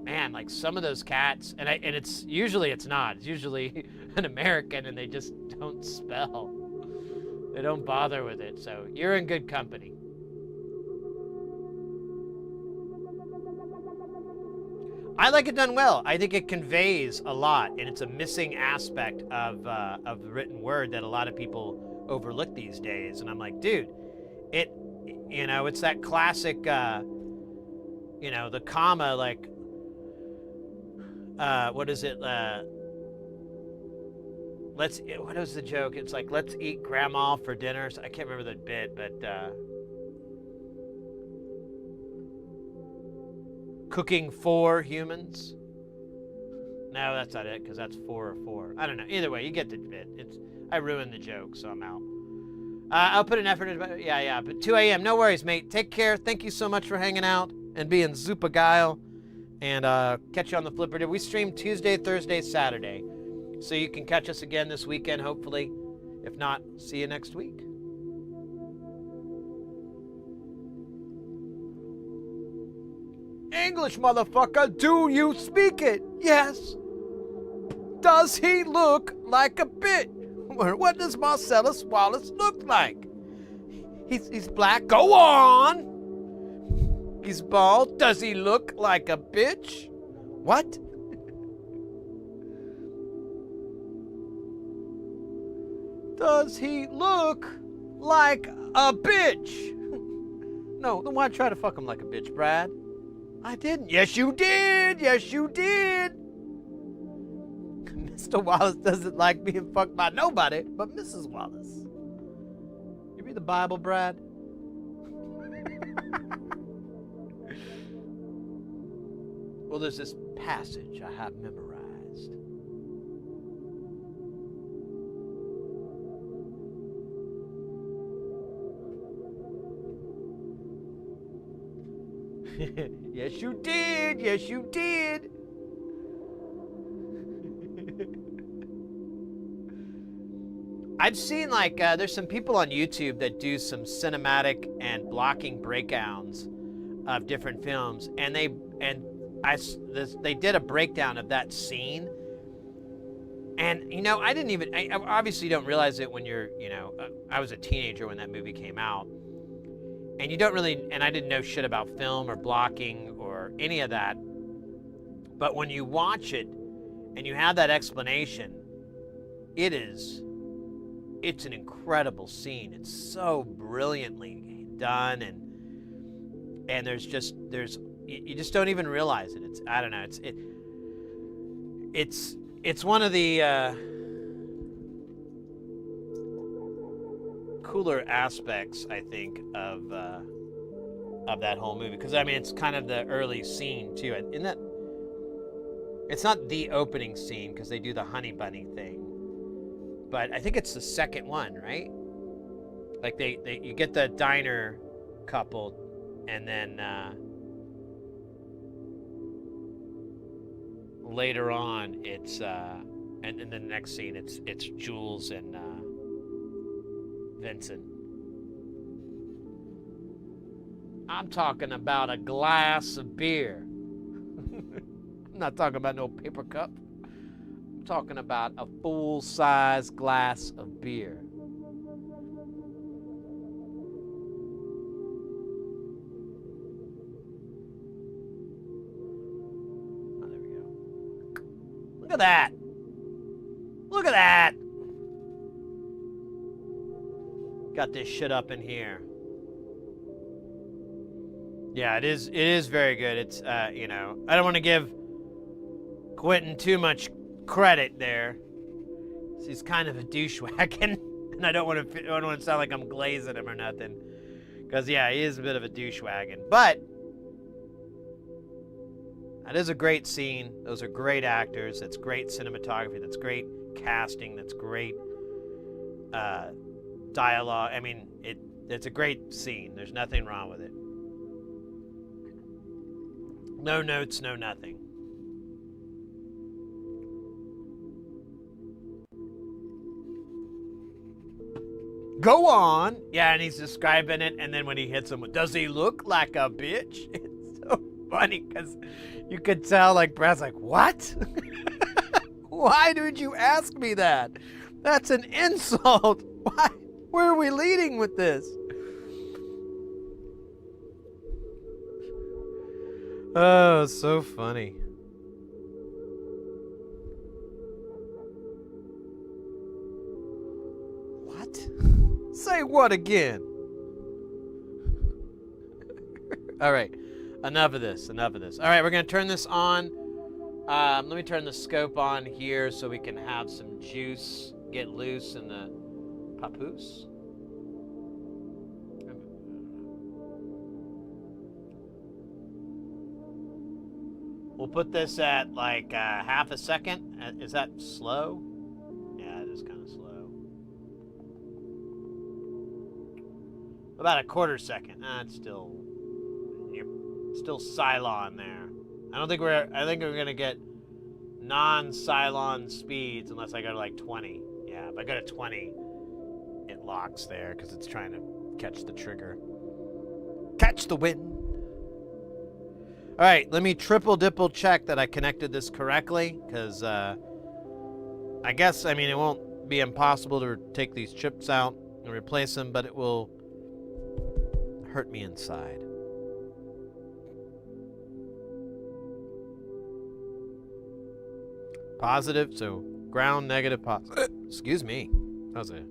man, like some of those cats, and it's usually not. It's usually an American, and they just don't spell. They don't bother with it. So you're in good company. I like it done well. I think it conveys a lot, and it's a missing aspect of the written word that a lot of people overlook these days. And I'm like, dude, it's that classic, the comma, like, what is it? What was the joke? It's like, let's eat grandma for dinner. So I can't remember the bit, but, cooking for humans. No, that's not it, because that's 4 or 4. I don't know. Either way, you get the bit. I ruined the joke, so I'm out. I'll put an effort into it. Yeah. But 2 a.m. No worries, mate. Take care. Thank you so much for hanging out and being super guile. And catch you on the flipper. We stream Tuesday, Thursday, Saturday. So you can catch us again this weekend, hopefully. If not, see you next week. English, motherfucker, do you speak it? Yes. Does he look like a bitch? What does Marcellus Wallace look like? He's black. Go on. He's bald. Does he look like a bitch? What? Does he look like a bitch? No, then why try to fuck him like a bitch, Brad? I didn't. Yes, you did. Yes, you did. Mr. Wallace doesn't like being fucked by nobody but Mrs. Wallace. You read the Bible, Brad? Well, there's this passage I have memorized. Yes, you did. Yes, you did. I've seen there's some people on YouTube that do some cinematic and blocking breakdowns of different films, and they did a breakdown of that scene. And I obviously don't realize it when you're, I was a teenager when that movie came out. And I didn't know shit about film or blocking or any of that. But when you watch it and you have that explanation, it's an incredible scene. It's so brilliantly done, and you just don't even realize it. I don't know. It's one of the cooler aspects, I think, of that whole movie, because it's kind of the early scene too. In that, it's not the opening scene because they do the honey bunny thing, but I think it's the second one, right? Like you get the diner couple, and then later on it's and in the next scene it's Jules and Vincent. I'm talking about a glass of beer. I'm not talking about no paper cup. I'm talking about a full-size glass of beer. Oh, there we go. Look at that. Look at that. Got this shit up in here. Yeah, it is very good. It's I don't want to give Quentin too much credit there. He's kind of a douchewag, and I don't want to sound like I'm glazing him or nothing, because yeah, he is a bit of a douchewag. But that is a great scene. Those are great actors. That's great cinematography. That's great casting. That's great dialogue. It's a great scene. There's nothing wrong with it. No notes, no nothing. Go on. Yeah, and he's describing it, and then when he hits him, does he look like a bitch? It's so funny, because you could tell, Brad's like, what? Why did you ask me that? That's an insult. Why? Where are we leading with this? Oh, so funny. What? Say what again? All right. Enough of this. All right, we're going to turn this on. Let me turn the scope on here so we can have some juice get loose in the papoose. We'll put this at half a second. Is that slow? Yeah, it is kind of slow. About a quarter second. It's still Cylon there. I think we're gonna get non-Cylon speeds unless I go to like 20. Yeah, if I go to 20, it locks there because it's trying to catch the trigger. Catch the wind. All right, let me triple check that I connected this correctly because I guess, I mean, it won't be impossible to take these chips out and replace them, but it will hurt me inside. Positive, so ground, negative, positive. Excuse me. That was a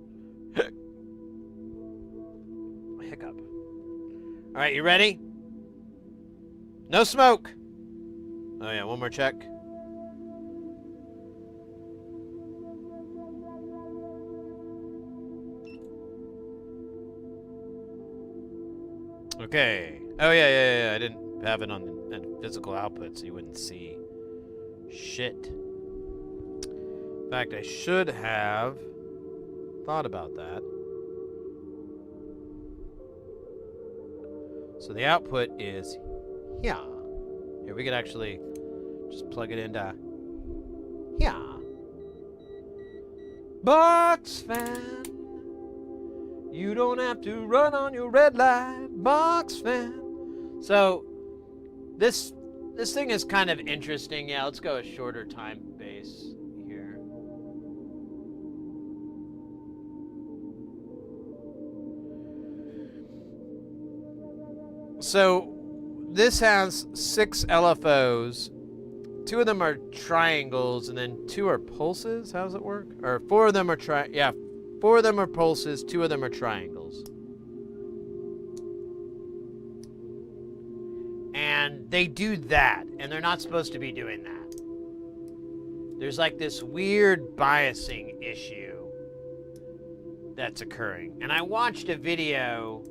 hiccup. All right, you ready? No smoke. Oh yeah, one more check. Okay. Oh yeah. I didn't have it on the physical output, so you wouldn't see shit. In fact, I should have thought about that. So the output is here. Here, we could actually just plug it into here. Box fan. You don't have to run on your red light, box fan. So this thing is kind of interesting. Yeah, let's go a shorter time base here. So this has 6 LFOs. 2 of them are triangles, and then 2 are pulses. How does it work? Or 4 of them are 4 of them are pulses, 2 of them are triangles. And they do that, and they're not supposed to be doing that. There's like this weird biasing issue that's occurring. And I watched a video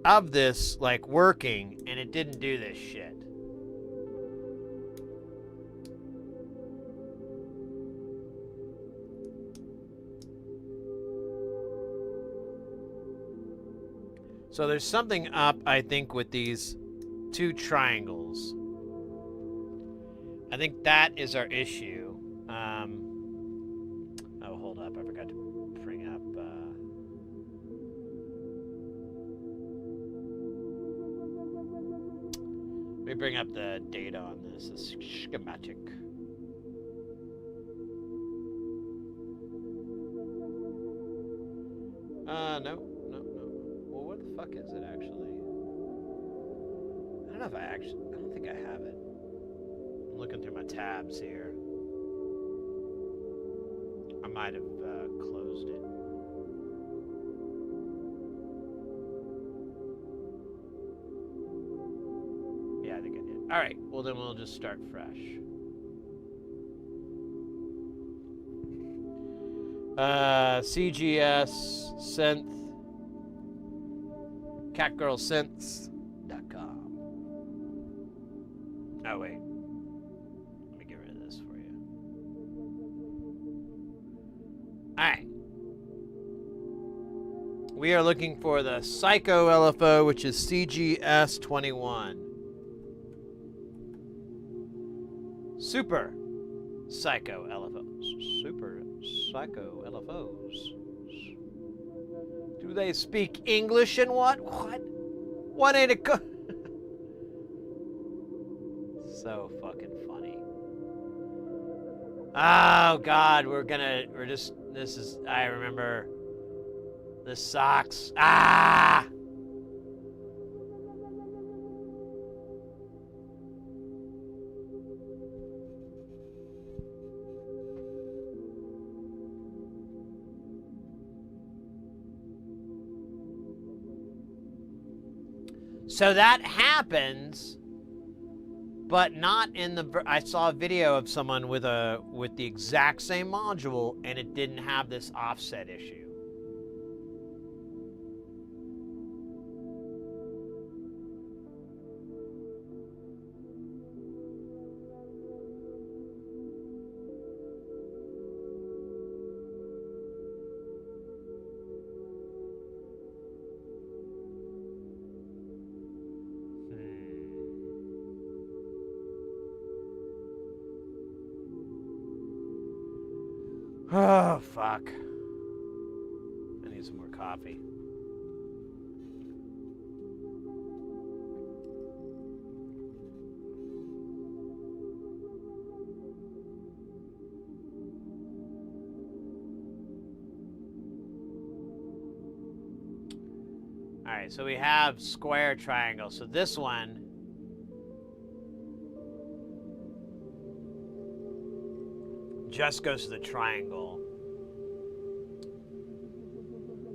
of this, like, working, and it didn't do this shit. So there's something up, I think, with these 2 triangles. I think that is our issue. Oh, hold up. I forgot to bring up... Let me bring up the data on this schematic. No. Well, what the fuck is it actually? I don't know if I don't think I have it. I'm looking through my tabs here. I might have closed it. Yeah, I think I did. All right, well then we'll just start fresh. CGS synth catgirlsynths.com. Oh wait, let me get rid of this for you. All right, we are looking for the Psycho LFO, which is CGS21. Super Psycho LFOs. Super Psycho LFOs. Do they speak English and what? What ain't it? So fucking funny. Oh God, I remember the socks. Ah! So that happens, but not in the. I saw a video of someone with the exact same module, and it didn't have this offset issue. Oh, fuck. I need some more coffee. All right, so we have square, triangle. So this one just goes to the triangle.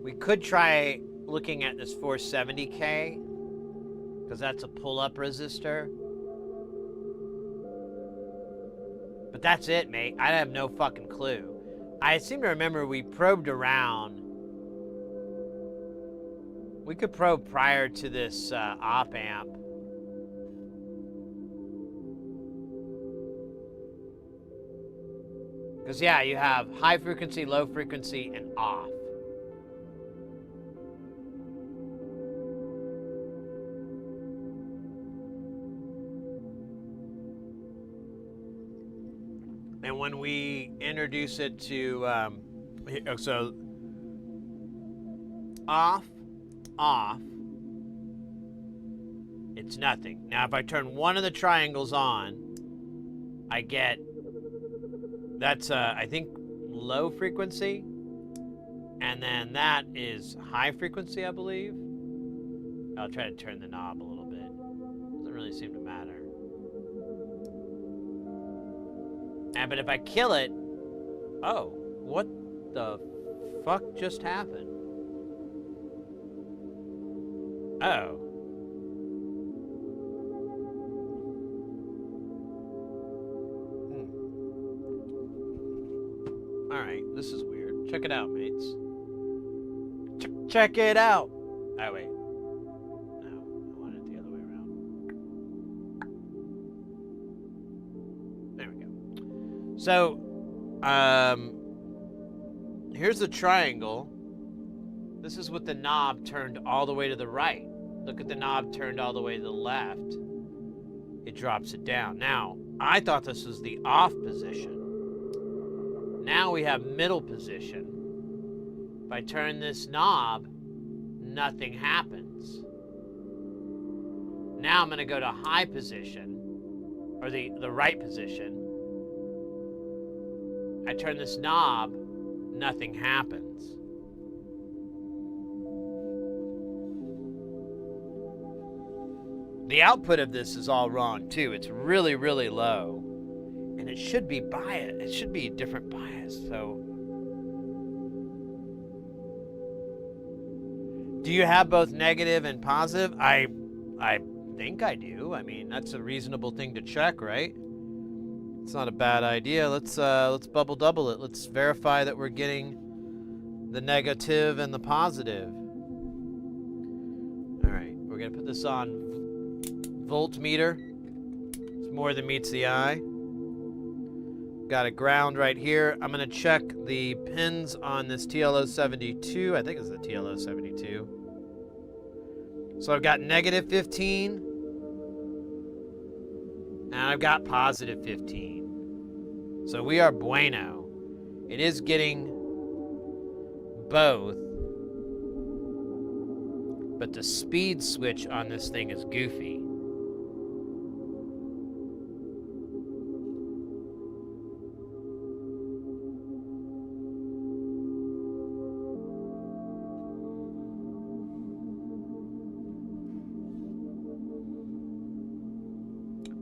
We could try looking at this 470K, because that's a pull-up resistor. But that's it, mate. I have no fucking clue. I seem to remember we probed around. We could probe prior to this op amp. Because, yeah, you have high frequency, low frequency, and off. And when we introduce it to, so off, it's nothing. Now, if I turn one of the triangles on, I get, that's, I think, low frequency. And then that is high frequency, I believe. I'll try to turn the knob a little bit. Doesn't really seem to matter. But if I kill it, oh, what the fuck just happened? Oh. Alright, this is weird. Check it out, mates. Check it out! Oh, wait. No, I want it the other way around. There we go. So, here's the triangle. This is with the knob turned all the way to the right. Look at the knob turned all the way to the left. It drops it down. Now, I thought this was the off position. Now we have middle position. If I turn this knob, nothing happens. Now I'm going to go to high position, or the right position. I turn this knob, nothing happens. The output of this is all wrong too. It's really, really low. And it should be bias. It should be a different bias. So, do you have both negative and positive? I think I do. I mean, that's a reasonable thing to check, right? It's not a bad idea. Let's bubble double it. Let's verify that we're getting the negative and the positive. All right, we're gonna put this on voltmeter. It's more than meets the eye. Got a ground right here. I'm gonna check the pins on this TLO72. I think it's the TLO72. So I've got negative 15. And I've got positive 15. So we are bueno. It is getting both. But the speed switch on this thing is goofy.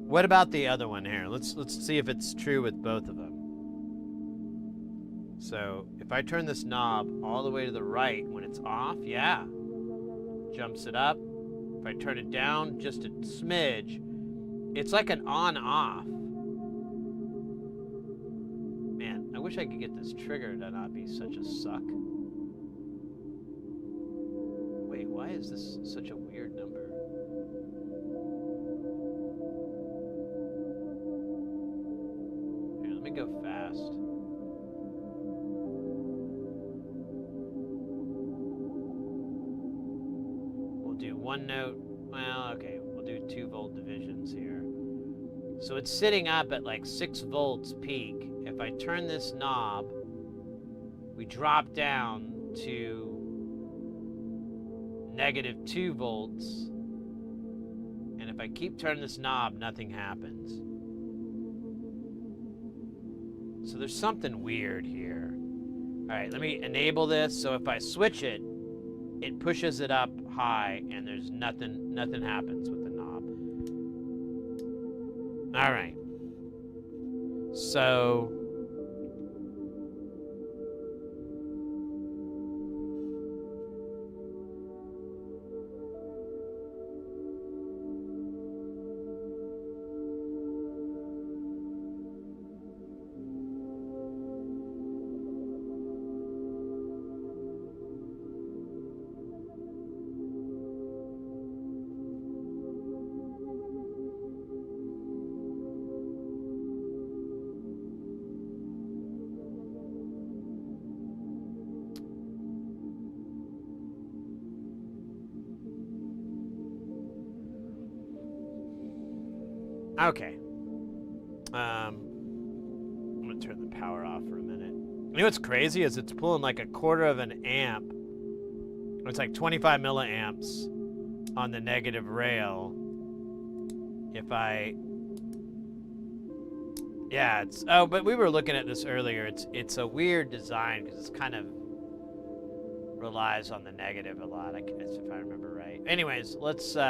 What about the other one here? Let's see if it's true with both of them. So if I turn this knob all the way to the right when it's off, yeah, jumps it up. If I turn it down just a smidge, it's like an on-off. Man, I wish I could get this trigger to not be such a suck. Wait, why is this such a weird number? Here, let me go fast. We'll do one note. Well, okay, we'll do 2 volt divisions here. So it's sitting up at like 6 volts peak. If I turn this knob we drop down to -2 volts. And if I keep turning this knob, nothing happens. So there's something weird here. All right, let me enable this. So if I switch it, it pushes it up high, and there's nothing happens with the knob. All right. So okay. I'm gonna turn the power off for a minute. You know what's crazy is it's pulling like 1/4 of an amp. It's like 25 milliamps on the negative rail. If I, yeah, it's, oh, but we were looking at this earlier. It's a weird design because it's kind of relies on the negative a lot, I guess, if I remember right. Anyways, let's all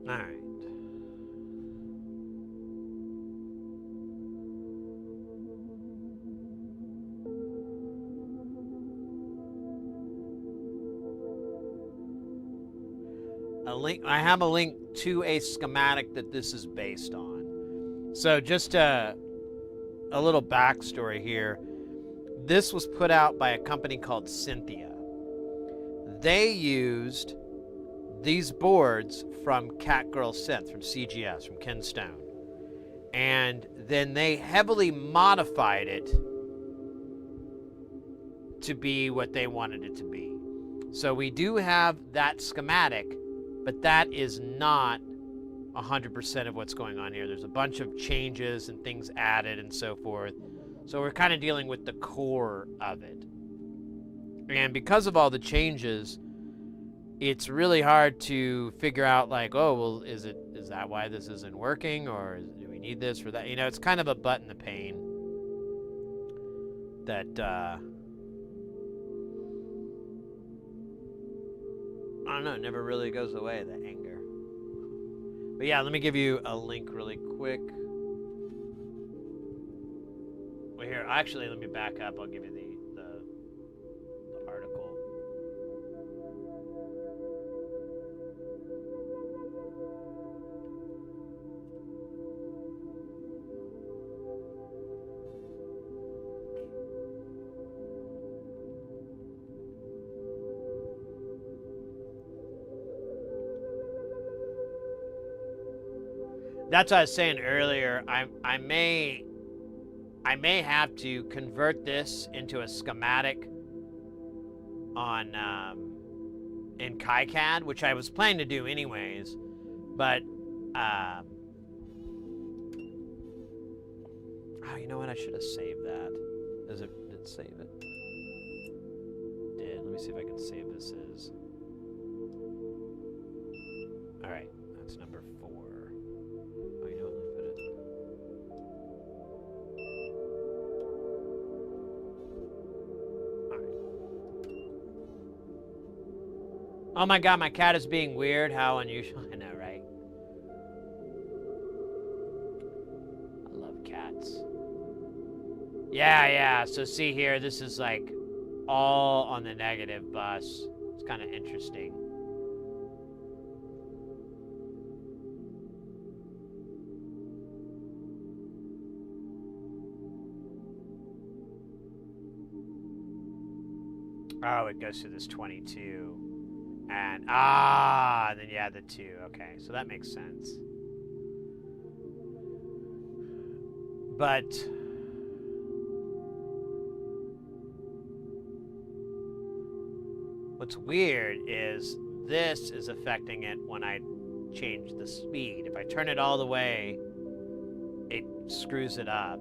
right. I have a link to a schematic that this is based on. So just a little backstory here. This was put out by a company called Cynthia. They used these boards from Catgirl Synth, from CGS, from Ken Stone. And then they heavily modified it to be what they wanted it to be. So we do have that schematic, but that is not 100% of what's going on here. There's a bunch of changes and things added and so forth. So we're kind of dealing with the core of it. And because of all the changes, it's really hard to figure out, like, oh, well, is that why this isn't working, or do we need this for that? You know, it's kind of a butt in the pain that I don't know, it never really goes away, the anger. But yeah, let me give you a link really quick. Well, here, actually, let me back up. I'll give you the article. That's what I was saying earlier. I may have to convert this into a schematic on in KiCad, which I was planning to do anyways. But oh, you know what? I should have saved that. Did it save it? It did. Let me see if I can save this as. All right, that's number 4. Oh, you know what? Let me put it. All right. Oh my God, my cat is being weird. How unusual. I know, right? I love cats. Yeah. So see here, this is like all on the negative bus. It's kind of interesting. Oh, it goes to this 22. And, then you add the 2. Okay, so that makes sense. But what's weird is this is affecting it when I change the speed. If I turn it all the way, it screws it up.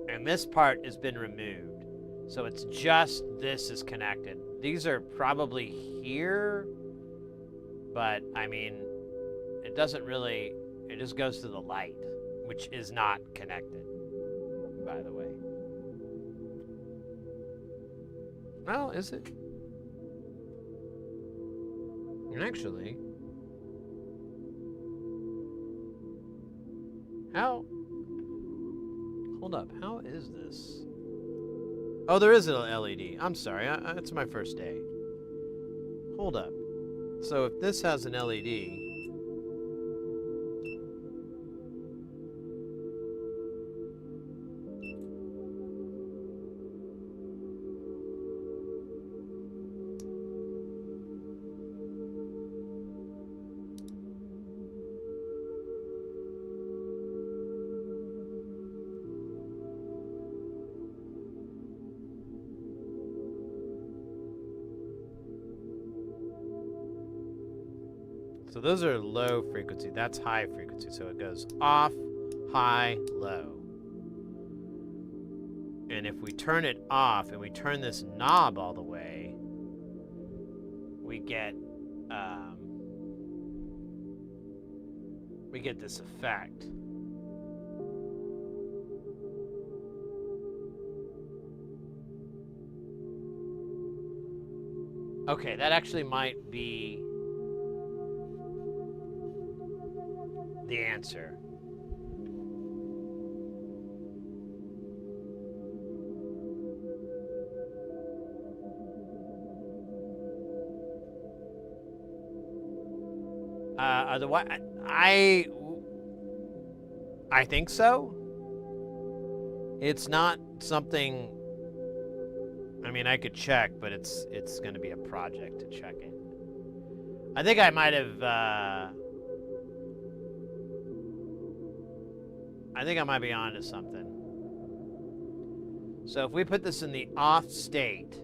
And this part has been removed. So it's just this is connected. These are probably here, but I mean, it doesn't really, it just goes to the light, which is not connected, by the way. Well, is it? Actually, how? Hold up, how is this? Oh, there is an LED. I'm sorry, it's my first day. Hold up. So if this has an LED, so those are low frequency. That's high frequency. So it goes off, high, low. And if we turn it off and we turn this knob all the way, we get this effect. Okay, that actually might be the answer. Otherwise, I think so. It's not something. I mean, I could check, but it's going to be a project to check it. I think I might have. I think I might be onto something. So if we put this in the off state,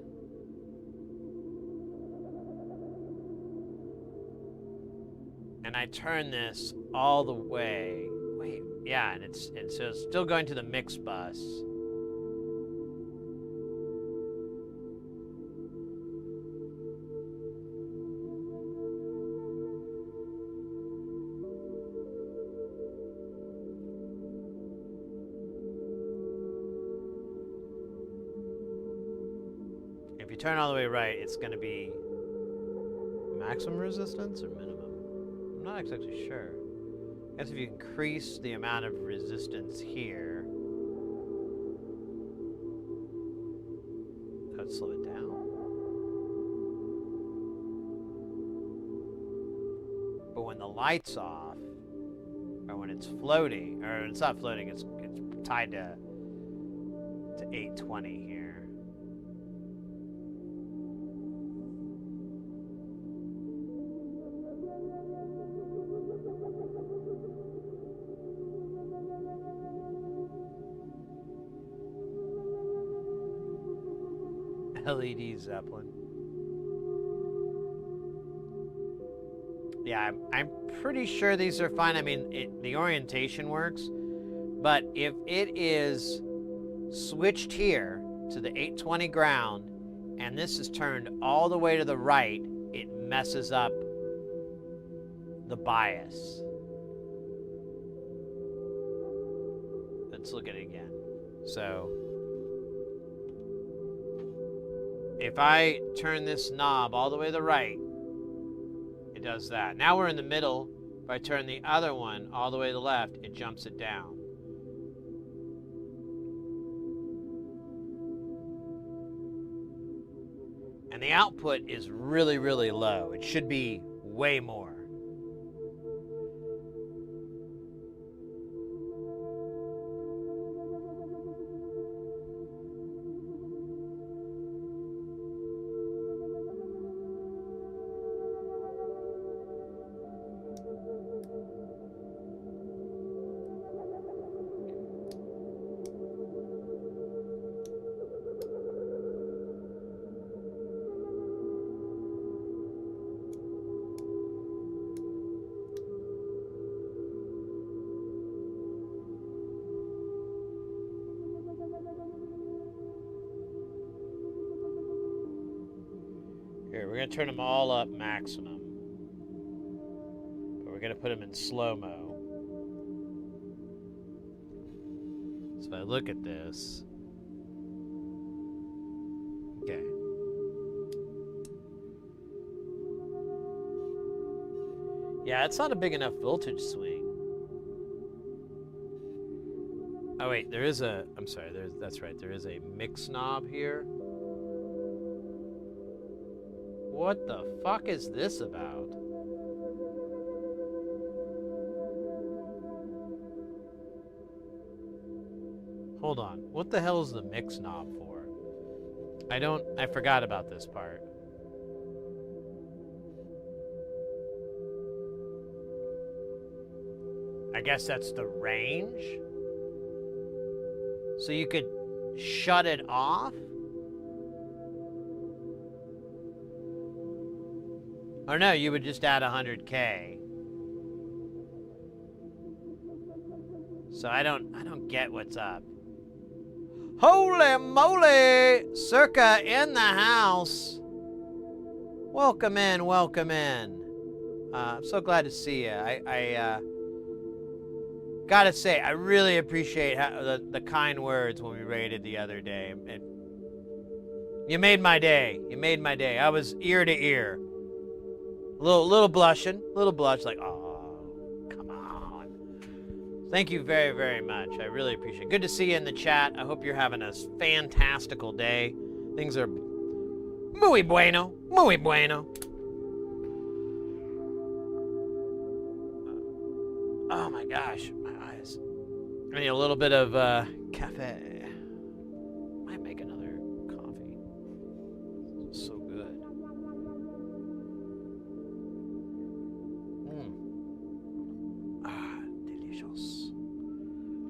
and I turn this all the way, wait, yeah, and so it's still going to the mix bus. If you turn all the way right, it's going to be maximum resistance or minimum? I'm not exactly sure. I guess if you increase the amount of resistance here, that would slow it down. But when the light's off, or when it's floating, or it's not floating, it's tied to 820 here. LED Zeppelin. Yeah, I'm pretty sure these are fine. I mean, the orientation works, but if it is switched here to the 820 ground, and this is turned all the way to the right, it messes up the bias. Let's look at it again. So if I turn this knob all the way to the right, it does that. Now we're in the middle. If I turn the other one all the way to the left, it jumps it down. And the output is really, really low. It should be way more. Here, we're going to turn them all up maximum. But we're going to put them in slow-mo. So if I look at this... Okay. Yeah, it's not a big enough voltage swing. Oh wait, there is a... I'm sorry, that's right. There is a mix knob here. What the fuck is this about? Hold on. What the hell is the mix knob for? I forgot about this part. I guess that's the range? So you could shut it off? Or no, you would just add 100K. So I don't get what's up. Holy moly! Circa in the house. Welcome in, welcome in. I'm so glad to see you. I gotta say, I really appreciate the kind words when we raided the other day. You made my day. You made my day. I was ear to ear. Little blushing, like, oh, come on. Thank you very, very much. I really appreciate it. Good to see you in the chat. I hope you're having a fantastical day. Things are muy bueno, muy bueno. Oh my gosh, my eyes. I need a little bit of cafe. Might make another coffee. This is so good. Delicious.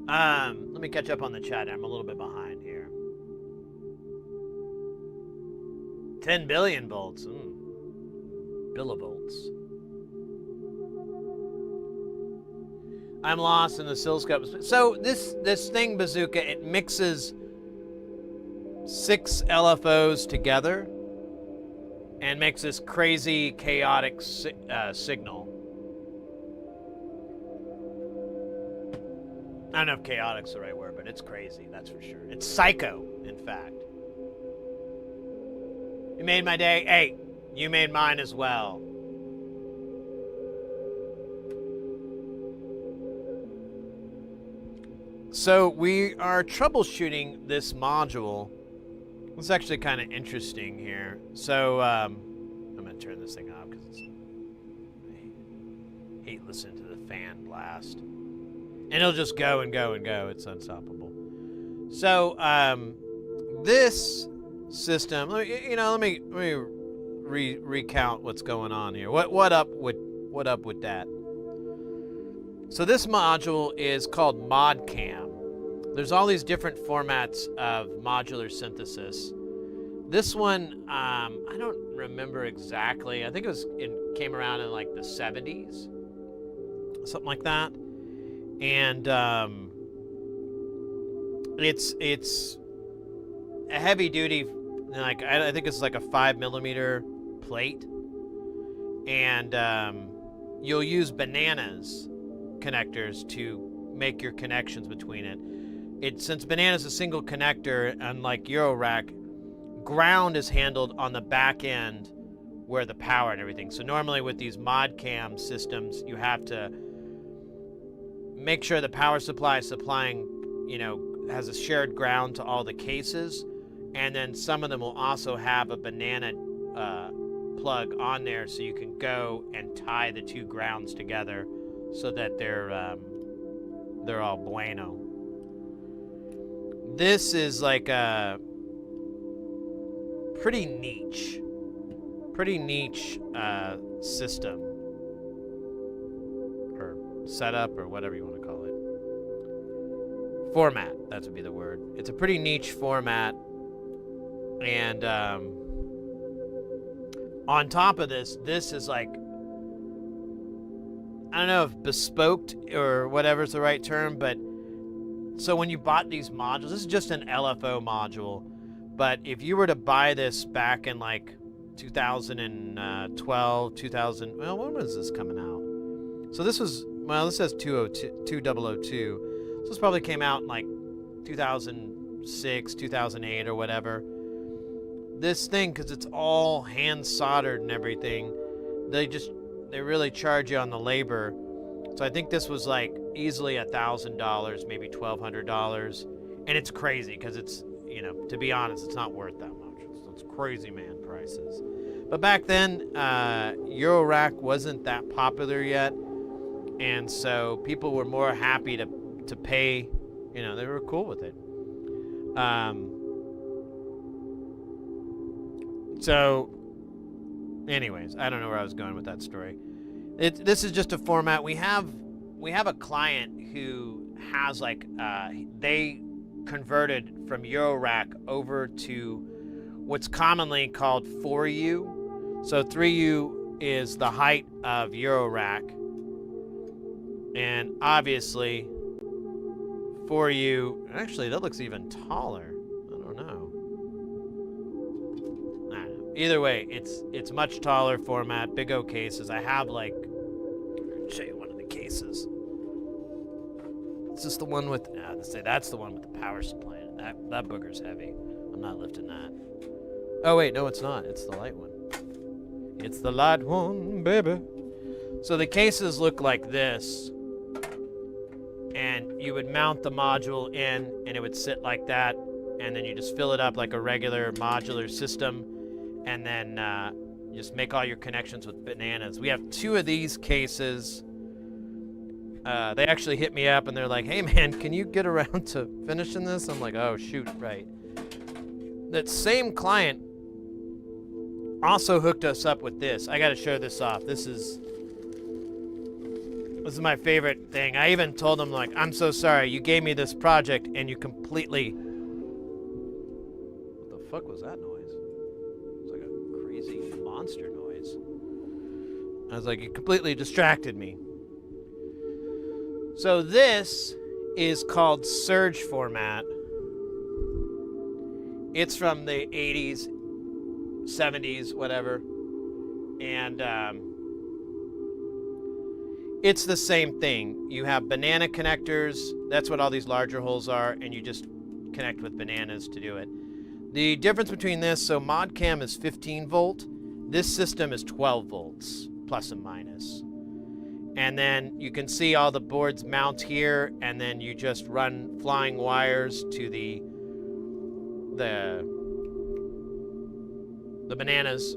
Let me catch up on the chat. I'm a little bit behind here. 10 billion volts. Billivolts. I'm lost in the oscilloscope. So this thing, Bazooka, it mixes 6 LFOs together and makes this crazy, chaotic signal. I don't know if chaotic's the right word, but it's crazy, that's for sure. It's psycho, in fact. You made my day. Hey, you made mine as well. So we are troubleshooting this module. It's actually kind of interesting here. So I'm going to turn this thing off because I hate listening to the fan blast. And it'll just go and go and go. It's unstoppable. So this system, let me recount what's going on here. What up with that? So this module is called ModCam. There's all these different formats of modular synthesis. This one, I don't remember exactly. I think it came around in like the 70s, something like that. And it's a heavy duty, like I think it's like a 5mm plate, and you'll use bananas connectors to make your connections between it. Since banana's a single connector, unlike eurorack, ground is handled on the back end where the power and everything. So normally with these ModCam systems, you have to make sure the power supply is supplying, has a shared ground to all the cases, and then some of them will also have a banana plug on there, so you can go and tie the two grounds together so that they're all bueno. This is like a pretty niche system or setup or whatever you want to call it. Format, that would be the word. It's a pretty niche format, and on top of this is like, I don't know if bespoke or whatever is the right term, but so when you bought these modules, this is just an LFO module, but if you were to buy this back in like 2012, 2000. Well, when was this coming out? So this was, well, this says 2002. So this probably came out in like 2006, 2008 or whatever. This thing, because it's all hand soldered and everything, they really charge you on the labor. So I think this was like easily $1,000, maybe $1,200. And it's crazy because it's, you know, to be honest, it's not worth that much. It's crazy man prices. But back then, Eurorack wasn't that popular yet. And so people were more happy to pay, you know, they were cool with it. So, anyways, I don't know where I was going with that story. This is just a format. We have a client who has like, they converted from Eurorack over to what's commonly called 4U. So 3U is the height of Eurorack. And obviously, 4U, actually that looks even taller. I don't know. Either way, it's much taller format, big O cases. I have like, I'll show you one of the cases. Is this the one with, let's say that's the one with the power supply in it. That booger's heavy. I'm not lifting that. Oh wait, no it's not. It's the light one. It's the light one, baby. So the cases look like this. And you would mount the module in and it would sit like that. And then you just fill it up like a regular modular system. And then just make all your connections with bananas. We have 2 of these cases. They actually hit me up and they're like, hey man, can you get around to finishing this? I'm like, oh shoot, right. That same client also hooked us up with this. I gotta show this off. This is my favorite thing. I even told him, like, I'm so sorry, you gave me this project and you completely... What the fuck was that noise? It's like a crazy monster noise. I was like, you completely distracted me. So this is called Surge format. It's from the 80s, 70s, whatever. And it's the same thing. You have banana connectors. That's what all these larger holes are. And you just connect with bananas to do it. The difference between this, so ModCam is 15 volt. This system is 12 volts, plus and minus. And then you can see all the boards mount here, and then you just run flying wires to the bananas,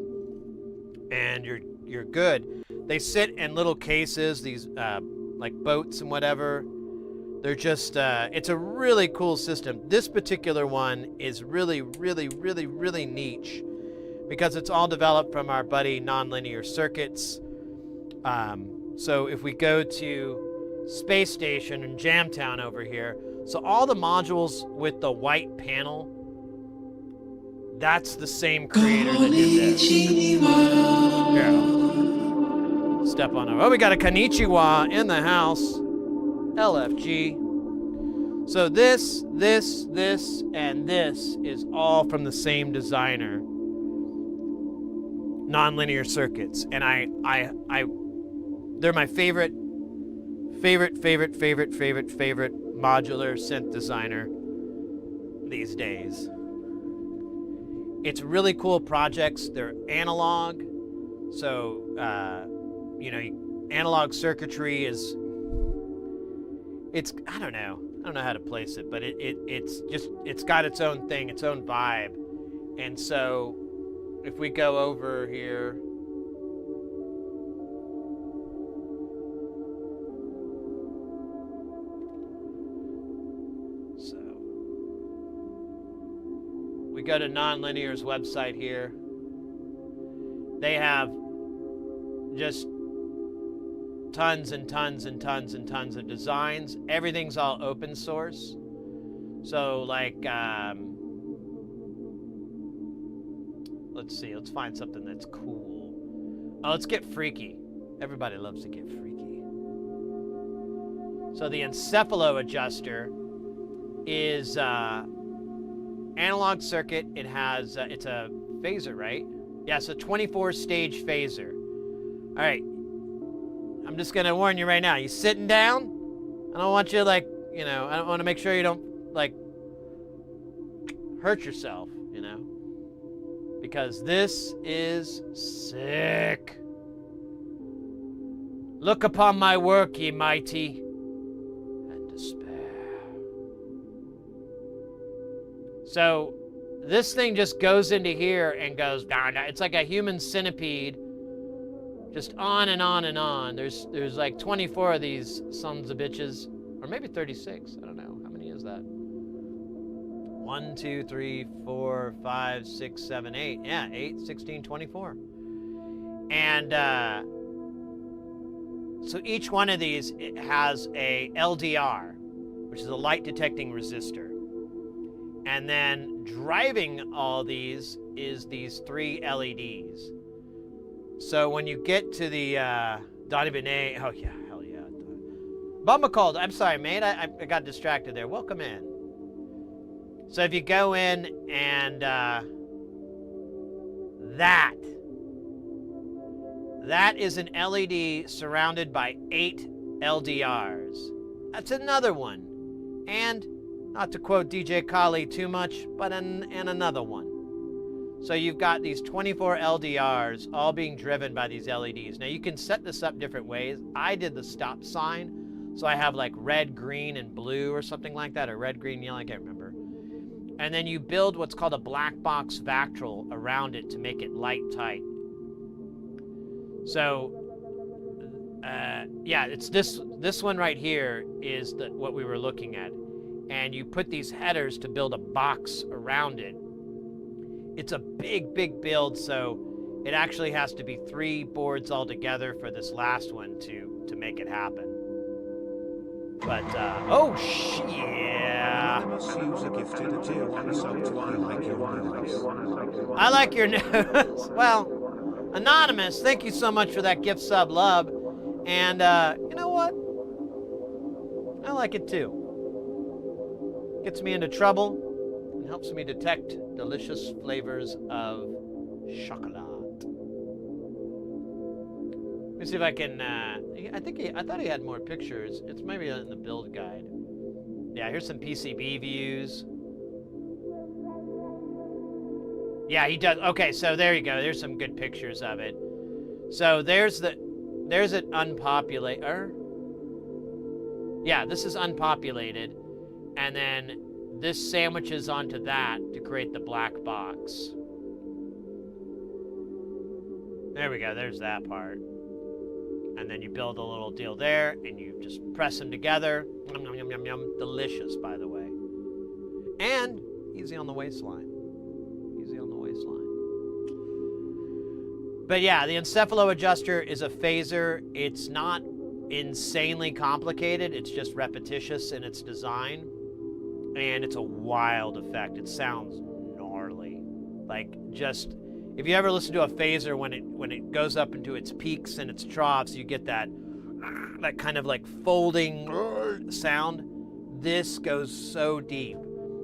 and you're good. They sit in little cases, these like boats and whatever. They're just it's a really cool system. This particular one is really niche because it's all developed from our buddy Nonlinear Circuits. So if we go to Space Station in Jamtown over here, so all the modules with the white panel, that's the same creator that did this. Yeah. Step on over. Oh, we got a Konnichiwa in the house. LFG. So this, and this is all from the same designer. Nonlinear Circuits. And they're my favorite modular synth designer these days. It's really cool projects. They're analog. So, you know, analog circuitry is, I don't know how to place it, but it's got its own thing, its own vibe. And so if we go over here, we go to Nonlinear's website here. They have just tons and tons and tons and tons of designs. Everything's all open source. So like, let's see, let's find something that's cool. Oh, let's get freaky. Everybody loves to get freaky. So the encephalo adjuster is analog circuit. It has, it's a phaser, right? Yeah, so 24 stage phaser. All right. I'm just going to warn you right now. You sitting down? I don't want you, like, you know, I don't want to make sure you don't, like, hurt yourself, you know? Because this is sick. Look upon my work, ye mighty, and despair. So, this thing just goes into here and goes down. It's like a human centipede, just on and on and on. There's like 24 of these sons of bitches, or maybe 36. I don't know. How many is that? 1, 2, 3, 4, 5, 6, 7, 8. Yeah, 8, 16, 24. And so each one of these it has a LDR, which is a light detecting resistor. And then driving all these is these 3 LEDs. So when you get to the Donnie Benet, oh yeah, hell yeah. Bumba called, I'm sorry, mate, I got distracted there. Welcome in. So if you go in and that is an LED surrounded by 8 LDRs. That's another one. And not to quote DJ Kali too much, but and another one. So you've got these 24 LDRs all being driven by these LEDs. Now you can set this up different ways. I did the stop sign. So I have like red, green, and blue or something like that, or red, green, yellow, I can't remember. And then you build what's called a black box Vactrol around it to make it light tight. So, yeah, it's this one right here is what we were looking at. And you put these headers to build a box around it. It's a big, big build, so it actually has to be 3 boards all together for this last one to make it happen. But, oh, yeah. I like your nose. Well, Anonymous, thank you so much for that gift sub love. And, you know what? I like it too. Gets me into trouble and helps me detect delicious flavors of chocolate. Let me see if I can, I thought he had more pictures. It's maybe in the build guide. Yeah, here's some PCB views. Yeah, he does. Okay, so there you go. There's some good pictures of it. So there's it unpopulated. Yeah, this is unpopulated. And then this sandwiches onto that to create the black box. There we go. There's that part. And then you build a little deal there, and you just press them together. Yum, yum, yum, yum, yum. Delicious, by the way. And easy on the waistline. Easy on the waistline. But yeah, the encephalo adjuster is a phaser. It's not insanely complicated. It's just repetitious in its design. And it's a wild effect. It sounds gnarly. Like, just... If you ever listen to a phaser when it goes up into its peaks and its troughs, you get that kind of like folding sound. This goes so deep.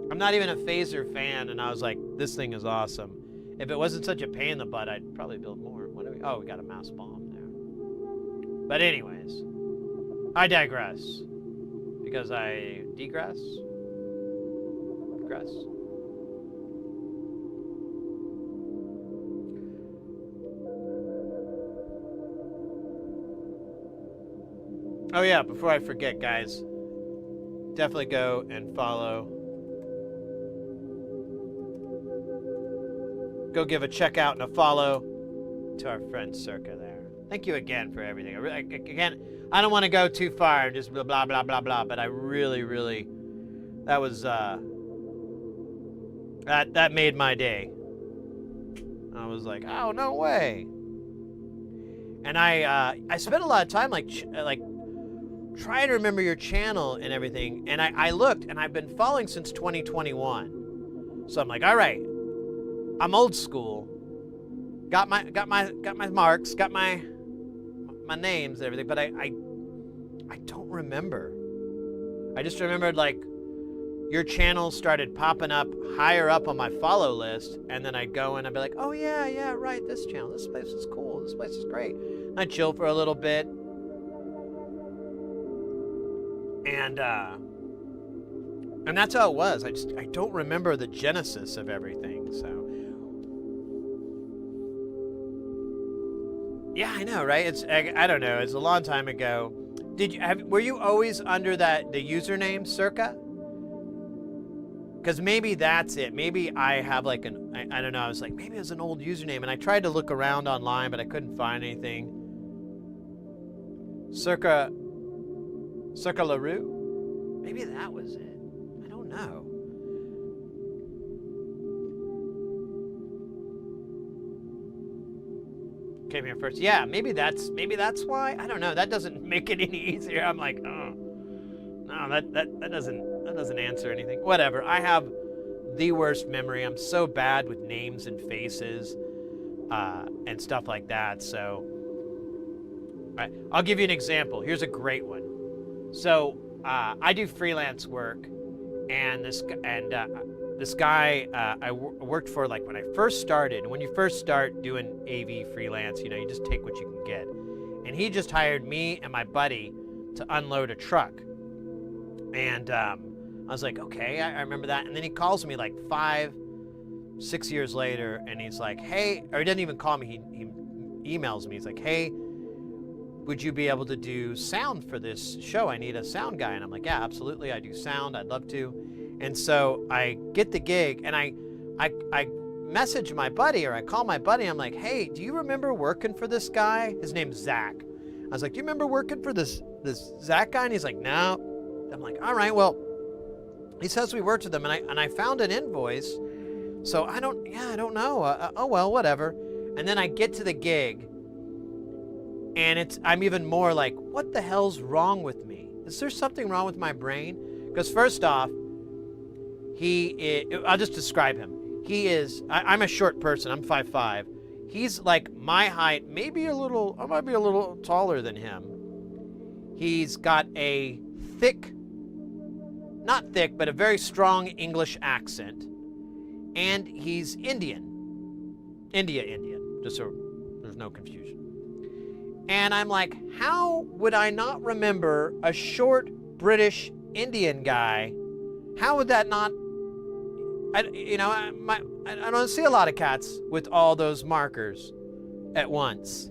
I'm not even a phaser fan, and I was like, this thing is awesome. If it wasn't such a pain in the butt, I'd probably build more. What do we? Oh, we got a mouse bomb there. But anyways, I digress because I digress. Oh yeah, before I forget, guys, definitely go and follow. Go give a check out and a follow to our friend Circa there. Thank you again for everything. Again, I don't want to go too far and just blah, blah, blah, blah, blah, but I really, really, that was, that made my day. I was like, oh, no way. And I spent a lot of time like trying to remember your channel and everything, and I looked, and I've been following since 2021. So I'm like, all right, I'm old school. Got my marks, got my names and everything, but I don't remember. I just remembered like your channel started popping up higher up on my follow list, and then I'd go and I'd be like, oh yeah, right, this channel, this place is cool, this place is great. And I'd chill for a little bit. And that's how it was. I don't remember the genesis of everything, so. Yeah, I know, right? I don't know, it's a long time ago. Were you always under the username Circa? Because maybe that's it. Maybe I have like I don't know, I was like, maybe it was an old username, and I tried to look around online, but I couldn't find anything. Circa LaRue? Maybe that was it. I don't know. Came here first. Yeah, maybe that's why. I don't know. That doesn't make it any easier. I'm like, oh, no, that doesn't answer anything. Whatever. I have the worst memory. I'm so bad with names and faces, and stuff like that. So, all right, I'll give you an example. Here's a great one. So, I do freelance work, and this guy I worked for, like when I first started. When you first start doing AV freelance, you know, you just take what you can get. And he just hired me and my buddy to unload a truck. And I was like, okay, I remember that. And then he calls me like 5-6 years later, and he's like, hey, or he doesn't even call me. He emails me. He's like, hey, would you be able to do sound for this show? I need a sound guy. And I'm like, yeah, absolutely. I do sound. I'd love to. And so I get the gig, and I message my buddy, or I call my buddy. I'm like, hey, do you remember working for this guy? His name's Zach. I was like, do you remember working for this Zach guy? And he's like, no. I'm like, all right, well, he says we worked with him, and I found an invoice. So I don't know. Oh, well, whatever. And then I get to the gig, and I'm even more like, what the hell's wrong with me? Is there something wrong with my brain? Because first off, I'll just describe him. I'm a short person. I'm 5'5". He's like my height, I might be a little taller than him. He's got a not thick, but a very strong English accent. And he's Indian, just so there's no confusion. And I'm like, how would I not remember a short British Indian guy? How would that not? I don't see a lot of cats with all those markers at once.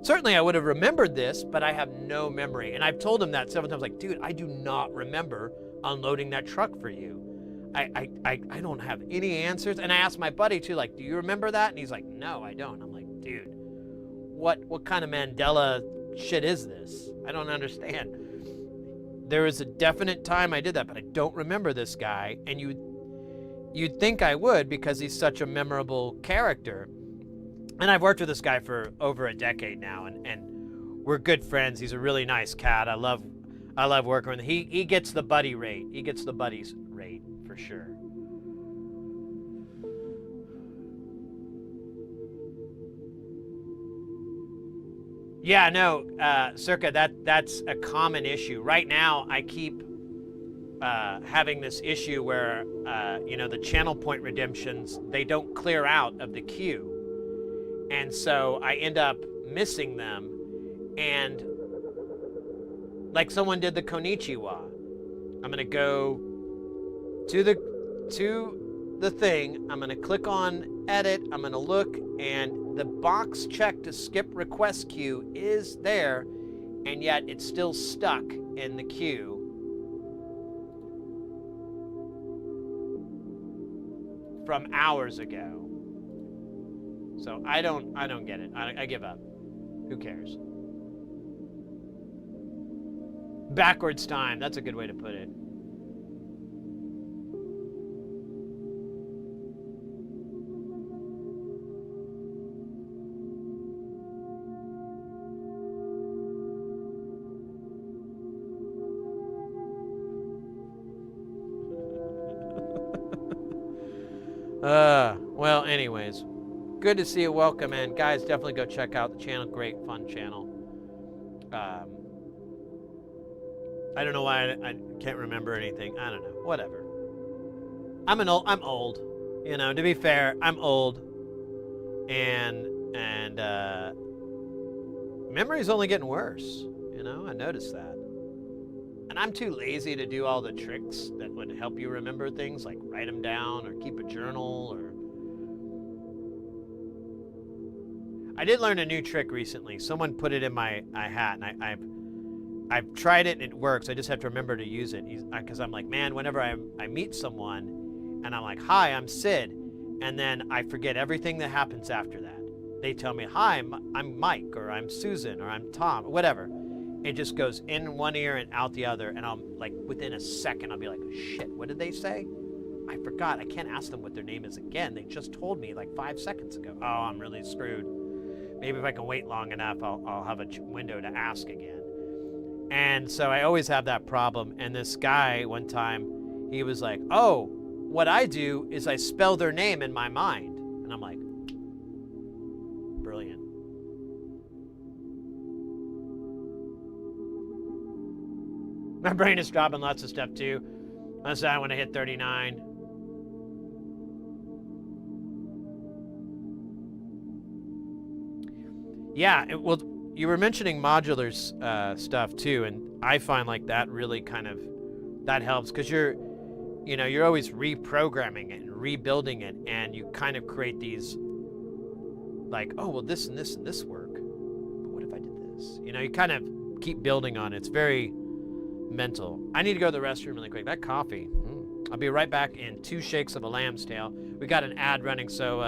Certainly I would have remembered this, but I have no memory. And I've told him that several times, like, dude, I do not remember unloading that truck for you. I don't have any answers. And I asked my buddy too, like, do you remember that? And he's like, no, I don't. I'm like, dude, what kind of Mandela shit is this? I don't understand. There was a definite time I did that, but I don't remember this guy. And you'd think I would, because he's such a memorable character. And I've worked with this guy for over a decade now, and we're good friends. He's a really nice cat. I love working with him. He gets the buddy rate. He gets the buddy's rate for sure. Yeah, no, Circa, that's a common issue. Right now, I keep having this issue where, the channel point redemptions, they don't clear out of the queue. And so I end up missing them. And like someone did the Konichiwa, I'm going to go to the thing. I'm going to click on edit. I'm going to look, and the box checked to skip request queue is there, and yet it's still stuck in the queue. From hours ago. So I don't get it. I give up. Who cares? Backwards time. That's a good way to put it. Well, anyways, good to see you. Welcome in. Guys, definitely go check out the channel. Great, fun channel. I don't know why I can't remember anything. I don't know. Whatever. I'm old. You know, to be fair, I'm old. And memory's only getting worse. You know, I noticed that. And I'm too lazy to do all the tricks that would help you remember things, like write them down or keep a journal. Or I did learn a new trick recently. Someone put it in my hat, and I've tried it and it works. I just have to remember to use it. Because I'm like, man, whenever I meet someone and I'm like, hi, I'm Sid, and then I forget everything that happens after that. They tell me, hi, I'm Mike, or I'm Susan, or I'm Tom, or whatever. It just goes in one ear and out the other, and I'm like, within a second, I'll be like, shit, what did they say? I forgot. I can't ask them what their name is again. They just told me like 5 seconds ago. Oh, I'm really screwed. Maybe if I can wait long enough, I'll have a window to ask again. And so I always have that problem. And this guy, one time, he was like, oh, what I do is I spell their name in my mind. And I'm like, brilliant. My brain is dropping lots of stuff too. Unless I want to hit 39. Yeah, well, you were mentioning modular stuff too, and I find like that really kind of, that helps, because you're always reprogramming it and rebuilding it, and you kind of create these like, oh, well, this and this and this work, but what if I did this? You know, you kind of keep building on it. It's very mental. I need to go to the restroom really quick. That coffee. I'll be right back in 2 shakes of a lamb's tail. We got an ad running, so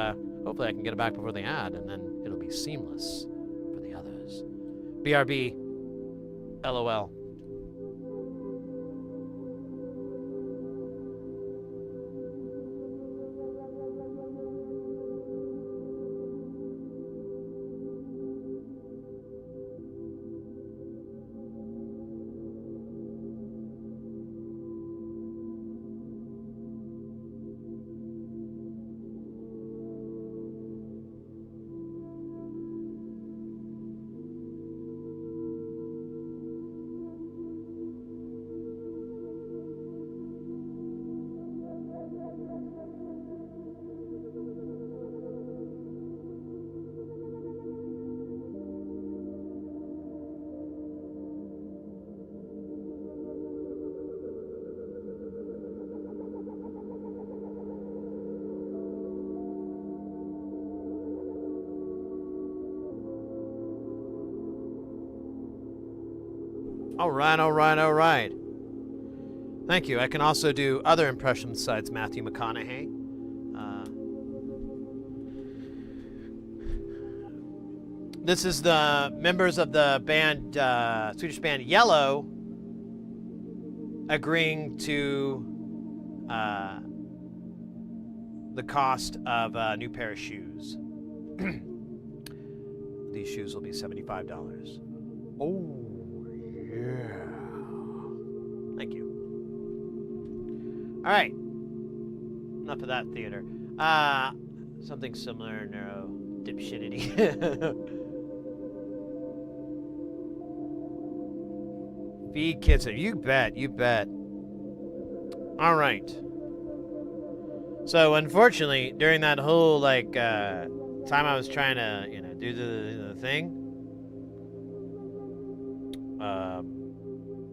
hopefully I can get it back before the ad, and then it'll be seamless for the others. BRB. LOL. All right. Thank you. I can also do other impressions besides Matthew McConaughey. This is the members of the band, Swedish band Yellow, agreeing to the cost of a new pair of shoes. These shoes will be $75. Oh. Yeah. Thank you. All right. Enough of that theater. Something similar, neuro dipshitity. Feed kids. You bet. All right. So unfortunately, during that whole time I was trying to do the thing,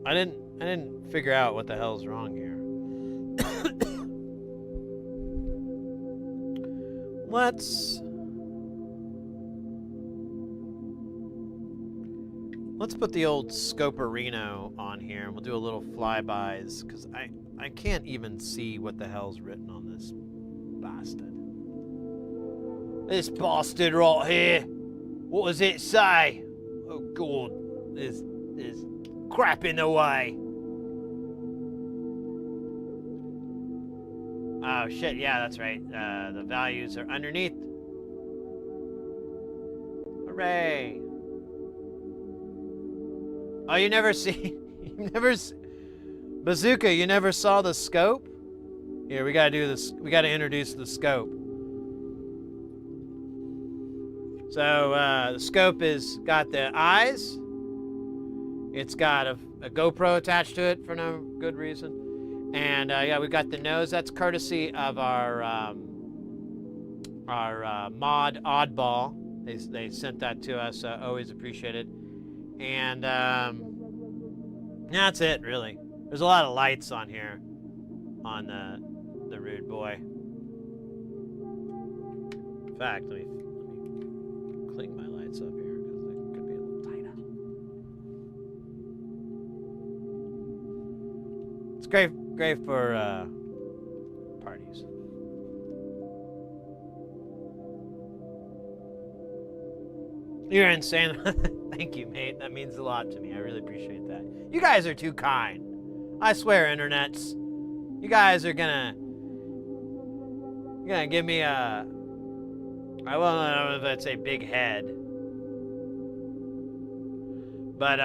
I didn't figure out what the hell's wrong here. Let's put the old Scoperino on here, and we'll do a little flybys, because I can't even see what the hell's written on this bastard. This bastard right here. What does it say? Oh God, there's crap in the way. Oh shit, yeah, that's right. The values are underneath. Hooray. Oh, you never see, Bazooka, you never saw the scope? Here, we gotta do this, we gotta introduce the scope. So, the scope is got the eyes. It's got a GoPro attached to it for no good reason. And yeah, we got the nose. That's courtesy of our mod Oddball. They sent that to us. Always appreciated. And that's it, really. There's a lot of lights on here on the Rude Boy. In fact, let me clean my lights up here because they could be a little tighter. It's great for parties. You're insane. Thank you, mate. That means a lot to me. I really appreciate that. You guys are too kind. I swear, internets. You guys are gonna give me a... I don't know if that's a big head. But,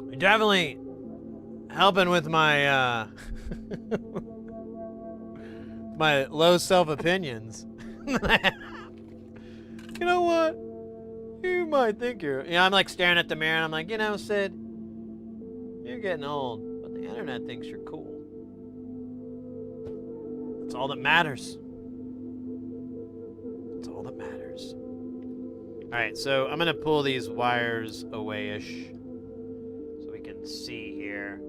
you're definitely helping with my, my low self-opinions. You know what? You might think you're... You know, I'm like staring at the mirror and I'm like, you know, Sid, you're getting old, but the internet thinks you're cool. That's all that matters. That's all that matters. Alright, so I'm gonna pull these wires away-ish so we can see here.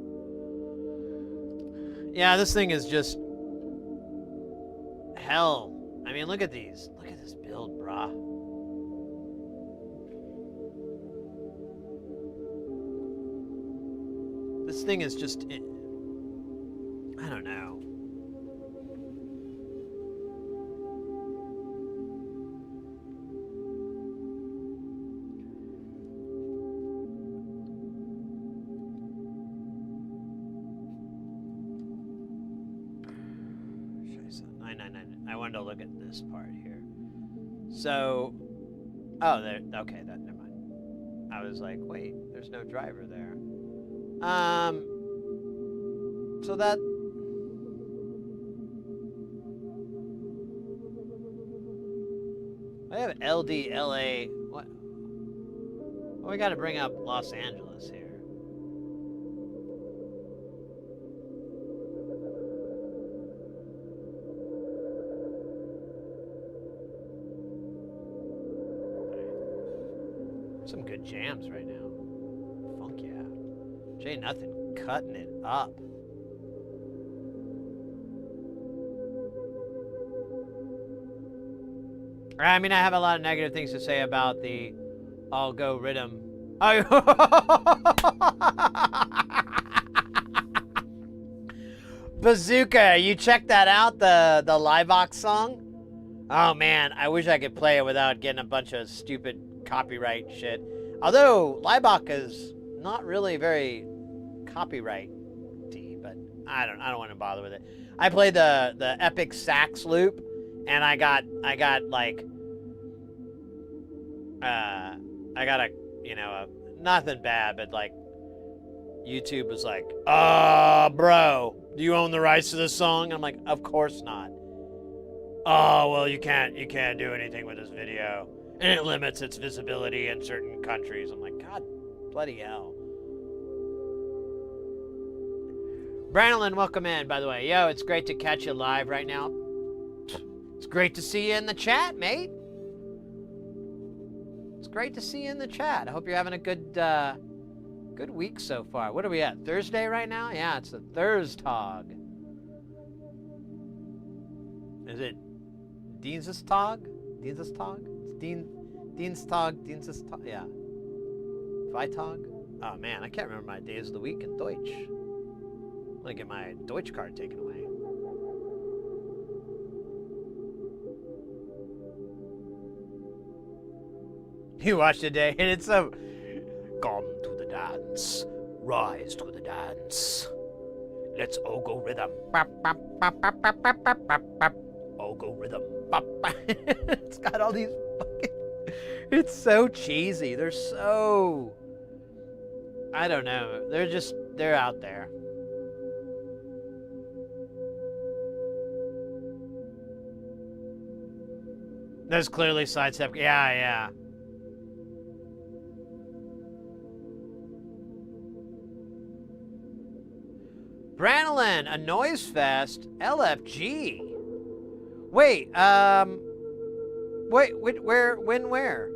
Yeah, this thing is just hell. I mean, look at these. Look at this build, brah. This thing is just... I don't know. I wanted to look at this part here. So, oh, there. Okay, never mind. I was like, wait, there's no driver there. So that. I have LDLA. What? Well, we got to bring up Los Angeles here. Some good jams right now. Funk yeah. Jay Nothing cutting it up. I mean, I have a lot of negative things to say about the I'll Go Rhythm. Oh. Bazooka, you checked that out, the Livox song? Oh man, I wish I could play it without getting a bunch of stupid copyright shit. Although Livox is not really very copyright-y, but I don't want to bother with it. I played the epic sax loop, and I got like I got a, you know, nothing bad, but like YouTube was like, bro, do you own the rights to this song? And I'm like, of course not. Oh, well, you can't do anything with this video. And it limits its visibility in certain countries. I'm like, God bloody hell. Brandon, welcome in, by the way. Yo, it's great to catch you live right now. It's great to see you in the chat, mate. It's great to see you in the chat. I hope you're having a good week so far. What are we at? Thursday right now? Yeah, it's the Thursdag. Is it Dienstag? Dienstag? It's Dienstag, yeah. Freitag? Oh man, I can't remember my days of the week in Deutsch. I'm gonna get my Deutsch card taken away. You watched it, day, and it's so... Come to the dance. Rise to the dance. Let's all go rhythm. All go rhythm. It's got all these fucking... It's so cheesy. They're so... I don't know. They're out there. There's clearly sidestep. Yeah. Branolin, a noise fest, LFG. Wait, where, when, where?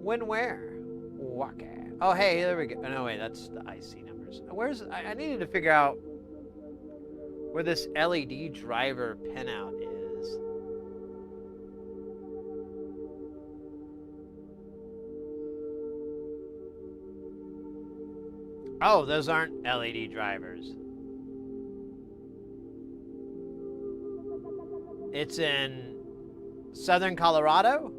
When, where? Waka. Oh, hey, there we go. No, wait, that's the IC numbers. Where's, I needed to figure out where this LED driver pinout is. Oh, those aren't LED drivers. It's in southern Colorado?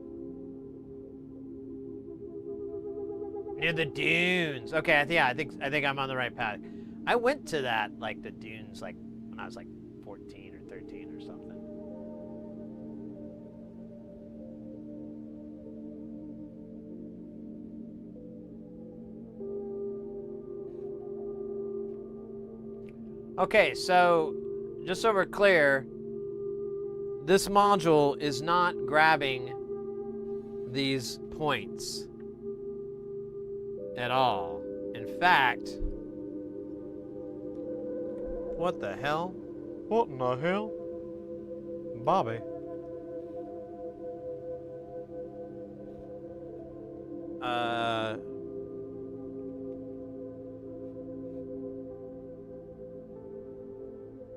Near the dunes. Okay, yeah, I think I'm on the right path. I went to that, like, the dunes, like, when I was, like, 14 or 13 or something. Okay, so, just so we're clear, this module is not grabbing these points at all. In fact, what the hell? What in the hell? Bobby.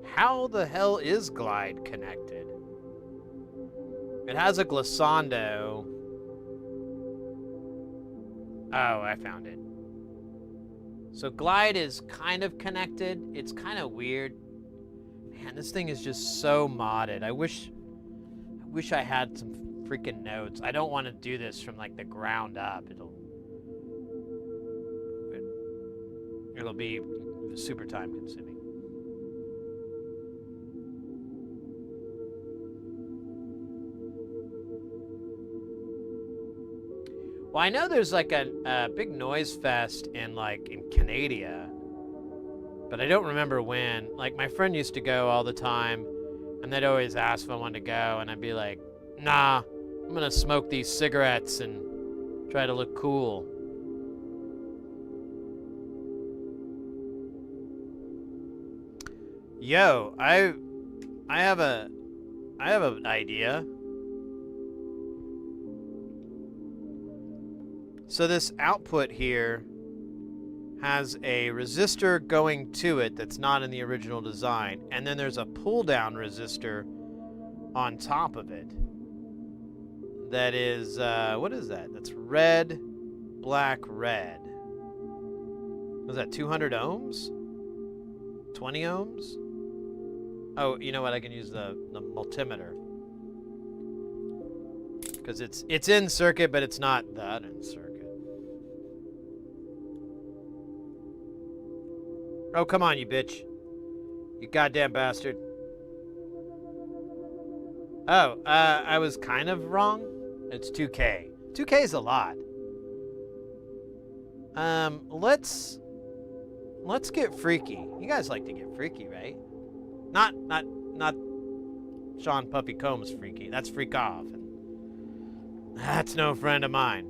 How the hell is Glide connected? It has a glissando. Oh, I found it. So Glide is kind of connected. It's kind of weird. Man, this thing is just so modded. I wish I had some freaking notes. I don't want to do this from like the ground up. It'll be super time consuming. Well, I know there's like a big noise fest in Canada, but I don't remember when. Like, my friend used to go all the time, and they'd always ask if I wanted to go, and I'd be like, nah, I'm gonna smoke these cigarettes and try to look cool. Yo, I have an idea. So this output here has a resistor going to it that's not in the original design, and then there's a pull-down resistor on top of it. That is, what is that? That's red, black, red. Was that 200 ohms? 20 ohms? Oh, you know what? I can use the multimeter. Because it's in circuit, but it's not that in circuit. Oh, come on, you bitch. You goddamn bastard. Oh, I was kind of wrong. It's 2K. 2K is a lot. Let's get freaky. You guys like to get freaky, right? Not Sean Puffy Combs freaky. That's freak off. And that's no friend of mine.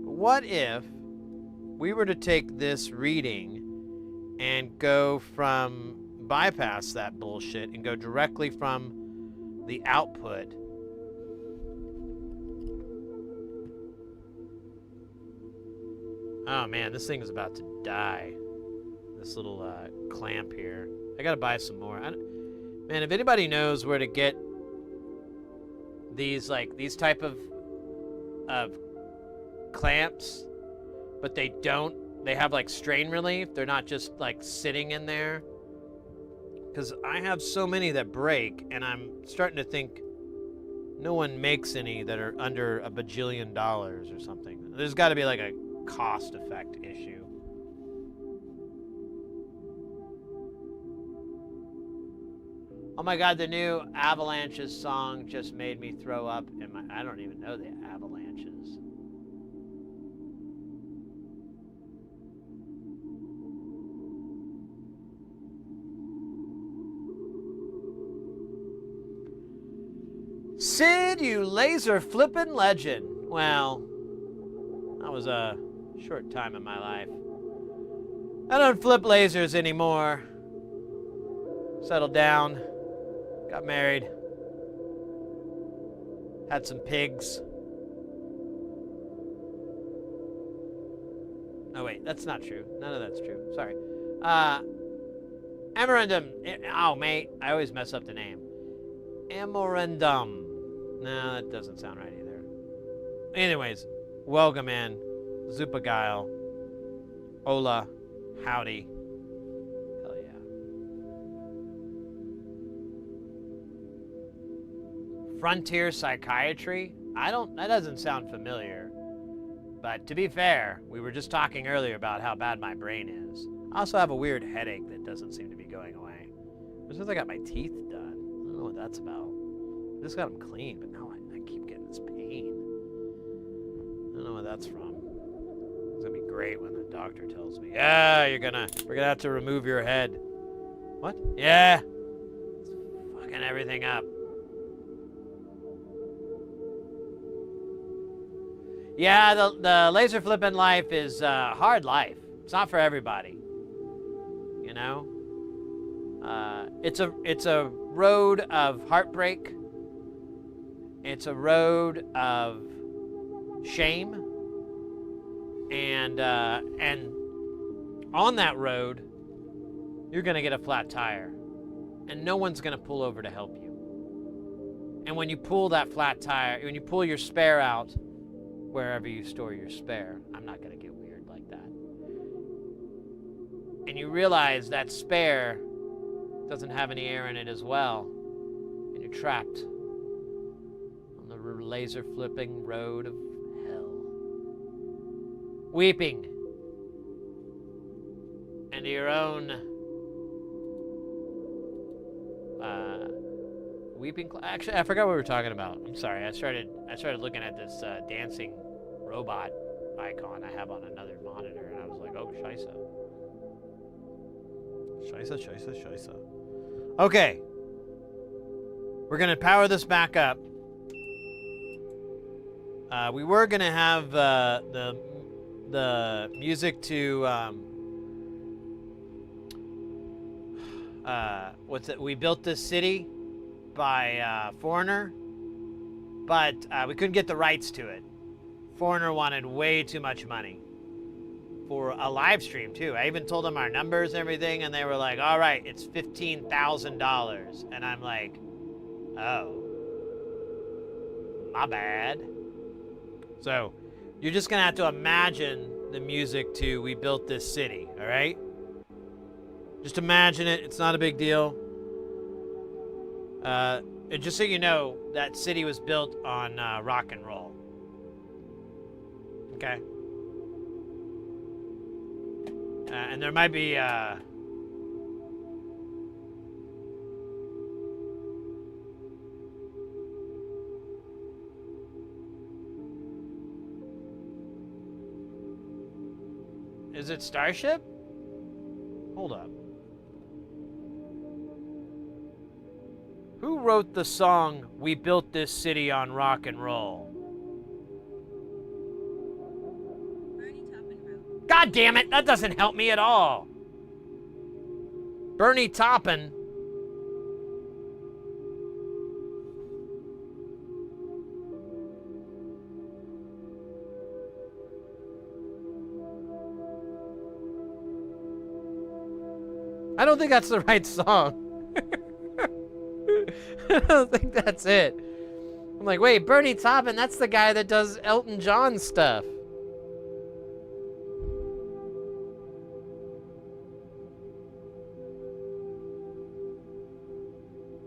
But what if we were to take this reading and go from bypass that bullshit and go directly from the output Oh man, this thing is about to die. This little clamp here. I gotta buy some more. Man, if anybody knows where to get these type of clamps, but they have like strain relief. They're not just like sitting in there. Because I have so many that break, and I'm starting to think no one makes any that are under $1 bajillion or something. There's got to be like a cost effect issue. Oh my god, the new Avalanches song just made me throw up in my... I don't even know the Avalanches. Sid, you laser flippin' legend. Well, that was a short time in my life. I don't flip lasers anymore. Settled down. Got married. Had some pigs. Oh, wait, that's not true. None of that's true. Sorry. Amarendum. Oh, mate, I always mess up the name. Amarendum. No, that doesn't sound right either. Anyways, welcome in. Zupagile. Hola. Howdy. Hell yeah. Frontier Psychiatry? That doesn't sound familiar. But to be fair, we were just talking earlier about how bad my brain is. I also have a weird headache that doesn't seem to be going away. Ever since I got my teeth done. I don't know what that's about. I just got them clean, but now I keep getting this pain. I don't know what that's from. It's gonna be great when the doctor tells me, yeah, we're gonna have to remove your head. What? Yeah. It's fucking everything up. Yeah, the laser flipping life is a hard life. It's not for everybody. You know? It's a road of heartbreak. It's a road of shame. And on that road, you're gonna get a flat tire. And no one's gonna pull over to help you. And when you pull that flat tire, when you pull your spare out, wherever you store your spare, I'm not gonna get weird like that. And you realize that spare doesn't have any air in it as well. And you're trapped on the laser flipping road of hell. Weeping into your own actually, I forgot what we were talking about. I'm sorry. I started looking at this dancing robot icon I have on another monitor, and I was like, oh, scheisse. Scheisse. Okay. We're going to power this back up. We were going to have the music to what's it? We Built This City by Foreigner, but we couldn't get the rights to it. Foreigner wanted way too much money for a live stream too. I even told them our numbers and everything, and they were like, all right, it's $15,000. And I'm like, oh, my bad. So you're just gonna have to imagine the music to We Built This City, all right? Just imagine it. It's not a big deal. And just so you know, that city was built on rock and roll. Okay? And there might be... Is it Starship? Hold up. Who wrote the song, We Built This City on Rock and Roll? God damn it, that doesn't help me at all. Bernie Taupin. I don't think that's the right song. I don't think that's it. I'm like, wait, Bernie Taupin, that's the guy that does Elton John stuff.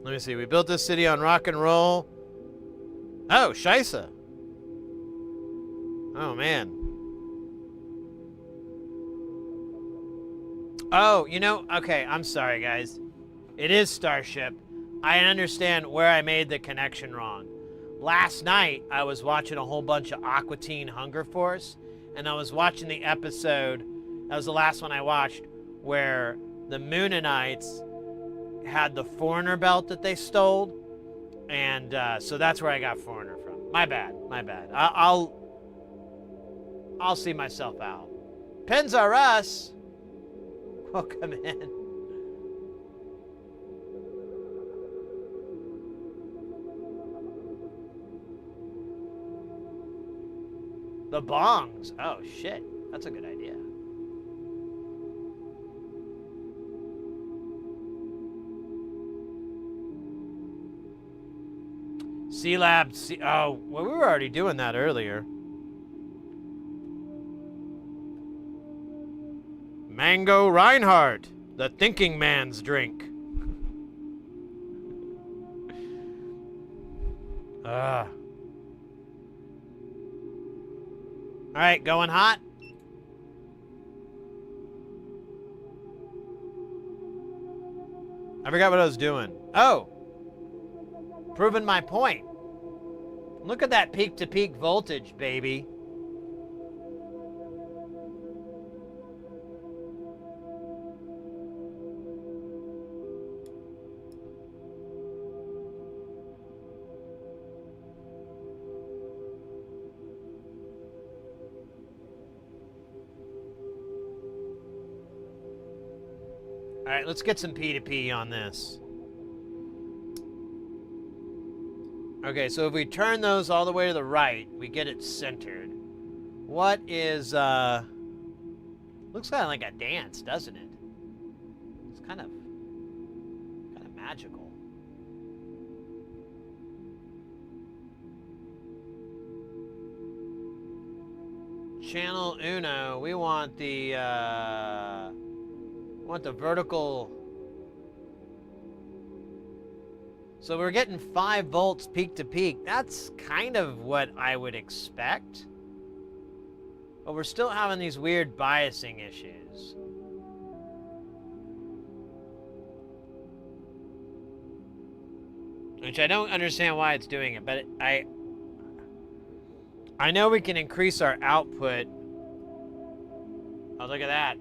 Let me see. We Built This City on rock and roll. Oh, scheisse. Oh, man. Oh, you know, okay, I'm sorry, guys. It is Starship. I understand where I made the connection wrong. Last night, I was watching a whole bunch of Aqua Teen Hunger Force, and I was watching the episode, that was the last one I watched, where the Moonanites had the Foreigner belt that they stole, and so that's where I got Foreigner from. My bad. I'll I'll see myself out. Pins are us. Welcome in. The bongs. Oh, shit. That's a good idea. C-Lab. Oh, well, we were already doing that earlier. Mango Reinhardt, the thinking man's drink. All right, going hot. I forgot what I was doing. Oh, proving my point. Look at that peak-to-peak voltage, baby. All right, let's get some P2P on this. Okay, so if we turn those all the way to the right, we get it centered. What is, looks kind of like a dance, doesn't it? It's kind of magical. Channel Uno, we want the vertical. So we're getting 5 volts peak to peak. That's kind of what I would expect. But we're still having these weird biasing issues. Which I don't understand why it's doing it, but I know we can increase our output. Oh, look at that.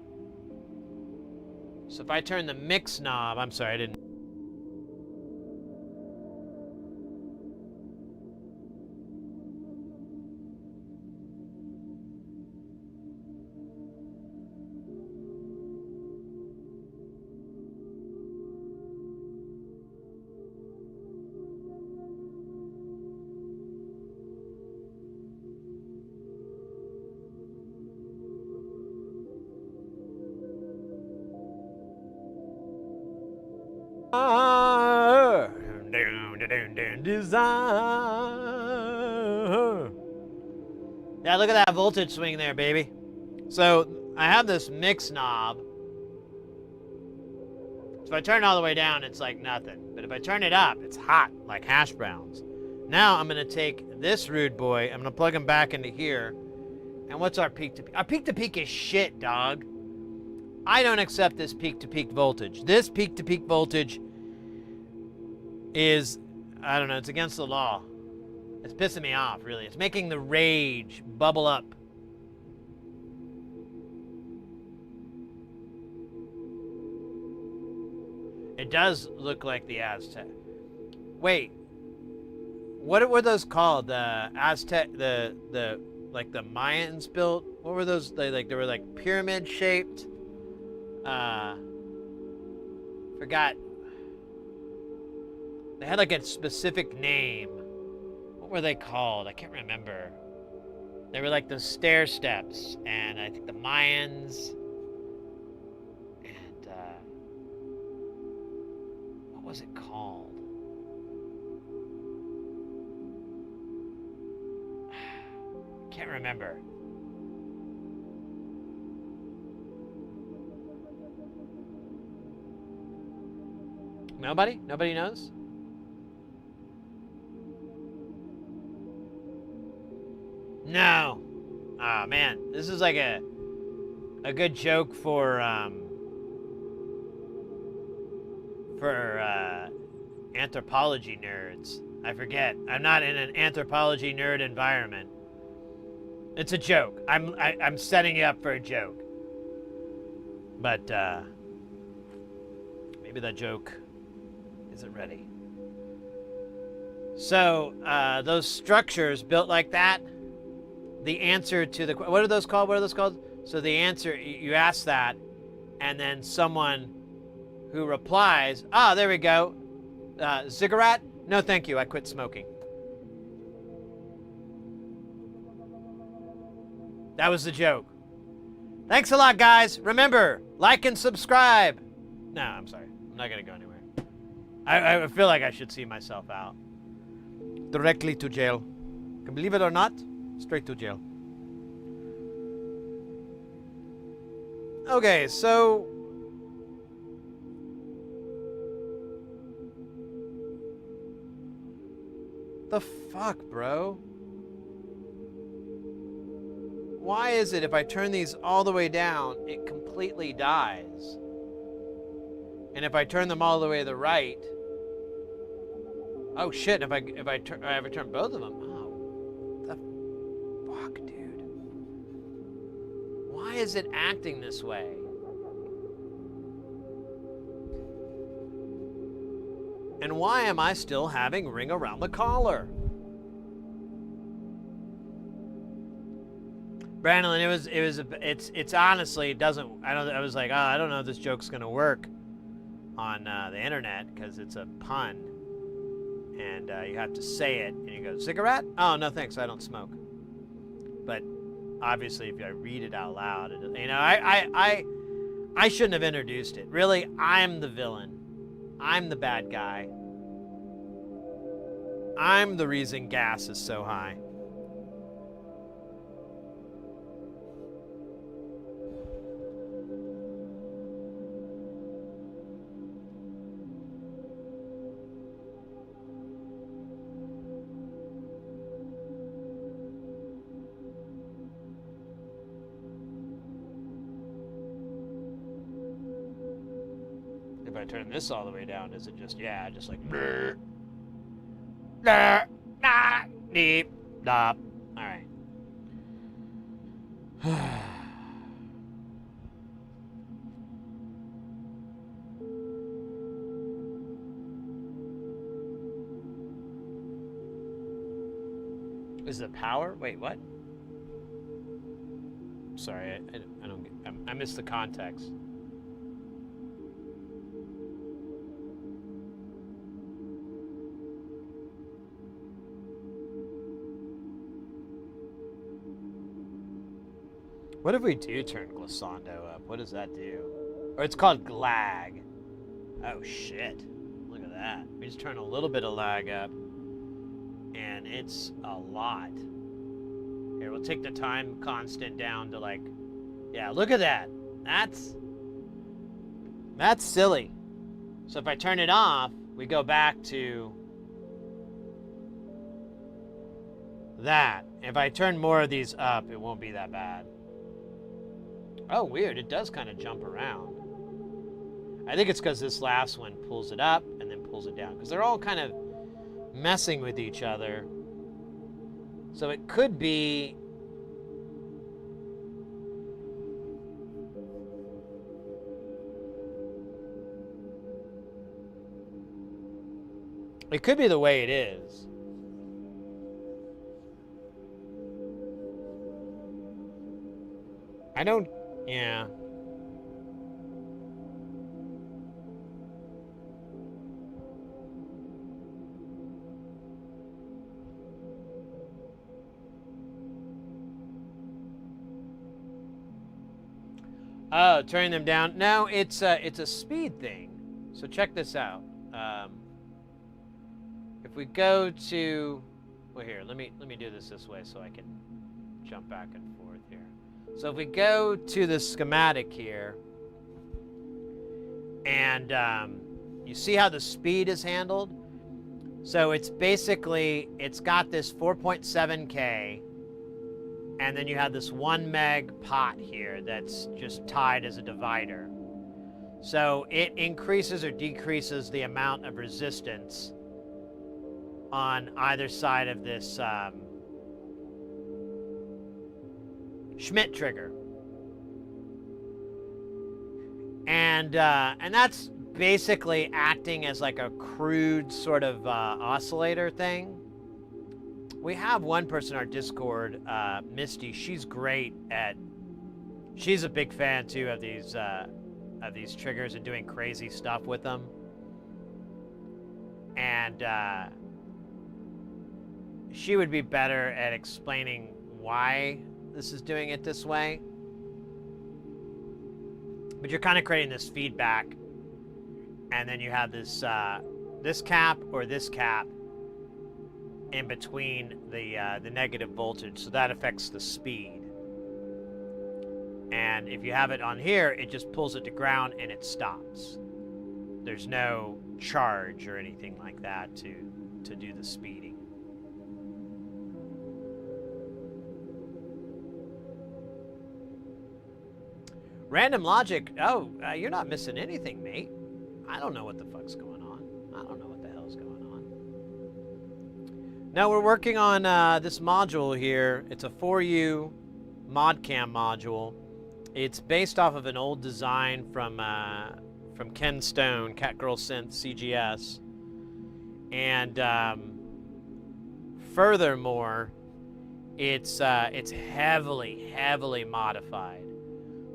So if I turn the mix knob, I'm sorry, I didn't. Yeah, look at that voltage swing there, baby. So I have this mix knob. So if I turn it all the way down, it's like nothing. But if I turn it up, it's hot, like hash browns. Now I'm gonna take this rude boy, I'm gonna plug him back into here. And what's our peak to peak? Our peak to peak is shit, dog. I don't accept this peak to peak voltage. This peak to peak voltage is, I don't know, it's against the law. It's pissing me off, really. It's making the rage bubble up. It does look like the Aztec. Wait, what were those called? The Aztec, the like the Mayans built. What were those? They were like pyramid shaped. Forgot. They had like a specific name. What were they called? I can't remember. They were like the stair steps, and I think the Mayans. And what was it called? Can't remember. Nobody? Nobody knows? No. Oh man, this is like a good joke for anthropology nerds. I forget. I'm not in an anthropology nerd environment. It's a joke. I'm setting you up for a joke. But maybe that joke isn't ready. So those structures built like that, the answer to the, what are those called? What are those called? So the answer, you ask that, and then someone who replies, ah, there we go. Cigarette? No, thank you. I quit smoking. That was the joke. Thanks a lot, guys. Remember, like and subscribe. No, I'm sorry. I'm not going to go anywhere. I feel like I should see myself out. Directly to jail. Can believe it or not, straight to jail. Okay, so... the fuck, bro? Why is it if I turn these all the way down, it completely dies? And if I turn them all the way to the right... oh shit, if I ever turn both of them... oh, the fuck, dude. Why is it acting this way? And why am I still having ring around the collar? Brandon, it's honestly, it doesn't, I was like, oh, I don't know if this joke's gonna work on the internet because it's a pun. And you have to say it, and you go, cigarette? Oh, no thanks, I don't smoke. But obviously, if I read it out loud, you know, I shouldn't have introduced it. Really, I'm the villain. I'm the bad guy. I'm the reason gas is so high. If I turn this all the way down, is it just, yeah, just like, brr, brr, nah, deep, stop. All right. Is the power? Wait, what? Sorry, I don't get, I missed the context. What if we do turn glissando up? What does that do? Or it's called lag. Oh shit. Look at that. We just turn a little bit of lag up. And it's a lot. Here, we'll take the time constant down to like... yeah, look at that. That's silly. So if I turn it off, we go back to... that. If I turn more of these up, it won't be that bad. Oh, weird. It does kind of jump around. I think it's because this last one pulls it up and then pulls it down. Because they're all kind of messing with each other. So it could be... it could be the way it is. I don't... yeah. Oh, turning them down. No, it's a speed thing. So check this out. If we go to... well, here, let me do this way so I can jump back and forth here. So if we go to the schematic here, and you see how the speed is handled? So it's basically, it's got this 4.7K, and then you have this 1 meg pot here that's just tied as a divider. So it increases or decreases the amount of resistance on either side of this Schmidt trigger. And that's basically acting as like a crude sort of oscillator thing. We have one person in our Discord, Misty. She's great at. She's a big fan too of these triggers and doing crazy stuff with them. And she would be better at explaining why this is doing it this way. But you're kind of creating this feedback, and then you have this this cap or this cap in between the negative voltage, so that affects the speed. And if you have it on here, it just pulls it to ground and it stops. There's no charge or anything like that to do the speeding. Random logic. Oh, you're not missing anything, mate. I don't know what the fuck's going on. I don't know what the hell's going on. Now we're working on this module here. It's a 4U mod cam module. It's based off of an old design from Ken Stone, Catgirl Synth CGS, and furthermore, it's heavily modified.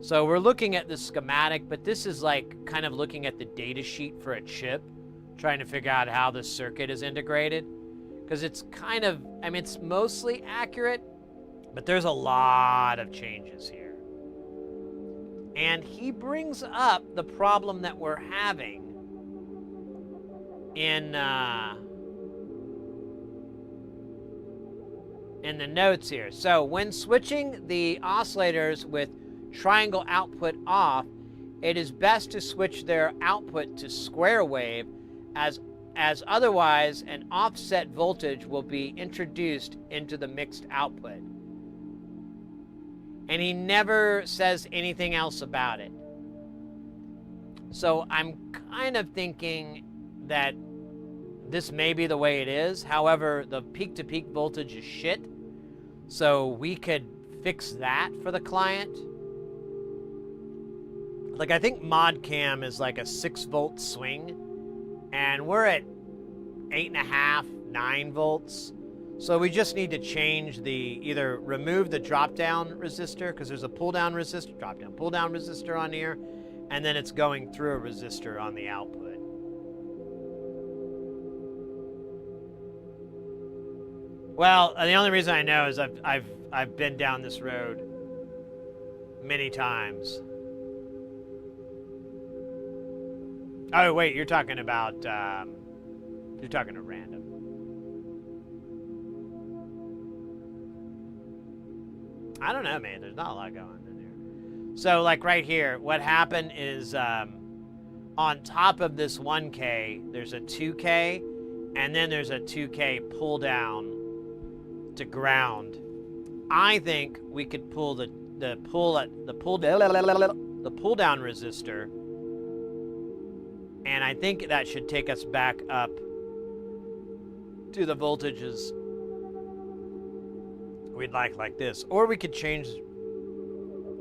So we're looking at the schematic, but this is like kind of looking at the data sheet for a chip, trying to figure out how the circuit is integrated, because it's kind of, I mean, it's mostly accurate, but there's a lot of changes here. And he brings up the problem that we're having in the notes here. So when switching the oscillators with triangle output off, it is best to switch their output to square wave, as otherwise an offset voltage will be introduced into the mixed output. And he never says anything else about it. So I'm kind of thinking that this may be the way it is. However, the peak-to-peak voltage is shit. So we could fix that for the client. Like, I think mod cam is like a 6-volt swing, and we're at 8.5, 9 volts. So we just need to change either remove the drop-down resistor, because there's a pull-down resistor, drop-down, pull-down resistor on here, and then it's going through a resistor on the output. Well, the only reason I know is I've been down this road many times. Oh wait, you're talking about you're talking to random. I don't know, man. There's not a lot going on in here. So, like right here, what happened is on top of this 1K, there's a 2K, and then there's a 2K pull down to ground. I think we could pull the pull down resistor, and I think that should take us back up to the voltages we'd like this. Or we could change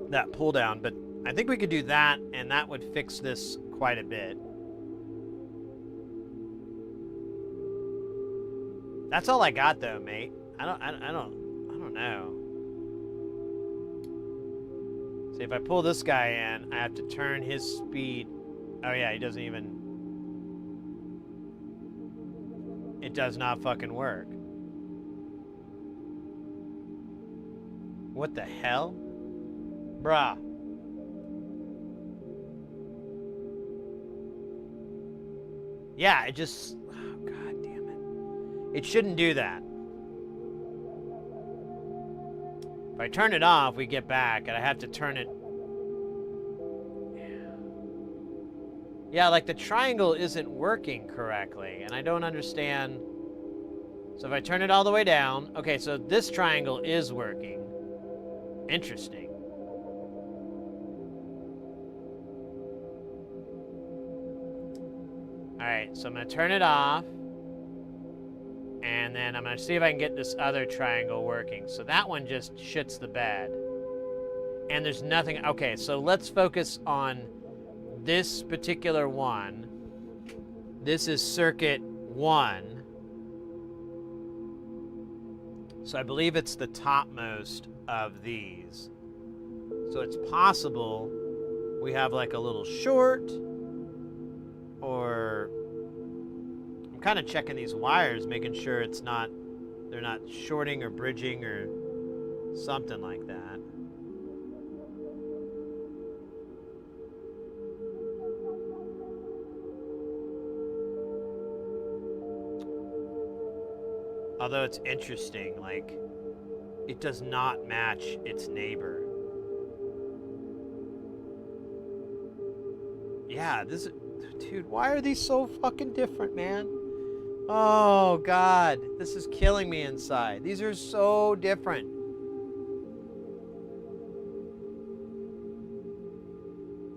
that pull down, but I think we could do that, and that would fix this quite a bit. That's all I got though, mate. I don't know. See, if I pull this guy in, I have to turn his speed. Oh yeah, he doesn't even, it does not fucking work. What the hell? Bruh. Yeah, it just, oh, god damn it. It shouldn't do that. If I turn it off, we get back, and I have to turn it. Yeah, like the triangle isn't working correctly, and I don't understand. So if I turn it all the way down, okay, so this triangle is working. Interesting. Alright, so I'm going to turn it off. And then I'm going to see if I can get this other triangle working. So that one just shits the bed. And there's nothing. Okay, so let's focus on this particular one. This is circuit 1. So I believe it's the topmost of these. So it's possible we have like a little short, or I'm kind of checking these wires, making sure they're not shorting or bridging or something like that. Although it's interesting, like, it does not match its neighbor. Yeah, dude, why are these so fucking different, man? Oh, God, this is killing me inside. These are so different.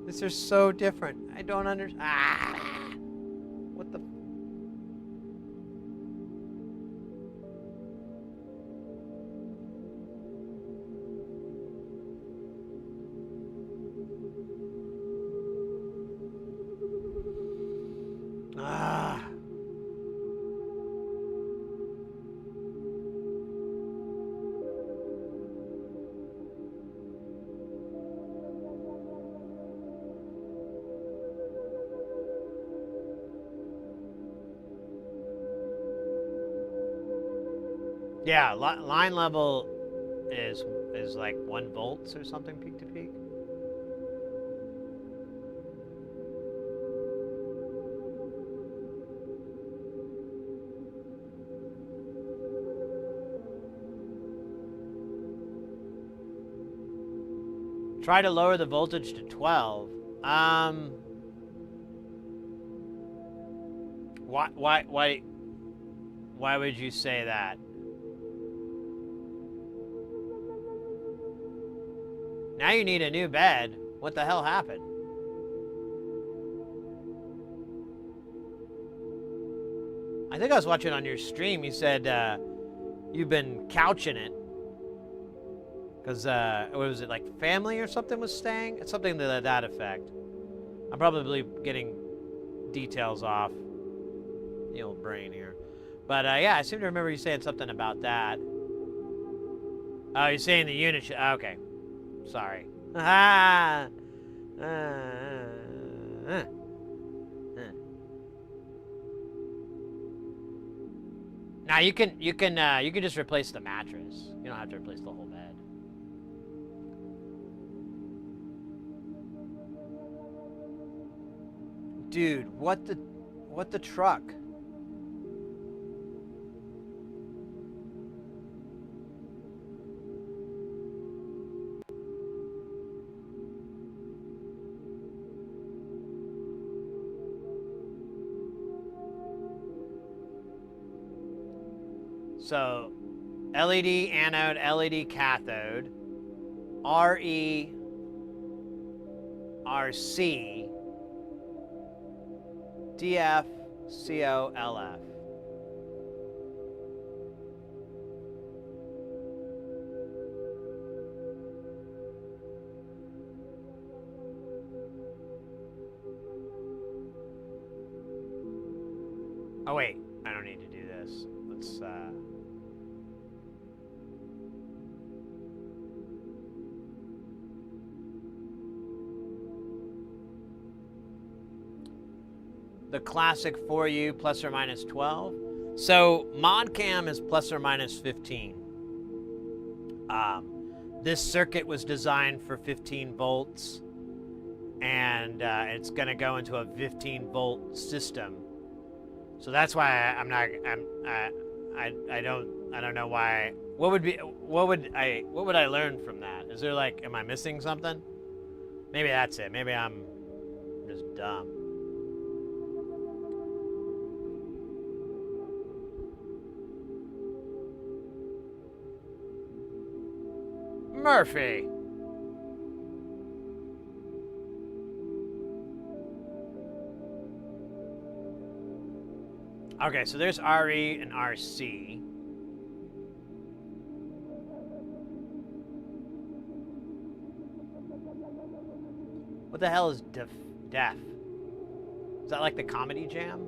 These are so different. I don't understand. Ah! What the... Ah. Yeah, line level is like 1 volts or something peak to peak. Try to lower the voltage to 12. Why would you say that? Now you need a new bed. What the hell happened? I think I was watching on your stream. You said you've been couching it. Because, what was it, like family or something was staying? It's something to that effect. I'm probably getting details off the old brain here. But, yeah, I seem to remember you saying something about that. Oh, you're saying the unit should... Okay. Sorry. Now you can just replace the mattress. You don't have to replace the whole bed. Dude, what the truck? So, LED anode, LED cathode, RE, RC, DF, CO, LF. Oh wait, I don't need to do this. Let's the classic for you plus or minus 12. So ModCam is plus or minus 15. This circuit was designed for 15 volts, and it's going to go into a 15 volt system. So that's why I don't know why. What would I learn from that? Is there like, am I missing something? Maybe that's it. Maybe I'm just dumb. Murphy. Okay, so there's RE and RC. What the hell is def? Is that like the comedy jam?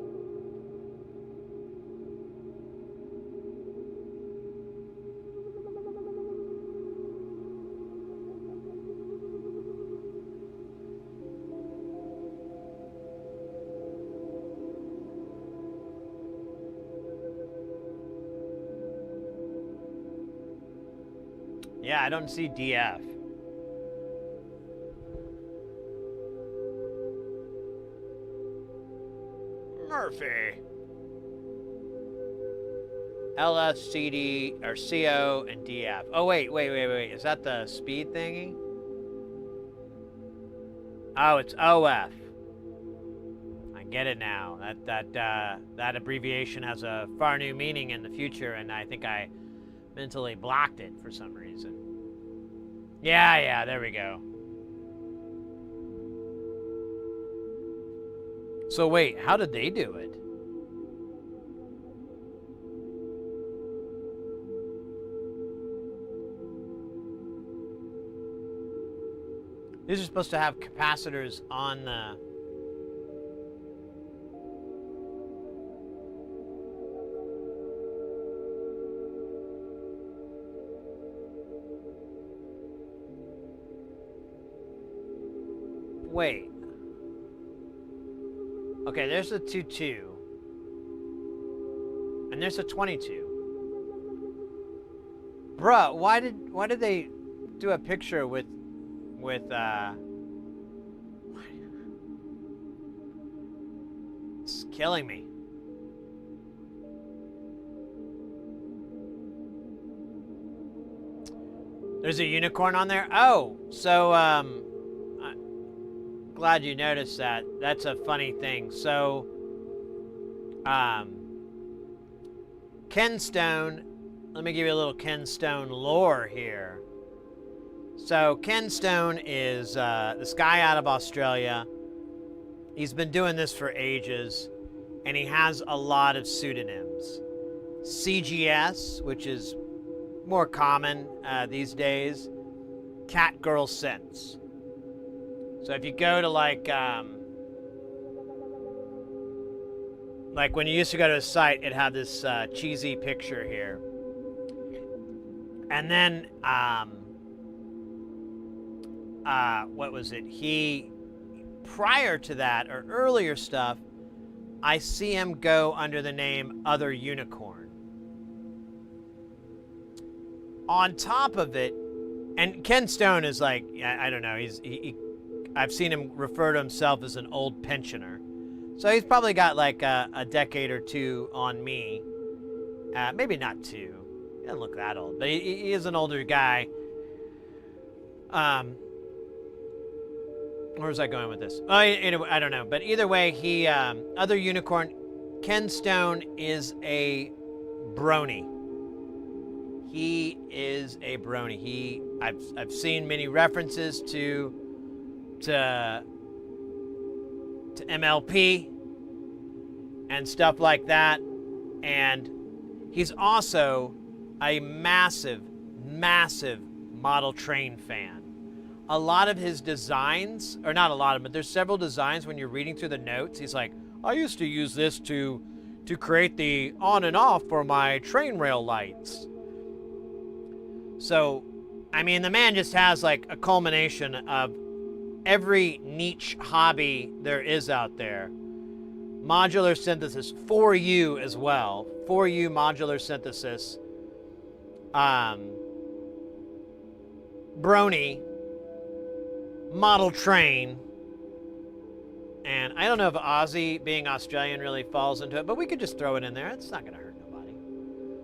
Yeah, I don't see DF. Murphy. LS, CD, or CO, and DF. Oh, wait. Is that the speed thingy? Oh, it's OF. I get it now. That abbreviation has a far new meaning in the future, and I think I mentally blocked it for some reason. Yeah, there we go. So wait, how did they do it? These are supposed to have capacitors on the... Wait. Okay, there's a 2-2. And there's a 22. Bruh, why did they do a picture with it's killing me. There's a unicorn on there? Oh, so I'm glad you noticed that. That's a funny thing. So Ken Stone, let me give you a little Ken Stone lore here. So Ken Stone is this guy out of Australia. He's been doing this for ages, and he has a lot of pseudonyms. CGS, which is more common these days. Cat Girl Synths. So if you go to like when you used to go to a site, it had this cheesy picture here. And then what was it? He, prior to that, or earlier stuff, I see him go under the name Other Unicorn. On top of it, and Ken Stone is like, I don't know, I've seen him refer to himself as an old pensioner. So he's probably got like a decade or two on me. Maybe not two. He doesn't look that old, but he is an older guy. Where was I going with this? Oh, anyway, I don't know. But either way, he, Other Unicorn, Ken Stone is a brony. He is a brony. I've seen many references to MLP and stuff like that. And he's also a massive model train fan. A lot of his designs, or not a lot of them, but there's several designs when you're reading through the notes. He's like, I used to use this to create the on and off for my train rail lights. So, I mean, the man just has like a culmination of every niche hobby there is out there. Modular synthesis, for you as well. For you, modular synthesis. Brony. Model train. And I don't know if Aussie, being Australian, really falls into it, but we could just throw it in there. It's not going to hurt nobody.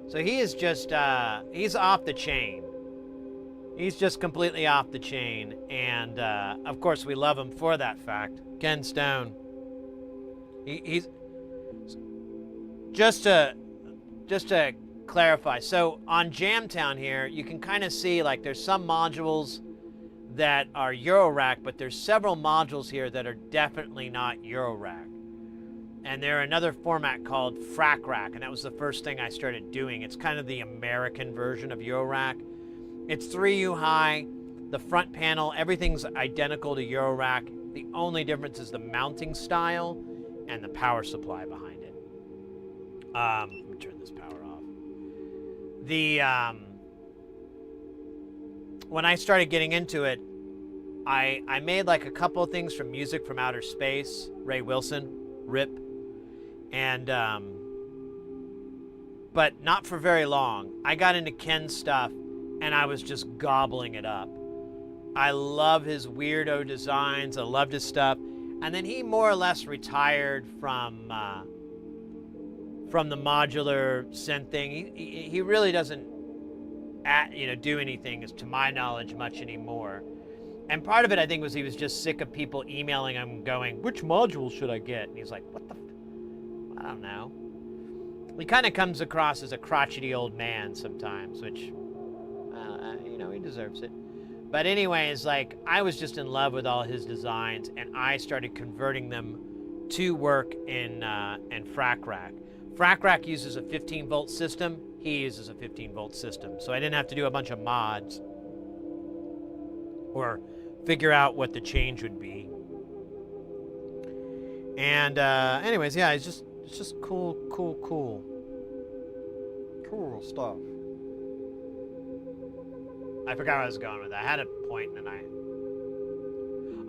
So he is just, he's off the chain. He's just completely off the chain. And, of course, we love him for that fact. Ken Stone. He's... Just to clarify, so on Jamtown here, you can kind of see, like, there's some modules that are eurorack, but there's several modules here that are definitely not eurorack. And they're another format called frac rack, and that was the first thing I started doing. It's kind of the American version of eurorack. It's 3U high, the front panel, everything's identical to eurorack. The only difference is the mounting style and the power supply behind it. Let me turn this power off. When I started getting into it, I made like a couple of things from Music from Outer Space, Ray Wilson, RIP, and but not for very long. I got into Ken's stuff, and I was just gobbling it up. I love his weirdo designs. I loved his stuff. And then he more or less retired from the modular synth thing. He really doesn't do anything, to my knowledge, much anymore. And part of it, I think, was he was just sick of people emailing him going, which module should I get? And he's like, what the I don't know. He kind of comes across as a crotchety old man sometimes, which, he deserves it. But anyways, like, I was just in love with all his designs, and I started converting them to work in Frac Rack. Frac Rack uses a 15-volt system. He uses a 15-volt system. So I didn't have to do a bunch of mods or figure out what the change would be. And anyways, yeah, it's just cool stuff. I forgot where I was going with that. I had a point and then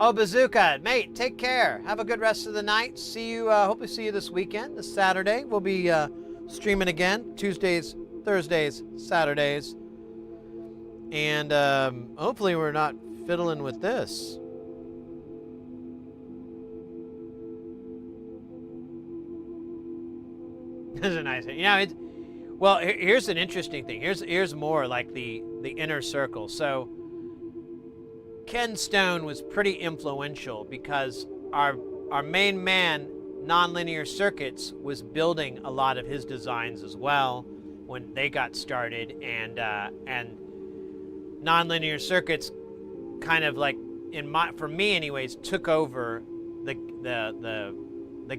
Oh, Bazooka, mate, take care. Have a good rest of the night. See you, hope to see you this weekend, this Saturday. We'll be streaming again, Tuesdays, Thursdays, Saturdays. And hopefully we're not fiddling with this. This is a nice thing. Well, here's an interesting thing. Here's more like the inner circle. So Ken Stone was pretty influential because our main man, Nonlinear Circuits, was building a lot of his designs as well when they got started, and Nonlinear Circuits kind of like for me anyways took over the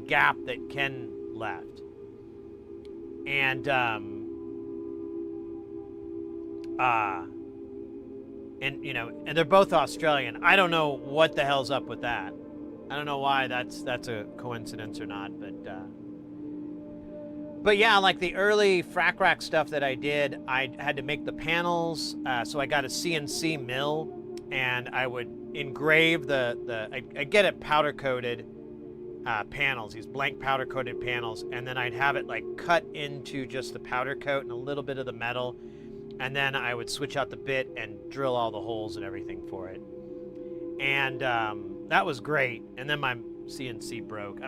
gap that Ken left. And and they're both Australian. I don't know what the hell's up with that. I don't know why that's a coincidence or not, but yeah, like the early Frac Rack stuff that I did, I had to make the panels, so I got a CNC mill, and I would engrave I'd get it powder coated panels, these blank powder coated panels, and then I'd have it like cut into just the powder coat and a little bit of the metal, and then I would switch out the bit and drill all the holes and everything for it. And that was great. And then my CNC broke.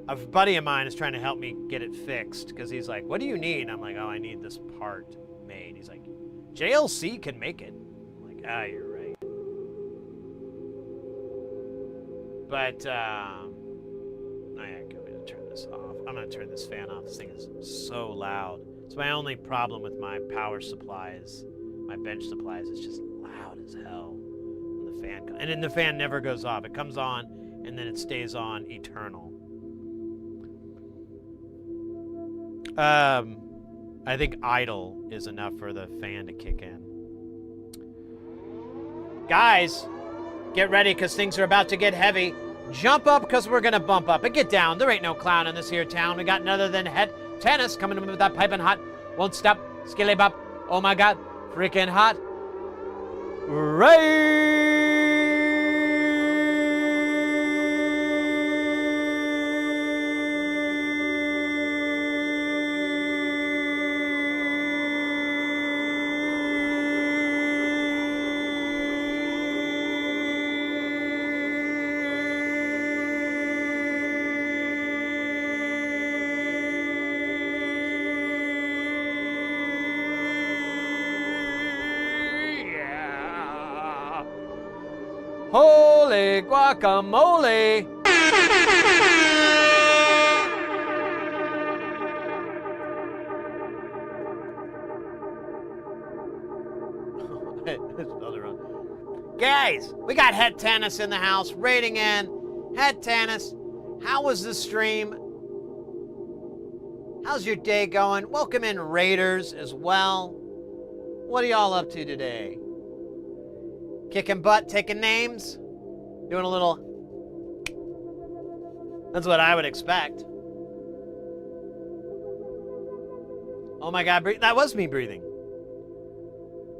A buddy of mine is trying to help me get it fixed because he's like, what do you need? And I'm like, oh, I need this part made. He's like, JLC can make it. I'm like, you're right. But I'm going to turn this off. I'm going to turn this fan off. This thing is so loud. It's my only problem with my power supplies, my bench supplies. It's just loud as hell when the fan comes. And then the fan never goes off. It comes on, and then it stays on eternal. I think idle is enough for the fan to kick in. Guys, get ready, because things are about to get heavy. Jump up, because we're going to bump up. And get down. There ain't no clown in this here town. We got none other than head tennis coming in with that piping hot. Won't stop. Skilly bop. Oh my God. Freaking hot. Holy guacamole! Another one. Guys, we got Head Tennis in the house, rating in. Head Tennis, how was the stream? How's your day going? Welcome in Raiders as well. What are y'all up to today? Kicking butt, taking names, doing a little. That's what I would expect. Oh my God, that was me breathing.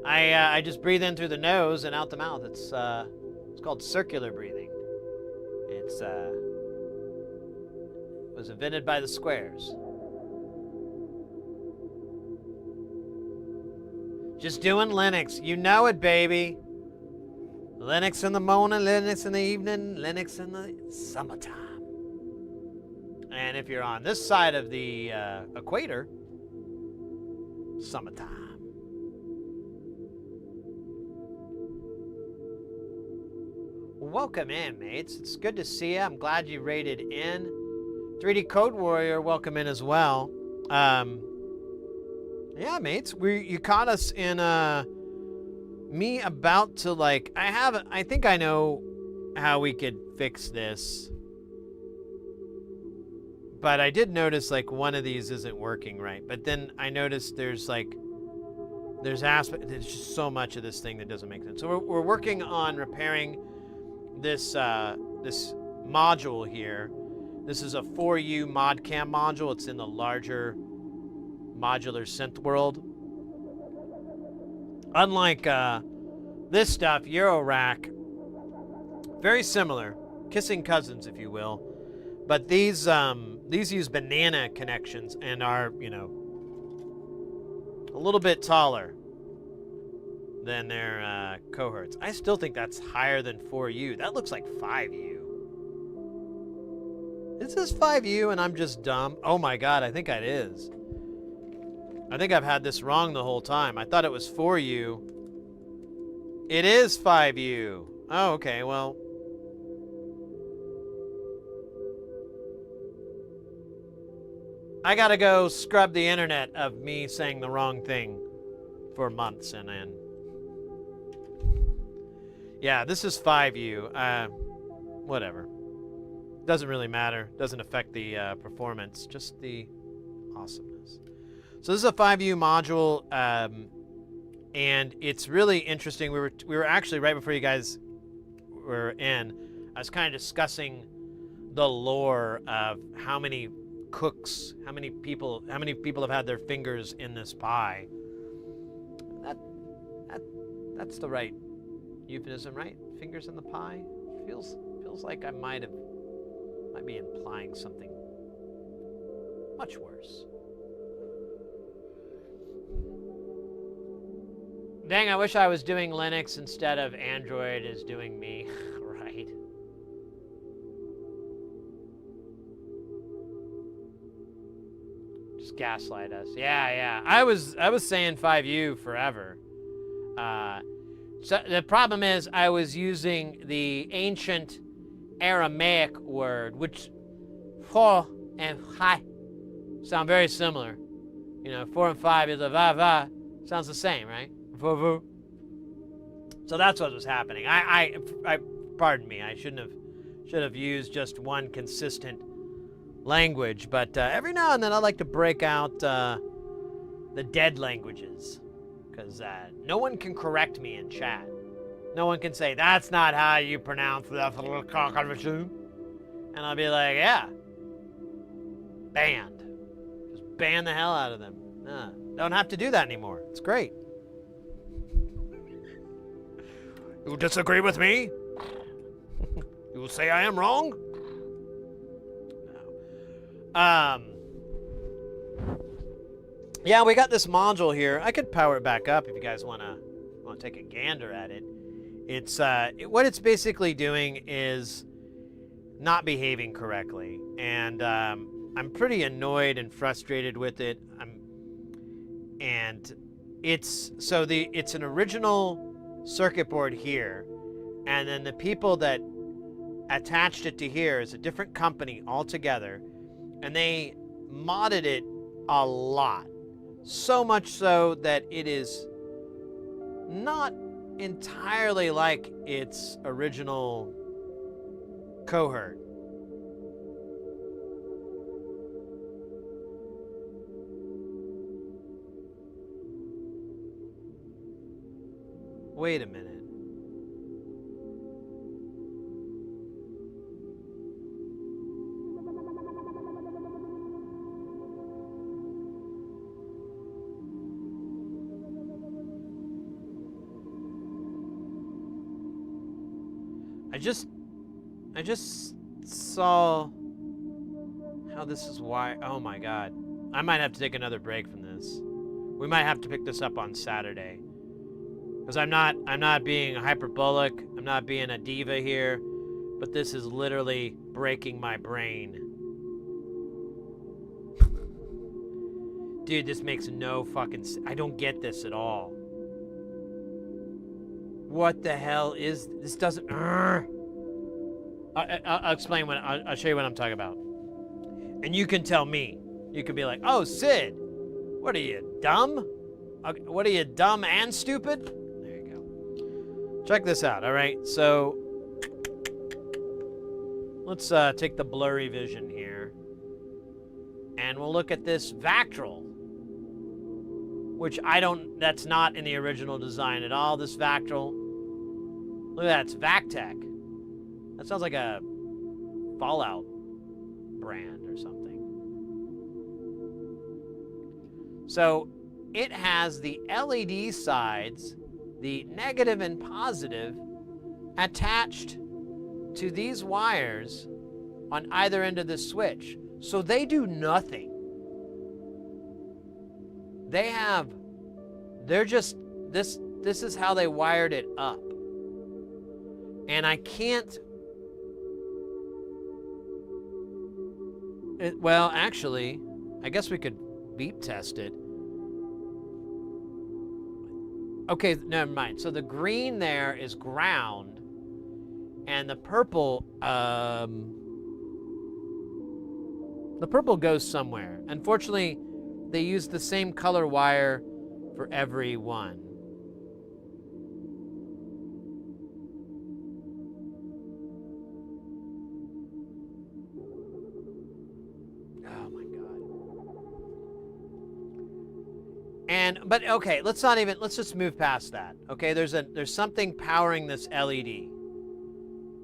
I just breathe in through the nose and out the mouth. It's called circular breathing. It was invented by the squares. Just doing Linux. You know it, baby. Linux in the morning, Linux in the evening, Linux in the summertime. And if you're on this side of the equator, summertime. Welcome in, mates. It's good to see you. I'm glad you rated in. 3D Code Warrior, welcome in as well. Yeah, mates, you caught us in me about to like. I think I know how we could fix this, but I did notice like one of these isn't working right. But then I noticed there's just so much of this thing that doesn't make sense. So we're working on repairing this this module here. This is a 4U mod cam module. It's in the larger modular synth world. Unlike this stuff, eurorack, very similar, kissing cousins, if you will. But these use banana connections and are, you know, a little bit taller than their cohorts. I still think that's higher than 4U. That looks like 5U. Is this 5U and I'm just dumb? Oh my god, I think it is. I think I've had this wrong the whole time. I thought it was 4U. It is 5U. Oh, okay, well. I gotta go scrub the internet of me saying the wrong thing for months and then. Yeah, this is 5U. Whatever. Doesn't really matter. Doesn't affect the performance, just the awesomeness. So this is a 5U module, and it's really interesting. We were actually, right before you guys were in, I was kind of discussing the lore of how many cooks, how many people have had their fingers in this pie. That's the right euphemism, right? Fingers in the pie. Feels like I might be implying something much worse. Dang, I wish I was doing Linux instead of Android is doing me. Right. Just gaslight us. Yeah. I was saying 5U forever. So the problem is I was using the ancient Aramaic word, which 4 and 5 sound very similar. You know, 4 and 5 is a va. Sounds the same, right? Vu. So that's what was happening. I pardon me. I should have used just one consistent language. But every now and then I like to break out the dead languages, because no one can correct me in chat. No one can say that's not how you pronounce that, and I'll be like, yeah, banned. Just ban the hell out of them. Don't have to do that anymore. It's great. You disagree with me? You will say I am wrong? No. Yeah, we got this module here. I could power it back up if you guys want to take a gander at it. It's what it's basically doing is not behaving correctly, and I'm pretty annoyed and frustrated with it. It's an original circuit board here, and then the people that attached it to here is a different company altogether, and they modded it a lot, so much so that it is not entirely like its original cohort. Wait a minute. I just saw how this is why. Oh my god. I might have to take another break from this. We might have to pick this up on Saturday. Because I'm not being hyperbolic. I'm not being a diva here. But this is literally breaking my brain. Dude, this makes no fucking sense. I don't get this at all. What the hell is this? Doesn't. I'll explain when I'll show you what I'm talking about, and you can tell me. You can be like, "Oh, Sid, what are you dumb? What are you dumb and stupid?" There you go. Check this out. All right, so let's take the blurry vision here, and we'll look at this Vactral. Which that's not in the original design at all, this Vactral. Look at that, it's Vactech. That sounds like a Fallout brand or something. So it has the LED sides, the negative and positive, attached to these wires on either end of the switch. So they do nothing. They're just, this is how they wired it up. And I can't, well, actually, I guess we could beep test it. Okay, never mind. So the green there is ground, and the purple goes somewhere. Unfortunately, they use the same color wire for every one. Oh my God. But okay, let's just move past that. Okay, there's something powering this LED.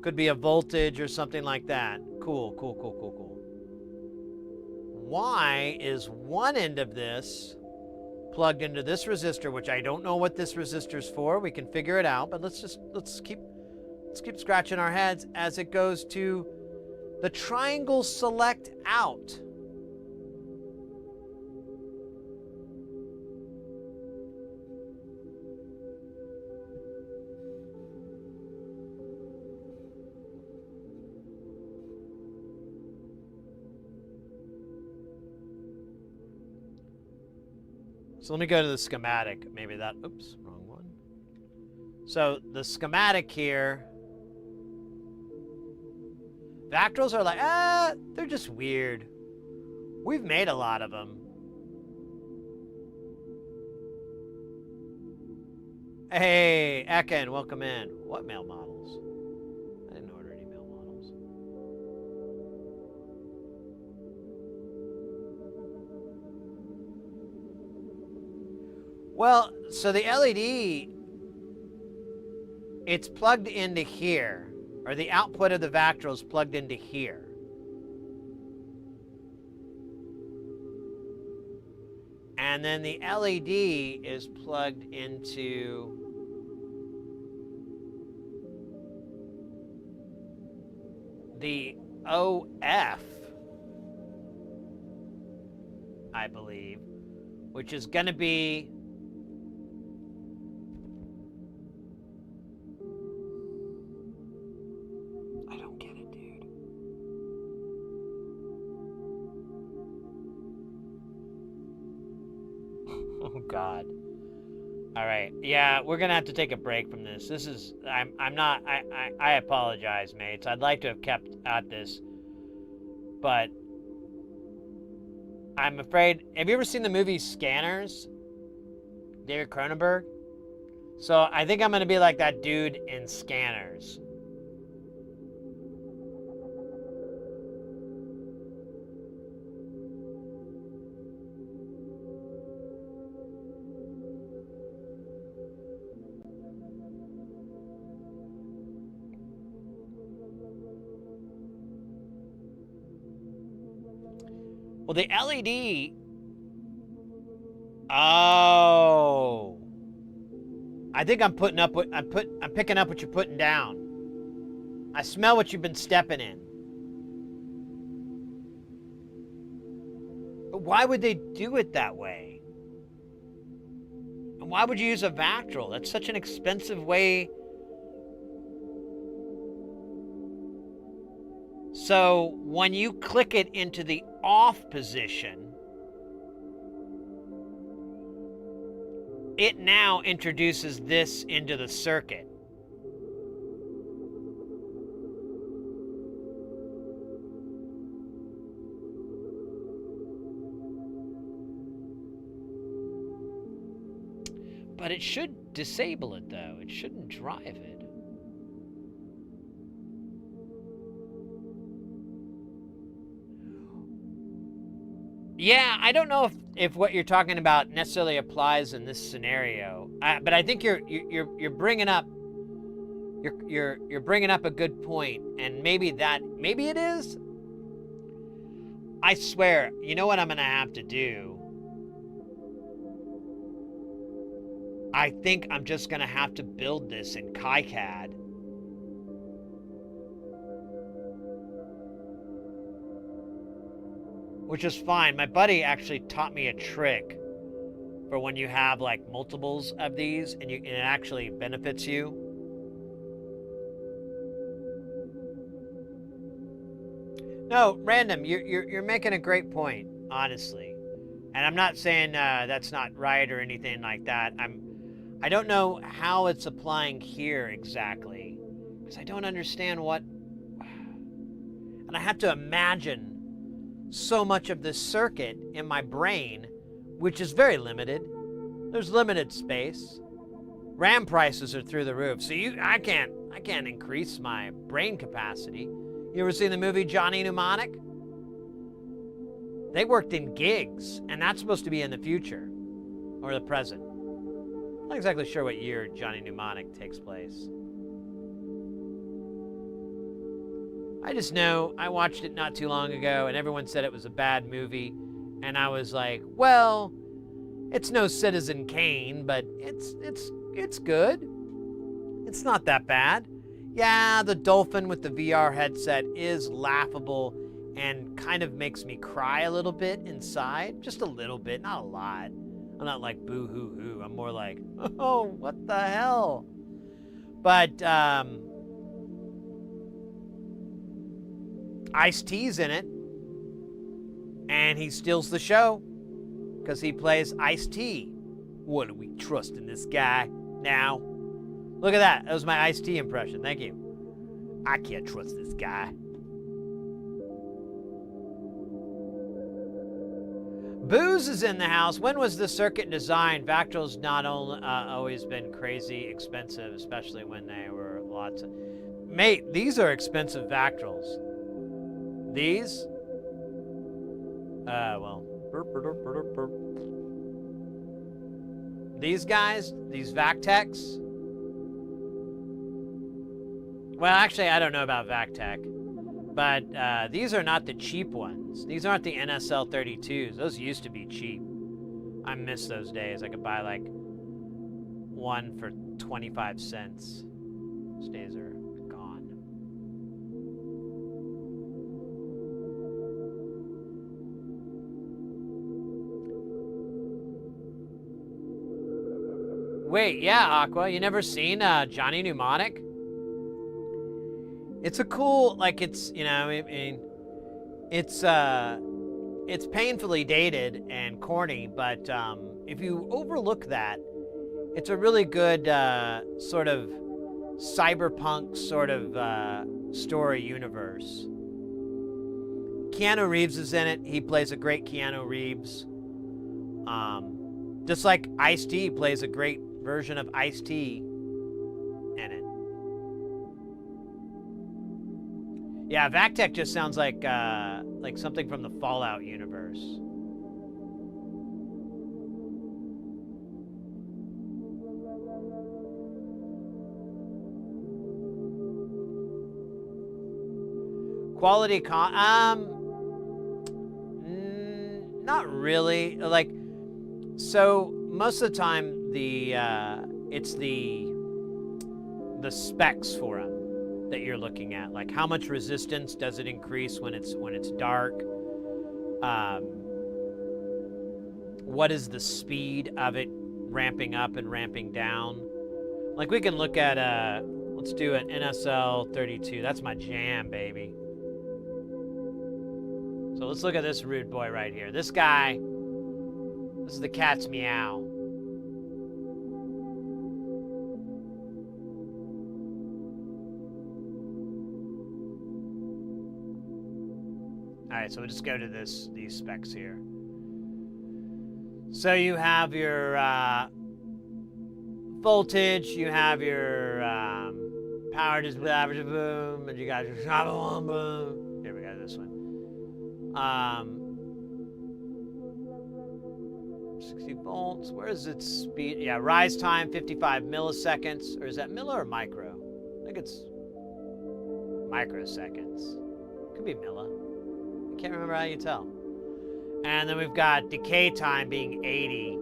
Could be a voltage or something like that. Cool. Why is one end of this plugged into this resistor, which I don't know what this resistor's for. We can figure it out, but let's keep scratching our heads as it goes to the triangle select out. So let me go to the schematic. Maybe that, oops, wrong one. So the schematic here, Vactrals are like, they're just weird. We've made a lot of them. Hey, Ekin, welcome in. What male models? I didn't order any male models. Well, so the LED, it's plugged into here, or the output of the Vactral is plugged into here. And then the LED is plugged into the OF, I believe, which is going to be God. All right. Yeah, we're gonna have to take a break from this. This is I apologize, mates. I'd like to have kept at this, but I'm afraid. Have you ever seen the movie Scanners? David Cronenberg? So I think I'm gonna be like that dude in Scanners. Well, the LED. Oh. I think I'm picking up what you're putting down. I smell what you've been stepping in. But why would they do it that way? Why would you use a Vactrol? That's such an expensive way. So when you click it into the off position, it now introduces this into the circuit. But it should disable it, though. It shouldn't drive it. Yeah, I don't know if what you're talking about necessarily applies in this scenario, but I think you're bringing up you're bringing up a good point, and maybe it is. I swear, you know what I'm gonna have to do? I think I'm just gonna have to build this in KiCad. Which is fine. My buddy actually taught me a trick for when you have like multiples of these and it actually benefits you. No, random. You're making a great point, honestly, and I'm not saying that's not right or anything like that. I don't know how it's applying here exactly because I don't understand what, and I have to imagine so much of this circuit in my brain, which is very limited. There's limited space. RAM prices are through the roof, so I can't increase my brain capacity. You ever seen the movie Johnny Mnemonic? They worked in gigs, and that's supposed to be in the future or the present. I'm not exactly sure what year Johnny Mnemonic takes place. I just know I watched it not too long ago and everyone said it was a bad movie. And I was like, well, it's no Citizen Kane, but it's good. It's not that bad. Yeah, the dolphin with the VR headset is laughable and kind of makes me cry a little bit inside. Just a little bit, not a lot. I'm not like boo-hoo-hoo. I'm more like, oh, what the hell? But, Ice-T's in it, and he steals the show because he plays Ice-T. What do we trust in this guy now? Look at that. That was my Ice-T impression. Thank you. I can't trust this guy. Booze is in the house. When was the circuit designed? Vactrol's not only always been crazy expensive, especially when they were lots of... Mate, these are expensive Vactrols. These? Well. These guys, these Vactechs. Well, actually, I don't know about Vactech. But these are not the cheap ones. These aren't the NSL 32s. Those used to be cheap. I miss those days. I could buy like one for 25 cents. Those days are gone. Wait, yeah, Aqua, you never seen Johnny Mnemonic? It's a cool, like, it's, you know, I mean, it's painfully dated and corny, but if you overlook that, it's a really good sort of cyberpunk sort of story universe. Keanu Reeves is in it. He plays a great Keanu Reeves. Just like Ice-T plays a great version of Ice-T in it. Yeah, Vactech just sounds like something from the Fallout universe. Quality not really. Like, so most of the time it's the specs for them that you're looking at, like how much resistance does it increase when it's dark, what is the speed of it ramping up and ramping down. Like we can look at, let's do an NSL 32. That's my jam, baby. So let's look at this rude boy right here. This guy, this is the cat's meow. All right, so we'll just go to these specs here. So you have your voltage, you have your power display, boom, and you got your boom. Here we go, this one. 60 volts. Where is its speed? Yeah, rise time 55 milliseconds, or is that milli or micro? I think it's microseconds. Could be milli. I can't remember how you tell. And then we've got decay time being 80.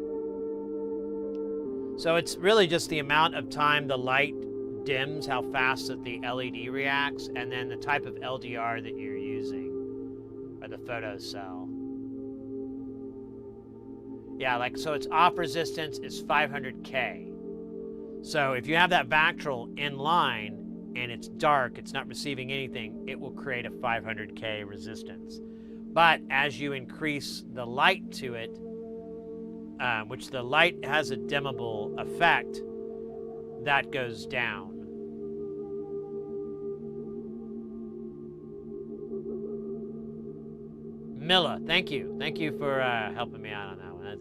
So it's really just the amount of time the light dims, how fast that the LED reacts, and then the type of LDR that you're using, or the photocell. Yeah, like, so its off resistance is 500K. So if you have that Vactrol in line and it's dark, it's not receiving anything, it will create a 500K resistance. But as you increase the light to it, which the light has a dimmable effect, that goes down. Milla, thank you. Thank you for helping me out on that one.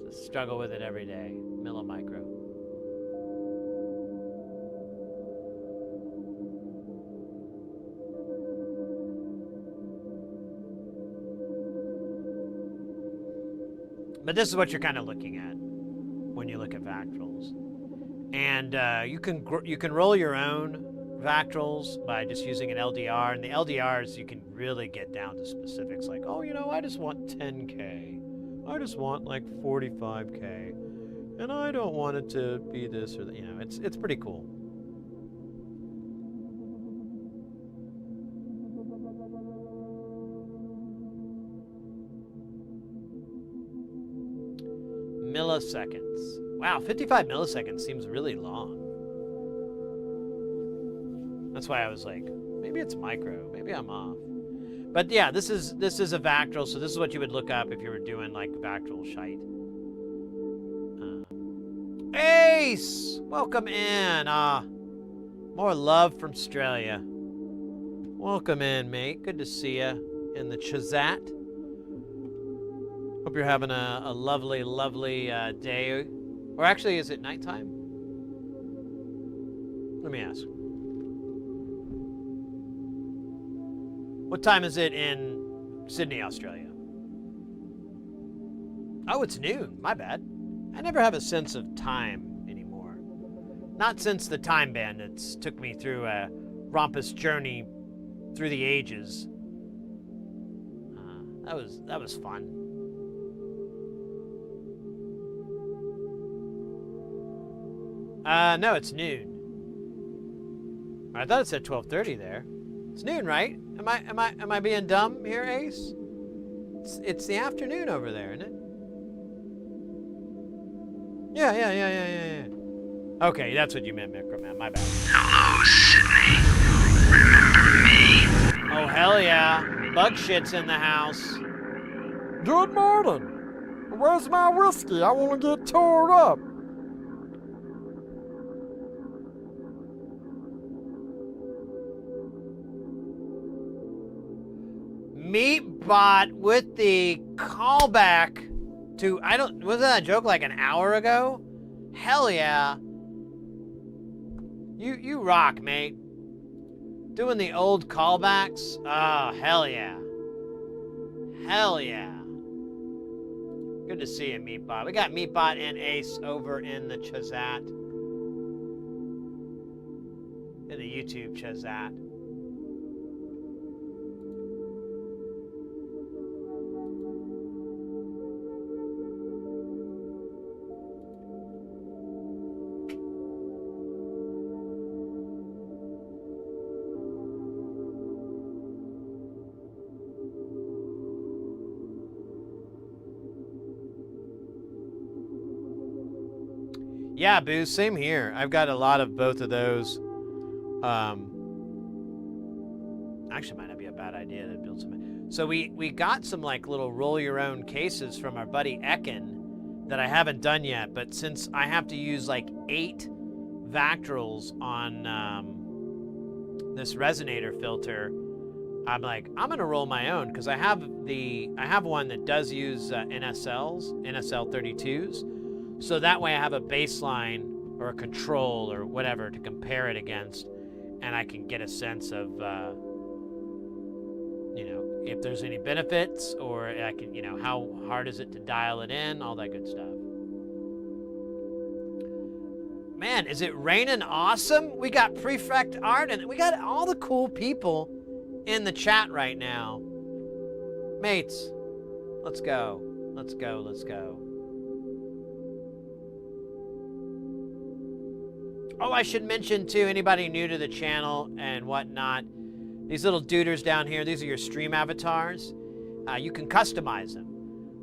It's a struggle with it every day. Milla Micro. But this is what you're kind of looking at when you look at Vactrols. And you can roll your own Vactrols by just using an LDR. And the LDRs, you can really get down to specifics like, oh, you know, I just want 10K. I just want like 45K. And I don't want it to be this or that. You know, it's pretty cool. Milliseconds. Wow, 55 milliseconds seems really long. That's why I was like, maybe it's micro, maybe I'm off. But yeah, this is a Vactrol, so this is what you would look up if you were doing like Vactrol shite. Ace! Welcome in. More love from Australia. Welcome in, mate. Good to see you in the Chazat. Hope you're having a lovely, lovely day. Or actually, is it nighttime? Let me ask. What time is it in Sydney, Australia? Oh, it's noon. My bad. I never have a sense of time anymore. Not since the Time Bandits took me through a rompous journey through the ages. That was fun. No, it's noon. I thought it said 12:30 there. It's noon, right? Am I being dumb here, Ace? It's the afternoon over there, isn't it? Yeah. Okay, that's what you meant, Microman. My bad. Hello, Sydney. Remember me? Oh, hell yeah. Bug shit's in the house. Good morning. Where's my whiskey? I want to get tore up. Meatbot with the callback to, wasn't that a joke like an hour ago? Hell yeah. You rock, mate. Doing the old callbacks? Oh, hell yeah. Hell yeah. Good to see you, Meatbot. We got Meatbot and Ace over in the Chazat. In the YouTube Chazat. Yeah, Boo, same here. I've got a lot of both of those. Actually, might not be a bad idea to build some. So we got some like little roll your own cases from our buddy Ekin that I haven't done yet. But since I have to use like 8 Vactrals on this resonator filter, I'm like, I'm gonna roll my own because I have one that does use NSLs, NSL 32s, so that way I have a baseline or a control or whatever to compare it against, and I can get a sense of, you know, if there's any benefits, or I can, you know, how hard is it to dial it in, all that good stuff. Man, is it raining awesome? We got Prefect Art, and we got all the cool people in the chat right now. Mates, let's go. Let's go, let's go. Oh, I should mention too, anybody new to the channel and whatnot, these little duders down here, these are your stream avatars. You can customize them.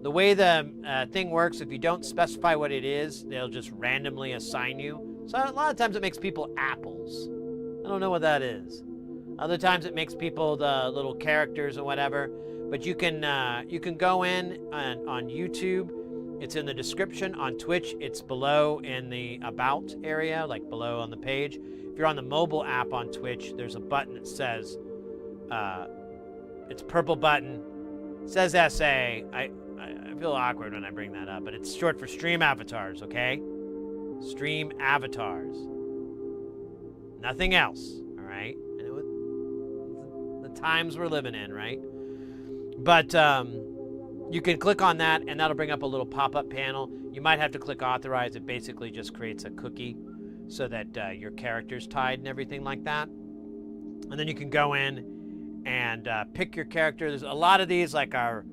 The way the thing works, if you don't specify what it is, they'll just randomly assign you. So a lot of times it makes people apples. I don't know what that is. Other times it makes people the little characters and whatever. But you can go in on YouTube. It's in the description. On Twitch, it's below in the About area, like below on the page. If you're on the mobile app on Twitch, there's a button that says, it's a purple button. It says SA. I feel awkward when I bring that up, but it's short for stream avatars, okay? Stream avatars. Nothing else, all right? I know the times we're living in, right? But you can click on that, and that'll bring up a little pop-up panel. You might have to click authorize. It basically just creates a cookie so that your character's tied and everything like that. And then you can go in and pick your character. There's a lot of these, like our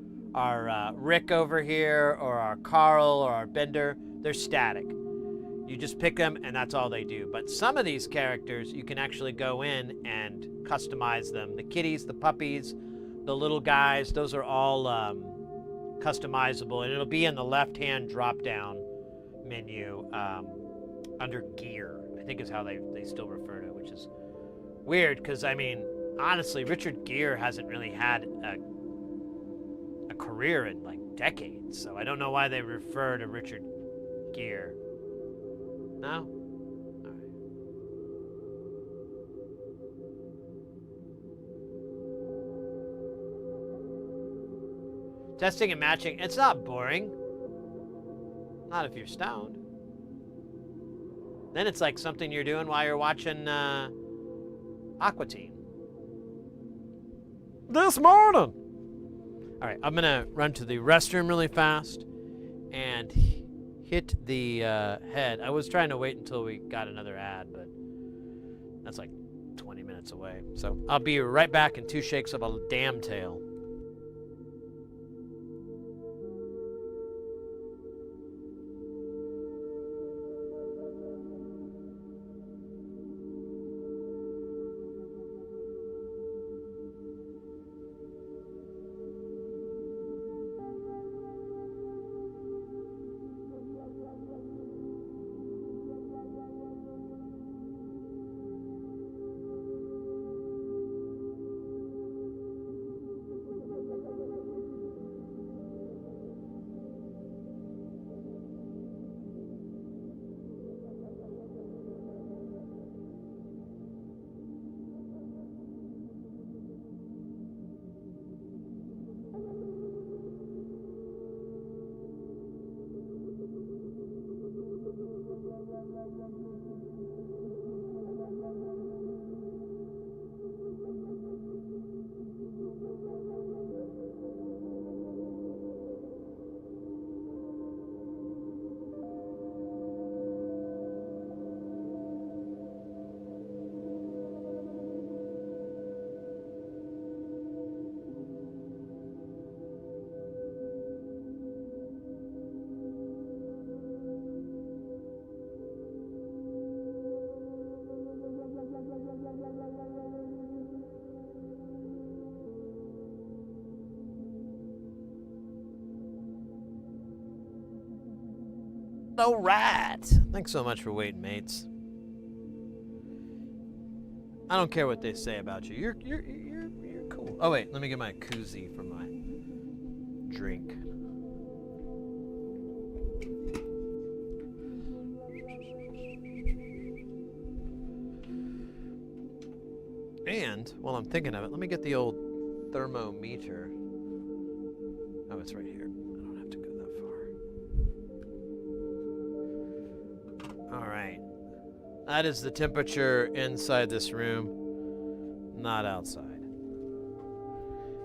Rick over here, or our Carl, or our Bender. They're static. You just pick them, and that's all they do. But some of these characters, you can actually go in and customize them. The kitties, the puppies, the little guys, those are all customizable, and it'll be in the left-hand drop-down menu under gear, I think is how they still refer to it, which is weird because, I mean, honestly, Richard Gere hasn't really had a career in like decades, so I don't know why they refer to Richard Gere. No? All right. Testing and matching, it's not boring. Not if you're stoned. Then it's like something you're doing while you're watching Aqua Teen. This morning. All right, I'm gonna run to the restroom really fast and hit the head. I was trying to wait until we got another ad, but that's like 20 minutes away. So I'll be right back in 2 shakes of a damn tail. All right. Thanks so much for waiting, mates. I don't care what they say about you. You're cool. Oh wait, let me get my koozie for my drink. And while I'm thinking of it, let me get the old thermometer. Oh, it's right here. I don't have to go that far. All right. That is the temperature inside this room, not outside.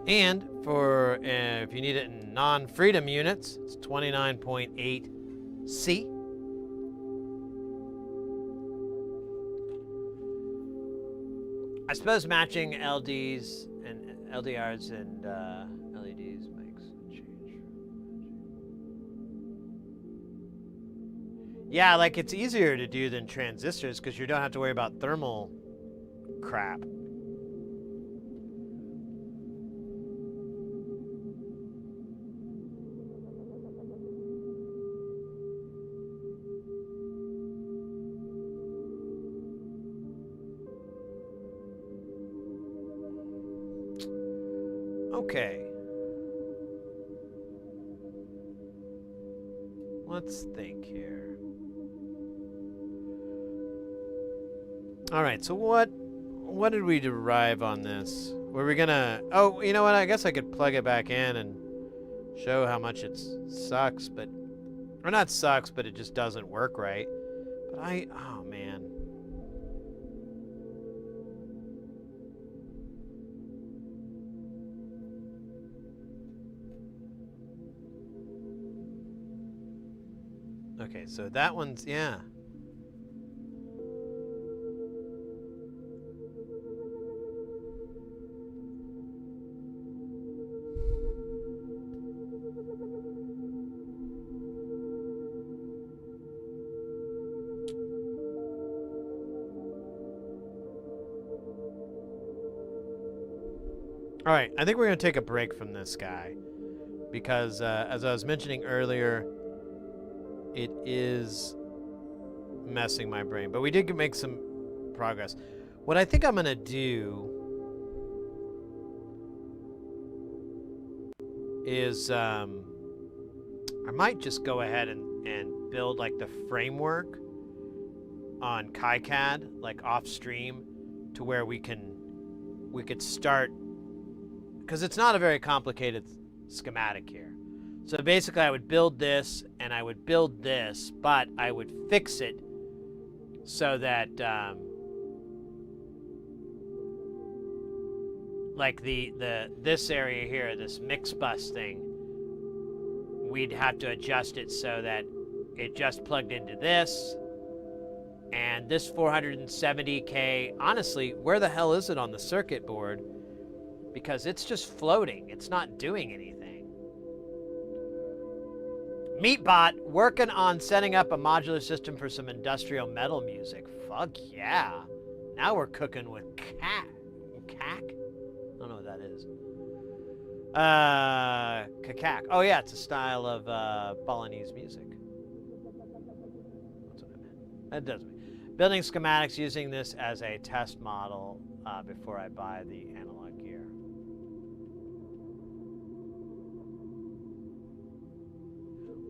And for if you need it in non-freedom units, it's 29.8 C. I suppose matching LDs and LDRs and LEDs makes a change. Yeah, like it's easier to do than transistors because you don't have to worry about thermal crap. Okay. Let's think here. All right, so what did we derive on this? Were we gonna... Oh, you know what? I guess I could plug it back in and show how much it sucks, but... Or not sucks, but it just doesn't work right. But oh, man. Okay, so that one's... Yeah. All right, I think we're going to take a break from this guy because, as I was mentioning earlier, it is messing my brain. But we did make some progress. What I think I'm going to do is I might just go ahead and build like the framework on KiCad, like off stream, to where we could start, because it's not a very complicated schematic here. So basically I would build this and I would build this, but I would fix it so that like this area here, this mix bus thing, we'd have to adjust it so that it just plugged into this. And this 470K, honestly, where the hell is it on the circuit board? Because it's just floating. It's not doing anything. Meatbot, working on setting up a modular system for some industrial metal music. Fuck yeah. Now we're cooking with cack? I don't know what that is. Kakak. Oh yeah, it's a style of Balinese music. That's what I meant. That does me. Building schematics using this as a test model before I buy the analog gear.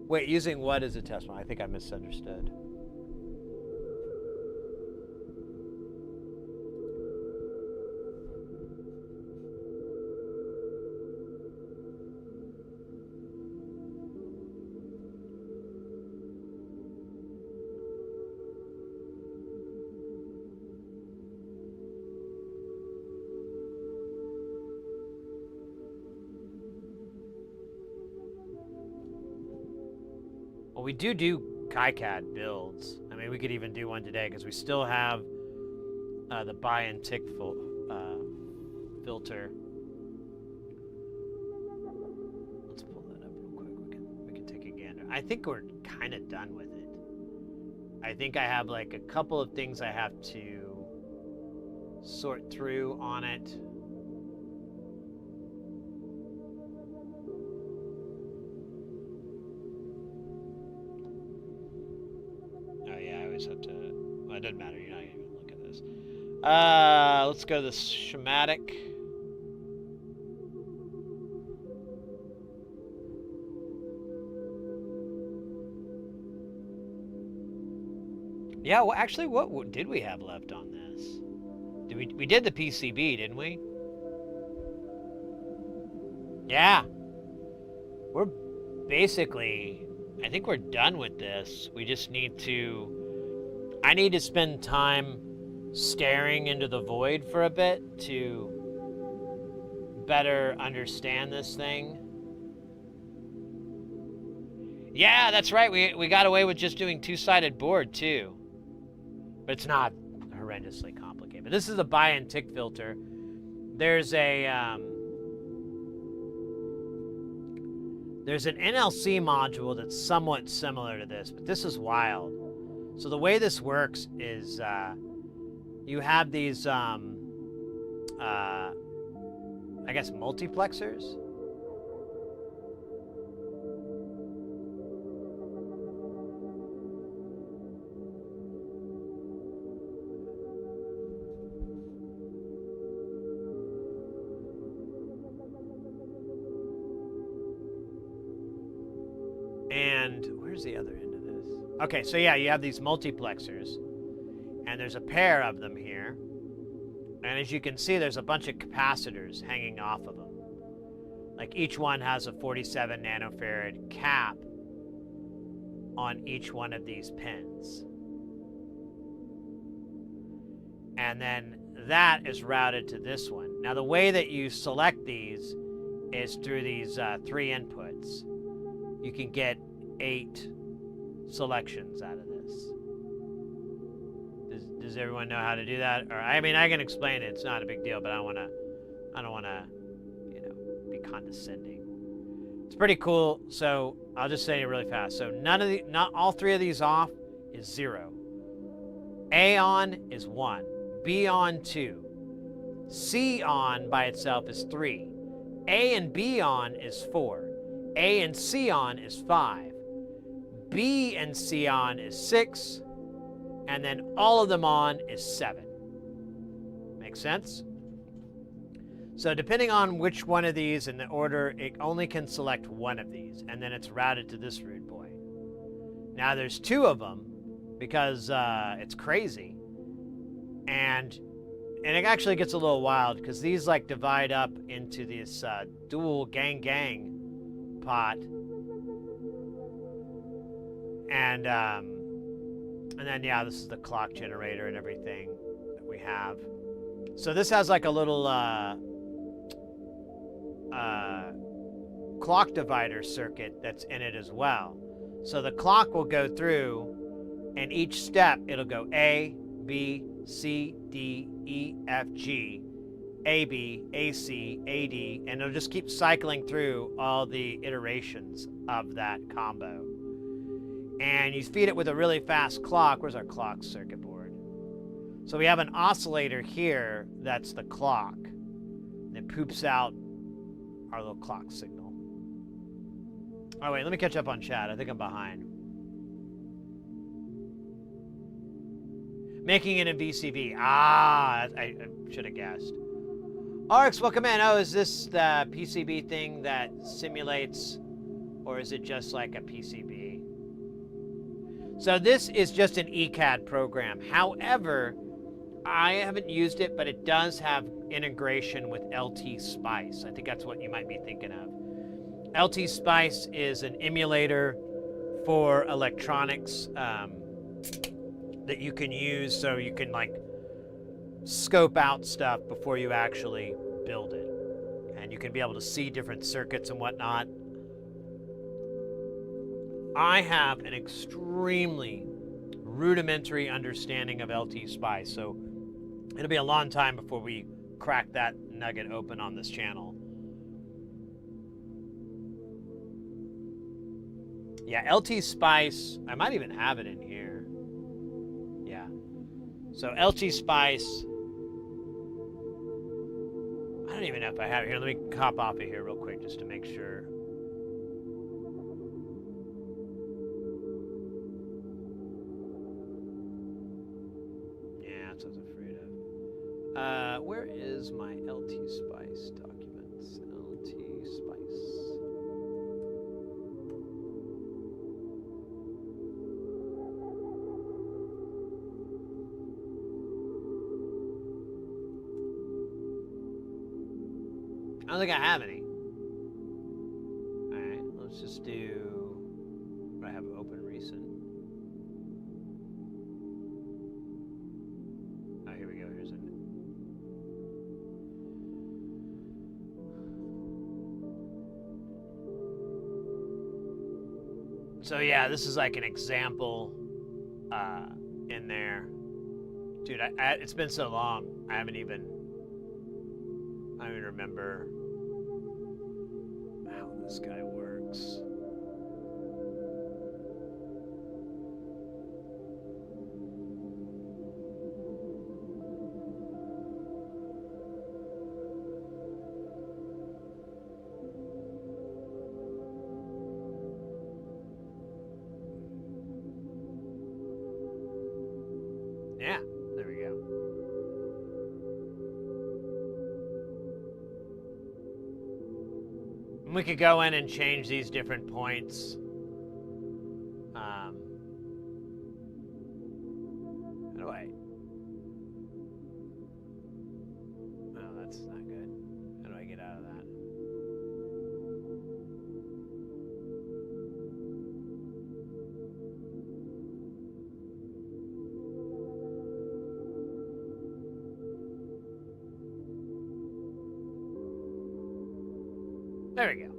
Wait, using what as a test model? I think I misunderstood. Well, we do KiCad builds. I mean, we could even do one today because we still have the buy and tick filter. Let's pull that up real quick. We can take a gander. I think we're kind of done with it. I think I have like a couple of things I have to sort through on it. always have to... Well, it doesn't matter. You're not even going to look at this. Let's go to the schematic. Yeah, well, actually, what did we have left on this? We did the PCB, didn't we? Yeah. We're basically... I think we're done with this. We just need to... I need to spend time staring into the void for a bit to better understand this thing. Yeah, that's right. We got away with just doing two-sided board, too. But it's not horrendously complicated. But this is a buy and tick filter. There's a... There's an NLC module that's somewhat similar to this, but this is wild. So the way this works is you have these, I guess, multiplexers. And where's the other end of this? Okay, so yeah, you have these multiplexers, and there's a pair of them here. And as you can see, there's a bunch of capacitors hanging off of them. Like each one has a 47 nanofarad cap on each one of these pins. And then that is routed to this one. Now the way that you select these is through these 3 inputs. You can get 8 selections out of this. Does everyone know how to do that? Or I mean, I can explain it. It's not a big deal, but I don't want to, you know, be condescending. It's pretty cool. So I'll just say it really fast. So not all 3 of these off is 0. A on is 1. B on 2. C on by itself is 3. A and B on is 4. A and C on is 5. B and C on is 6. And then all of them on is 7. Make sense? So depending on which one of these in the order, it only can select one of these. And then it's routed to this rude boy. Now there's 2 of them because it's crazy. And it actually gets a little wild because these like divide up into this dual gang pot, and then yeah, this is the clock generator and everything that we have. So this has like a little clock divider circuit that's in it as well. So the clock will go through, and each step it'll go A, B, C, D, E, F, G, A, B, A, C, A, D, and it'll just keep cycling through all the iterations of that combo. And you feed it with a really fast clock. Where's our clock circuit board? So we have an oscillator here that's the clock. And it poops out our little clock signal. Oh wait, let me catch up on chat. I think I'm behind. Making it in VCV. Ah, I should have guessed. RX, welcome in. Oh, is this the PCB thing that simulates, or is it just like a PCB? So this is just an ECAD program. However, I haven't used it, but it does have integration with LT Spice. I think that's what you might be thinking of. LT Spice is an emulator for electronics that you can use, so you can like scope out stuff before you actually build it. And you can be able to see different circuits and whatnot. I have an extremely rudimentary understanding of LT Spice, so it'll be a long time before we crack that nugget open on this channel. Yeah, LT Spice, I might even have it in here. Yeah. So LT Spice, I don't even know if I have it here. Let me hop off of here real quick just to make sure. where is my LT Spice documents? LT Spice. I don't think I have any. Alright, let's just do... I have open recent. Oh, here we go. Here's a... So yeah, this is like an example in there. Dude, it's been so long. I don't even remember how this guy works. Yeah, there we go. And we could go in and change these different points. How do I... Oh, that's not good. How do I get out of that? There we go.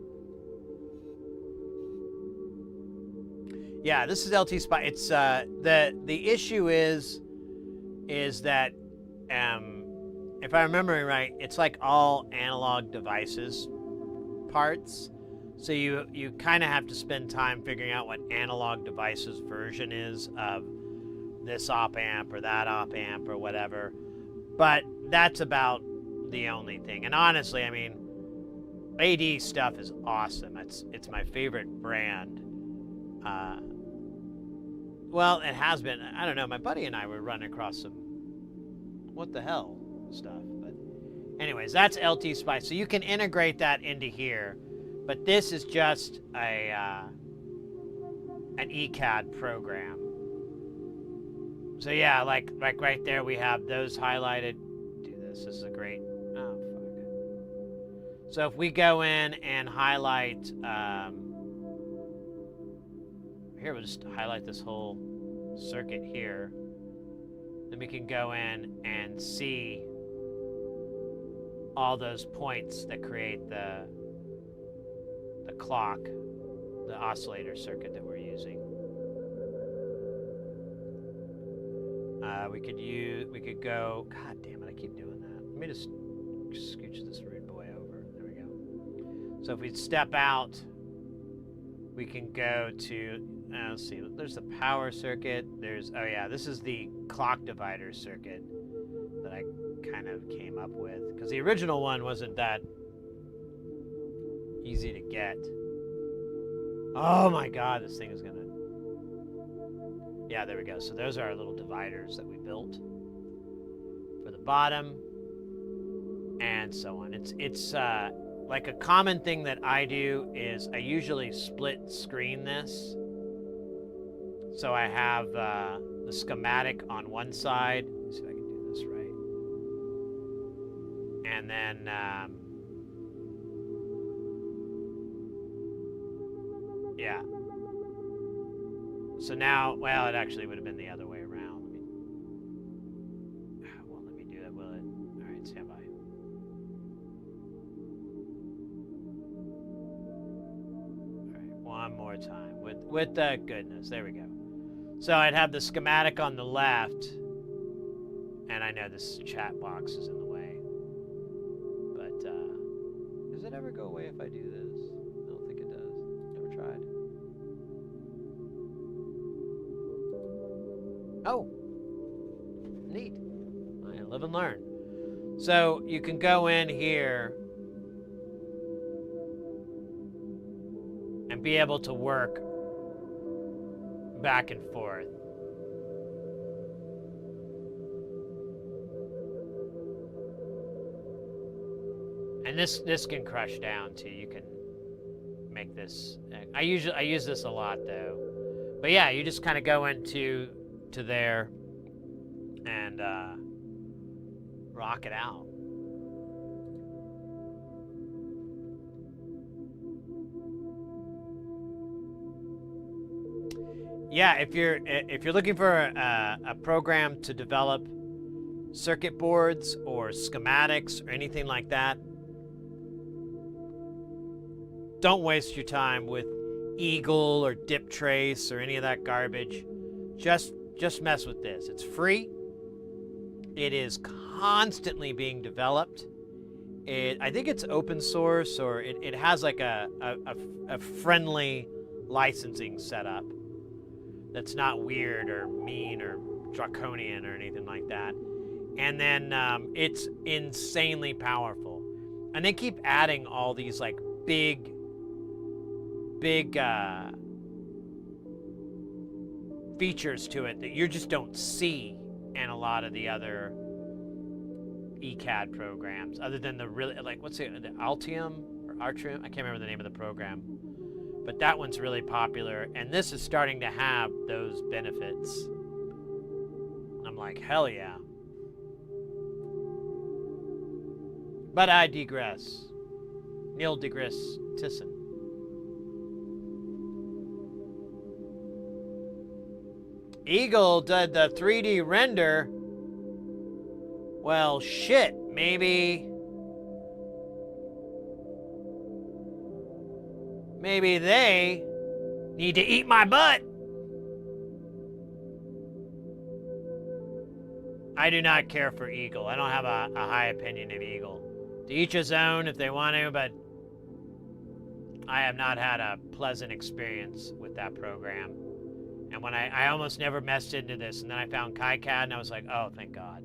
Yeah, this is LT Spy. It's the issue is that if I remember right, it's like all analog devices parts. So you kind of have to spend time figuring out what analog devices version is of this op amp or that op amp or whatever. But that's about the only thing. And honestly, I mean, AD stuff is awesome. It's my favorite brand. Well, it has been. I don't know. My buddy and I were running across some what the hell stuff. But anyways, that's LT Spice. So you can integrate that into here. But this is just an ECAD program. So yeah, like right there we have those highlighted. Do this. This is a great. Oh fuck. So if we go in and highlight. Here, we'll just highlight this whole circuit here. Then we can go in and see all those points that create the clock, the oscillator circuit that we're using. We could go, God damn it, I keep doing that. Let me just scooch this rude boy over. There we go. So if we step out, we can go to, let's see, there's the power circuit. There's, oh yeah, this is the clock divider circuit that I kind of came up with. Because the original one wasn't that easy to get. Oh my God, this thing is gonna... Yeah, there we go. So those are our little dividers that we built for the bottom and so on. It's like a common thing that I do is I usually split screen this. So I have the schematic on one side. Let me see if I can do this right. And then yeah. So now, well, it actually would have been the other way around. Well, let me do that, will it? All right, stand by. All right, one more time with the goodness. There we go. So I'd have the schematic on the left, and I know this chat box is in the way. But does it ever go away if I do this? I don't think it does. Never tried. Oh, neat. I live and learn. So you can go in here and be able to work back and forth. And this can crush down too. You can make this. I use this a lot though. But yeah, you just kind of go into there and rock it out. Yeah, if you're looking for a program to develop circuit boards or schematics or anything like that, don't waste your time with Eagle or Dip Trace or any of that garbage. Just mess with this. It's free. It is constantly being developed. I think it's open source, or it has like a friendly licensing setup that's not weird or mean or draconian or anything like that. And then it's insanely powerful. And they keep adding all these like big features to it that you just don't see in a lot of the other ECAD programs, other than the really, like, what's it, the Altium or Artrium? I can't remember the name of the program. But that one's really popular, and this is starting to have those benefits. I'm like, hell yeah. But I digress. Neil deGrasse Tyson. Eagle did the 3D render. Well, shit, maybe they need to eat my butt. I do not care for Eagle. I don't have a high opinion of Eagle. To each his own if they want to, but I have not had a pleasant experience with that program. And when I almost never messed into this, and then I found KiCad, and I was like, oh, thank God.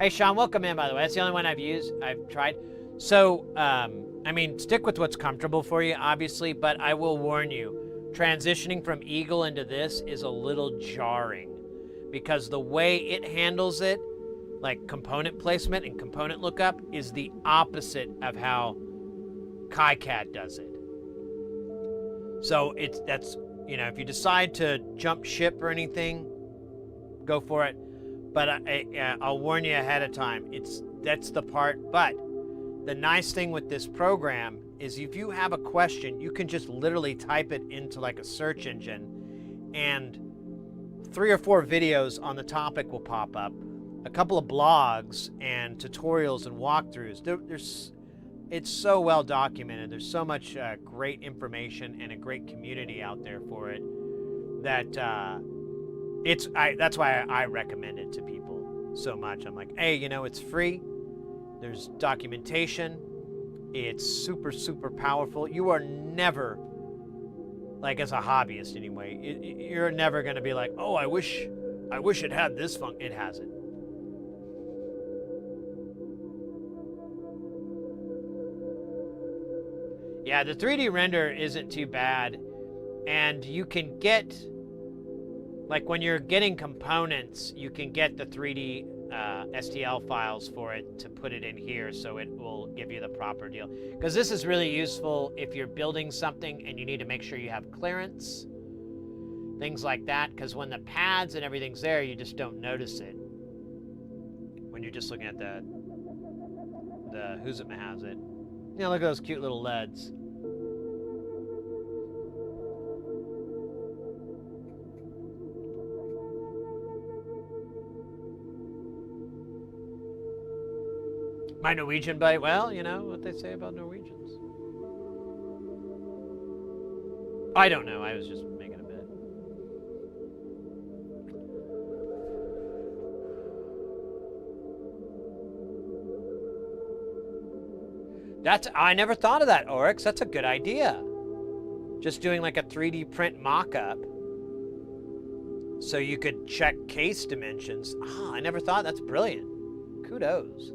Hey, Sean, welcome in, by the way. That's the only one I've tried. So, I mean, stick with what's comfortable for you, obviously, but I will warn you, transitioning from Eagle into this is a little jarring because the way it handles it, like component placement and component lookup, is the opposite of how KiCad does it. So that's, you know, if you decide to jump ship or anything, go for it. But I'll warn you ahead of time. That's the part. But the nice thing with this program is if you have a question, you can just literally type it into like a search engine, and 3 or 4 videos on the topic will pop up, a couple of blogs and tutorials and walkthroughs. It's so well documented. There's so much great information and a great community out there for it that that's why I recommend it to people so much. I'm like, hey, you know, it's free. There's documentation. It's super, super powerful. You are never, like as a hobbyist anyway, you're never going to be like, oh, I wish it had this function. It has it. Yeah, the 3D render isn't too bad, and you can get, like when you're getting components, you can get the 3D STL files for it to put it in here so it will give you the proper deal. Because this is really useful if you're building something and you need to make sure you have clearance, things like that, because when the pads and everything's there, you just don't notice it. When you're just looking at the Who's It Has It. You know, look at those cute little LEDs. My Norwegian bite, well, you know what they say about Norwegians. I don't know, I was just making a bit. I never thought of that, Oryx. That's a good idea. Just doing like a 3D print mock-up so you could check case dimensions. Ah, I never thought. That's brilliant. Kudos.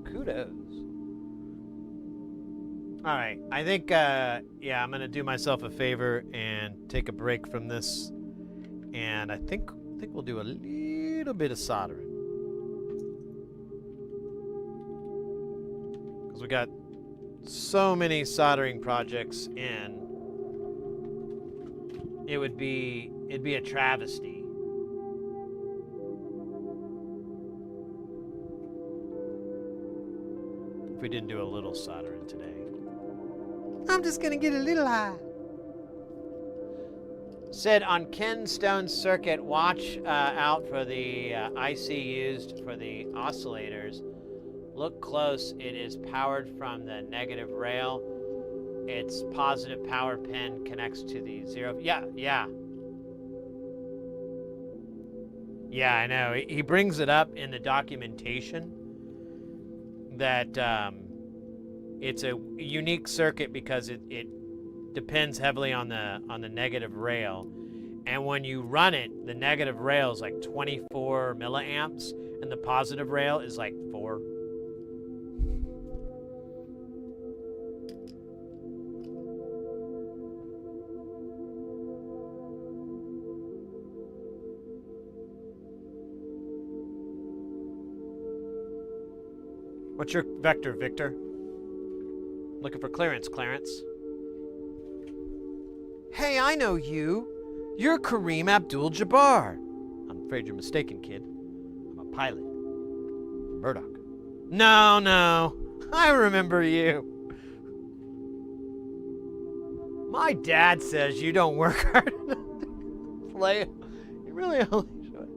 Kudos. All right, I think, yeah, I'm gonna do myself a favor and take a break from this, and I think we'll do a little bit of soldering, because we got so many soldering projects in. It'd be a travesty. If we didn't do a little soldering today. I'm just gonna get a little high. Said on Ken Stone's circuit, watch out for the IC used for the oscillators. Look close, it is powered from the negative rail. Its positive power pin connects to the zero. Yeah. Yeah, I know. He brings it up in the documentation that it's a unique circuit because it depends heavily on the negative rail, and when you run it, the negative rail is like 24 milliamps, and the positive rail is like 4. What's your vector, Victor? Looking for clearance, Clarence. Hey, I know you. You're Kareem Abdul-Jabbar. I'm afraid you're mistaken, kid. I'm a pilot. Murdoch. No. I remember you. My dad says you don't work hard enough to play. You really only should.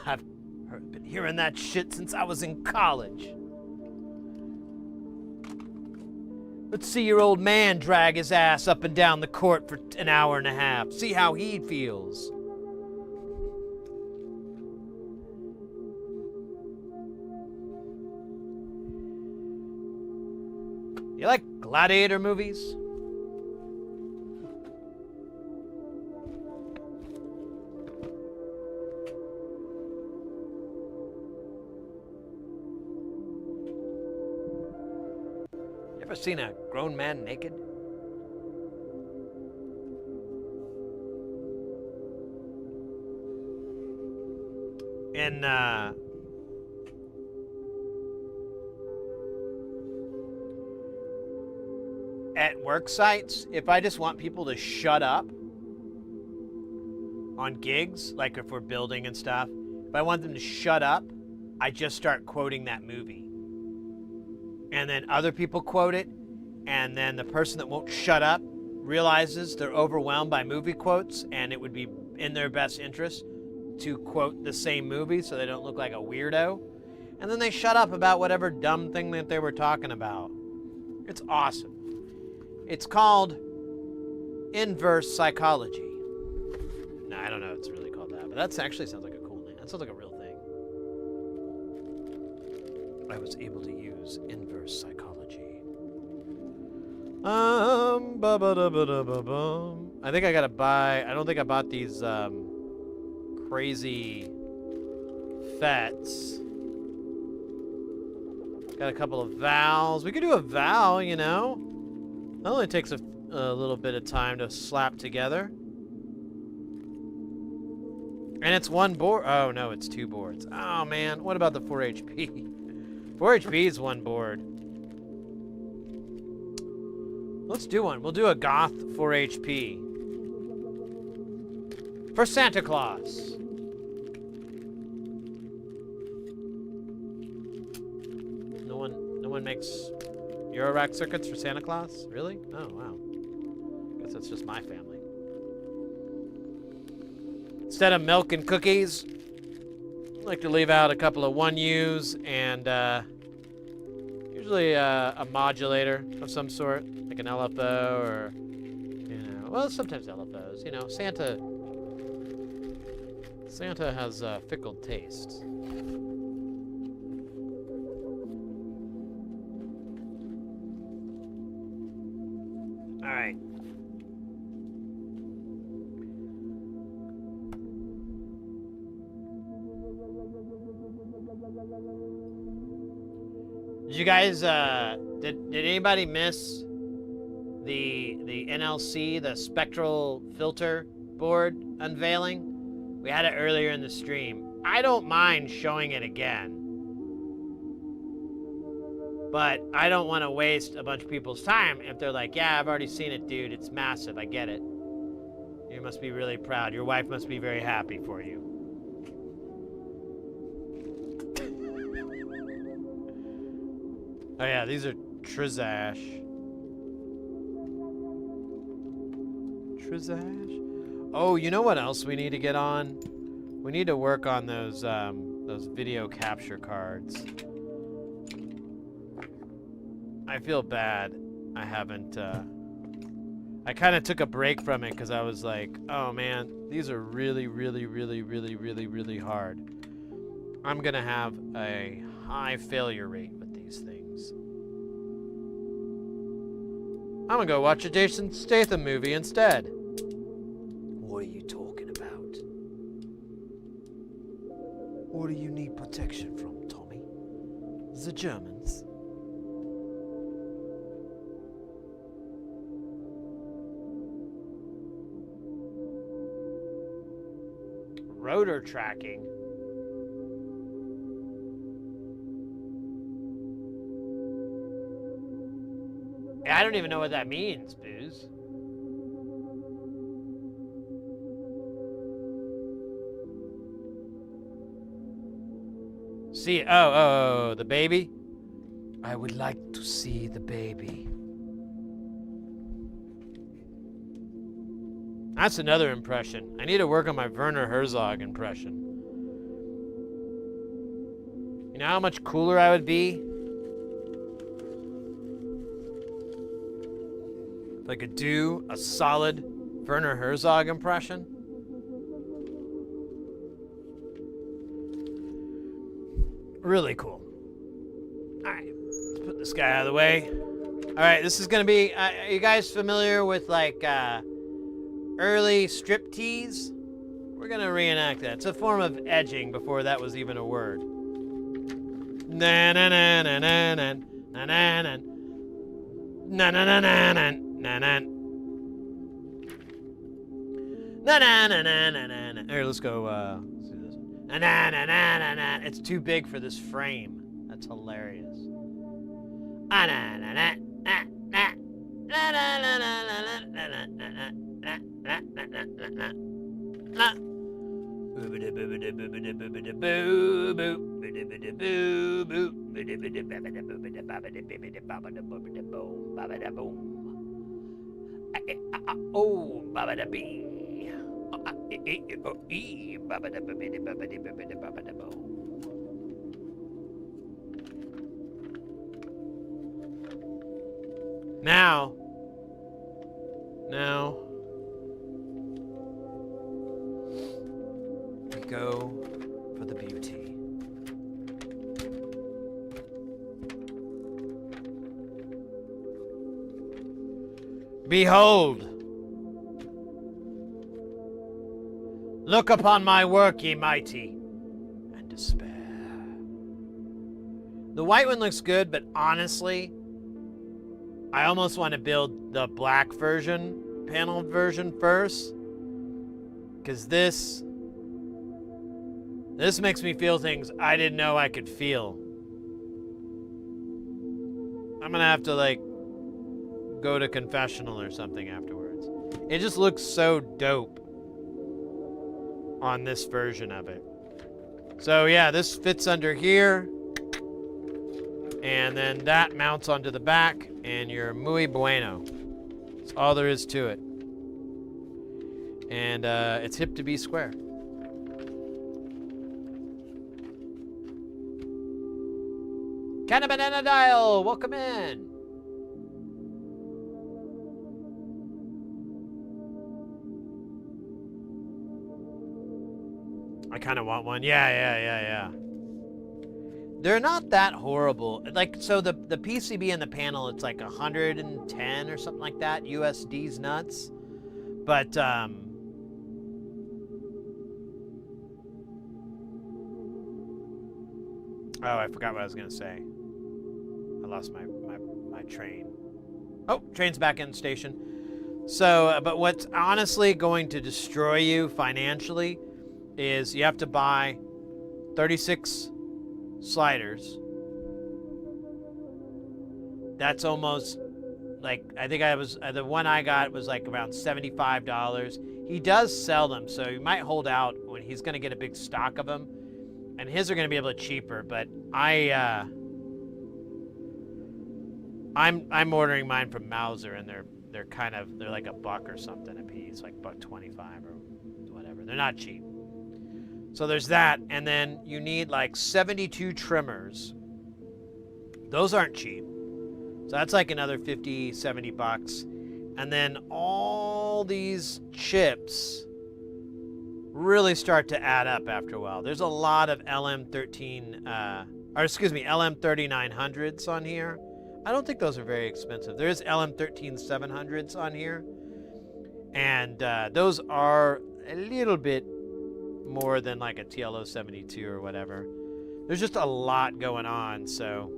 I've been hearing that shit since I was in college. Let's see your old man drag his ass up and down the court for an hour and a half. See how he feels. You like gladiator movies? Ever seen a grown man naked? And at work sites, if I just want people to shut up on gigs, like if we're building and stuff, if I want them to shut up, I just start quoting that movie. And then other people quote it, and then the person that won't shut up realizes they're overwhelmed by movie quotes, and it would be in their best interest to quote the same movie so they don't look like a weirdo. And then they shut up about whatever dumb thing that they were talking about. It's awesome. It's called inverse psychology. No, I don't know if it's really called that, but that actually sounds like a cool name. That sounds like a real thing. I was able to use inverse psychology. I think I gotta buy. I don't think I bought these crazy FETs. Got a couple of vowels. We could do a vowel, you know. That only takes a little bit of time to slap together. And it's one board. Oh no, it's 2 boards. Oh man, what about the 4 HP? 4 HP is 1 board. Let's do one. We'll do a goth 4 HP. For Santa Claus. No one makes eurorack circuits for Santa Claus? Really? Oh wow. Guess that's just my family. Instead of milk and cookies, I like to leave out a couple of 1Us and usually a modulator of some sort, like an LFO or, you know, well, sometimes LFOs. You know, Santa has fickle tastes. All right. Did you guys, did anybody miss the NLC, the spectral filter board unveiling? We had it earlier in the stream. I don't mind showing it again, but I don't want to waste a bunch of people's time if they're like, yeah, I've already seen it, dude. It's massive. I get it. You must be really proud. Your wife must be very happy for you. Oh yeah, these are Trizash. Trizash? Oh, you know what else we need to get on? We need to work on those video capture cards. I feel bad. I haven't, I kind of took a break from it because I was like, oh man, these are really, really, really, really, really, really hard. I'm gonna have a high failure rate with these things. I'm gonna go watch a Jason Statham movie instead. What are you talking about? What do you need protection from, Tommy? The Germans. Rotor tracking. I don't even know what that means, Booze. See, oh, the baby? I would like to see the baby. That's another impression. I need to work on my Werner Herzog impression. You know how much cooler I would be if I could do a solid Werner Herzog impression? Really cool. Alright, let's put this guy out of the way. Alright, this is gonna be, are you guys familiar with like early striptease? We're gonna reenact that. It's a form of edging before that was even a word. Na na na na na na na na na na na na na na na na na na na na. Here, let's go. Let's do this. Na na na na na na. It's too big for this frame. That's hilarious. Na na na na na na na na na na na na. Oh, babada bee. Now, we go for the beauty. Behold, look upon my work, ye mighty, and despair. The white one looks good, but honestly, I almost want to build the black version, panel version first, because this makes me feel things I didn't know I could feel. I'm gonna have to like go to confessional or something afterwards. It just looks so dope on this version of it. So yeah, this fits under here. And then that mounts onto the back, and you're muy bueno. That's all there is to it. And it's hip to be square. Canna Banana Dial, welcome in. I kind of want one. Yeah. They're not that horrible. Like, so the PCB and the panel, it's like 110 or something like that. USD's nuts. But, oh, I forgot what I was going to say. lost my train. Oh, train's back in station. So, but what's honestly going to destroy you financially is you have to buy 36 sliders. That's almost like, I think the one I got was like around $75. He does sell them, so you might hold out when he's going to get a big stock of them. And his are going to be a little cheaper, but I'm ordering mine from Mauser, and they're like $1 or something a piece, like $1.25 or whatever. They're not cheap. So there's that, and then you need like 72 trimmers. Those aren't cheap. So that's like another 50, 70 bucks. And then all these chips really start to add up after a while. There's a lot of LM3900s on here. I don't think those are very expensive. There's LM13700s on here. And those are a little bit more than like a TLO72 or whatever. There's just a lot going on, so,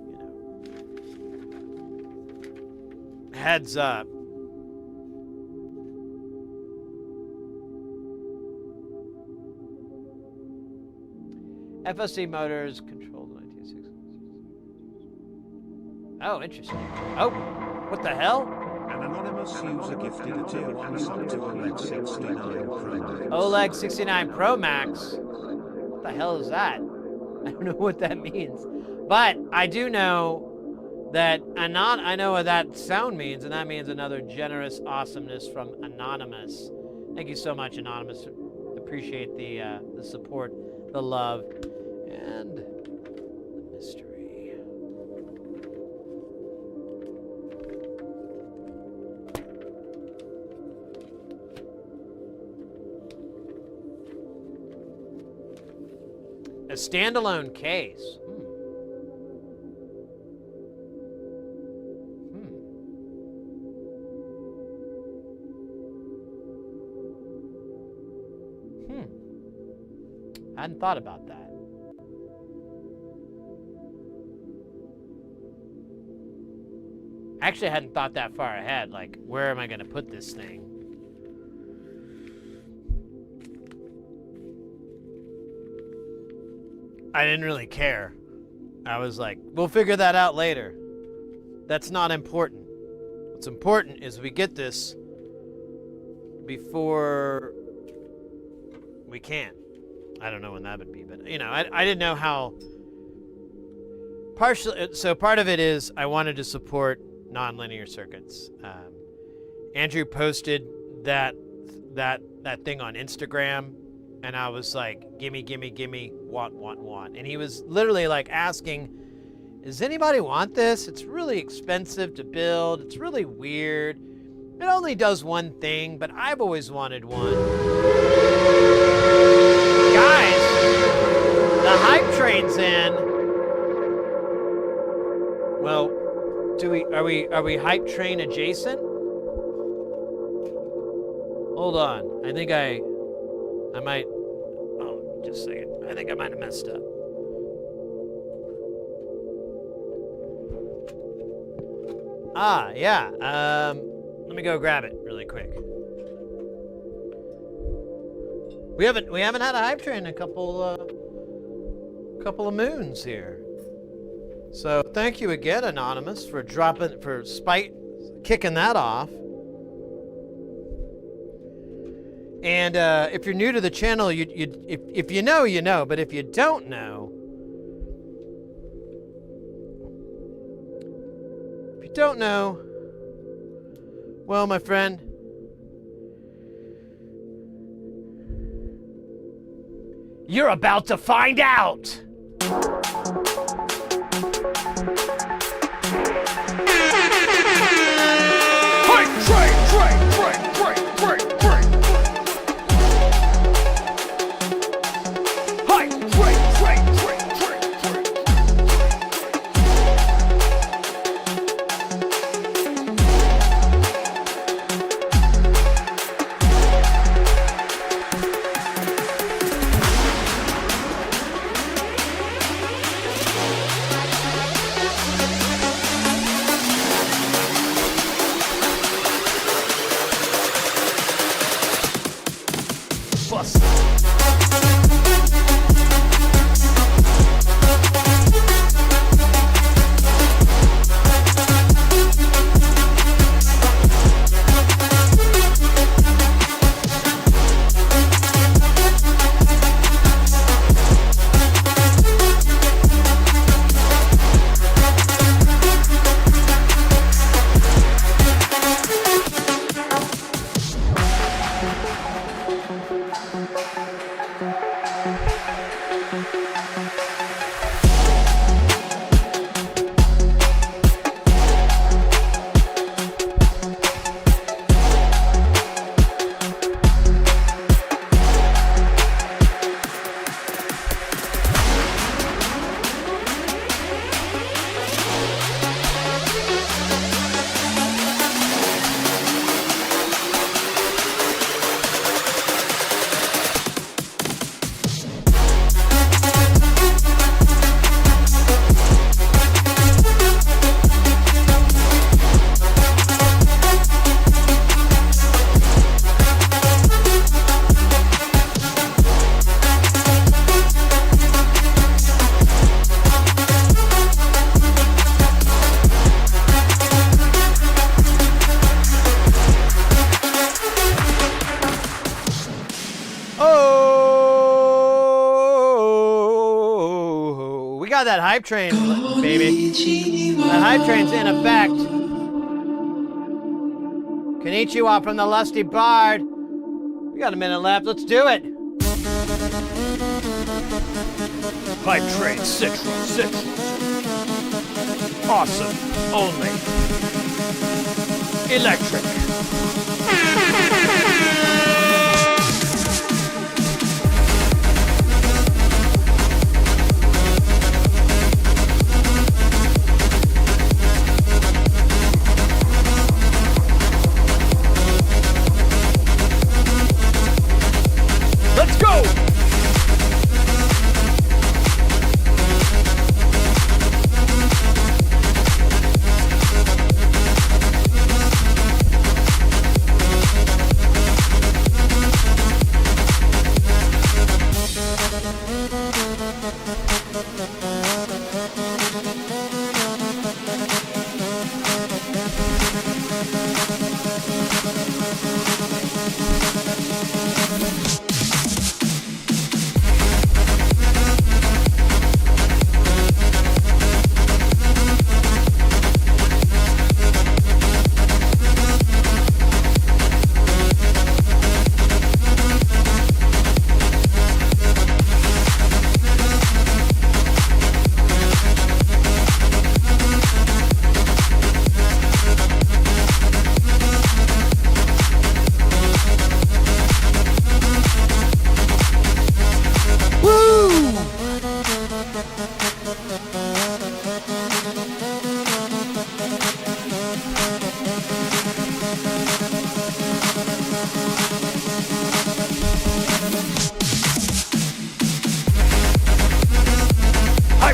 you know, heads up. FSC motors controlled 1960s. Oh, interesting. Oh, what the hell? An anonymous user gifted a tier 1 sub to OLEG 69 Pro Max. OLEG 69 Pro Max. What the hell is that? I don't know what that means. But I do know that I know what that sound means, and that means another generous awesomeness from Anonymous. Thank you so much, Anonymous. Appreciate the support, the love, and the mystery. A standalone case. I hadn't thought about that. Actually, I hadn't thought that far ahead. Like, where am I going to put this thing? I didn't really care. I was like, we'll figure that out later. That's not important. What's important is we get this before we can. I don't know when that would be, but you know, I didn't know how. So part of it is I wanted to support nonlinear circuits. Andrew posted that thing on Instagram, and I was like, gimme, want. And he was literally like asking, does anybody want this? It's really expensive to build. It's really weird. It only does one thing, but I've always wanted one. Guys, the hype train's in. Well, are we hype train adjacent? Hold on. I think I might, oh, just a second. I think I might have messed up. Ah, yeah. Let me go grab it really quick. We haven't had a hype train in a couple of moons here. So thank you again, Anonymous, for kicking that off. And if you're new to the channel, if you know, you know. But if you don't know, well, my friend, you're about to find out. that hype train, baby. That hype train's in effect. Konnichiwa from the Lusty Bard. We got a minute left. Let's do it. Hype train 616. Awesome. Only. Electric. Let's go!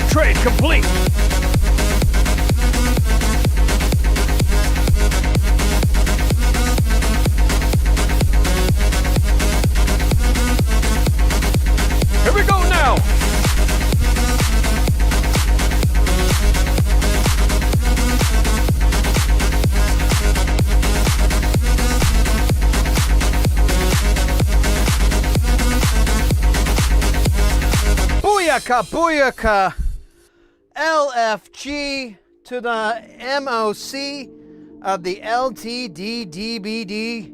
Trade complete. Here we go now. Booyaka, booyaka. LFG to the MOC of the LTDDBD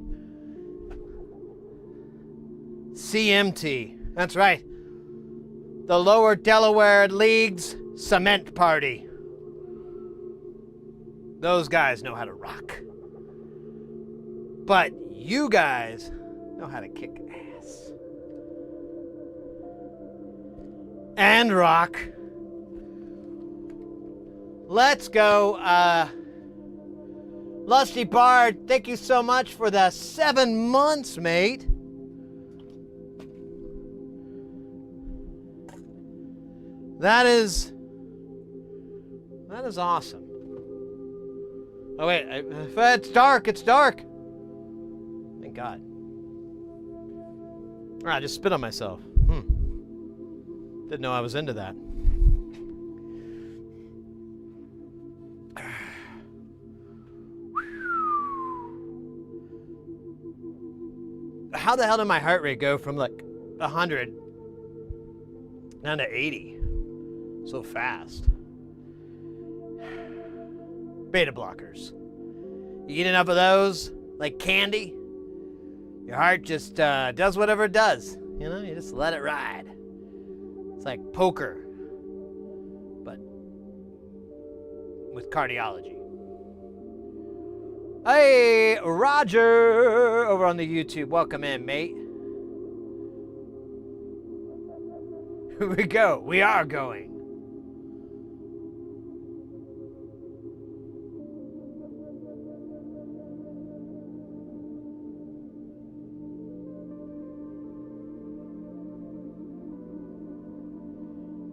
CMT. That's right. The Lower Delaware League's Cement Party. Those guys know how to rock. But you guys know how to kick ass. And rock. Let's go, Lusty Bard, thank you so much for the 7 months, mate. That is awesome. Oh wait, it's dark, it's dark. Thank God. I just spit on myself. Didn't know I was into that. How the hell did my heart rate go from like 100 down to 80 so fast? Beta blockers. You eat enough of those, like candy, your heart just does whatever it does. You know, you just let it ride. It's like poker, but with cardiology. Hey, Roger, over on the YouTube. Welcome in, mate. Here we go. We are going.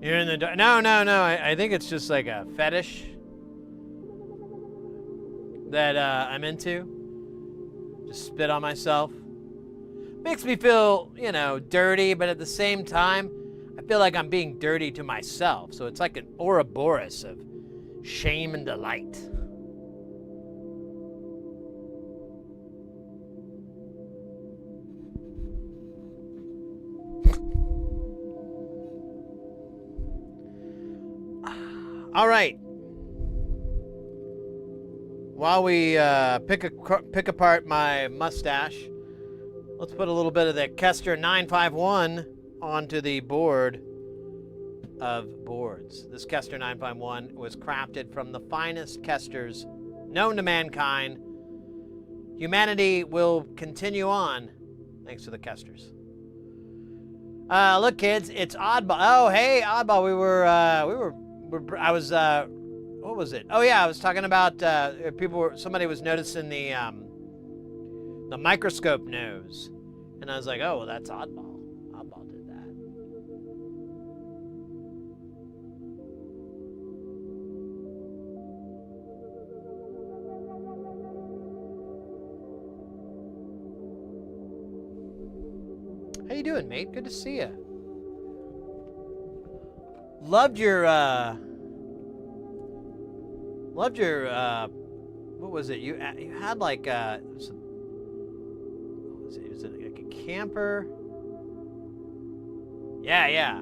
You're in the dark. No. I think it's just like a fetish that I'm into. Just spit on myself. Makes me feel, you know, dirty, but at the same time, I feel like I'm being dirty to myself. So it's like an Ouroboros of shame and delight. All right. While we pick apart my mustache, let's put a little bit of the Kester 951 onto the board of boards. This Kester 951 was crafted from the finest Kesters known to mankind. Humanity will continue on thanks to the Kesters. Look, kids, it's Oddball. Oh, hey, Oddball. What was it? Oh, yeah, I was talking about somebody was noticing the microscope nose. And I was like, oh, well, that's Oddball. Oddball did that. How you doing, mate? Good to see you. Loved your, what was it? You had like, what was it? Was it like a camper? Yeah.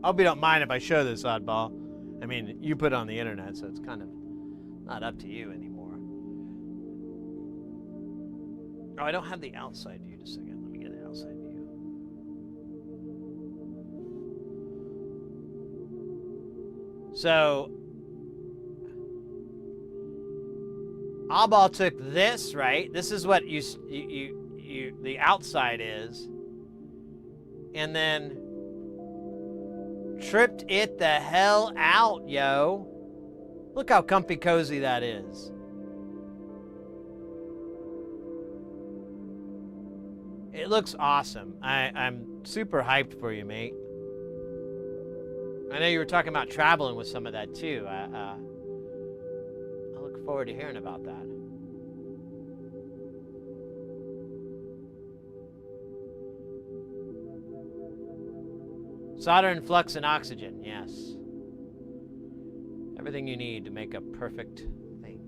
I hope you don't mind if I show this, Oddball. I mean, you put it on the internet, so it's kind of not up to you anymore. Oh, I don't have the outside view. Just a second. Let me get the outside view. So, Oddball took this, right? This is what the outside is. And then tripped it the hell out, yo. Look how comfy cozy that is. It looks awesome. I'm super hyped for you, mate. I know you were talking about traveling with some of that too. I look forward to hearing about that. Solder and flux and oxygen, yes. Everything you need to make a perfect thing.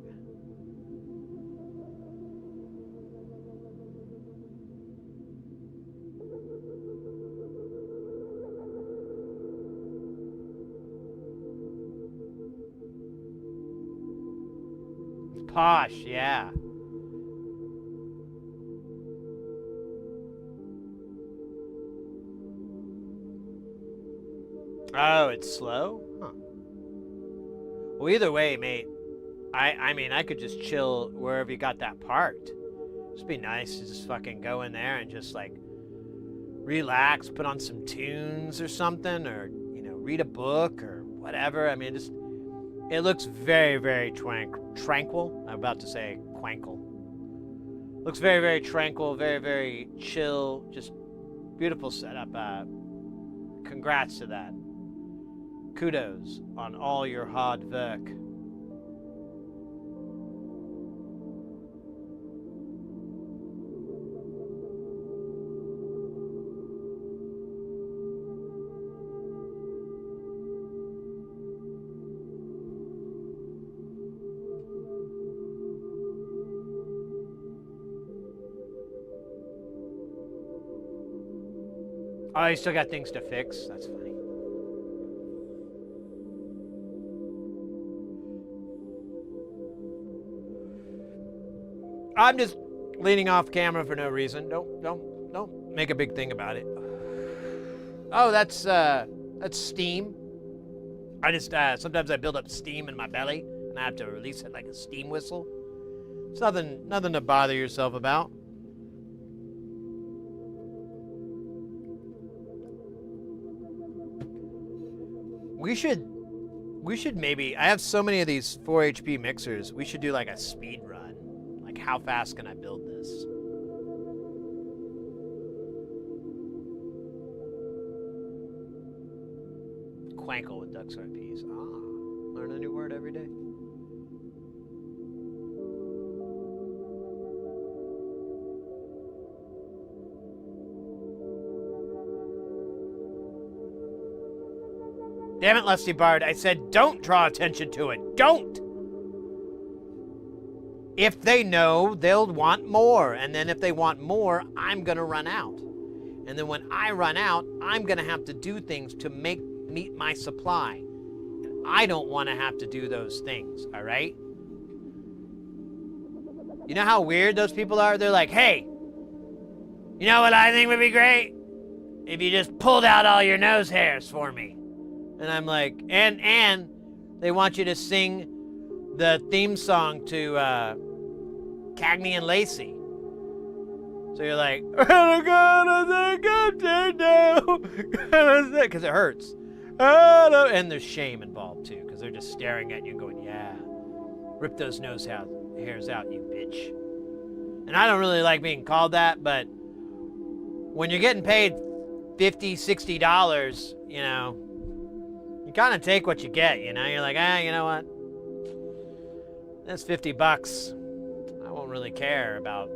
Posh, yeah. Oh, it's slow? Huh. Well, either way, mate, I mean, I could just chill wherever you got that parked. Just be nice to just fucking go in there and just, like, relax, put on some tunes or something, or, you know, read a book or whatever. I mean, it looks very, very tranquil. I'm about to say quankle. Looks very, very tranquil, very, very chill. Just beautiful setup. Congrats to that. Kudos on all your hard work. Oh, you still got things to fix? That's funny. I'm just leaning off camera for no reason. Don't make a big thing about it. Oh, that's steam. I just sometimes I build up steam in my belly and I have to release it like a steam whistle. It's nothing to bother yourself about. We should maybe, I have so many of these 4 HP mixers, we should do like a speed run. Like, how fast can I build this? Quankle with ducks RPs. Ah, learn a new word every day. Damn it, Lusty Bard. I said don't draw attention to it. Don't! If they know, they'll want more. And then if they want more, I'm going to run out. And then when I run out, I'm going to have to do things to meet my supply. I don't want to have to do those things, all right? You know how weird those people are? They're like, hey, you know what I think would be great? If you just pulled out all your nose hairs for me. And I'm like, and they want you to sing the theme song to Cagney and Lacey. So you're like, I'm gonna think of you now, because it hurts. And there's shame involved too, because they're just staring at you and going, yeah, rip those nose hairs out, you bitch. And I don't really like being called that, but when you're getting paid $50, $60, you know, you kind of take what you get, you know? You're like, you know what? That's $50. I won't really care about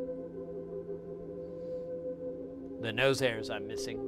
the nose hairs I'm missing.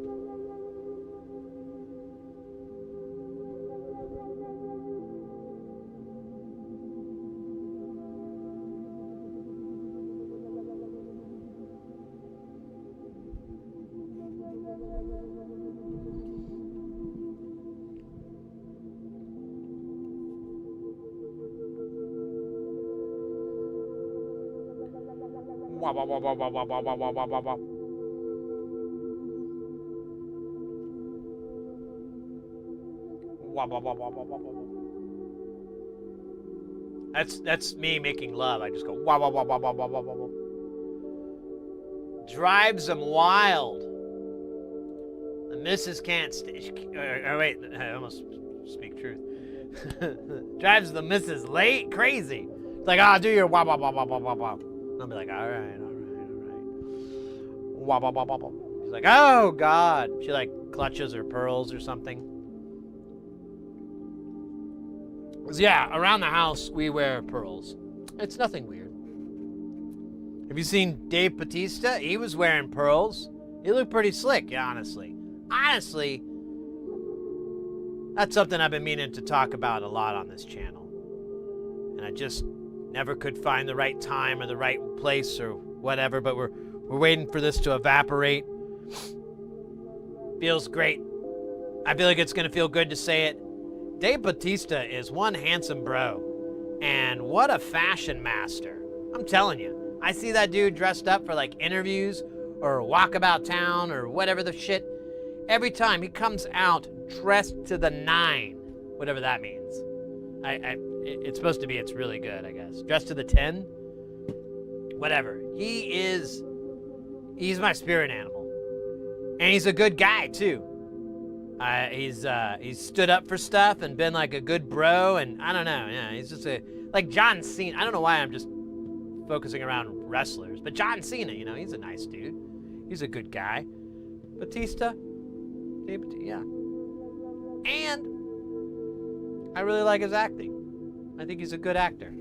That's me making love. I just go wah wah wah wah wah wah wah wah. Drives them wild. The missus can't wait, I almost speak truth. Drives the missus crazy. It's like, do your wah wah wah wah wah wah wah. I'll be like, all right. Wah wah wah wah wah. She's like, oh God. She like clutches her pearls or something. Yeah, around the house we wear pearls. It's nothing weird. Have you seen Dave Bautista? He was wearing pearls. He looked pretty slick, honestly. Honestly, that's something I've been meaning to talk about a lot on this channel. And I just never could find the right time or the right place or whatever, but we're waiting for this to evaporate. Feels great. I feel like it's going to feel good to say it. Dave Bautista is one handsome bro. And what a fashion master. I'm telling you. I see that dude dressed up for like interviews or walkabout town or whatever the shit. Every time he comes out dressed to the 9, whatever that means. It's supposed to be it's really good, I guess. Dressed to the 10? Whatever. He's my spirit animal. And he's a good guy too. He's stood up for stuff and been like a good bro, and I don't know, yeah, he's just like John Cena. I don't know why I'm just focusing around wrestlers, but John Cena, you know, he's a nice dude. He's a good guy. Batista, yeah. And I really like his acting. I think he's a good actor.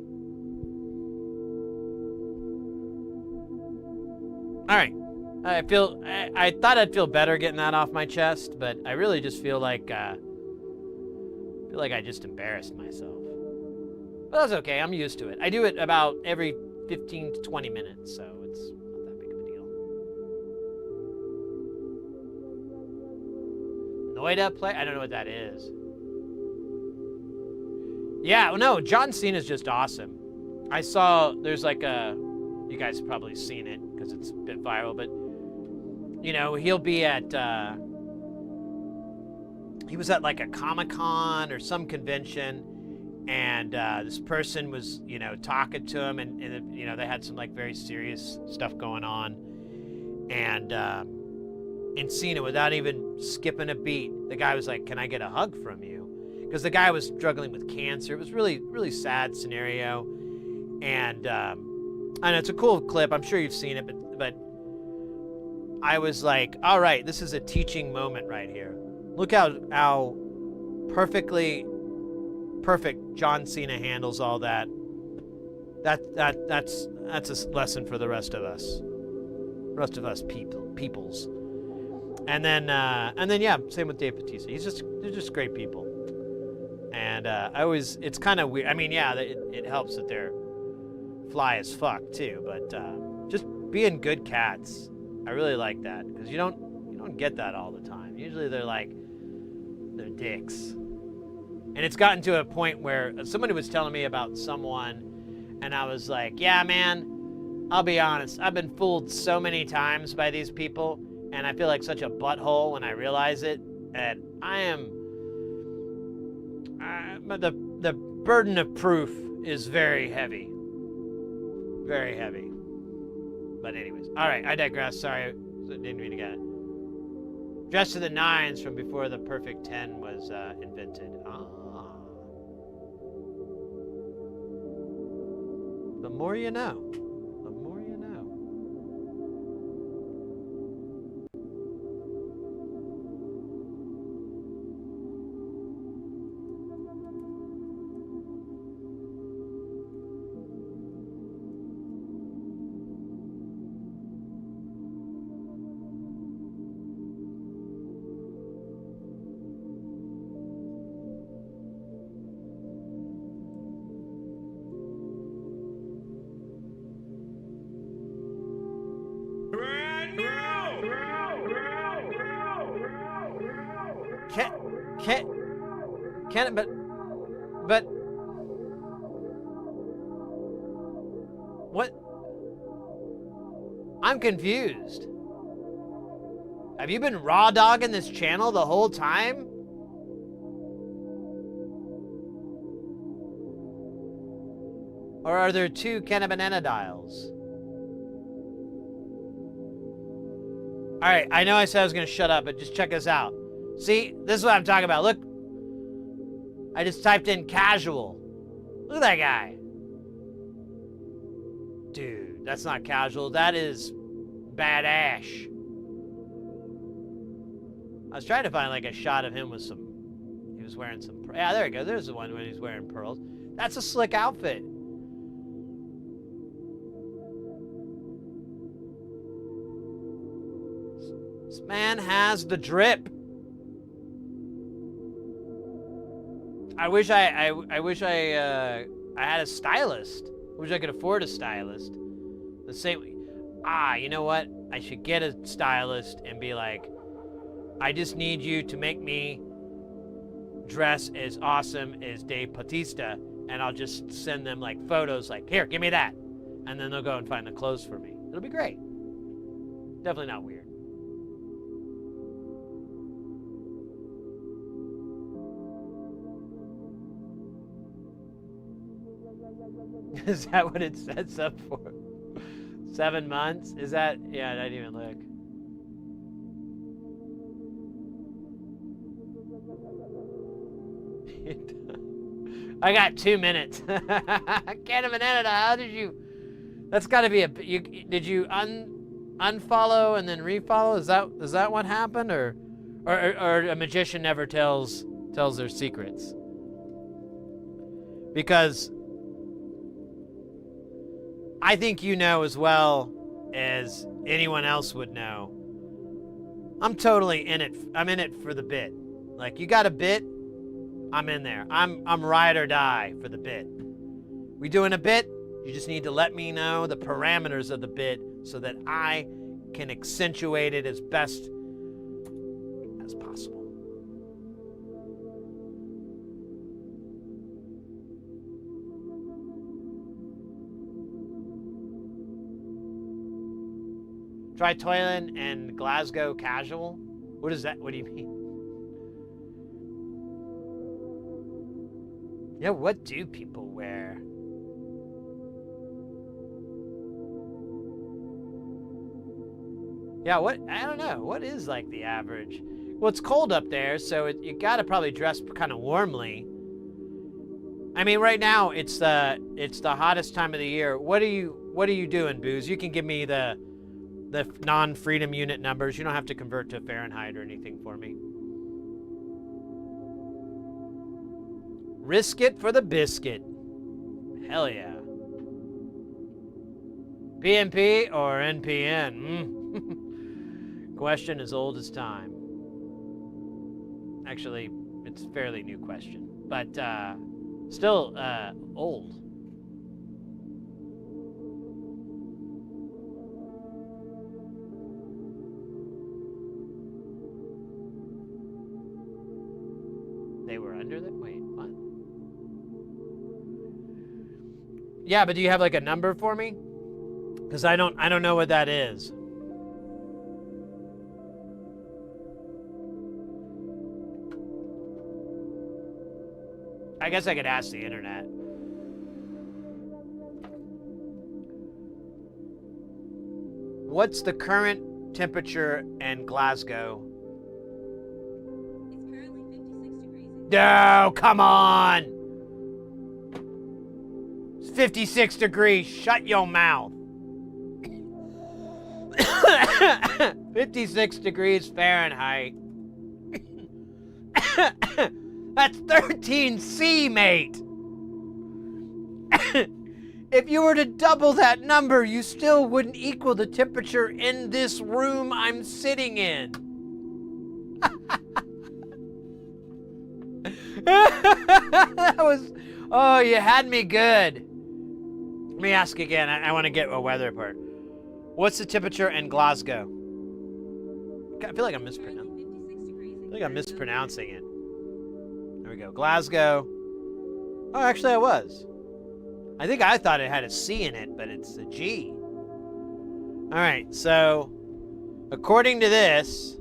All right. I thought I'd feel better getting that off my chest, but I really just feel like I just embarrassed myself. But that's okay. I'm used to it. I do it about every 15 to 20 minutes, so it's not that big of a deal. Noida play? I don't know what that is. Yeah, well, no, John Cena's just awesome. I saw there's like you guys have probably seen it because it's a bit viral, but you know, he'll be at, he was at like a Comic-Con or some convention, and this person was, you know, talking to him, and you know, they had some like very serious stuff going on, and Cena, without even skipping a beat, the guy was like, can I get a hug from you? Because the guy was struggling with cancer. It was really, really sad scenario, and I know it's a cool clip. I'm sure you've seen it, but I was like, all right, this is a teaching moment right here. Look how perfect John Cena handles all that. That's a lesson for the rest of us. Peoples. And then yeah, same with Dave Bautista. They're just great people. And it's kind of weird. I mean, yeah, it helps that they're fly as fuck too, but just being good cats. I really like that, because you don't get that all the time. Usually they're dicks. And it's gotten to a point where somebody was telling me about someone, and I was like, yeah, man, I'll be honest. I've been fooled so many times by these people, and I feel like such a butthole when I realize it. And I am... the burden of proof is very heavy. Very heavy. But anyways. Alright, I digress. Sorry. I didn't mean to get it. Dressed to the nines from before the perfect 10 was invented. Ah. The more you know. The more you know. Can it, but what? I'm confused. Have you been raw dogging this channel the whole time? Or are there two cannabinanodials? Alright, I know I said I was gonna shut up, but just check this out. See, this is what I'm talking about. Look, I just typed in casual. Look at that guy. Dude, that's not casual. That is badass. I was trying to find like a shot of him with some... He was wearing some... Yeah, there we go. There's the one when he's wearing pearls. That's a slick outfit. This man has the drip. I wish I had a stylist. I wish I could afford a stylist. The same. You know what? I should get a stylist and be like, I just need you to make me dress as awesome as Dave Bautista, and I'll just send them like photos like, here, give me that. And then they'll go and find the clothes for me. It'll be great. Definitely not weird. Is that what it sets up for? 7 months? Is that? Yeah, I didn't even look. I got 2 minutes. Can't have an edit. How did you? That's got to be a. Did you unfollow and then refollow? Is that what happened, or a magician never tells their secrets? Because I think you know as well as anyone else would know. I'm totally in it. I'm in it for the bit. Like, you got a bit, I'm in there. I'm ride or die for the bit. We doing a bit? You just need to let me know the parameters of the bit so that I can accentuate it as best as possible. Try Toyland and Glasgow casual? What is that? What do you mean? Yeah, what do people wear? Yeah, what? I don't know. What is like the average? Well, it's cold up there, so you gotta probably dress kind of warmly. I mean, right now it's the hottest time of the year. What are you doing, Booze? You can give me the non-freedom unit numbers. You don't have to convert to Fahrenheit or anything for me. Risk it for the biscuit. Hell yeah. PNP or NPN? Question as old as time. Actually, it's a fairly new question, but still old. They were under there? Wait, what? Yeah, but do you have like a number for me? Because I don't know what that is. I guess I could ask the internet. What's the current temperature in Glasgow? It's currently 56 degrees. No, come on! It's 56 degrees. Shut your mouth. 56 degrees Fahrenheit. That's 13°C, mate. If you were to double that number, you still wouldn't equal the temperature in this room I'm sitting in. That was... Oh, you had me good. Let me ask again. I want to get a weather report. What's the temperature in Glasgow? I feel like I'm mispronouncing. Currently 56 degrees. I think I'm mispronouncing it. There we go. Glasgow. Oh, actually, I was. I think I thought it had a C in it, but it's a G. All right, so according to this,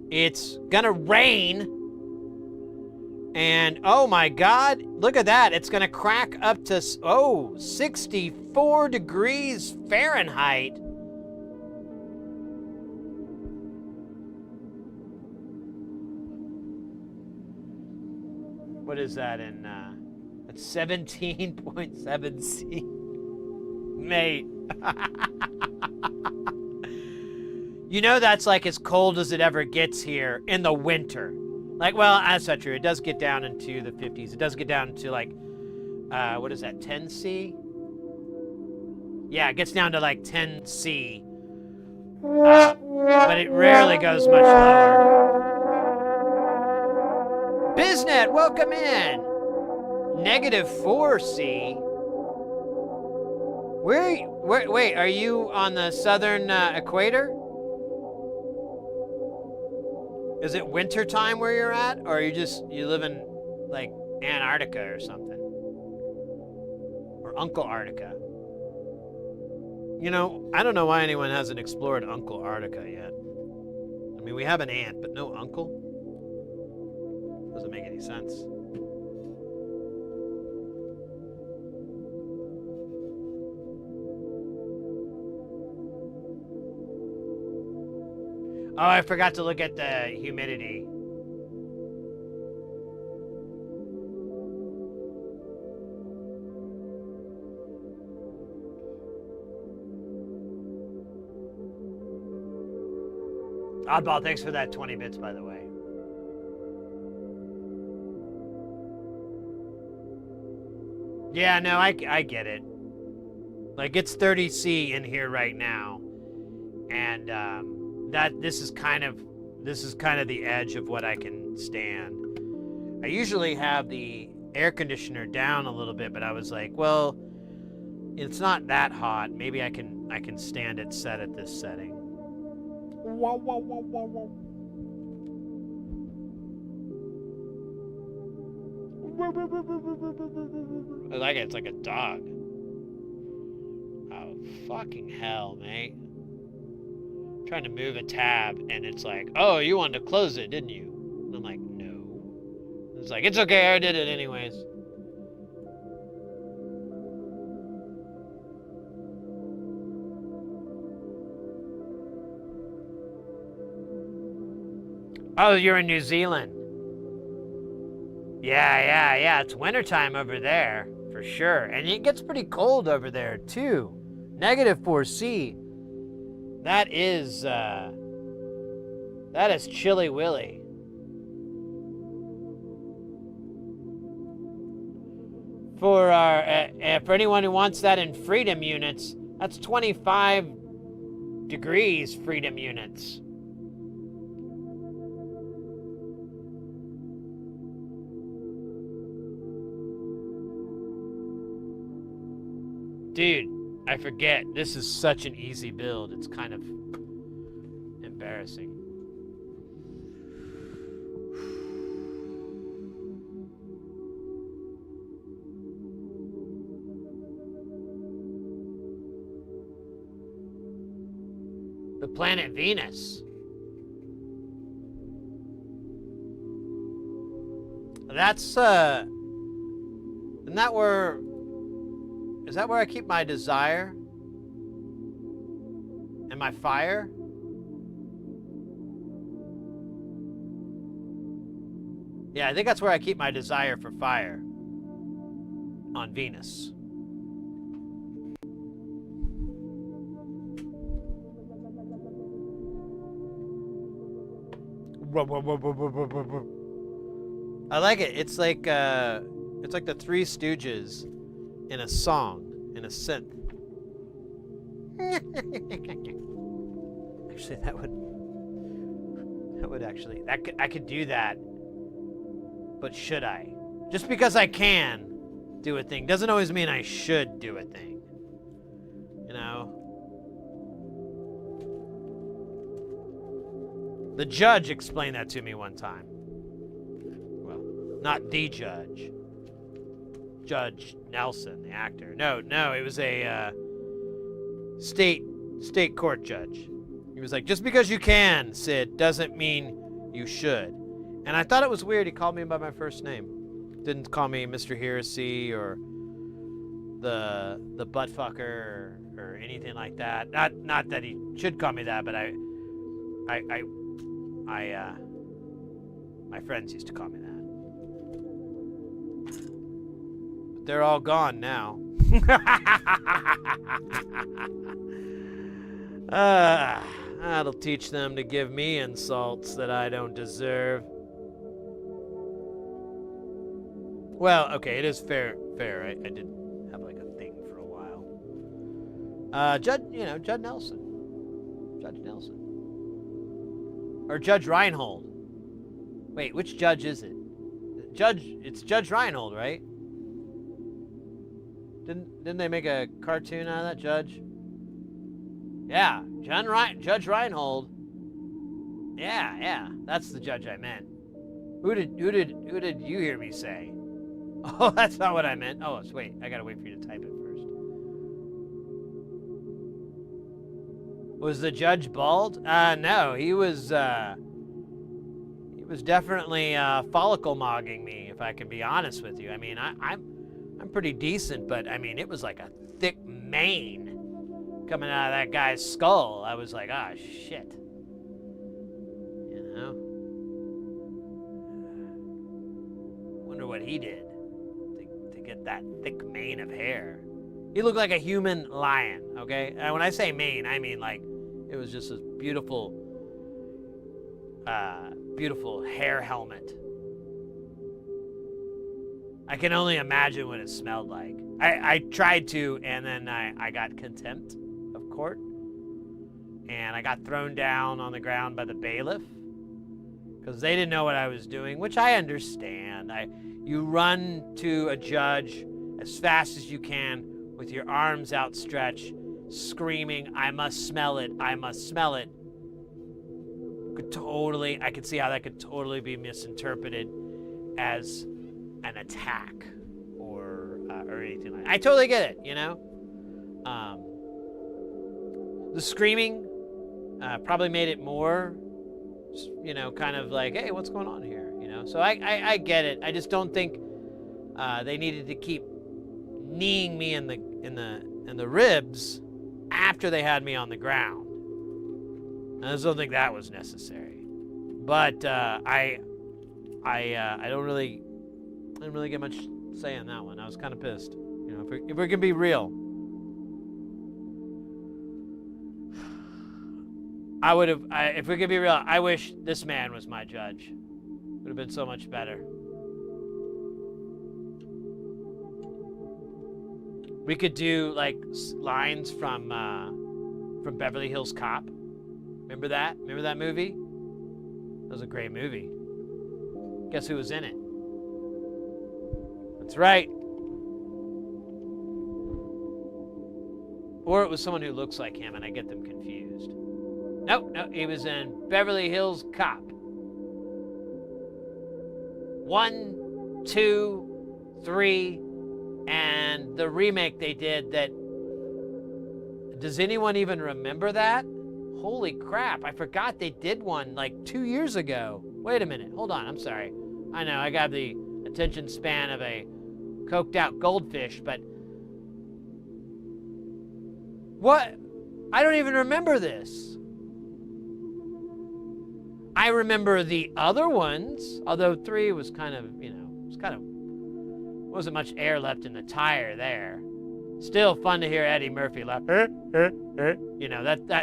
it's gonna rain. And oh my God, look at that. It's gonna crack up to, 64 degrees Fahrenheit. What is that in, that's 17.7 C. Mate. You know that's like as cold as it ever gets here in the winter. Like, well, that's not true. It does get down into the 50s. It does get down to like, what is that, 10 C? Yeah, it gets down to like 10 C. But it rarely goes much lower. Biznet, welcome in. -4 C. Wait, are you on the southern equator? Is it winter time where you're at? Or are you live in like Antarctica or something? Or Uncle Arctica? You know, I don't know why anyone hasn't explored Uncle Arctica yet. I mean, we have an aunt, but no uncle? Doesn't make any sense. Oh, I forgot to look at the humidity. Oddball, thanks for that 20 bits, by the way. Yeah, no, I get it. Like, it's 30 C in here right now. And, this is kind of the edge of what I can stand. I usually have the air conditioner down a little bit, but I was like, well, it's not that hot. Maybe I can stand it set at this setting. I like it. It's like a dog. Oh, fucking hell, mate. Trying to move a tab, and it's like, oh, you wanted to close it, didn't you? And I'm like, no. It's like, it's okay, I did it anyways. Oh, you're in New Zealand. Yeah, it's wintertime over there, for sure. And it gets pretty cold over there, too. -4 C. That is Chilly Willy. For anyone who wants that in freedom units, that's 25 degrees freedom units. Dude, I forget. This is such an easy build. It's kind of embarrassing. The planet Venus. That's, isn't that where, is that where I keep my desire? And my fire? Yeah, I think that's where I keep my desire for fire. On Venus. I like it. It's like the Three Stooges in a song, in a synth. Actually, I could do that. But should I? Just because I can do a thing doesn't always mean I should do a thing. You know? The judge explained that to me one time. Well, not the judge. Judge Nelson, the actor. No, it was a state court judge. He was like, just because you can, Sid, doesn't mean you should. And I thought it was weird he called me by my first name. Didn't call me Mr. Heresy or the buttfucker or anything like that. Not that he should call me that, but my friends used to call me that. But they're all gone now. That'll teach them to give me insults that I don't deserve. Well, okay, it is fair. I did have like a thing for a while. Judge Nelson. Judge Nelson. Or Judge Reinhold. Wait, which judge is it? It's Judge Reinhold, right? Didn't they make a cartoon out of that judge? Yeah, Judge Reinhold. Yeah, that's the judge I meant. Who did you hear me say? Oh, that's not what I meant. Oh, wait, I gotta wait for you to type it first. Was the judge bald? No, he was definitely follicle mogging me, if I can be honest with you. I mean, I'm pretty decent, but I mean, it was like a thick mane coming out of that guy's skull. I was like, ah, shit. You know? Wonder what he did to get that thick mane of hair. He looked like a human lion, okay? And when I say mane, I mean like it was just this beautiful, beautiful hair helmet. I can only imagine what it smelled like. I tried to, and then I got contempt of court. And I got thrown down on the ground by the bailiff. Because they didn't know what I was doing, which I understand. You run to a judge as fast as you can with your arms outstretched, screaming, I must smell it, I must smell it. I could see how that could totally be misinterpreted as an attack or anything like that. I totally get it, you know? The screaming probably made it more, you know, kind of like, hey, what's going on here? You know, so I get it. I just don't think they needed to keep kneeing me in the ribs after they had me on the ground. I just don't think that was necessary. But I didn't really get much say on that one. I was kind of pissed. You know, if we can be real, if we could be real, I wish this man was my judge. Would have been so much better. We could do like lines from Beverly Hills Cop. Remember that? Remember that movie? That was a great movie. Guess who was in it? That's right. Or it was someone who looks like him, and I get them confused. No, he was in Beverly Hills Cop. 1, 2, 3, and the remake they did that. Does anyone even remember that? Holy crap, I forgot they did one like 2 years ago. Wait a minute, hold on, I'm sorry. I know, I got the attention span of a coked out goldfish, but... What? I don't even remember this. I remember the other ones, although 3 was kind of, wasn't much air left in the tire there. Still fun to hear Eddie Murphy laugh. That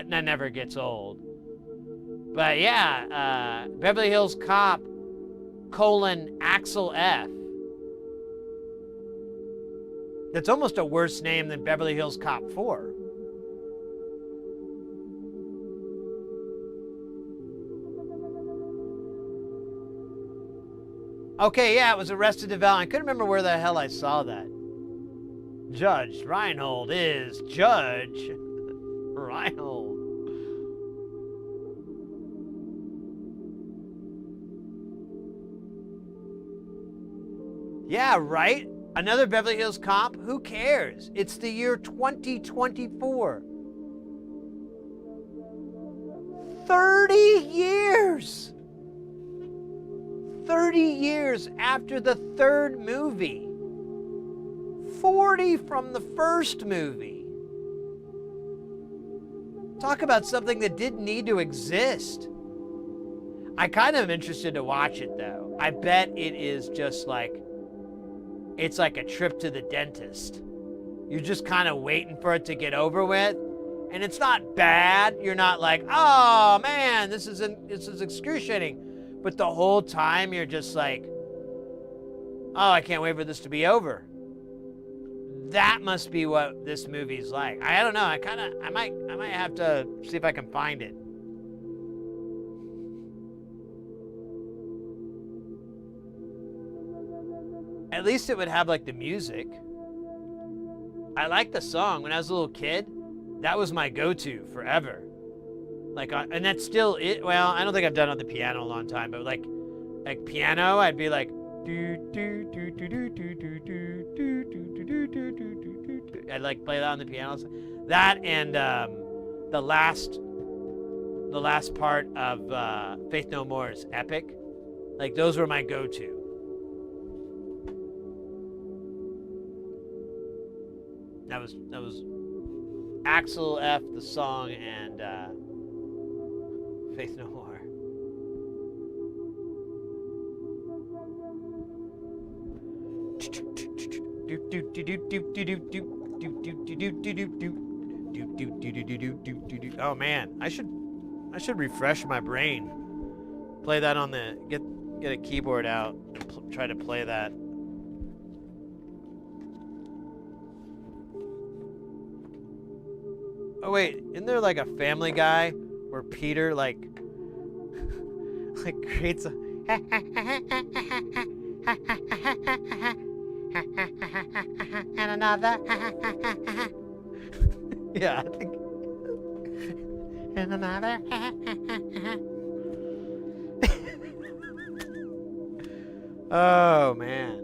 never gets old. But yeah, Beverly Hills Cop, Axel F. That's almost a worse name than Beverly Hills Cop 4. Okay, yeah, it was Arrested Development. I couldn't remember where the hell I saw that. Judge Reinhold is Judge Reinhold. Yeah, right? Another Beverly Hills Cop? Who cares? It's the year 2024. 30 years! 30 years after the third movie. 40 from the first movie. Talk about something that didn't need to exist. I kind of am interested to watch it though. I bet it is just like, it's like a trip to the dentist. You're just kind of waiting for it to get over with. And it's not bad. You're not like, oh man, this is excruciating. But the whole time you're just like, oh, I can't wait for this to be over. That must be what this movie's like. I don't know. I might have to see if I can find it. At least it would have like the music. I like the song. When I was a little kid, that was my go-to forever. Like, and that's still it. Well, I don't think I've done it on the piano in a long time, but like piano, I'd be like, I'd like play that on the piano. That and the last part of Faith No More's Epic, like those were my go-to. That was Axel F, the song, and Faith No More. Oh man, I should refresh my brain. Play that on the get a keyboard out and try to play that. Oh wait, isn't there like a Family Guy where Peter like creates a and another yeah, I think and another oh man.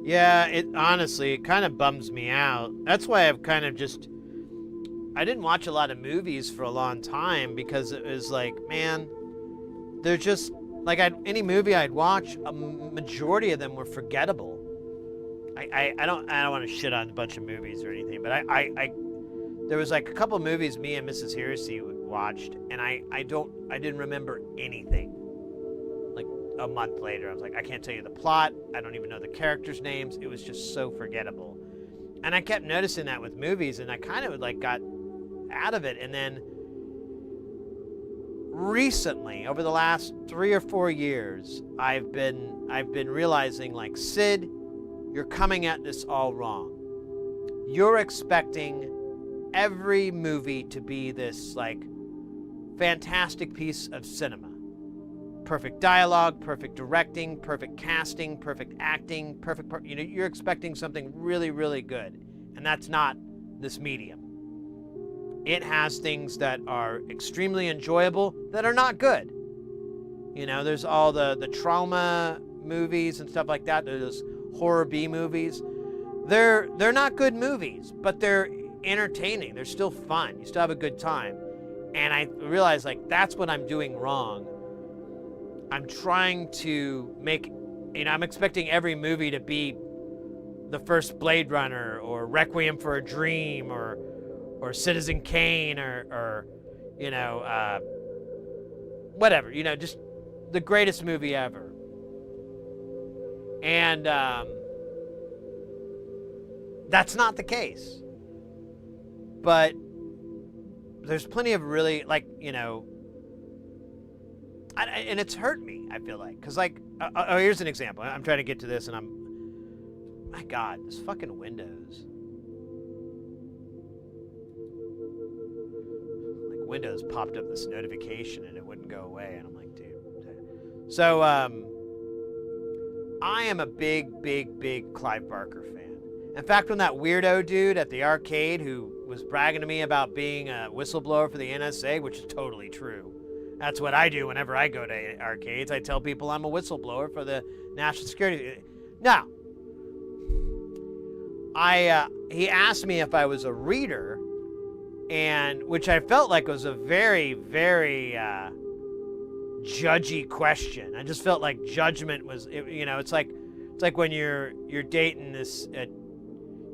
Yeah, it honestly, it kind of bums me out. That's why I've kind of I didn't watch a lot of movies for a long time because it was like, man, they're just, like any movie I'd watch, a majority of them were forgettable. I don't want to shit on a bunch of movies or anything, but there was like a couple of movies me and Mrs. Heresy watched, and I didn't remember anything. A month later, I was like, I can't tell you the plot. I don't even know the characters' names. It was just so forgettable. And I kept noticing that with movies, and I kind of like got out of it. And then recently, over the last 3 or 4 years, I've been realizing, like, Sid, you're coming at this all wrong. You're expecting every movie to be this like fantastic piece of cinema. perfect dialogue, perfect directing, perfect casting, perfect acting, you're expecting something really, really good. And that's not this medium. It has things that are extremely enjoyable that are not good. There's all the trauma movies and stuff like that. There's those horror B movies. They're not good movies, but they're entertaining. They're still fun. You still have a good time. And I realized, like, that's what I'm doing wrong. I'm trying to make, I'm expecting every movie to be the first Blade Runner or Requiem for a Dream or Citizen Kane or whatever, just the greatest movie ever. And that's not the case. But there's plenty of really, and it's hurt me, I feel like. Because, here's an example. I'm trying to get to this, and my God, this fucking Windows. Windows popped up this notification, and it wouldn't go away. And I'm like, dude. So, I am a big, big, big Clive Barker fan. In fact, when that weirdo dude at the arcade who was bragging to me about being a whistleblower for the NSA, which is totally true. That's what I do whenever I go to arcades. I tell people I'm a whistleblower for the national security. Now, he asked me if I was a reader, and which I felt like was a very, very judgy question. I just felt like judgment was, it's like when you're dating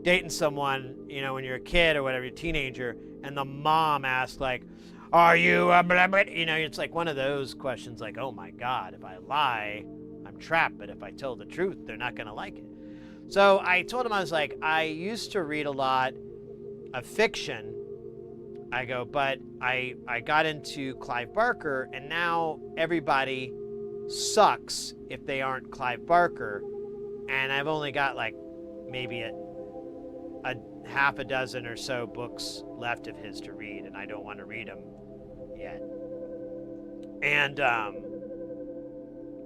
dating someone, when you're a kid or whatever, you're a teenager, and the mom asks, like, are you a blah, blah? It's like one of those questions, like, oh my God, if I lie, I'm trapped, but if I tell the truth, they're not going to like it. So I told him, I was like, I used to read a lot of fiction. I go, but I got into Clive Barker, and now everybody sucks if they aren't Clive Barker, and I've only got like maybe a half a dozen or so books left of his to read, and I don't want to read them yet. And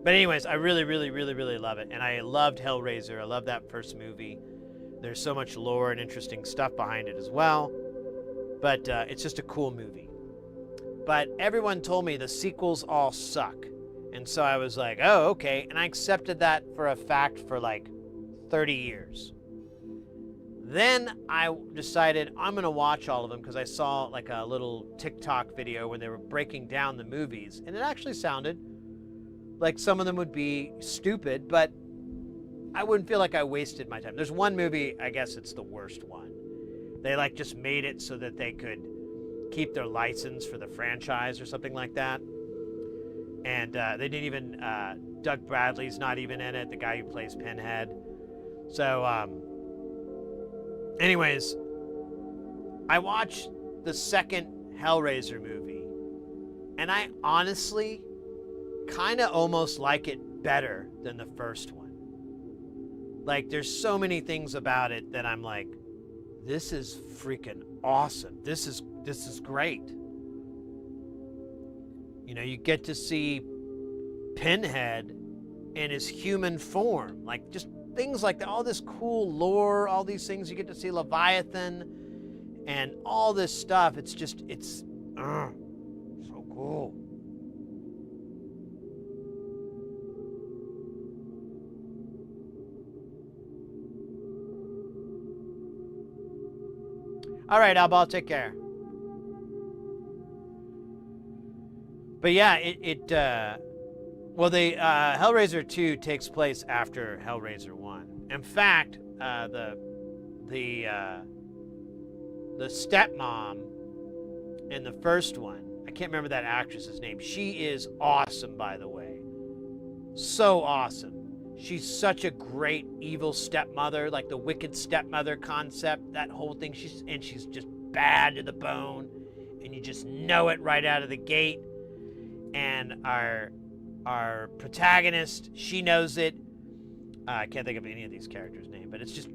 but anyways, I really, really, really, really love it, and I loved Hellraiser. I love that first movie. There's so much lore and interesting stuff behind it as well, but it's just a cool movie. But everyone told me the sequels all suck, and so I was like, oh, okay, and I accepted that for a fact for like 30 years. Then I decided I'm going to watch all of them because I saw like a little TikTok video when they were breaking down the movies, and it actually sounded like some of them would be stupid, but I wouldn't feel like I wasted my time. There's one movie, I guess it's the worst one. They like just made it so that they could keep their license for the franchise or something like that. And they didn't even, Doug Bradley's not even in it, the guy who plays Pinhead. So, anyways, I watched the second Hellraiser movie, and I honestly kind of almost like it better than the first one. Like, there's so many things about it that I'm like, this is freaking awesome. This is great. You get to see Pinhead in his human form, like just things like that, all this cool lore, all these things. You get to see Leviathan and all this stuff. It's so cool. All right, Albal, take care. But yeah, the Hellraiser 2 takes place after Hellraiser 1. In fact, the stepmom in the first one, I can't remember that actress's name. She is awesome, by the way. So awesome. She's such a great evil stepmother, like the wicked stepmother concept, that whole thing. She's just bad to the bone, and you just know it right out of the gate. And our protagonist, she knows it. I can't think of any of these characters' name, but it's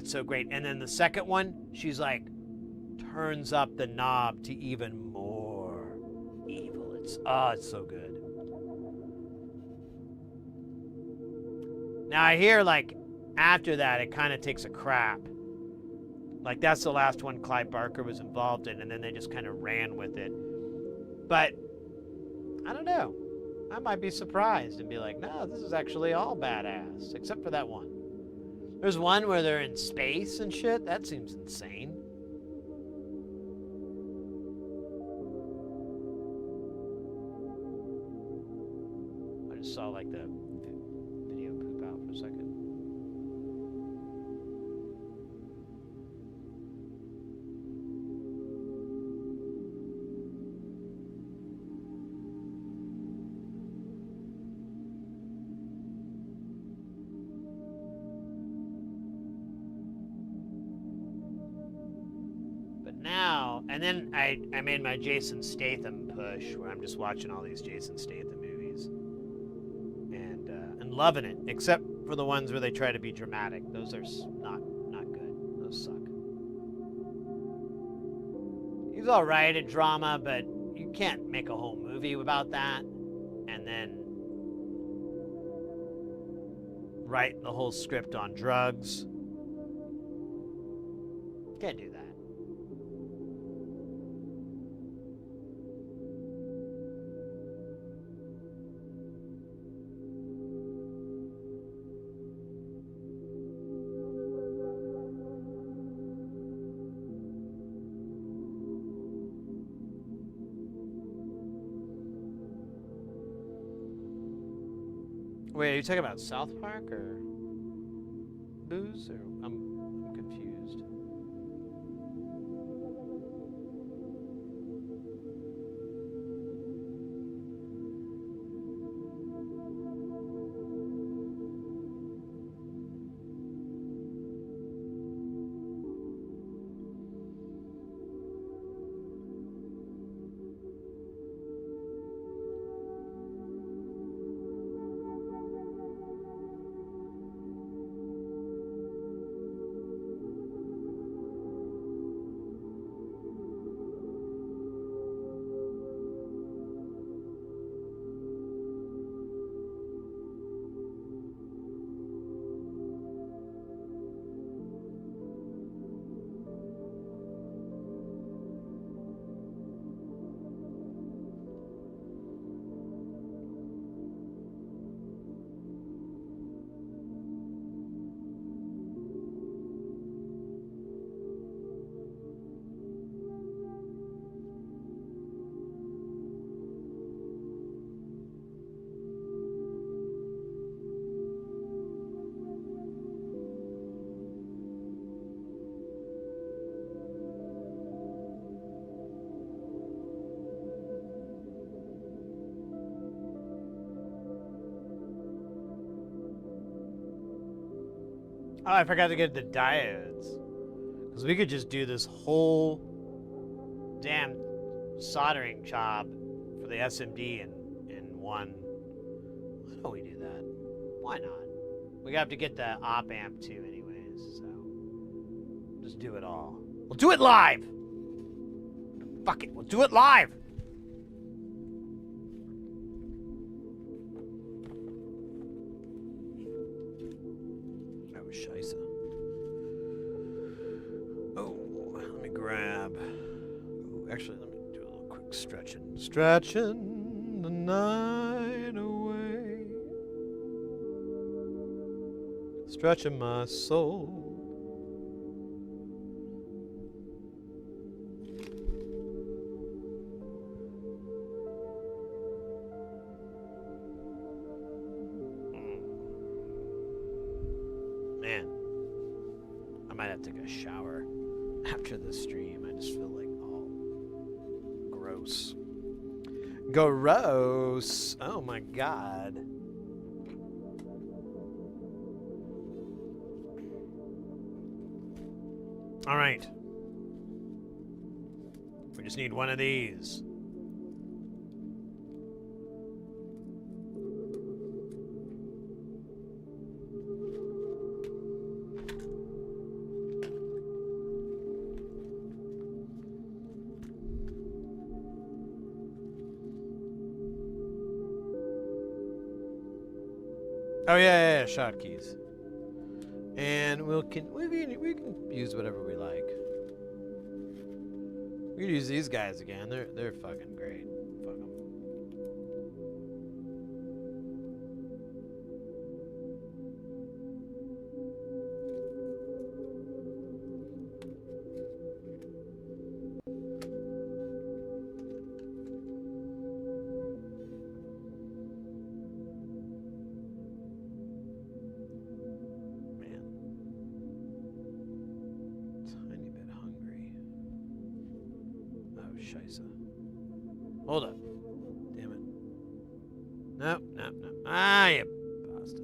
so great. And then the second one, she's like, turns up the knob to even more evil. It's so good. Now I hear, like, after that, it kind of takes a crap. Like, that's the last one Clive Barker was involved in, and then they just kind of ran with it. But, I don't know. I might be surprised and be like, no, this is actually all badass, except for that one. There's one where they're in space and shit. That seems insane. I just saw, like, the video poop out for a second. Now, and then I made my Jason Statham push, where I'm just watching all these Jason Statham movies and loving it, except for the ones where they try to be dramatic. Those are not good. Those suck. He's all right at drama, but you can't make a whole movie about that and then write the whole script on drugs. Can't do that. Wait, are you talking about South Park or booze? Or I'm confused. Oh, I forgot to get the diodes. Because we could just do this whole damn soldering job for the SMD in one. Why don't we do that? Why not? We have to get the op amp too anyways, so just do it all. We'll do it live! Fuck it, we'll do it live! Scheisse. Oh, let me grab. Oh, actually, let me do a little quick stretching. Stretching the night away. Stretching my soul. Man, I might have to take a shower after the stream. I just feel like all gross. Gross. Oh my god. All right. We just need one of these. Oh yeah, shot keys. And we can use whatever we like. We can use these guys again. They're fucking great. Fuck 'em. Man. Tiny bit hungry. Oh, scheisse. Hold up. Damn it. Nope. Ah, you bastard.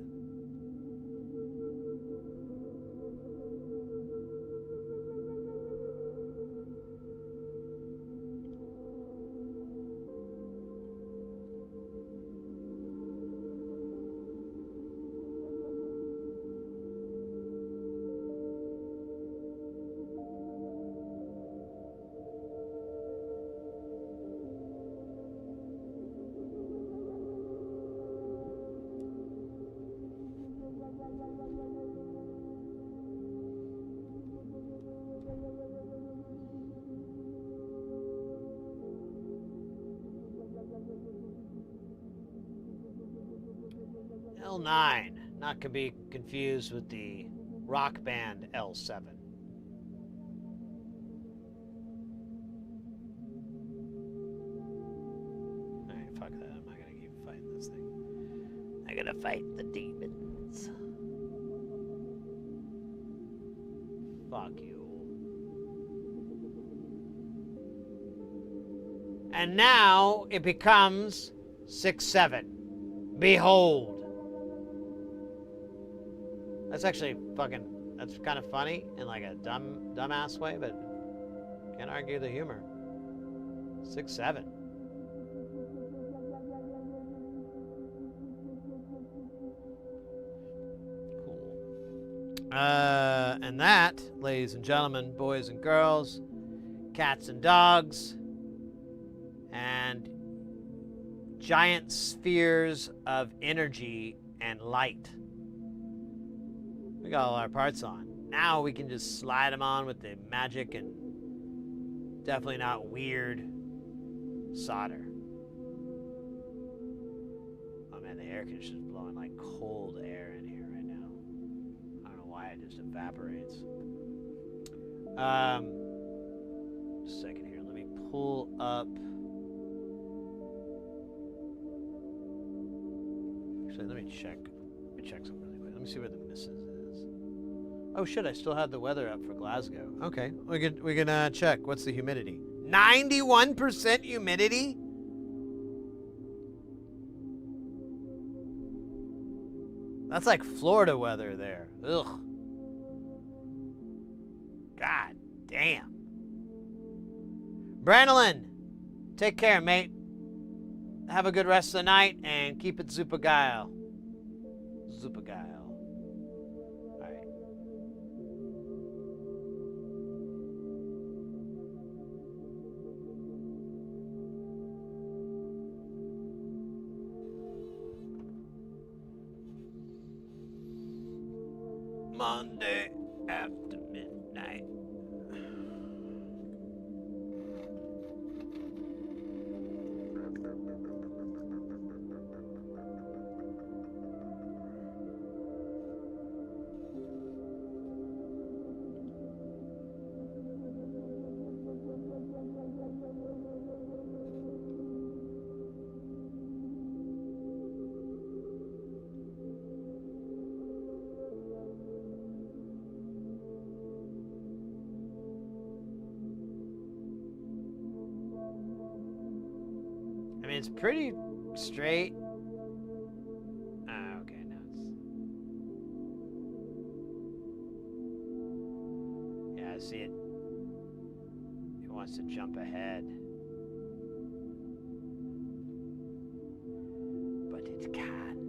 L9, not to be confused with the rock band L7. Alright, fuck that. I'm not gonna keep fighting this thing. I'm gonna fight the demons. Fuck you. And now it becomes 6-7. Behold. That's actually fucking, that's kind of funny in like a dumbass way, but can't argue the humor. 6-7. Cool. And that, ladies and gentlemen, boys and girls, cats and dogs, and giant spheres of energy and light. We got all our parts on. Now we can just slide them on with the magic and definitely not weird solder. Oh man, the air conditioner's blowing like cold air in here right now. I don't know why it just evaporates. Just a second here. Let me pull up. Actually, let me check. Let me check something really quick. Let me see where the missus is. Oh shit! I still had the weather up for Glasgow. Okay, we can check. What's the humidity? 91% humidity. That's like Florida weather there. Ugh. God damn. Brandolin, take care, mate. Have a good rest of the night and keep it super guile. Super guile. Alright. Monday after midnight. I mean, it's pretty straight. Okay, now it's... Yeah, I see it. It wants to jump ahead. But it can't.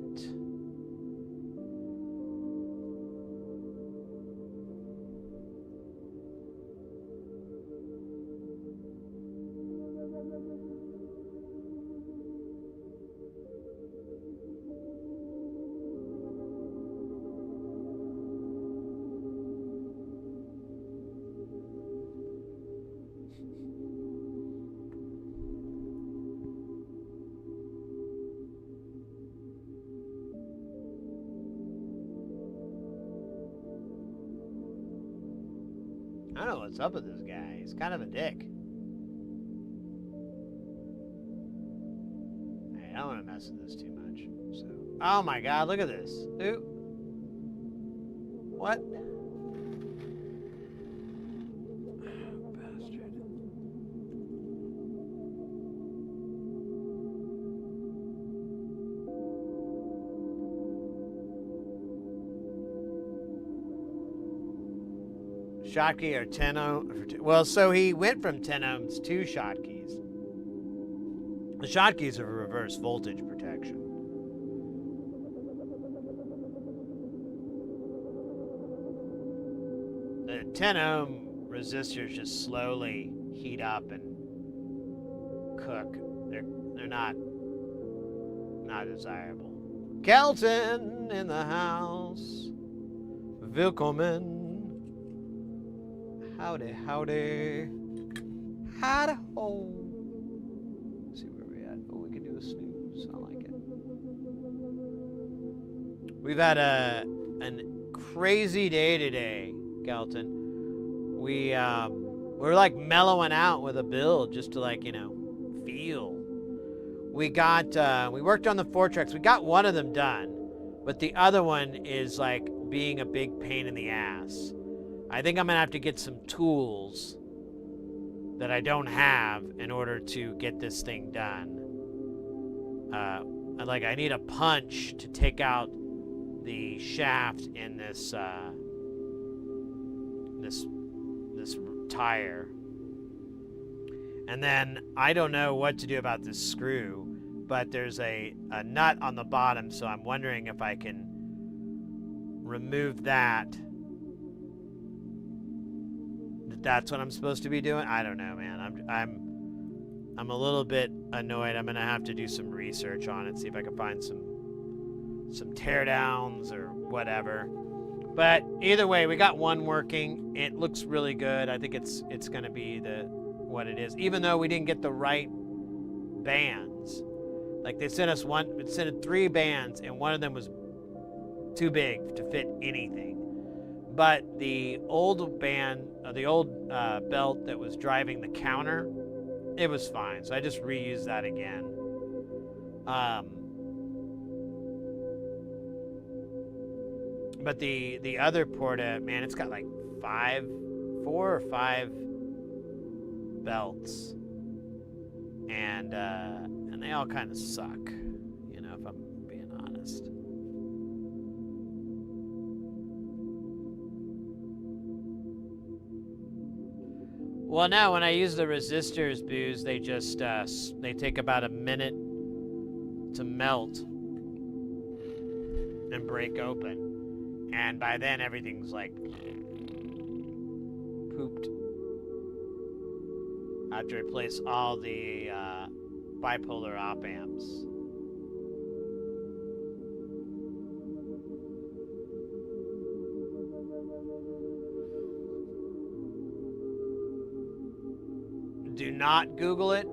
I don't know what's up with this guy. He's kind of a dick. Hey, I don't want to mess with this too much. So, oh my god, look at this. Ooh. What? Bastard. Schottky or 10 ohm. Well, so he went from 10 ohms to Schottky's. The Schottky's are reverse voltage protection. The 10 ohm resistors just slowly heat up and cook. They're not desirable. Kelton in the house. Willkommen. Howdy, howdy. Howdy ho. Let's see where we're at. Oh, we can do a snooze. I like it. We've had a crazy day today, Kelton. We're like mellowing out with a build just to like, feel. We worked on the 4 tracks. We got one of them done, but the other one is like being a big pain in the ass. I think I'm gonna have to get some tools that I don't have in order to get this thing done. I need a punch to take out the shaft in this this tire. And then I don't know what to do about this screw, but there's a nut on the bottom, so I'm wondering if I can remove that. That's what I'm supposed to be doing. I don't know, man. I'm a little bit annoyed. I'm gonna have to do some research on it, see if I can find some teardowns or whatever. But either way, we got one working. It looks really good. I think it's gonna be what it is, even though we didn't get the right bands. Like they sent us 3 bands, and one of them was too big to fit anything. But the old belt that was driving the counter, it was fine. So I just reused that again. But the other Porta, man, it's got like 4 or 5 belts, and they all kind of suck, if I'm being honest. Well, now when I use the resistors, Booze, they just they take about a minute to melt and break open, and by then everything's like pooped. I have to replace all the bipolar op amps. Do not Google it. I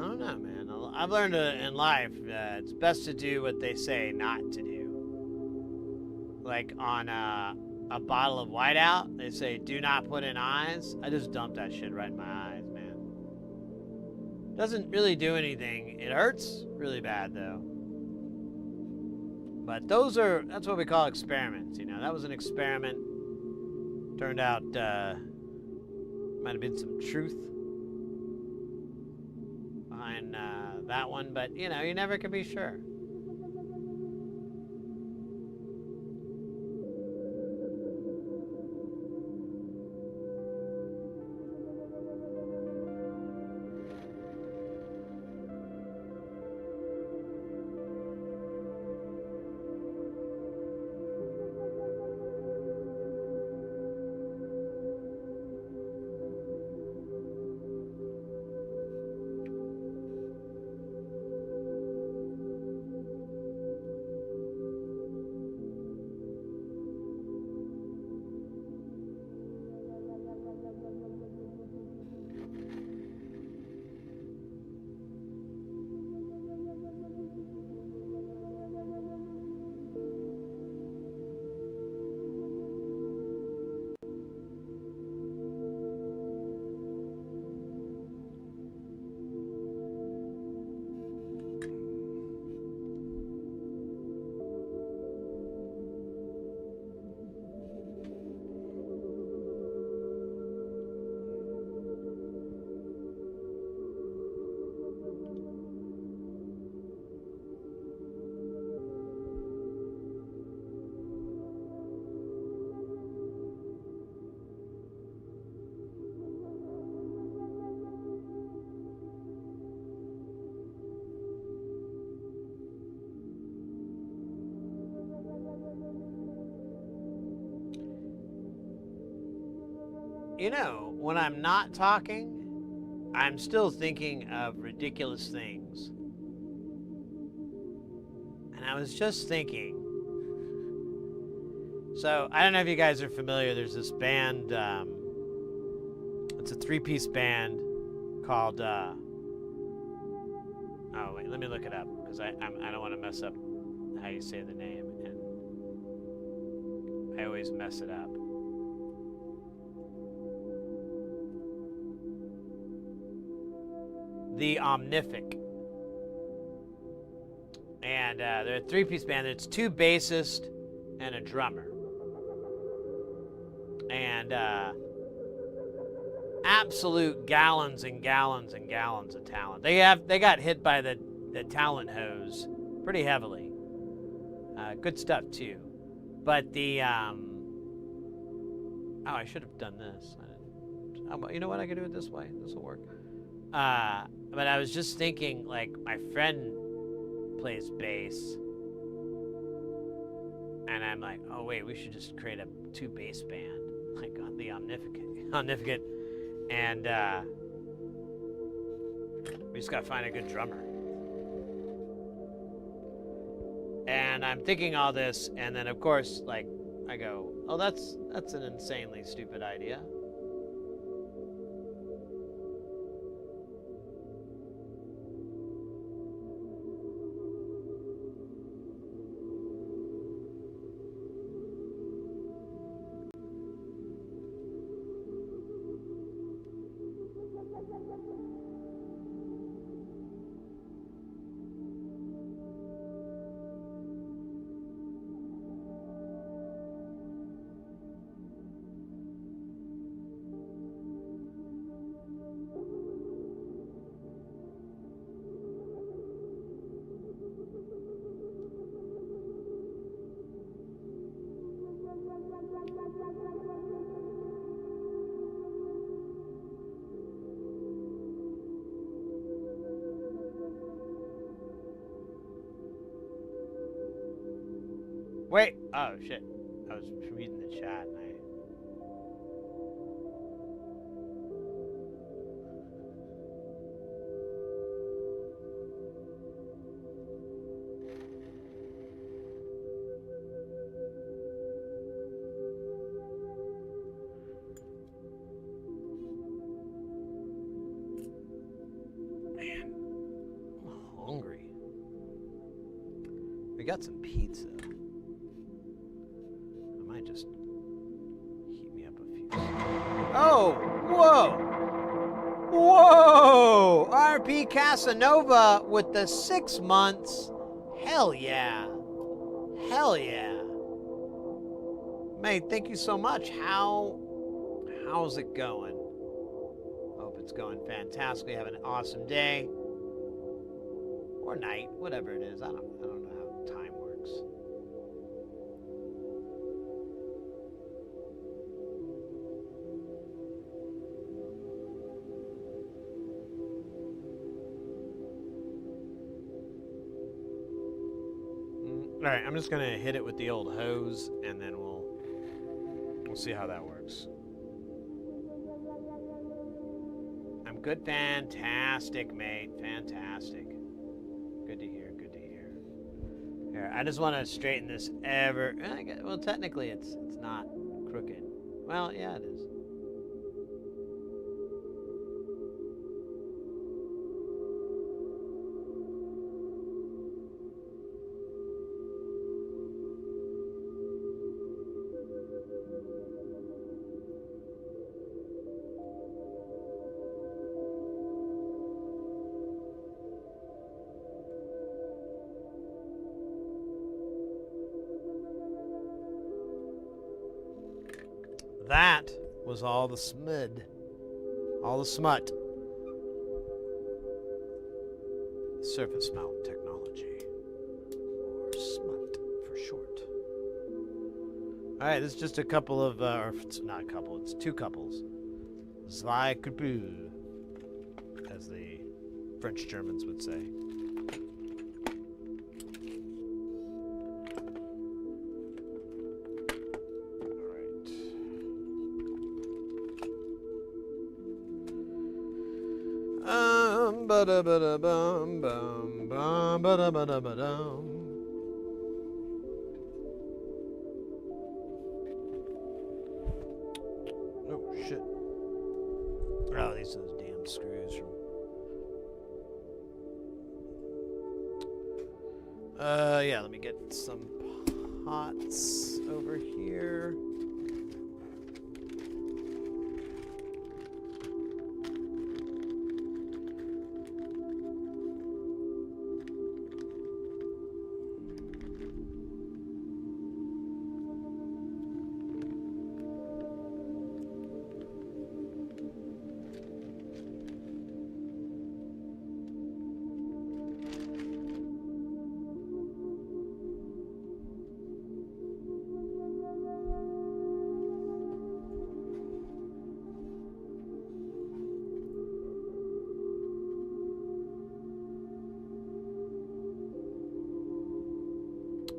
don't know, man. I've learned in life it's best to do what they say not to do. Like on a bottle of whiteout, they say do not put in eyes. I just dumped that shit right in my eyes, man. Doesn't really do anything. It hurts really bad though. But that's what we call experiments. That was an experiment. Turned out might have been some truth behind that one, but you never can be sure. You know, when I'm not talking, I'm still thinking of ridiculous things. And I was just thinking. So, I don't know if you guys are familiar. There's this band, it's a 3-piece band called, oh, wait, let me look it up, because I don't want to mess up how you say the name, and I always mess it up. The Omnific. And they're a 3-piece band. It's 2 bassists and a drummer. And absolute gallons and gallons and gallons of talent. They got hit by the talent hose pretty heavily. Good stuff too. But the oh, I should have done this. You know what? I can do it this way. This will work. But I was just thinking, like, my friend plays bass, and I'm like, oh wait, we should just create a 2 bass band, like on the Omnificate, and we just gotta find a good drummer. And I'm thinking all this, and then of course, like, I go, oh, that's an insanely stupid idea. Wait, oh shit. I was reading the chat and man, I'm hungry. We got some pizza. Just heat me up a few. Oh, whoa! Whoa! RP Casanova with the 6 months. Hell yeah. Hell yeah. Mate, thank you so much. How's it going? Hope it's going fantastically. Have an awesome day. Or night, whatever it is. I don't know how time works. All right, I'm just gonna hit it with the old hose, and then we'll see how that works. I'm good, fantastic, mate, fantastic. Good to hear, good to hear. Here, I just want to straighten this ever. Well, technically, it's not crooked. Well, yeah, it is. That was all the smud. All the smut. Surface mount technology. Or smut for short. Alright, this is just a couple of, or it's not a couple, it's 2 couples. Zwei Couple, as the French Germans would say. Ba-da-ba-da-bum, bum, bum, ba-da-ba-da-ba-dum. Oh, shit. Oh, these are those damn screws from... yeah, let me get some pots over here.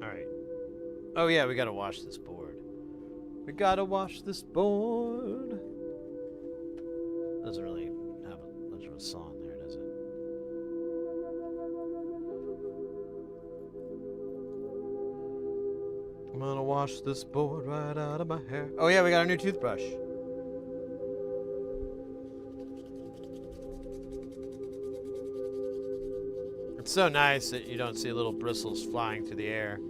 Alright. Oh yeah, we gotta wash this board. We gotta wash this board. Doesn't really have much of a song there, does it? I'm gonna wash this board right out of my hair. Oh yeah, we got a new toothbrush. It's so nice that you don't see little bristles flying through the air.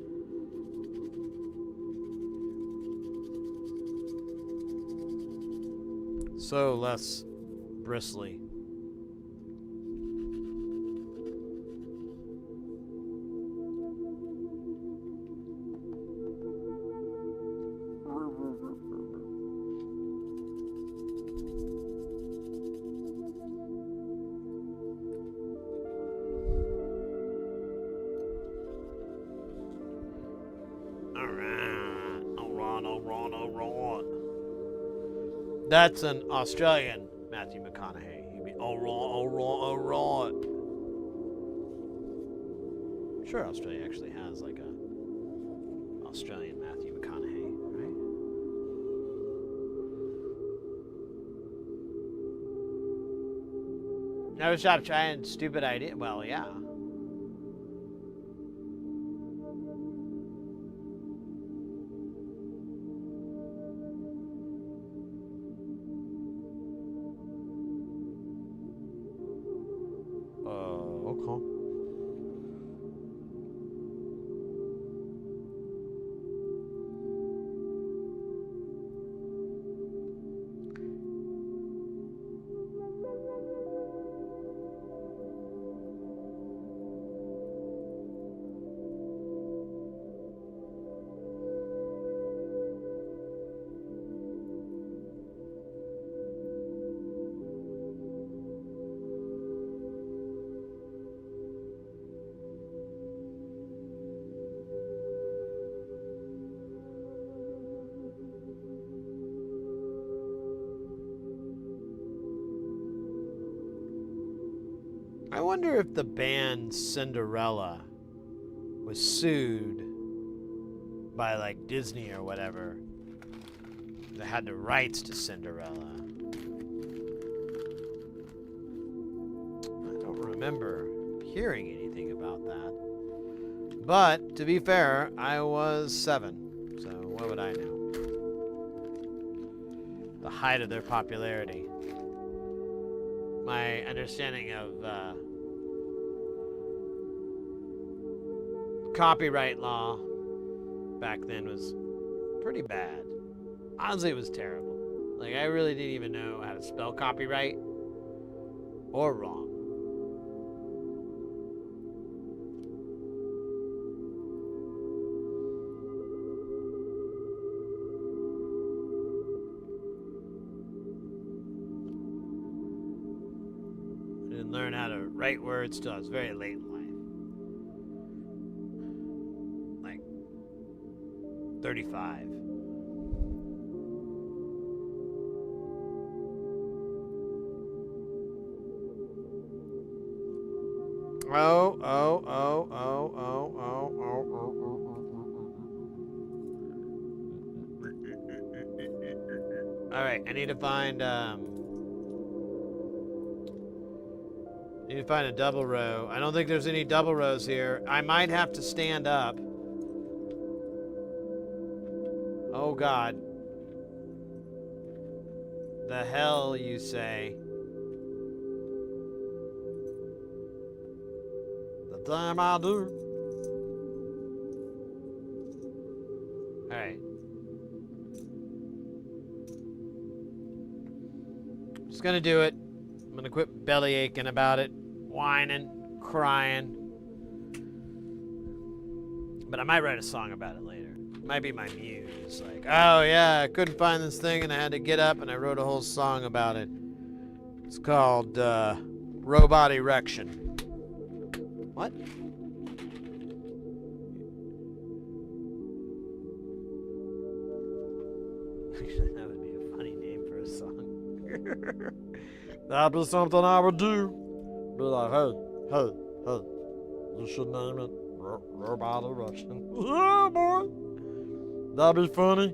So less bristly. That's an Australian Matthew McConaughey. He'd be alright. I'm sure Australia actually has like a Australian Matthew McConaughey, right? Never stop trying stupid idea. Well, yeah. Okay. I wonder if the band Cinderella was sued by like Disney or whatever that had the rights to Cinderella. I don't remember hearing anything about that. But to be fair, I was 7, so what would I know? The height of their popularity. My understanding of copyright law back then was pretty bad. Honestly, it was terrible. Like, I really didn't even know how to spell copyright or wrong. I didn't learn how to write words till I was very late in life. Like 35. All right, I need to find Need to find a double row. I don't think there's any double rows here. I might have to stand up. Oh God. The hell you say? The damn I do. Alright. Just gonna do it. I'm gonna quit belly aching about it, whining, crying. But I might write a song about it later. Might be my muse. Like, oh yeah, I couldn't find this thing and I had to get up and I wrote a whole song about it. It's called Robot Erection. What? That would be a funny name for a song. That'd be something I would do. Be like, hey, hey, hey, you should name it Robot Erection. Yeah, boy. That'd be funny.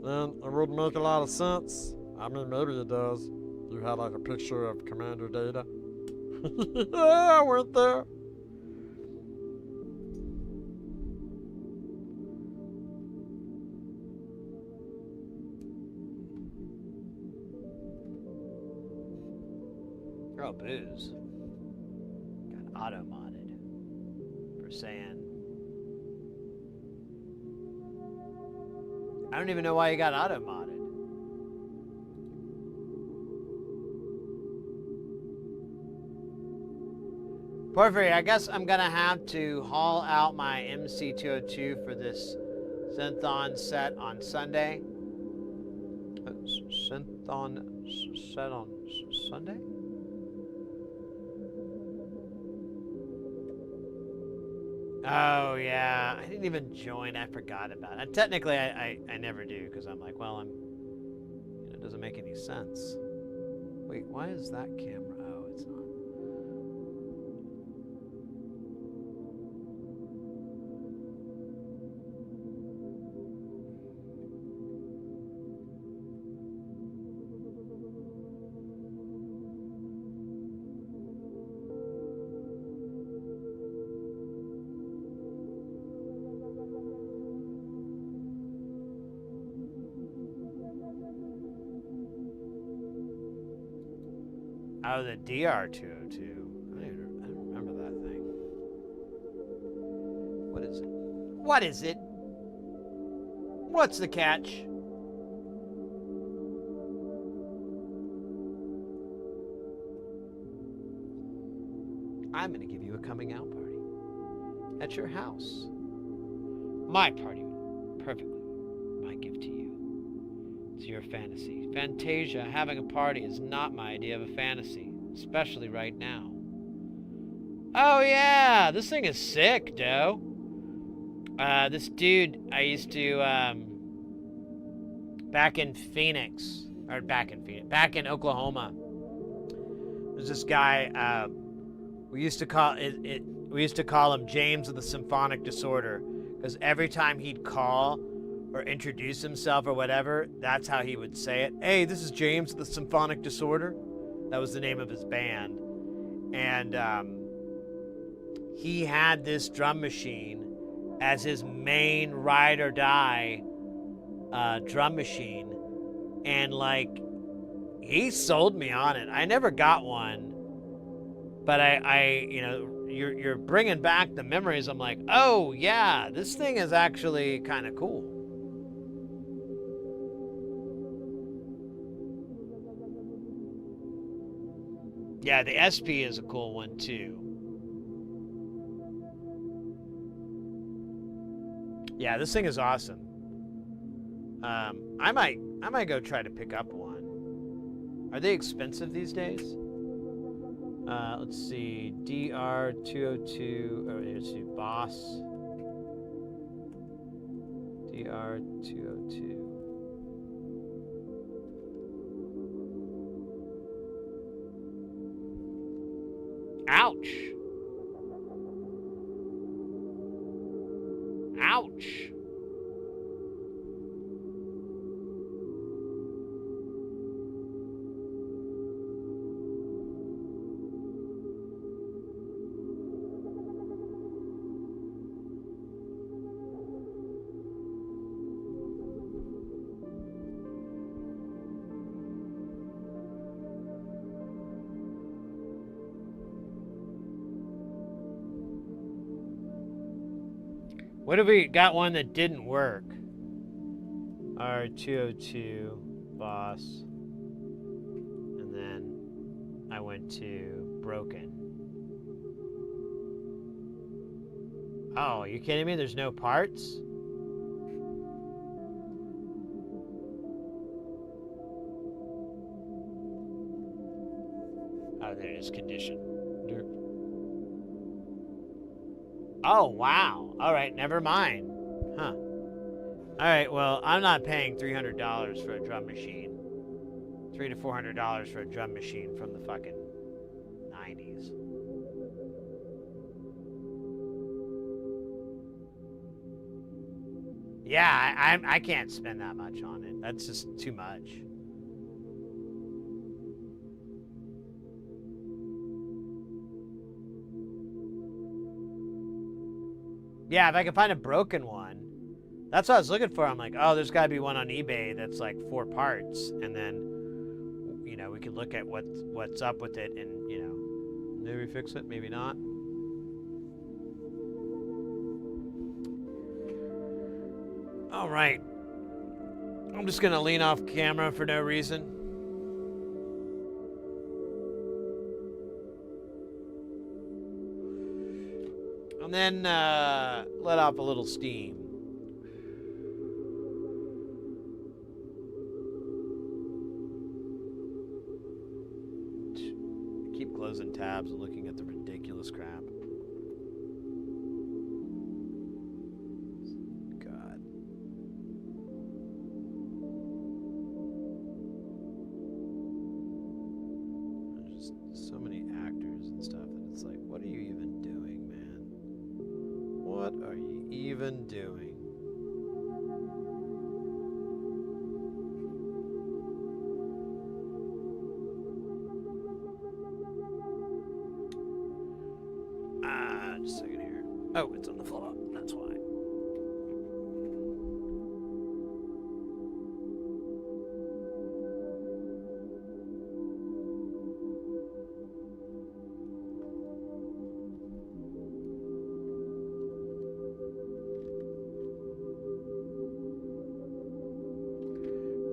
Then it wouldn't make a lot of sense. I mean, maybe it does. You had like a picture of Commander Data. Yeah, I went there. Oh, booze. Got auto modded for saying. I don't even know why you got auto modded. Porphyry, I guess I'm gonna have to haul out my MC202 for this Synthon set on Sunday. Synthon set on Sunday? Oh yeah, I didn't even join. I forgot about it. Technically, I never do because I'm like, well, it doesn't make any sense. Wait, why is that camera? Oh, it's not. Oh, the DR202. I don't remember that thing. What is it? What is it? What's the catch? I'm going to give you a coming out party at your house. My party, perfectly. My gift to you. It's your fantasy. Fantasia, having a party is not my idea of a fantasy, especially right now. Oh yeah, this thing is sick, Doe. This dude I used to, back in Oklahoma. There's this guy, we used to call him James with the Symphonic Disorder, because every time he'd call or introduce himself or whatever, that's how he would say it. Hey, this is James with the Symphonic Disorder. That was the name of his band. And he had this drum machine as his main ride or die drum machine. And like, he sold me on it. I never got one, but I you're bringing back the memories. I'm like, oh yeah, this thing is actually kind of cool. Yeah, the SP is a cool one too. Yeah, this thing is awesome. I might go try to pick up one. Are they expensive these days? Let's see, DR202. Oh, let's see, Boss. DR202. Ouch. Ouch. What if we got one that didn't work? R202 boss. And then I went to broken. Oh, are you kidding me? There's no parts? Oh, there it is, condition. Oh, wow. All right, never mind. Huh. All right, well, I'm not paying $300 for a drum machine. $300 to $400 for a drum machine from the fucking 90s. Yeah, I can't spend that much on it. That's just too much. Yeah, if I can find a broken one. That's what I was looking for. I'm like, oh, there's got to be one on eBay that's like 4 parts. And then, you know, we could look at what's up with it and, you know, maybe fix it, maybe not. All right. I'm just going to lean off camera for no reason. And then let off a little steam. Keep closing tabs and looking at the ridiculous crap. God. There's just so many actors and stuff that it's like, what are you even doing, man? What are you even doing? Just a second here. Oh, it's on the floor. That's why.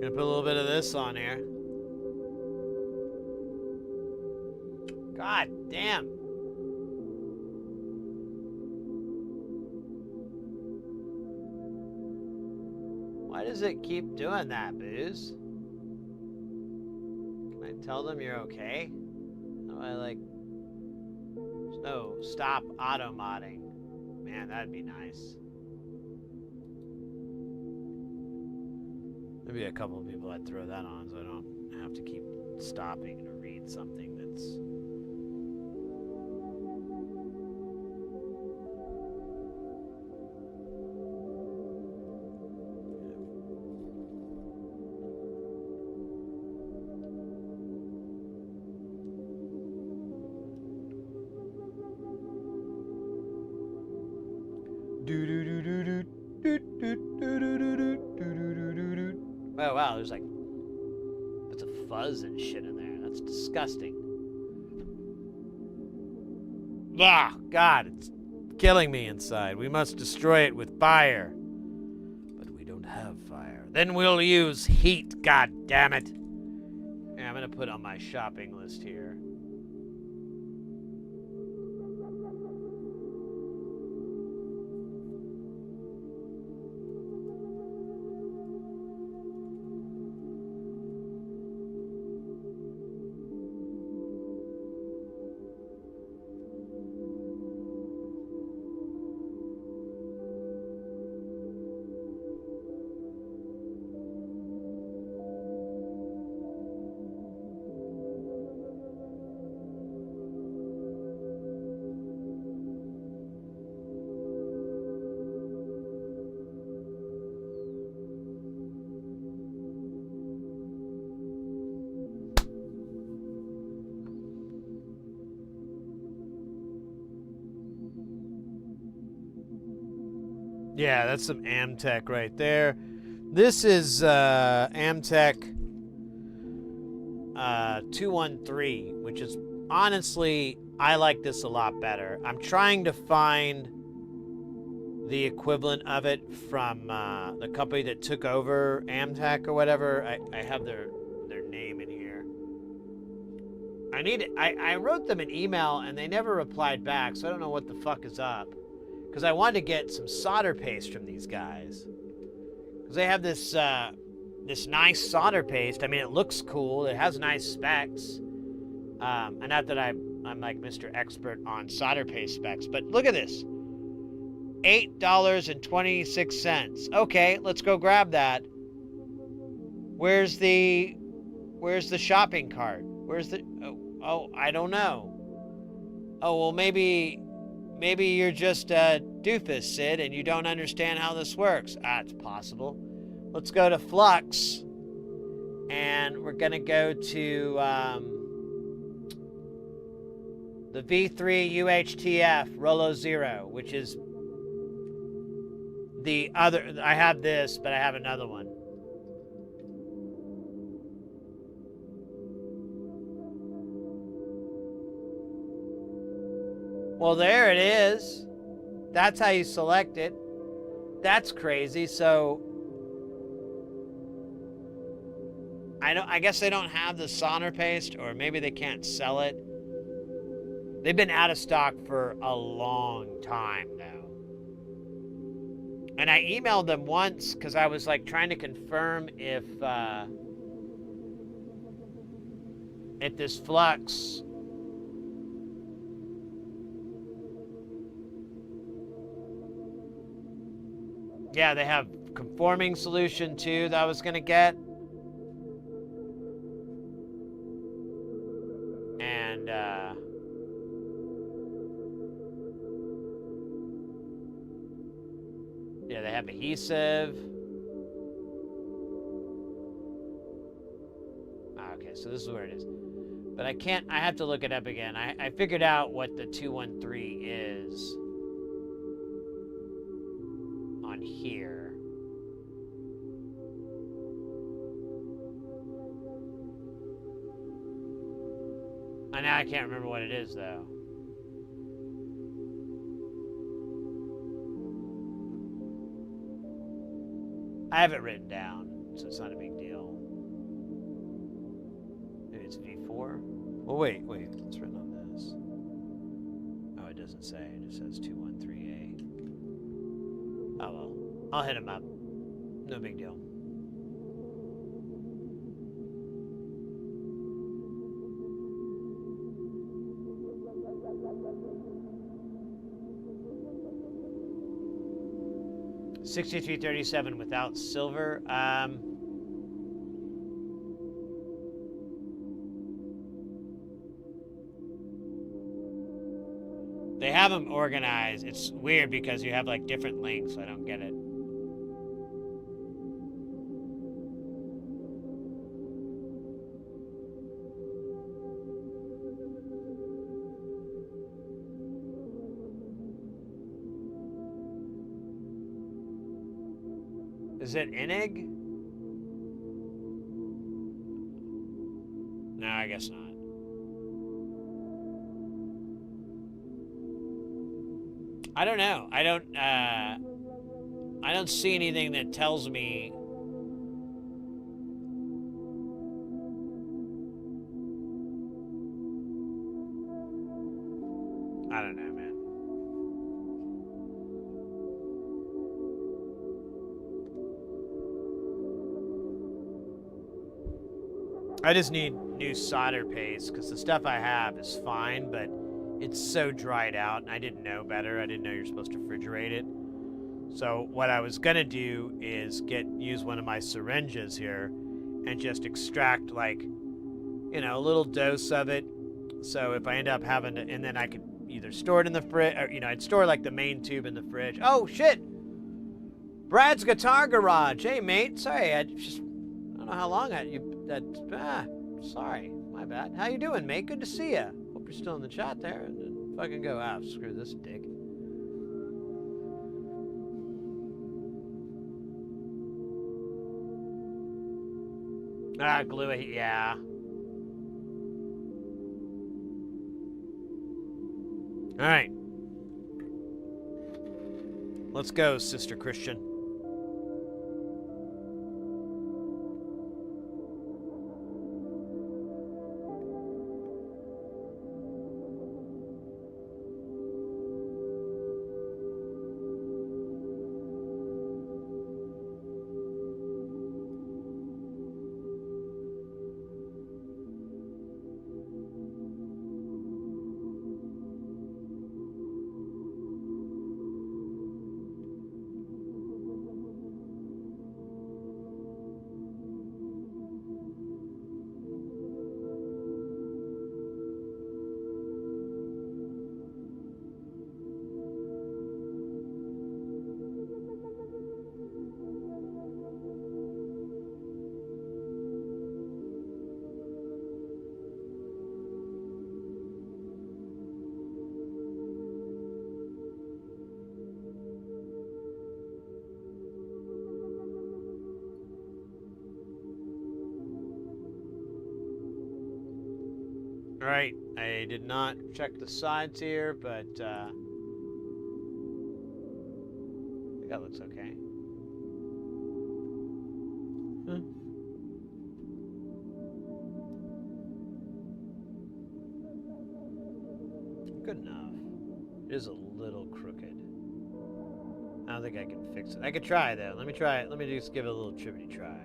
Gonna put a little bit of this on here. God damn. Why does it keep doing that, Booze? Can I tell them you're okay? How do I like... There's no stop auto-modding. Man, that'd be nice. Maybe a couple of people I'd throw that on so I don't have to keep stopping to read something that's... Oh wow, there's like bits of fuzz and shit in there. That's disgusting. Ah, God, it's killing me inside. We must destroy it with fire. But we don't have fire. Then we'll use heat, god damn it. Yeah, I'm gonna put on my shopping list here. Yeah, that's some Amtech right there. This is Amtech 213, which is honestly, I like this a lot better. I'm trying to find the equivalent of it from the company that took over Amtech or whatever. I have their name in here. I wrote them an email and they never replied back, so I don't know what the fuck is up. Because I wanted to get some solder paste from these guys. Because they have this this nice solder paste. I mean, it looks cool. It has nice specs. And not that I'm like Mr. Expert on solder paste specs, but look at this. $8.26. Okay, let's go grab that. Where's the shopping cart? Where's the oh, I don't know. Oh, well, maybe you're just a doofus, Sid, and you don't understand how this works. Ah, it's possible. Let's go to Flux, and we're gonna go to the V3 UHTF Rolo Zero, which is the other. I have this, but I have another one. Well, there it is. That's how you select it. That's crazy. So I guess they don't have the solder paste, or maybe they can't sell it. They've been out of stock for a long time now. And I emailed them once because I was like trying to confirm if this Flux yeah, they have conforming solution too that I was gonna get. And yeah, they have adhesive. Okay, so this is where it is. But I have to look it up again. I figured out what the 213 is on here. And now I can't remember what it is though. I have it written down, so it's not a big deal. Maybe it's V4? Well, wait, what's written on this? Oh, it doesn't say, it just says 213A. Oh well, I'll hit him up. No big deal. $63.37 without silver. They have them organized. It's weird because you have like different links. I don't get it. Is it Enig? No, I guess not. I don't know. I don't see anything that tells me. I don't know, man. I just need new solder paste because the stuff I have is fine, but it's so dried out and I didn't know better. I didn't know you're supposed to refrigerate it. So what I was gonna do is use one of my syringes here and just extract like, you know, a little dose of it. So if I end up having to, and then I could either store it in the fridge, or, you know, I'd store like the main tube in the fridge. Oh shit! Brad's Guitar Garage. Hey mate, sorry, I don't know how long sorry, my bad. How you doing, mate? Good to see ya. Hope you're still in the chat there. And then fucking go, screw this dick. Glue it, yeah. All right. Let's go, Sister Christian. All right, I did not check the sides here, but I think that looks okay. Huh. Good enough. It is a little crooked. I don't think I can fix it. I could try though. Let me try it. Let me just give it a little trippity try.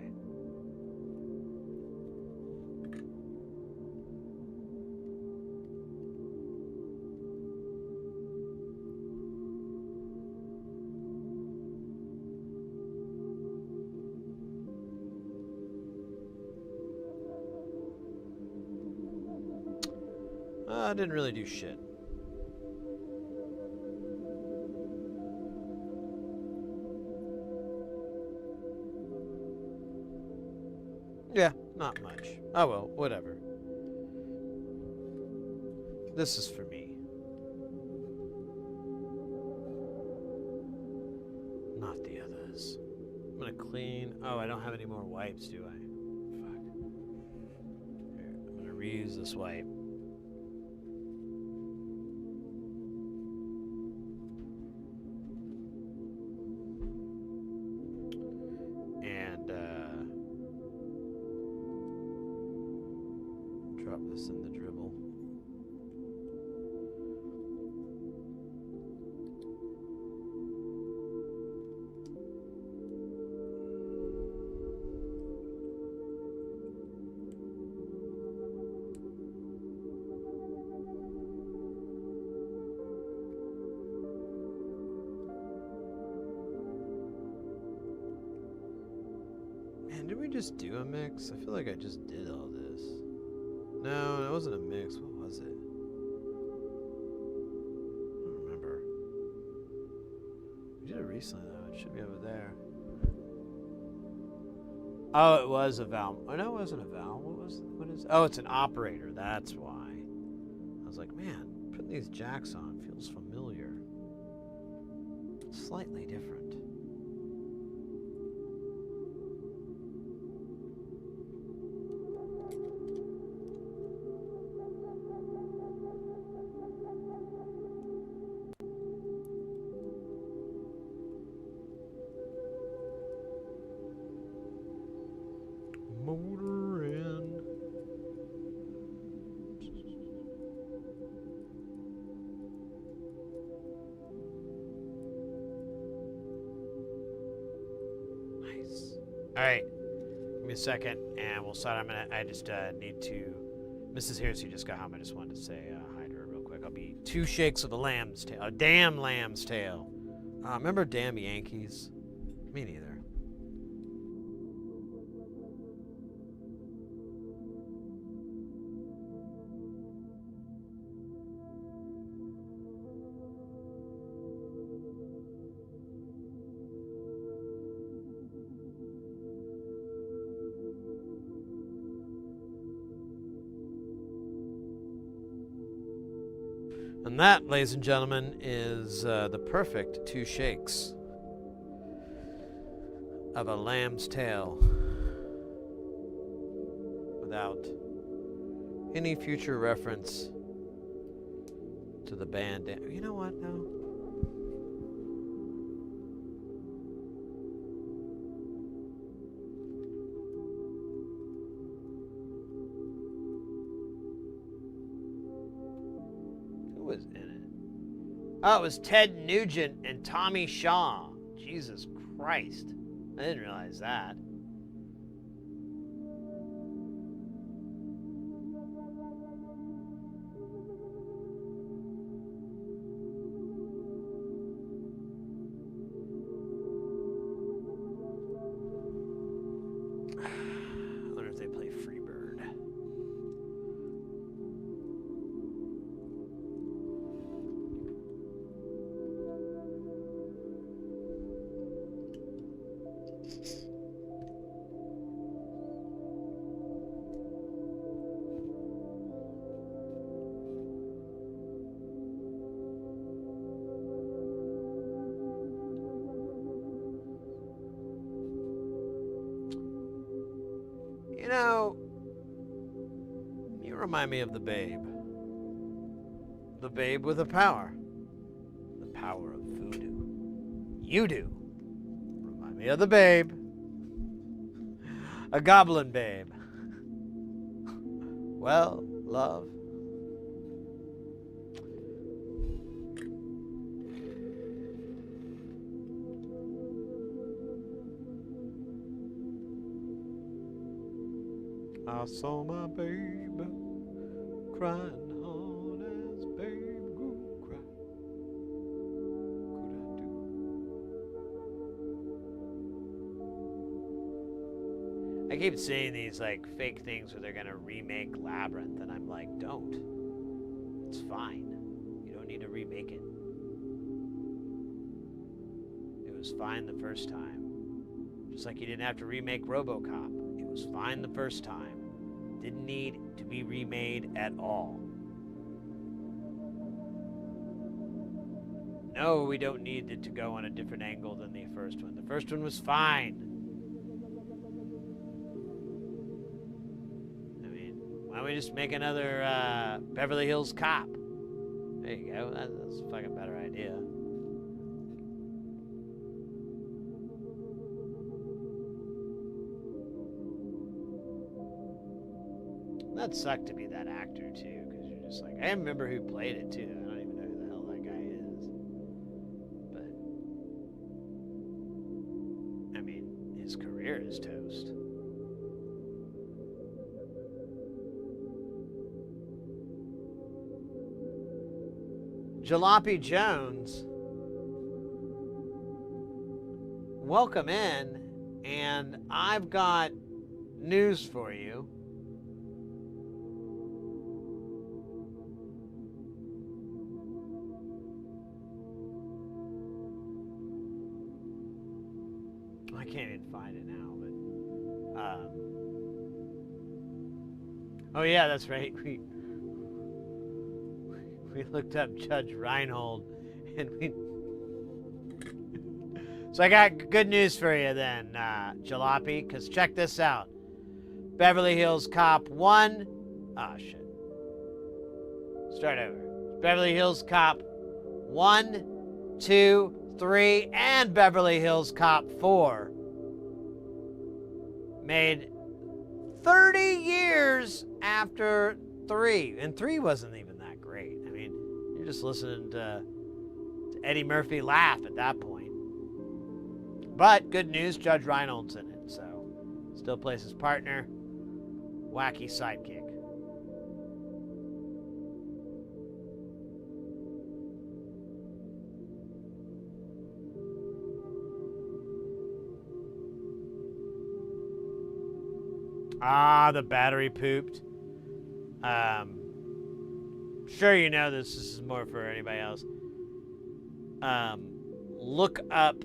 I didn't really do shit. Yeah, not much. Oh well, whatever. This is for me. Not the others. I'm gonna clean. Oh, I don't have any more wipes, do I? Fuck. Here, I'm gonna reuse this wipe. Drop this in the dribble. Man, did we just do a mix? I feel like I just did all this. No, it wasn't a mix. What was it? I don't remember. We did it recently, though. It should be over there. Oh, it was a valve. Oh, no, it wasn't a valve. What is? Oh, it's an operator. That's why. I was like, man, putting these jacks on feels familiar. Slightly different. Motor in. Nice. All right. Give me a second, and we'll start. I just need to. Mrs. Hersey just got home. I just wanted to say hi to her real quick. I'll be 2 shakes of a lamb's tail. A damn lamb's tail. Remember damn Yankees? Me neither. And that, ladies and gentlemen, is the perfect 2 shakes of a lamb's tail without any future reference to the band. You know what? No. was in it? Oh, it was Ted Nugent and Tommy Shaw. Jesus Christ. I didn't realize that. I wonder if they play Freebird. You know, you remind me of the Babe. The Babe with a power. The power of voodoo. You do. Remind me of the Babe. A goblin babe. Well, love. I saw my baby crying hard as baby grew cry. Could I do? I keep seeing these like fake things where they're gonna remake Labyrinth, and I'm like, don't. It's fine. You don't need to remake it. It was fine the first time. Just like you didn't have to remake RoboCop. It was fine the first time. Didn't need to be remade at all. No, we don't need it to go on a different angle than the first one. The first one was fine. I mean, why don't we just make another Beverly Hills Cop? There you go. That's a fucking better idea. That sucked to be that actor too, because you're just like, I remember who played it too. I don't even know who the hell that guy is. But I mean, his career is toast. Jalopy Jones, welcome in, and I've got news for you. I can't even find it now, but oh yeah, that's right. We looked up Judge Reinhold, and we. So I got good news for you then, Jalopy, because check this out. Beverly Hills Cop 1. Oh shit. Start over. Beverly Hills Cop 1, 2, 3, and Beverly Hills Cop 4. Made 30 years after 3. And 3 wasn't even that great. I mean, you're just listening to Eddie Murphy laugh at that point. But good news, Judge Reinhold's in it, so still plays his partner, wacky sidekick. Ah, the battery pooped. Sure you know this is more for anybody else. Look up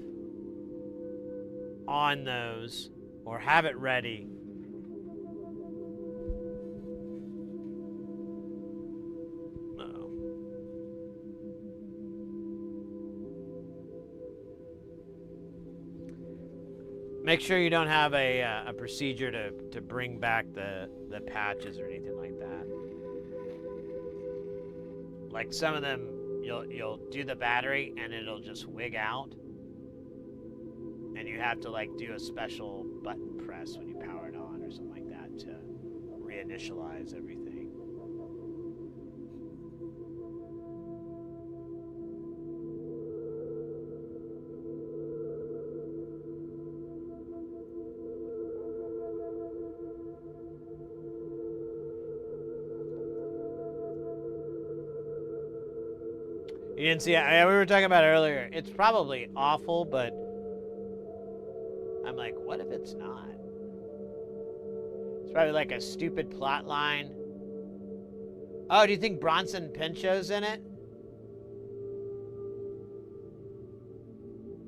on those, or have it ready. Uh-oh. Make sure you don't have a procedure to bring back the patches or anything like that. Like some of them, you'll do the battery and it'll just wig out, and you have to like do a special button press when you power it on or something like that to reinitialize everything. You didn't see it? Yeah, we were talking about it earlier. It's probably awful, but I'm like, what if it's not? It's probably like a stupid plot line. Oh, do you think Bronson Pinchot's in it?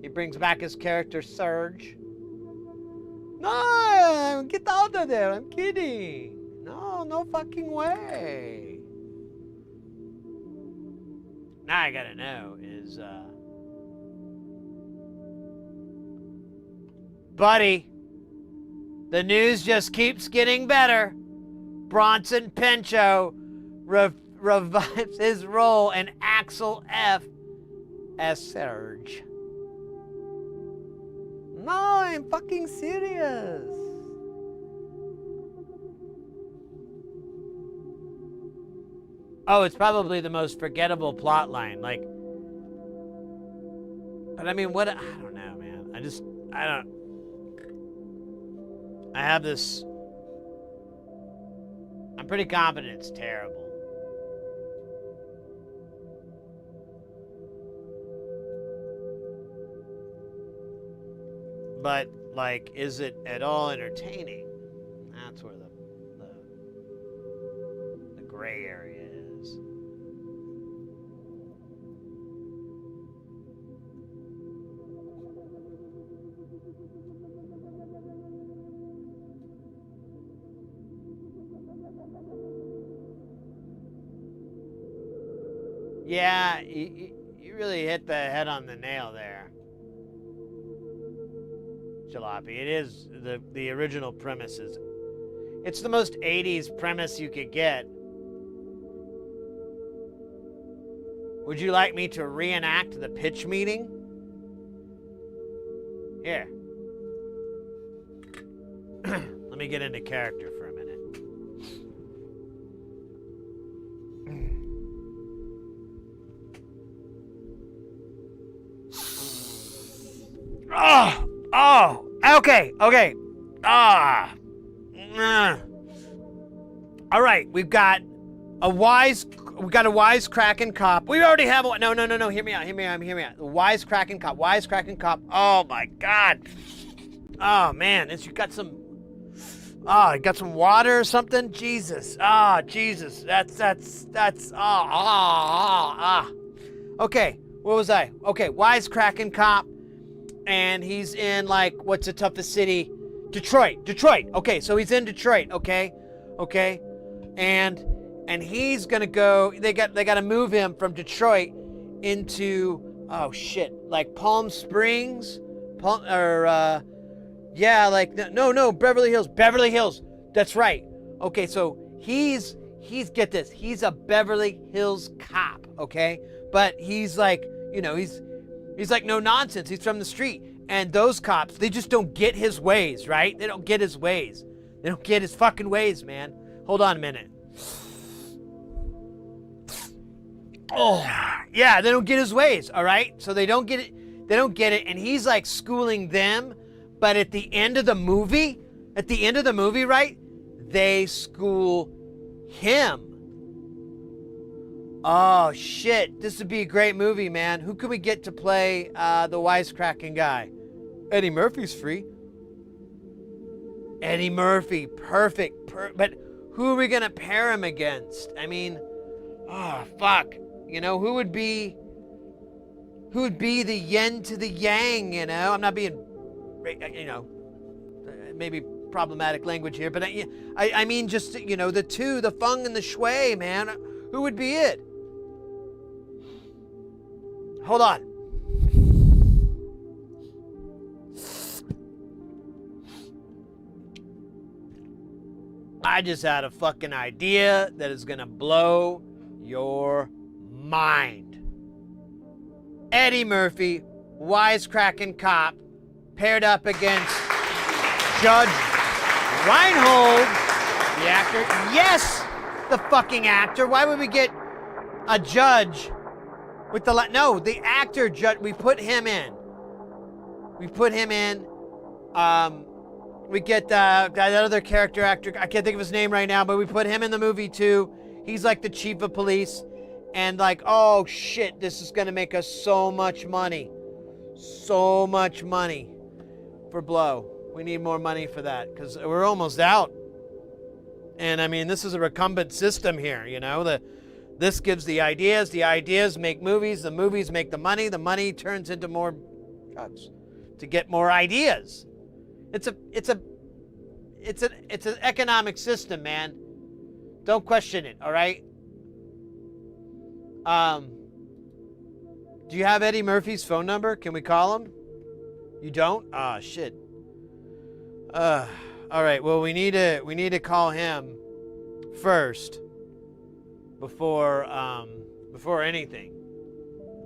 He brings back his character Surge. No, get out of there. I'm kidding. No fucking way. Now I gotta know is, buddy, the news just keeps getting better. Bronson Pinchot revives his role in Axel F as Surge. No, I'm fucking serious. Oh, it's probably the most forgettable plot line. Like, but I mean, what? I don't know, man. I have this. I'm pretty confident it's terrible. But, like, is it at all entertaining? That's where the gray area is. Yeah, you really hit the head on the nail there, Jalopy. It is the original premise is. It's the most 80s premise you could get. Would you like me to reenact the pitch meeting? Here. Let me get into character for a minute. Okay. All right, we've got a wisecracking cop. We already have one. No. Hear me out. The wisecracking cop. Oh my God. Oh man, you got some water or something? Jesus. Jesus. That's. Okay, where was I? Okay, wisecracking cop. And he's in, like, what's the toughest city? Detroit. Okay, so he's in Detroit, okay? And he's gonna go, they gotta move him from Detroit into, like Palm Springs? Beverly Hills. That's right. Okay, so he's get this, he's a Beverly Hills cop, okay? But he's like, he's like no nonsense. He's from the street. And those cops, they just don't get his ways, right? They don't get his ways. They don't get his fucking ways, man. Hold on a minute. Oh, yeah, they don't get his ways, all right? So they don't get it. And he's like schooling them. But at the end of the movie, right? They school him. Oh, shit. This would be a great movie, man. Who could we get to play the wisecracking guy? Eddie Murphy's free. Eddie Murphy. Perfect. But who are we going to pair him against? I mean, oh, fuck. Who would be the yin to the yang, I'm not being, maybe problematic language here, but I mean just, the two, the feng and the shui, man. Who would be it? Hold on. I just had a fucking idea that is gonna blow your mind. Eddie Murphy, wisecracking cop, paired up against Judge Reinhold, the actor. Yes, the fucking actor. Why would we get a judge with the actor judge? We put him in. We get that other character actor. I can't think of his name right now, but we put him in the movie too. He's like the chief of police, and like, oh shit, this is gonna make us so much money. So much money for Blow. We need more money for that because we're almost out. And I mean, this is a recumbent system here, you know. This gives the ideas make movies, the movies make the money turns into more drugs to get more ideas. It's an economic system, man. Don't question it, all right? Do you have Eddie Murphy's phone number? Can we call him? You don't? Ah, shit. All right. Well, we need to call him first before anything.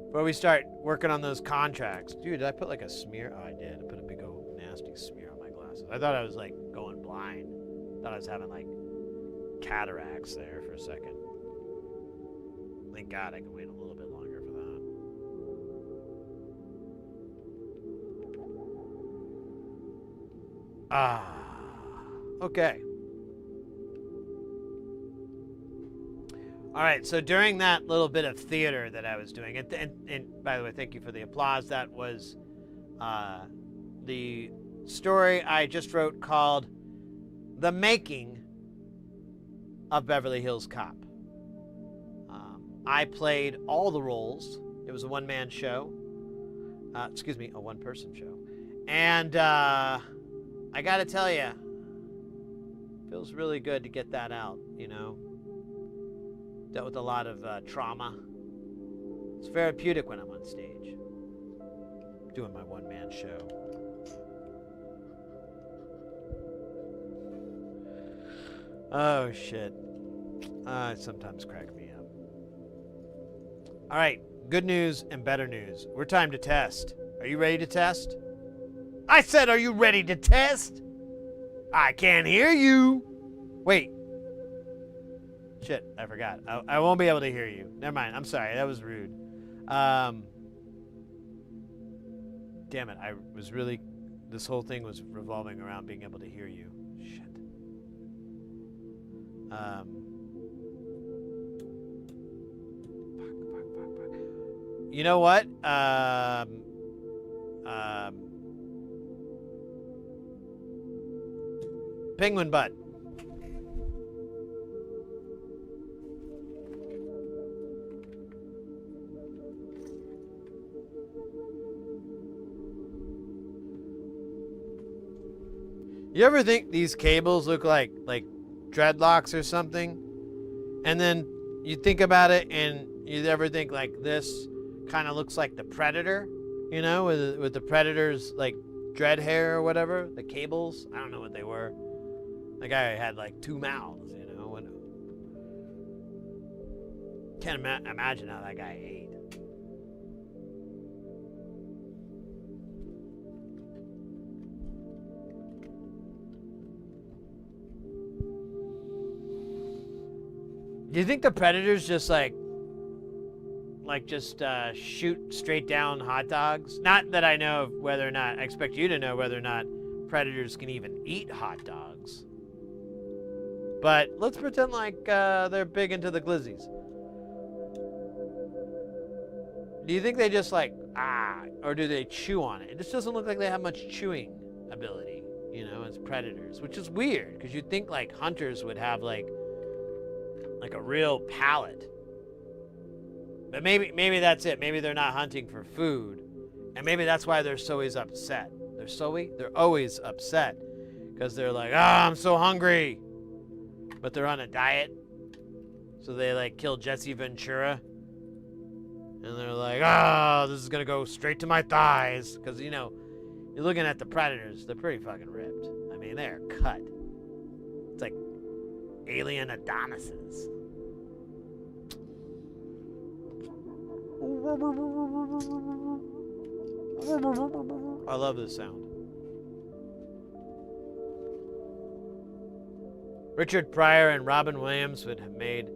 Before we start working on those contracts. Dude, did I put like a smear? Oh, I did. I put a big old nasty smear on my glasses. I thought I was like going blind. I thought I was having like cataracts there for a second. Thank God I can wait a little bit longer for that. Okay. All right, so during that little bit of theater that I was doing, and by the way, thank you for the applause. That was the story I just wrote called The Making of Beverly Hills Cop. I played all the roles. It was a one-man show. A one-person show. And I got to tell you, feels really good to get that out, you know. Dealt with a lot of trauma. It's therapeutic when I'm on stage, doing my one-man show. Oh, shit. It sometimes cracks me up. All right, good news and better news. We're time to test. Are you ready to test? I said, are you ready to test? I can't hear you. Wait. Shit, I forgot. I won't be able to hear you. Never mind. I'm sorry. That was rude. Damn it. This whole thing was revolving around being able to hear you. Shit. Fuck. You know what? Penguin butt. You ever think these cables look like dreadlocks or something? And then you think about it and you ever think like this kind of looks like the Predator, you know, with the Predator's like dread hair or whatever, the cables. I don't know what they were. The guy had like two mouths, you know. And can't imagine how that guy ate. Do you think the Predators just shoot straight down hot dogs? Not that I know of whether or not, I expect you to know whether or not Predators can even eat hot dogs. But let's pretend like they're big into the glizzies. Do you think they just or do they chew on it? It just doesn't look like they have much chewing ability, you know, as predators, which is weird because you'd think like hunters would have like a real palate. But maybe that's it. Maybe they're not hunting for food. And maybe that's why they're always upset. They're always upset because they're like, I'm so hungry. But they're on a diet. So they like kill Jesse Ventura. And they're like, this is going to go straight to my thighs. Because, you know, you're looking at the predators. They're pretty fucking ripped. I mean, they're cut. It's like alien Adonises. I love this sound. Richard Pryor and Robin Williams would have made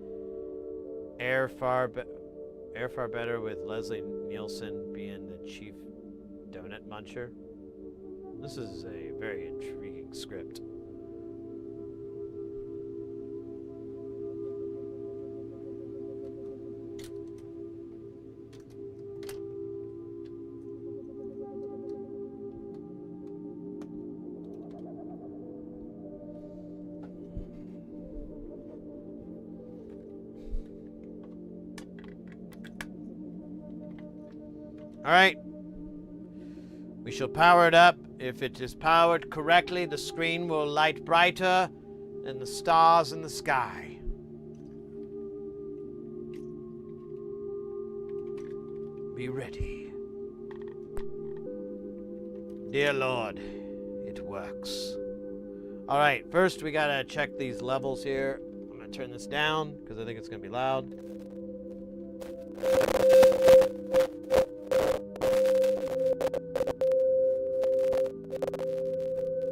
Air Far Better with Leslie Nielsen being the chief donut muncher. This is a very intriguing script. All right. We shall power it up. If it is powered correctly, the screen will light brighter than the stars in the sky. Be ready. Dear Lord, it works. All right, first we gotta check these levels here. I'm gonna turn this down because I think it's gonna be loud.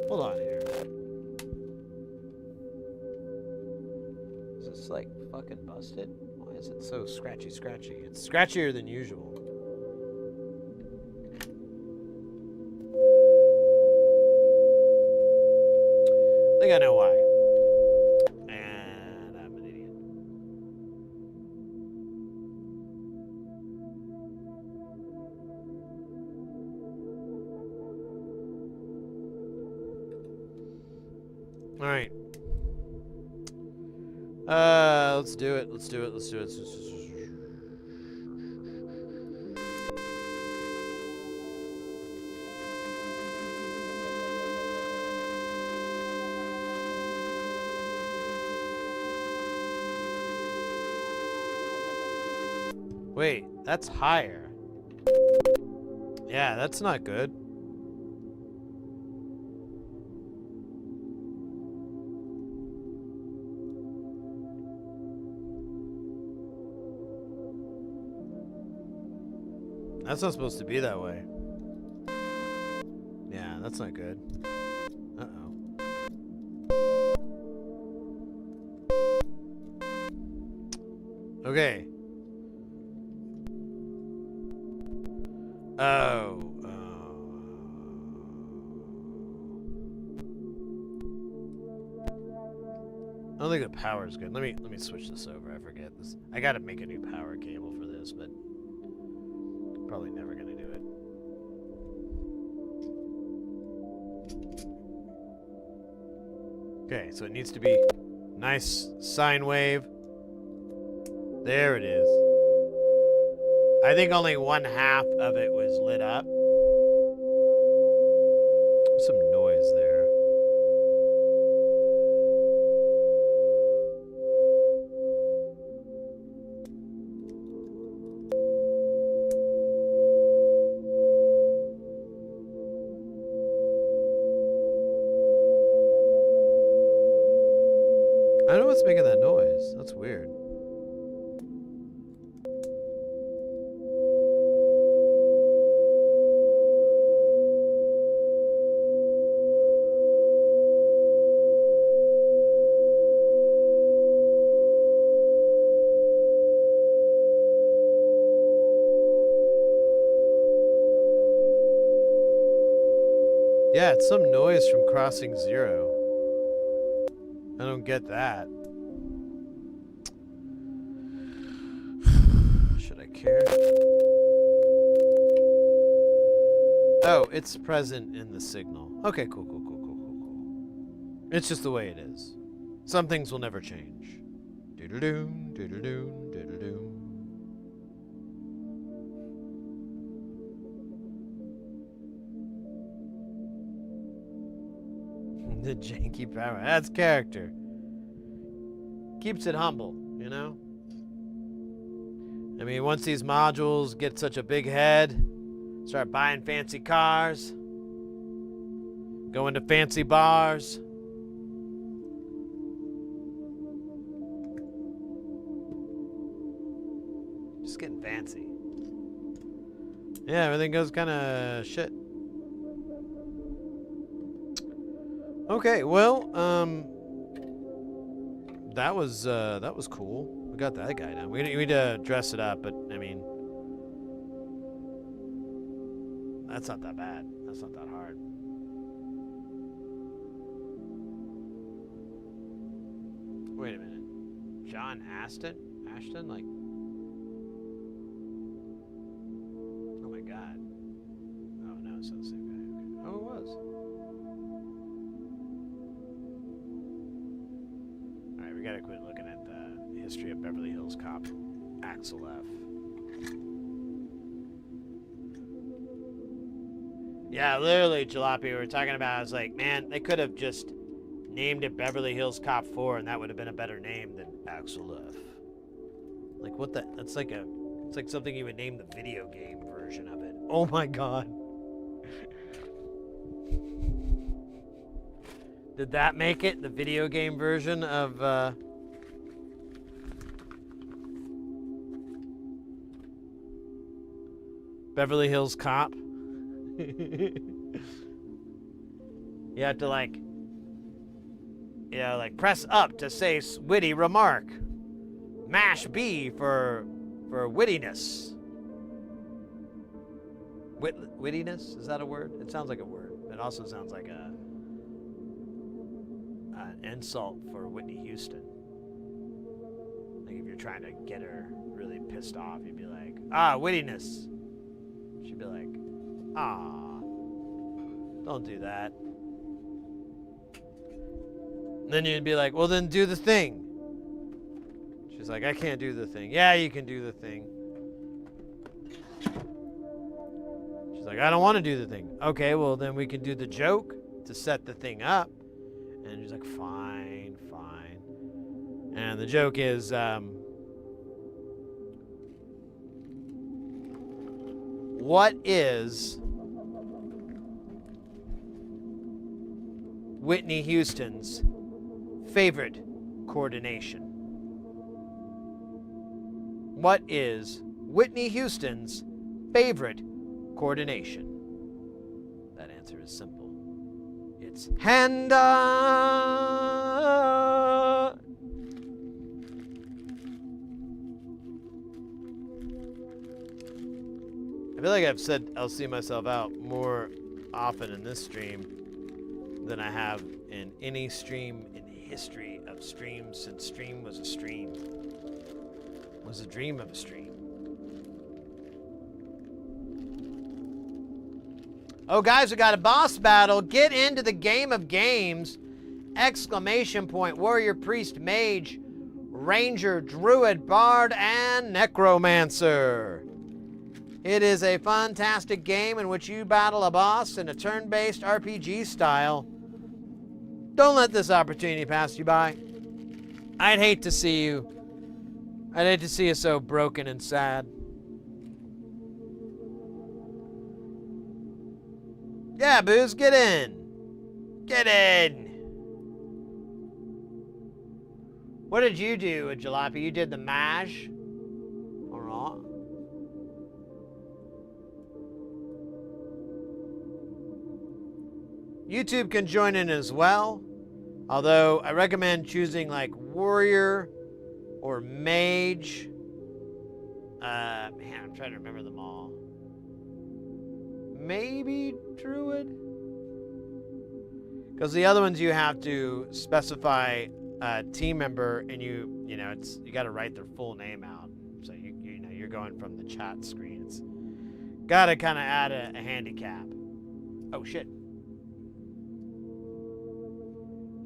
Hold on here. Is this like fucking busted? Why is it so scratchy? It's scratchier than usual. I think I know why. And I'm an idiot. All right. Let's do it. Wait, that's higher. Yeah, that's not good. That's not supposed to be that way. Yeah, that's not good. Uh-oh. Okay. Oh. I don't think the power is good. Let me switch this over. I forget this. I gotta make a new power cable for this, but probably never gonna do it. Okay, so it needs to be nice sine wave. There it is. I think only 1/2 of it was lit up. There's some noise there. I don't know what's making that noise. That's weird. Yeah, it's some noise from crossing 0. I don't get that. Should I care? Oh, it's present in the signal. Okay, cool. It's just the way it is. Some things will never change. Doodle-doom, doodle-doom, doodle-doom. The janky power. That's character. Keeps it humble, you know? I mean, once these modules get such a big head, start buying fancy cars, going to fancy bars. Just getting fancy. Yeah, everything goes kind of shit. Okay, well, that was cool. We got that guy down. We need to dress it up, but I mean, that's not that bad. That's not that hard. Wait a minute, John Ashton, like, oh my God. Oh no, it's not the same guy. Okay. Oh, it was. We gotta quit looking at the history of Beverly Hills Cop, Axel F. Yeah, literally, Jalopy, we were talking about, I was like, man, they could have just named it Beverly Hills Cop 4 and that would have been a better name than Axel F. Like, what the, it's like something you would name the video game version of it. Oh my god. Did that make it? The video game version of, Beverly Hills Cop? You have to like, press up to say witty remark. Mash B for wittiness. Wittiness? Is that a word? It sounds like a word. It also sounds like an insult for Whitney Houston. Like if you're trying to get her really pissed off, you'd be like, wittiness. She'd be like, don't do that. And then you'd be like, well, then do the thing. She's like, I can't do the thing. Yeah, you can do the thing. She's like, I don't want to do the thing. Okay, well, then we can do the joke to set the thing up. And she's like, fine, fine. And the joke is, what is Whitney Houston's favorite coordination? What is Whitney Houston's favorite coordination? That answer is simple. It's hand up. I feel like I've said I'll see myself out more often in this stream than I have in any stream in history of streams since stream was a stream. Was a dream of a stream. Oh, guys, we got a boss battle. Get into the game of games. Exclamation point, warrior, priest, mage, ranger, druid, bard, and necromancer. It is a fantastic game in which you battle a boss in a turn-based RPG style. Don't let this opportunity pass you by. I'd hate to see you so broken and sad. Yeah, Booze, get in. Get in. What did you do, Jalopy? You did the mash? Or not? YouTube can join in as well. Although I recommend choosing like warrior or mage. Man, I'm trying to remember them all. Maybe druid? Because the other ones you have to specify a team member and you got to write their full name out. So you're going from the chat screen. It's got to kind of add a handicap. Oh shit.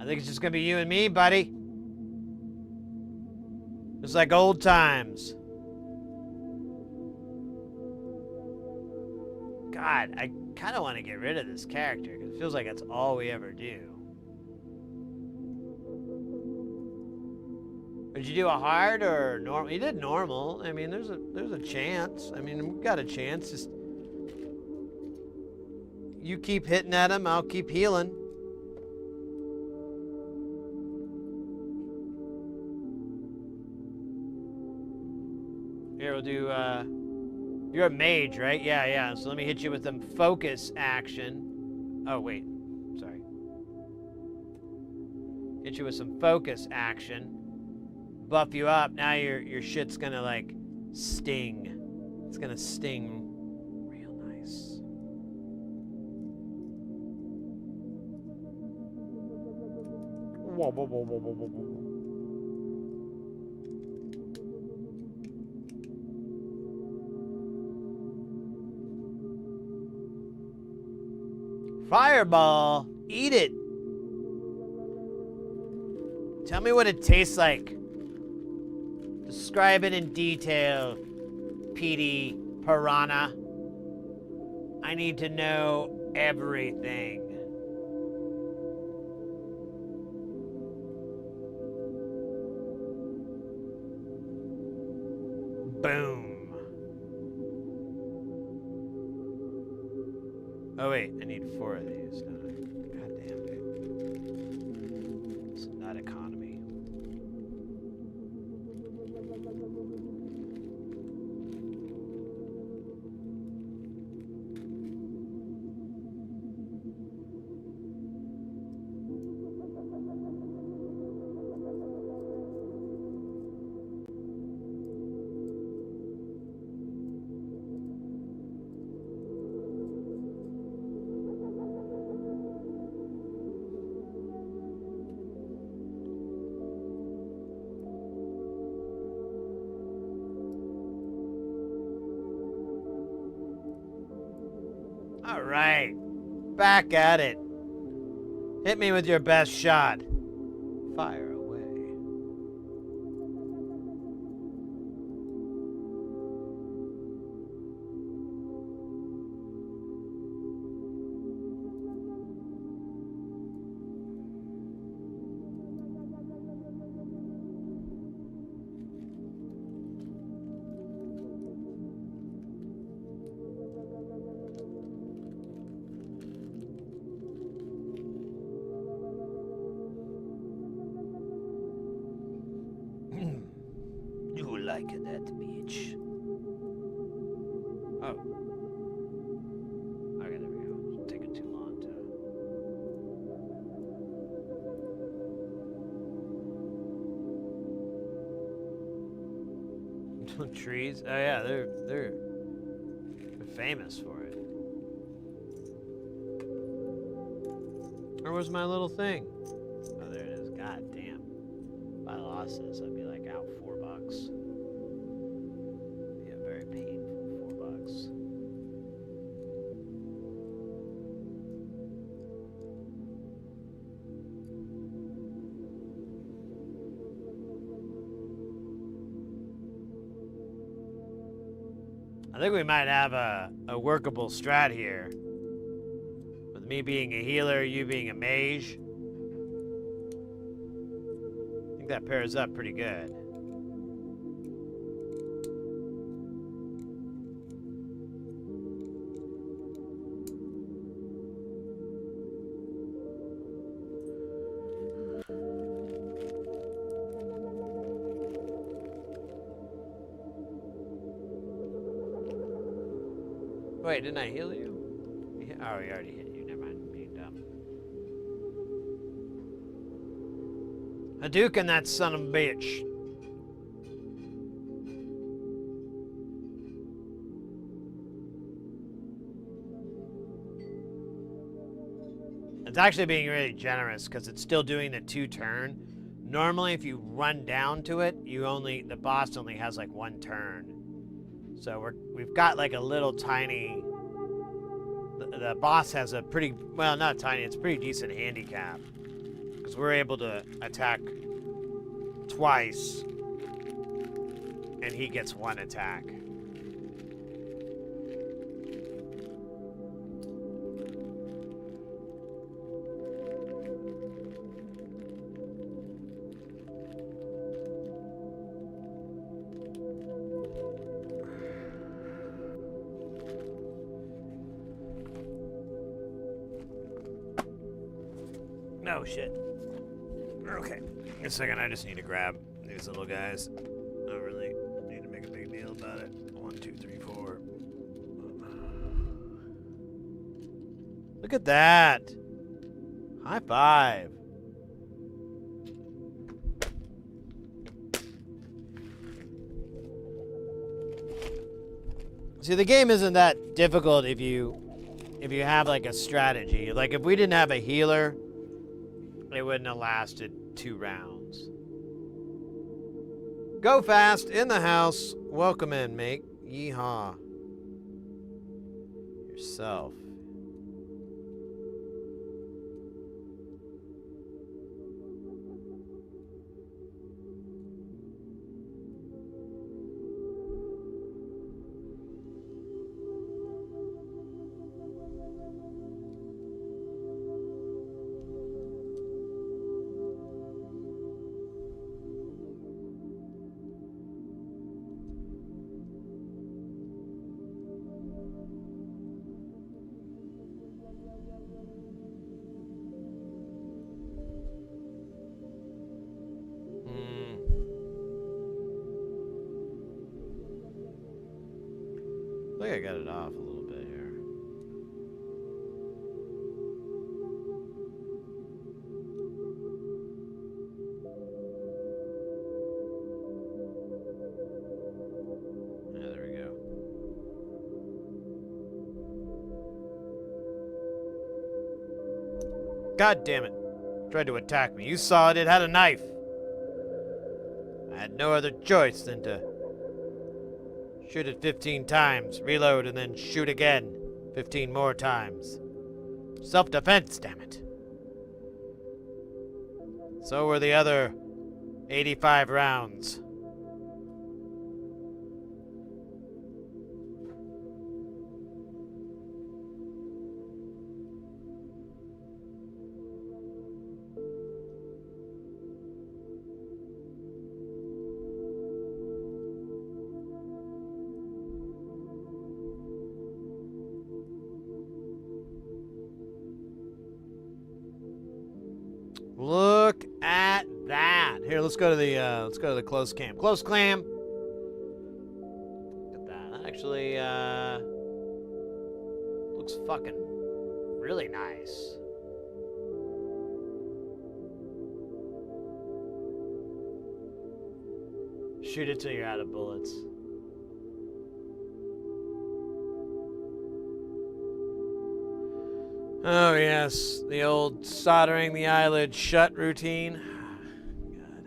I think it's just going to be you and me, buddy. It's like old times. God, I kind of want to get rid of this character because it feels like that's all we ever do. Did you do a hard or normal? You did normal. I mean, there's a chance. I mean, we've got a chance. Just you keep hitting at him, I'll keep healing. Here, we'll do, you're a mage, right? Yeah. So let me hit you with some focus action. Oh, wait. Sorry. Hit you with some focus action. Buff you up. Now your shit's gonna, like, sting. It's gonna sting real nice. Whoa, whoa, whoa, whoa, whoa, whoa, whoa. Fireball, eat it. Tell me what it tastes like. Describe it in detail, Petey Piranha. I need to know everything. Boom. Oh wait, I need 4 of these, don't I? God damn, dude. It's not economy. All right, back at it. Hit me with your best shot. Fire away. You like that bitch? Oh. Okay, there we go. It's taking too long to. Trees? Oh yeah, they're famous for it. Where was my little thing? Oh, there it is. God damn. If I lost this, I'd be like out $4. Be a very painful $4. I think we might have a workable strat here. With me being a healer, you being a mage. I think that pairs up pretty good. Wait, didn't I heal you? Oh, we already hit you. Never mind. I'm being dumb. Hadouken, that son of a bitch. It's actually being really generous because it's still doing the 2-turn. Normally, if you run down to it, the boss only has like 1 turn. So we've got like a little tiny. The boss has a pretty, well, not tiny. It's a pretty decent handicap because we're able to attack twice, and he gets 1 attack. No shit. Okay. In a second, I just need to grab these little guys. I don't really need to make a big deal about it. 1, 2, 3, 4. Look at that. High five. See, the game isn't that difficult if you have like a strategy. Like if we didn't have a healer, it wouldn't have lasted 2 rounds. Go fast in the house. Welcome in, mate. Yeehaw. Yourself. think I got it off a little bit here. Yeah, there we go. God damn it. Tried to attack me. You saw it. It had a knife. I had no other choice than to shoot it 15 times, reload, and then shoot again 15 more times. Self-defense, damn it. So were the other 85 rounds. Look at that. Here, let's go to the close cam. Close cam. Look at that. That actually looks fucking really nice. Shoot it till you're out of bullets. Oh yes, the old soldering the eyelid shut routine. God.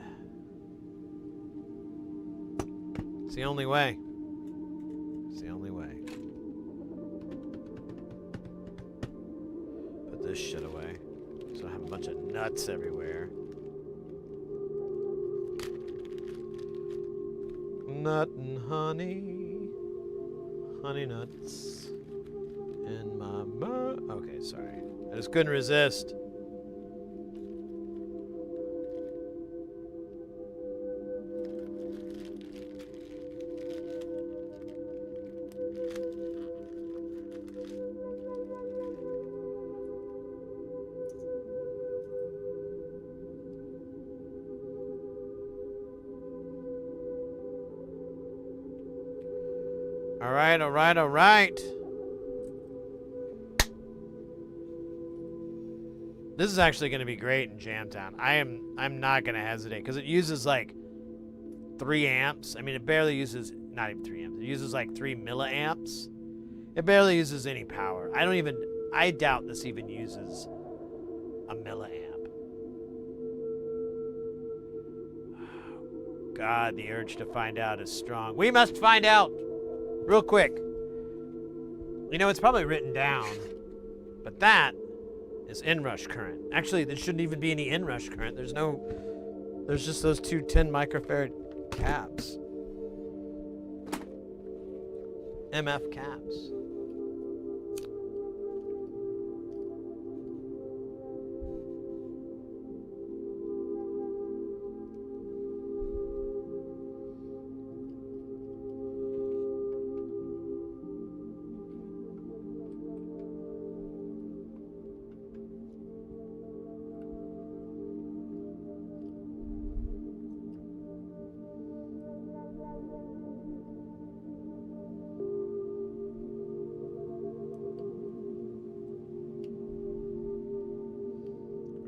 It's the only way. It's the only way. Put this shit away so I have a bunch of nuts everywhere. Nut and honey. Honey nuts. In my mouth. Okay, sorry. I just couldn't resist. All right, all right, all right. This is actually going to be great in Jamtown. I'm not going to hesitate because it uses like 3 amps. I mean, it barely uses, not even 3 amps. It uses like 3 milliamps. It barely uses any power. I doubt this even uses a milliamp. God, the urge to find out is strong. We must find out real quick. You know, it's probably written down, but that is inrush current. Actually, there shouldn't even be any inrush current. There's just those 2 10 microfarad caps. MF caps.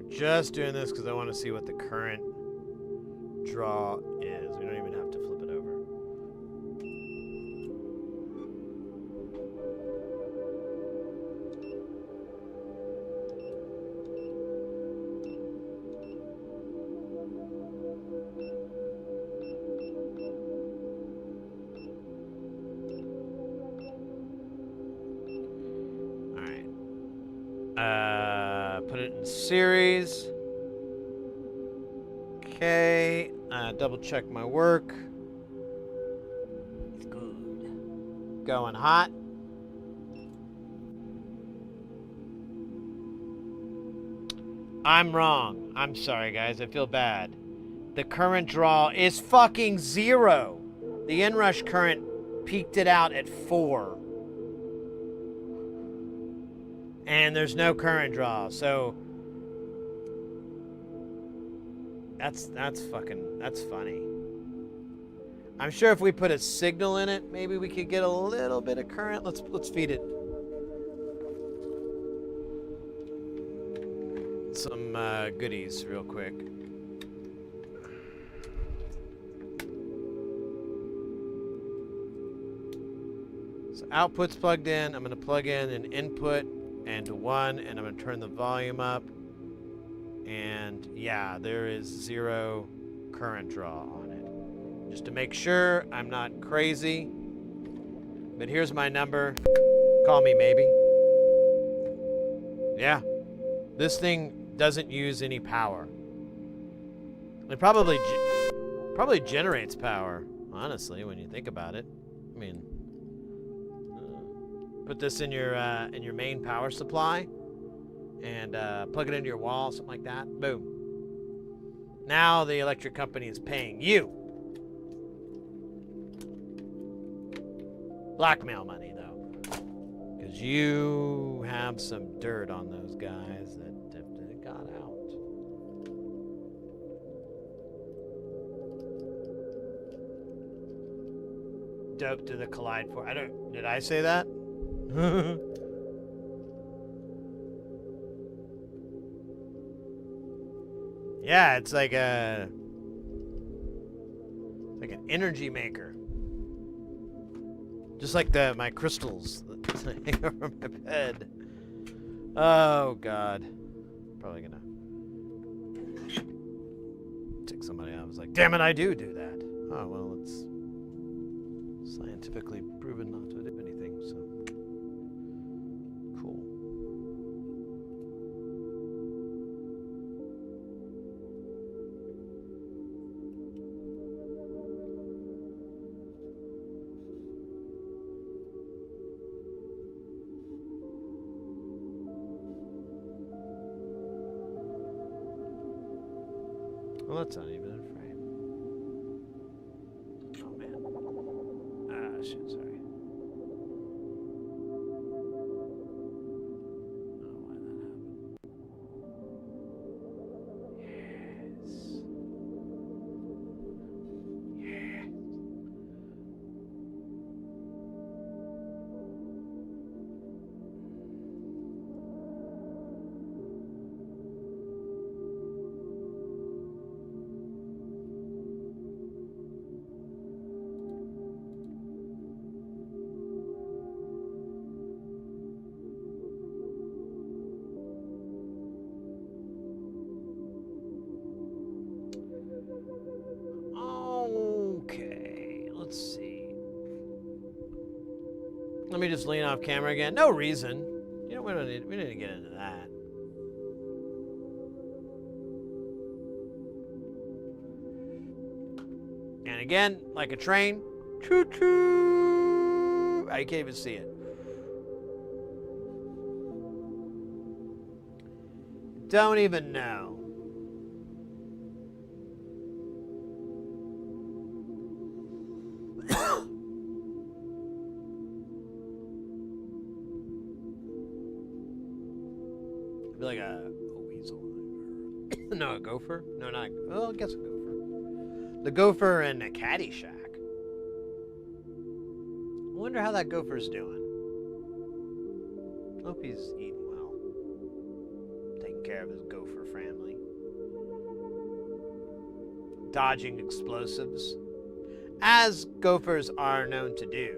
Just doing this because I want to see what the current draw is. We don't even have to flip it over. Put it in series. Okay. Double check my work. It's good. Going hot. I'm wrong. I'm sorry, guys. I feel bad. The current draw is fucking 0. The inrush current peaked it out at 4. And there's no current draw, so that's funny. I'm sure if we put a signal in it, maybe we could get a little bit of current. Let's feed it some goodies real quick. So output's plugged in. I'm going to plug in an input and to 1, and I'm going to turn the volume up. And yeah, there is 0 current draw on it. Just to make sure I'm not crazy. But here's my number. Call me maybe. Yeah. This thing doesn't use any power. It probably generates power, honestly, when you think about it. I mean, put this in your main power supply and plug it into your wall, something like that. Boom. Now the electric company is paying you. Blackmail money, though. Because you have some dirt on those guys that got out. Dope to the Collide 4. Did I say that? Yeah, it's like an energy maker. Just like my crystals that hang over my bed. Oh God. Probably gonna take somebody out. I was like, damn it, I do that. Oh well, it's scientifically proven not to do anything, so cool. Well, that's not even a frame. Oh man. Ah, shit, sorry. Oh, why that happened? Yes. Yes. Okay, let's see. Let me just lean off camera again. No reason. You know, we don't need to get into that. And again, like a train. Choo choo. I can't even see it. Don't even know. Be like a weasel. No, a gopher? No, not. Well, I guess a gopher. The gopher in a Caddyshack. I wonder how that gopher's doing. Hope he's eating well. Taking care of his gopher family. Dodging explosives. As gophers are known to do.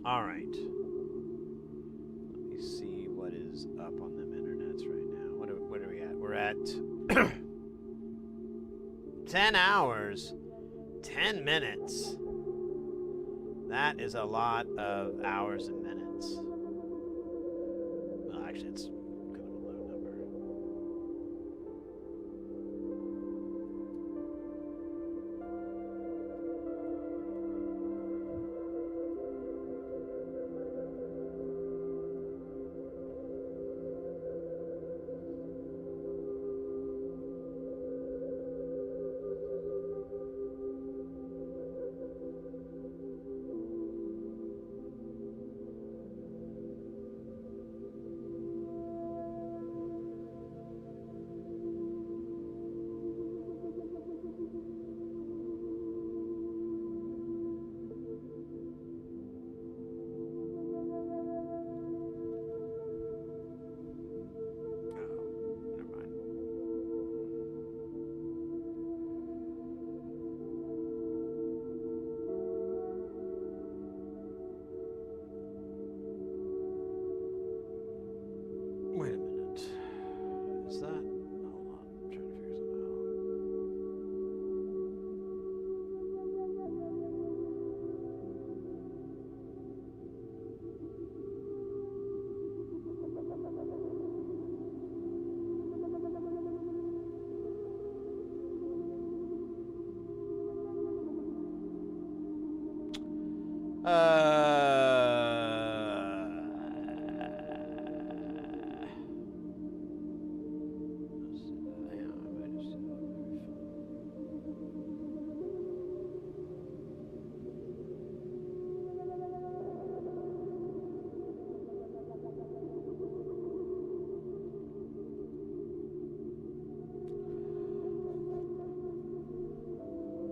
All right. Let me see what is up on them internets right now. What are we at? We're at 10 hours, 10 minutes. That is a lot of hours and minutes. Well, actually, it's kind of a low number.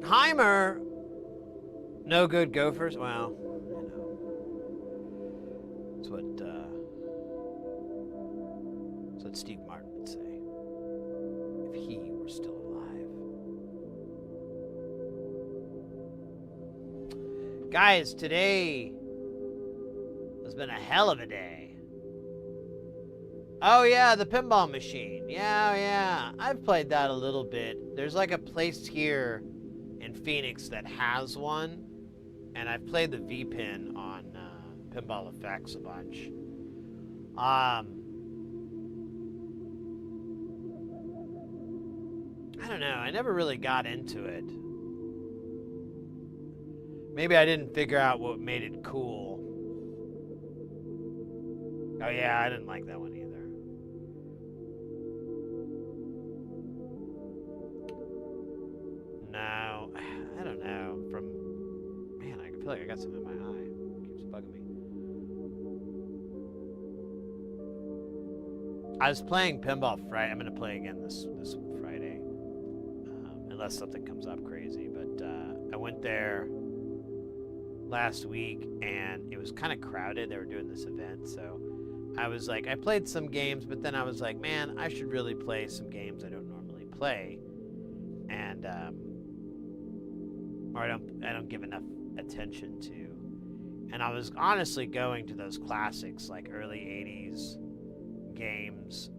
Heimer, no good gophers. Well, that's what Steve Martin would say if he were still alive. Guys, today has been a hell of a day. Oh yeah, the pinball machine. Yeah. I've played that a little bit. There's like a place here in Phoenix that has one, and I've played the V-Pin on Pinball Effects a bunch. I don't know. I never really got into it. Maybe I didn't figure out what made it cool. Oh yeah, I didn't like that one either. No, I don't know. Man, I feel like I got something in my eye. It keeps bugging me. I was playing Pinball Friday. I'm gonna play again this Friday, unless something comes up crazy. But I went there last week, and it was kind of crowded. They were doing this event, so I was like, I played some games, but then I was like, man, I should really play some games I don't normally play, and or I don't give enough attention to. And I was honestly going to those classics, like early 80s games,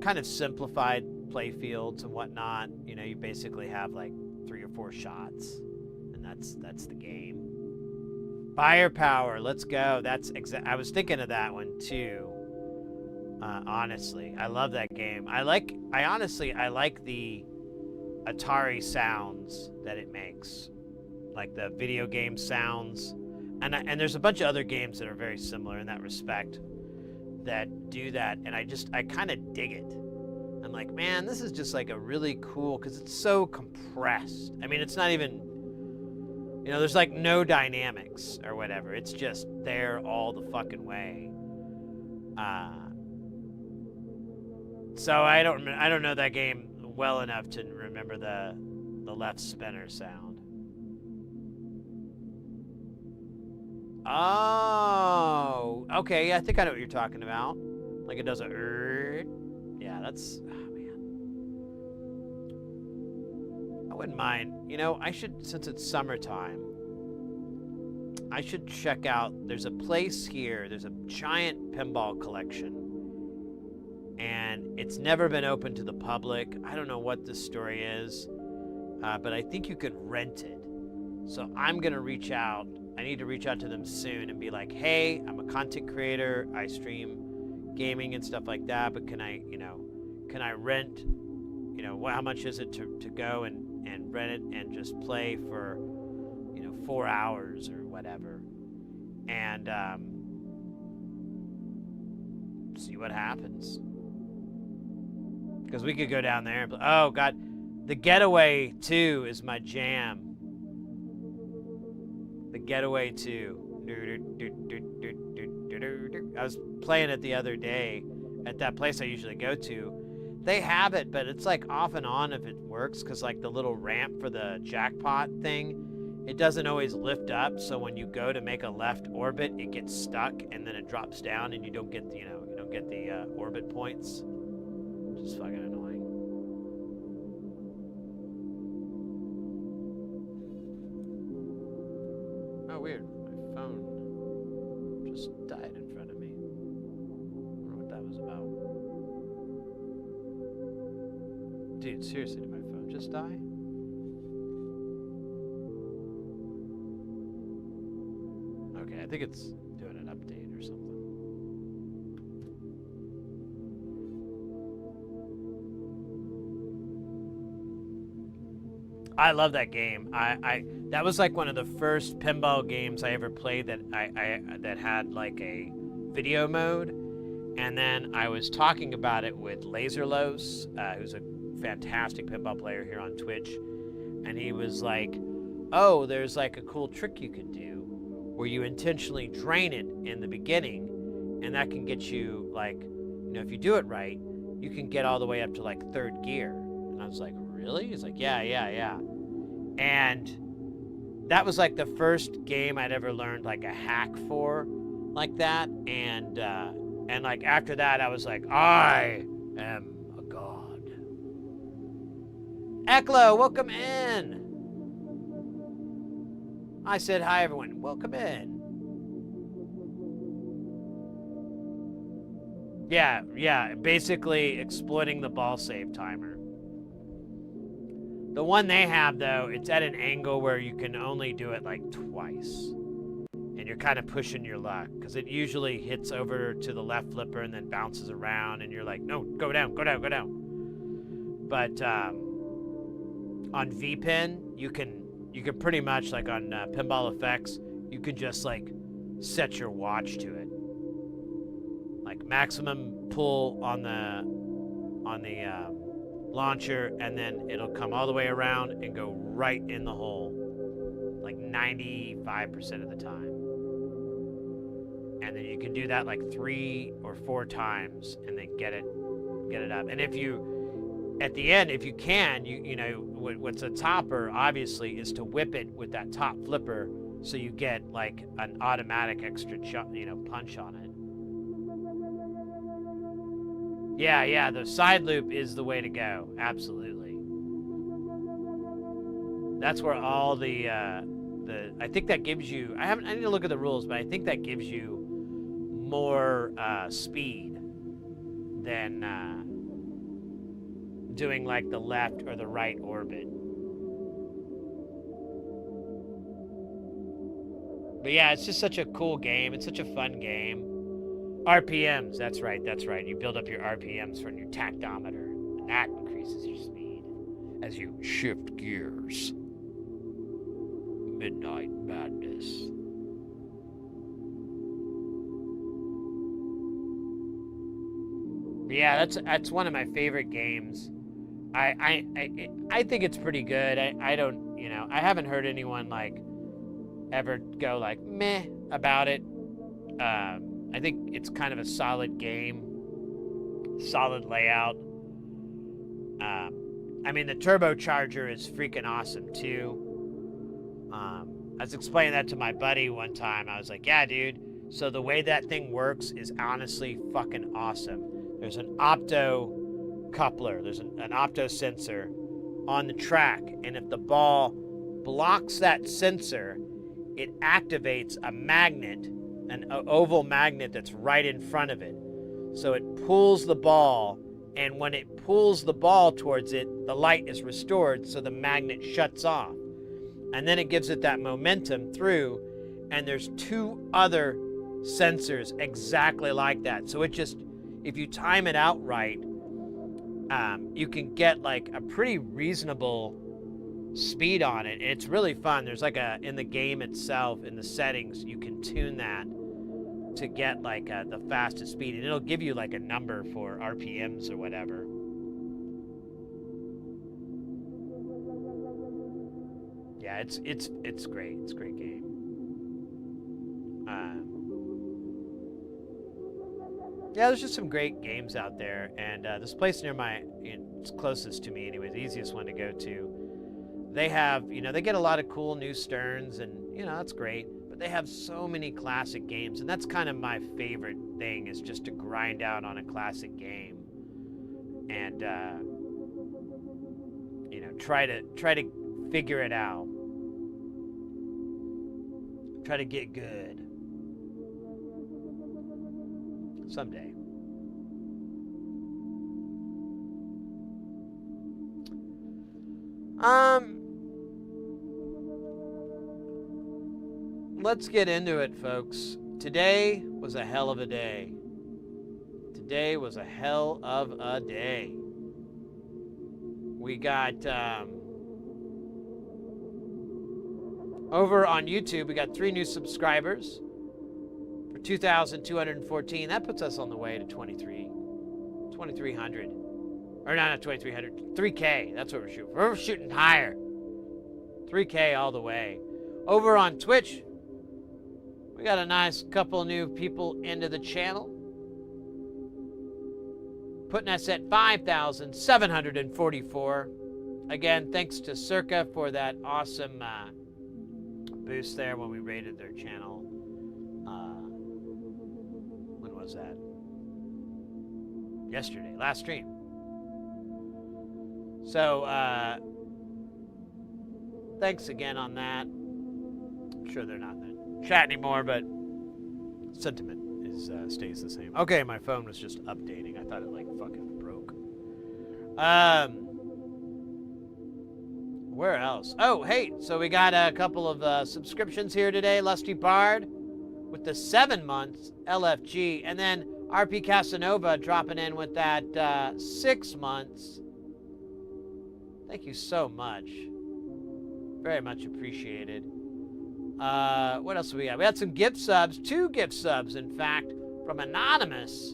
kind of simplified play fields and whatnot. You know, you basically have like 3 or 4 shots, and that's the game. Firepower, let's go. I was thinking of that one too. Honestly, I love that game. I like the Atari sounds that it makes, like the video game sounds, and there's a bunch of other games that are very similar in that respect that do that, and I kind of dig it. I'm like, man, this is just like a really cool, because it's so compressed. I mean, it's not even, you know, there's like no dynamics or whatever. It's just there all the fucking way. So I don't know that game well enough to remember the left spinner sound. Oh, okay. I think I know what you're talking about. Like it does a yeah, that's, oh man. I wouldn't mind. You know, I should, since it's summertime, I should check out, there's a place here, there's a giant pinball collection, and it's never been open to the public. I don't know what the story is, but I think you could rent it. So I'm gonna reach out. I need to reach out to them soon and be like, hey, I'm a content creator. I stream gaming and stuff like that, but can I rent, you know, how much is it to go and rent it and just play for, you know, 4 hours or whatever, and see what happens. Because we could go down there and play. Oh God, The Getaway 2 is my jam. The Getaway 2. I was playing it the other day at that place I usually go to. They have it, but it's like off and on if it works, because like the little ramp for the jackpot thing, it doesn't always lift up, so when you go to make a left orbit, it gets stuck and then it drops down and you don't get the, orbit points. Which is fucking annoying. Oh, weird. My phone just died in front of me. I don't know what that was about. Dude, seriously, did my phone just die? Okay, I think it's doing an update or something. I love that game. That was like one of the first pinball games I ever played that that had like a video mode. And then I was talking about it with Laserlos, who's a fantastic pinball player here on Twitch, and he was like, "Oh, there's like a cool trick you can do where you intentionally drain it in the beginning, and that can get you like, you know, if you do it right, you can get all the way up to like third gear." And I was like, "Really?" He's like, "Yeah. And that was like the first game I'd ever learned like a hack for like that. And like after that, I was like, I am a god. Eklo, welcome in. I said hi, everyone. Welcome in. Yeah, basically exploiting the ball save timer. The one they have, though, it's at an angle where you can only do it like twice. And you're kind of pushing your luck, because it usually hits over to the left flipper and then bounces around, and you're like, no, go down. But on VPin, you can pretty much, like on Pinball Effects, you can just like set your watch to it. Like maximum pull on the launcher, and then it'll come all the way around and go right in the hole, like 95% of the time. And then you can do that like 3 or 4 times, and then get it up. And if you, at the end, if you can, you know what's a topper obviously is to whip it with that top flipper, so you get like an automatic extra punch on it. Yeah, the side loop is the way to go. Absolutely. That's where all the I think that gives you, I need to look at the rules, but I think that gives you more speed than doing like the left or the right orbit. But yeah, it's just such a cool game. It's such a fun game. RPMs, that's right. You build up your RPMs from your tactometer, and that increases your speed as you shift gears. Midnight Madness. But yeah, that's one of my favorite games. I think it's pretty good. I don't, I haven't heard anyone like ever go like meh about it. I think it's kind of a solid game, solid layout. I mean, the turbocharger is freaking awesome too. I was explaining that to my buddy one time. I was like, yeah, dude, so the way that thing works is honestly fucking awesome. There's an opto coupler, there's an opto sensor on the track, and if the ball blocks that sensor, it activates a magnet, an oval magnet that's right in front of it. So it pulls the ball, and when it pulls the ball towards it, the light is restored, so the magnet shuts off. And then it gives it that momentum through, and there's 2 other sensors exactly like that. So it just, if you time it out right, you can get like a pretty reasonable speed on it, and it's really fun. There's like in the game itself, in the settings, you can tune that to get like the fastest speed, and it'll give you like a number for RPMs or whatever. Yeah, it's great. It's a great game. Yeah, there's just some great games out there, and this place near it's closest to me anyway, the easiest one to go to. They have, they get a lot of cool new Sterns, and, that's great. But they have so many classic games, and that's kind of my favorite thing, is just to grind out on a classic game. And, try to figure it out. Try to get good. Someday. Let's get into it, folks. Today was a hell of a day. Today was a hell of a day. We got Over on YouTube, we got 3 new subscribers for 2,214. That puts us on the way to 2,300. Or not 2,300, 3K. That's what we're shooting. We're shooting higher. 3K all the way. Over on Twitch, we got a nice couple new people into the channel, putting us at 5,744. Again, thanks to Circa for that awesome boost there when we rated their channel. When was that? Yesterday, last stream. So, thanks again on that. I'm sure they're not in the chat anymore, but sentiment is stays the same. Okay, my phone was just updating. I thought it like fucking broke. Where else? Oh, hey, so we got a couple of subscriptions here today. Lusty Bard with the 7 months LFG, and then RP Casanova dropping in with that 6 months. Thank you so much. Very much appreciated. What else do we got? We had some gift subs, 2 gift subs, in fact, from Anonymous.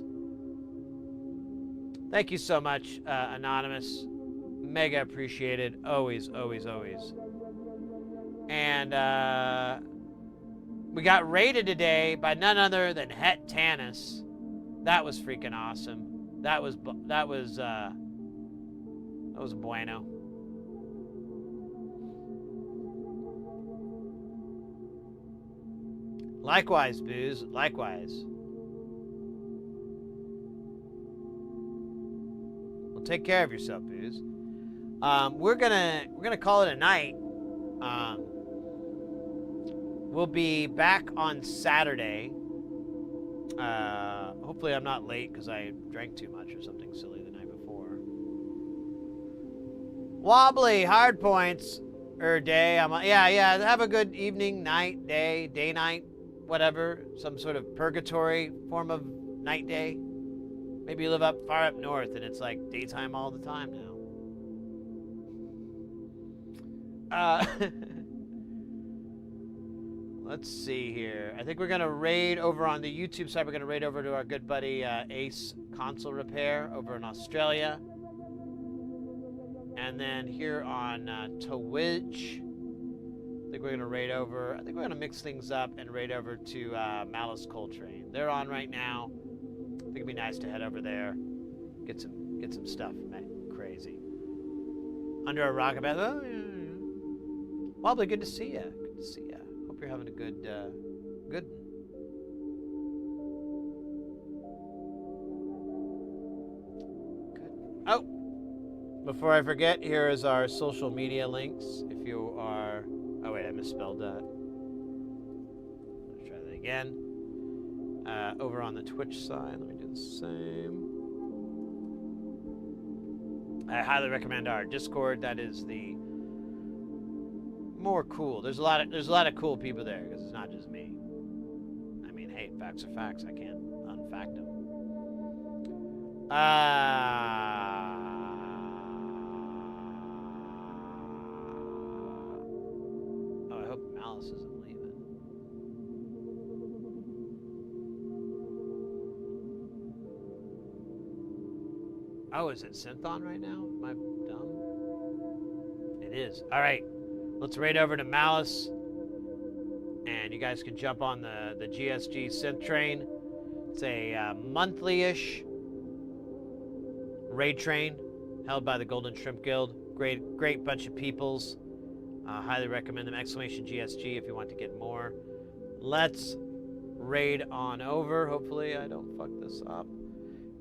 Thank you so much, Anonymous. Mega appreciated. Always, always, always. And we got rated today by none other than Het Tanis. That was freaking awesome. That was bueno. Likewise, Booze. Likewise. Well, take care of yourself, Booze. We're gonna call it a night. We'll be back on Saturday. Hopefully I'm not late because I drank too much or something silly the night before. Wobbly, hard points. Day. Yeah. Have a good evening, night, day, night, whatever. Some sort of purgatory form of night, day. Maybe you live far up north and it's like daytime all the time now. Let's see here. I think we're going to raid over on the YouTube side. We're going to raid over to our good buddy Ace Console Repair over in Australia. And then here on Twitch, I think we're going to raid over. I think we're going to mix things up and raid over to Malice Coltrane. They're on right now. I think it'd be nice to head over there, get some stuff, man. Crazy. Under a rock about. Oh, yeah. Wobbly, good to see you. Good to see you. Hope you're having a good. Good. Oh, before I forget, here is our social media links. If you are. Oh wait, I misspelled that. Let's try that again. Over on the Twitch side, let me do the same. I highly recommend our Discord. That is the more cool. There's a lot of cool people there because it's not just me. I mean, hey, facts are facts. I can't unfact them. Oh, I hope Malice isn't leaving. Oh, is it Synthon right now? Am I dumb? It is. All right. Let's raid over to Malice. And you guys can jump on the GSG synth train. It's a monthly-ish raid train held by the Golden Shrimp Guild. Great bunch of peoples. Highly recommend them. Exclamation GSG if you want to get more. Let's raid on over. Hopefully I don't fuck this up.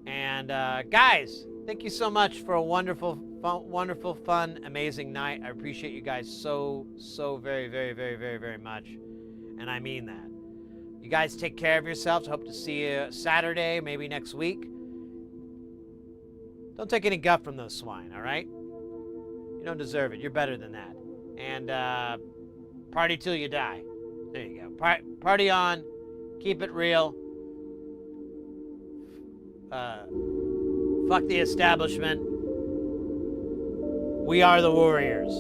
And guys, thank you so much for a wonderful, fun, amazing night. I appreciate you guys so very, very, very, very, very much. And I mean that. You guys take care of yourselves. Hope to see you Saturday, maybe next week. Don't take any guff from those swine, all right? You don't deserve it. You're better than that. And party till you die. There you go. Party on. Keep it real. Fuck the establishment. We are the warriors.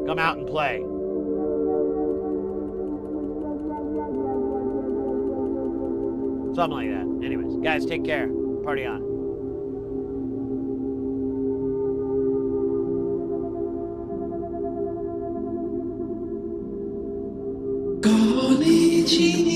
Come out and play. Something like that. Anyways, guys, take care. Party on. Konnichiwa.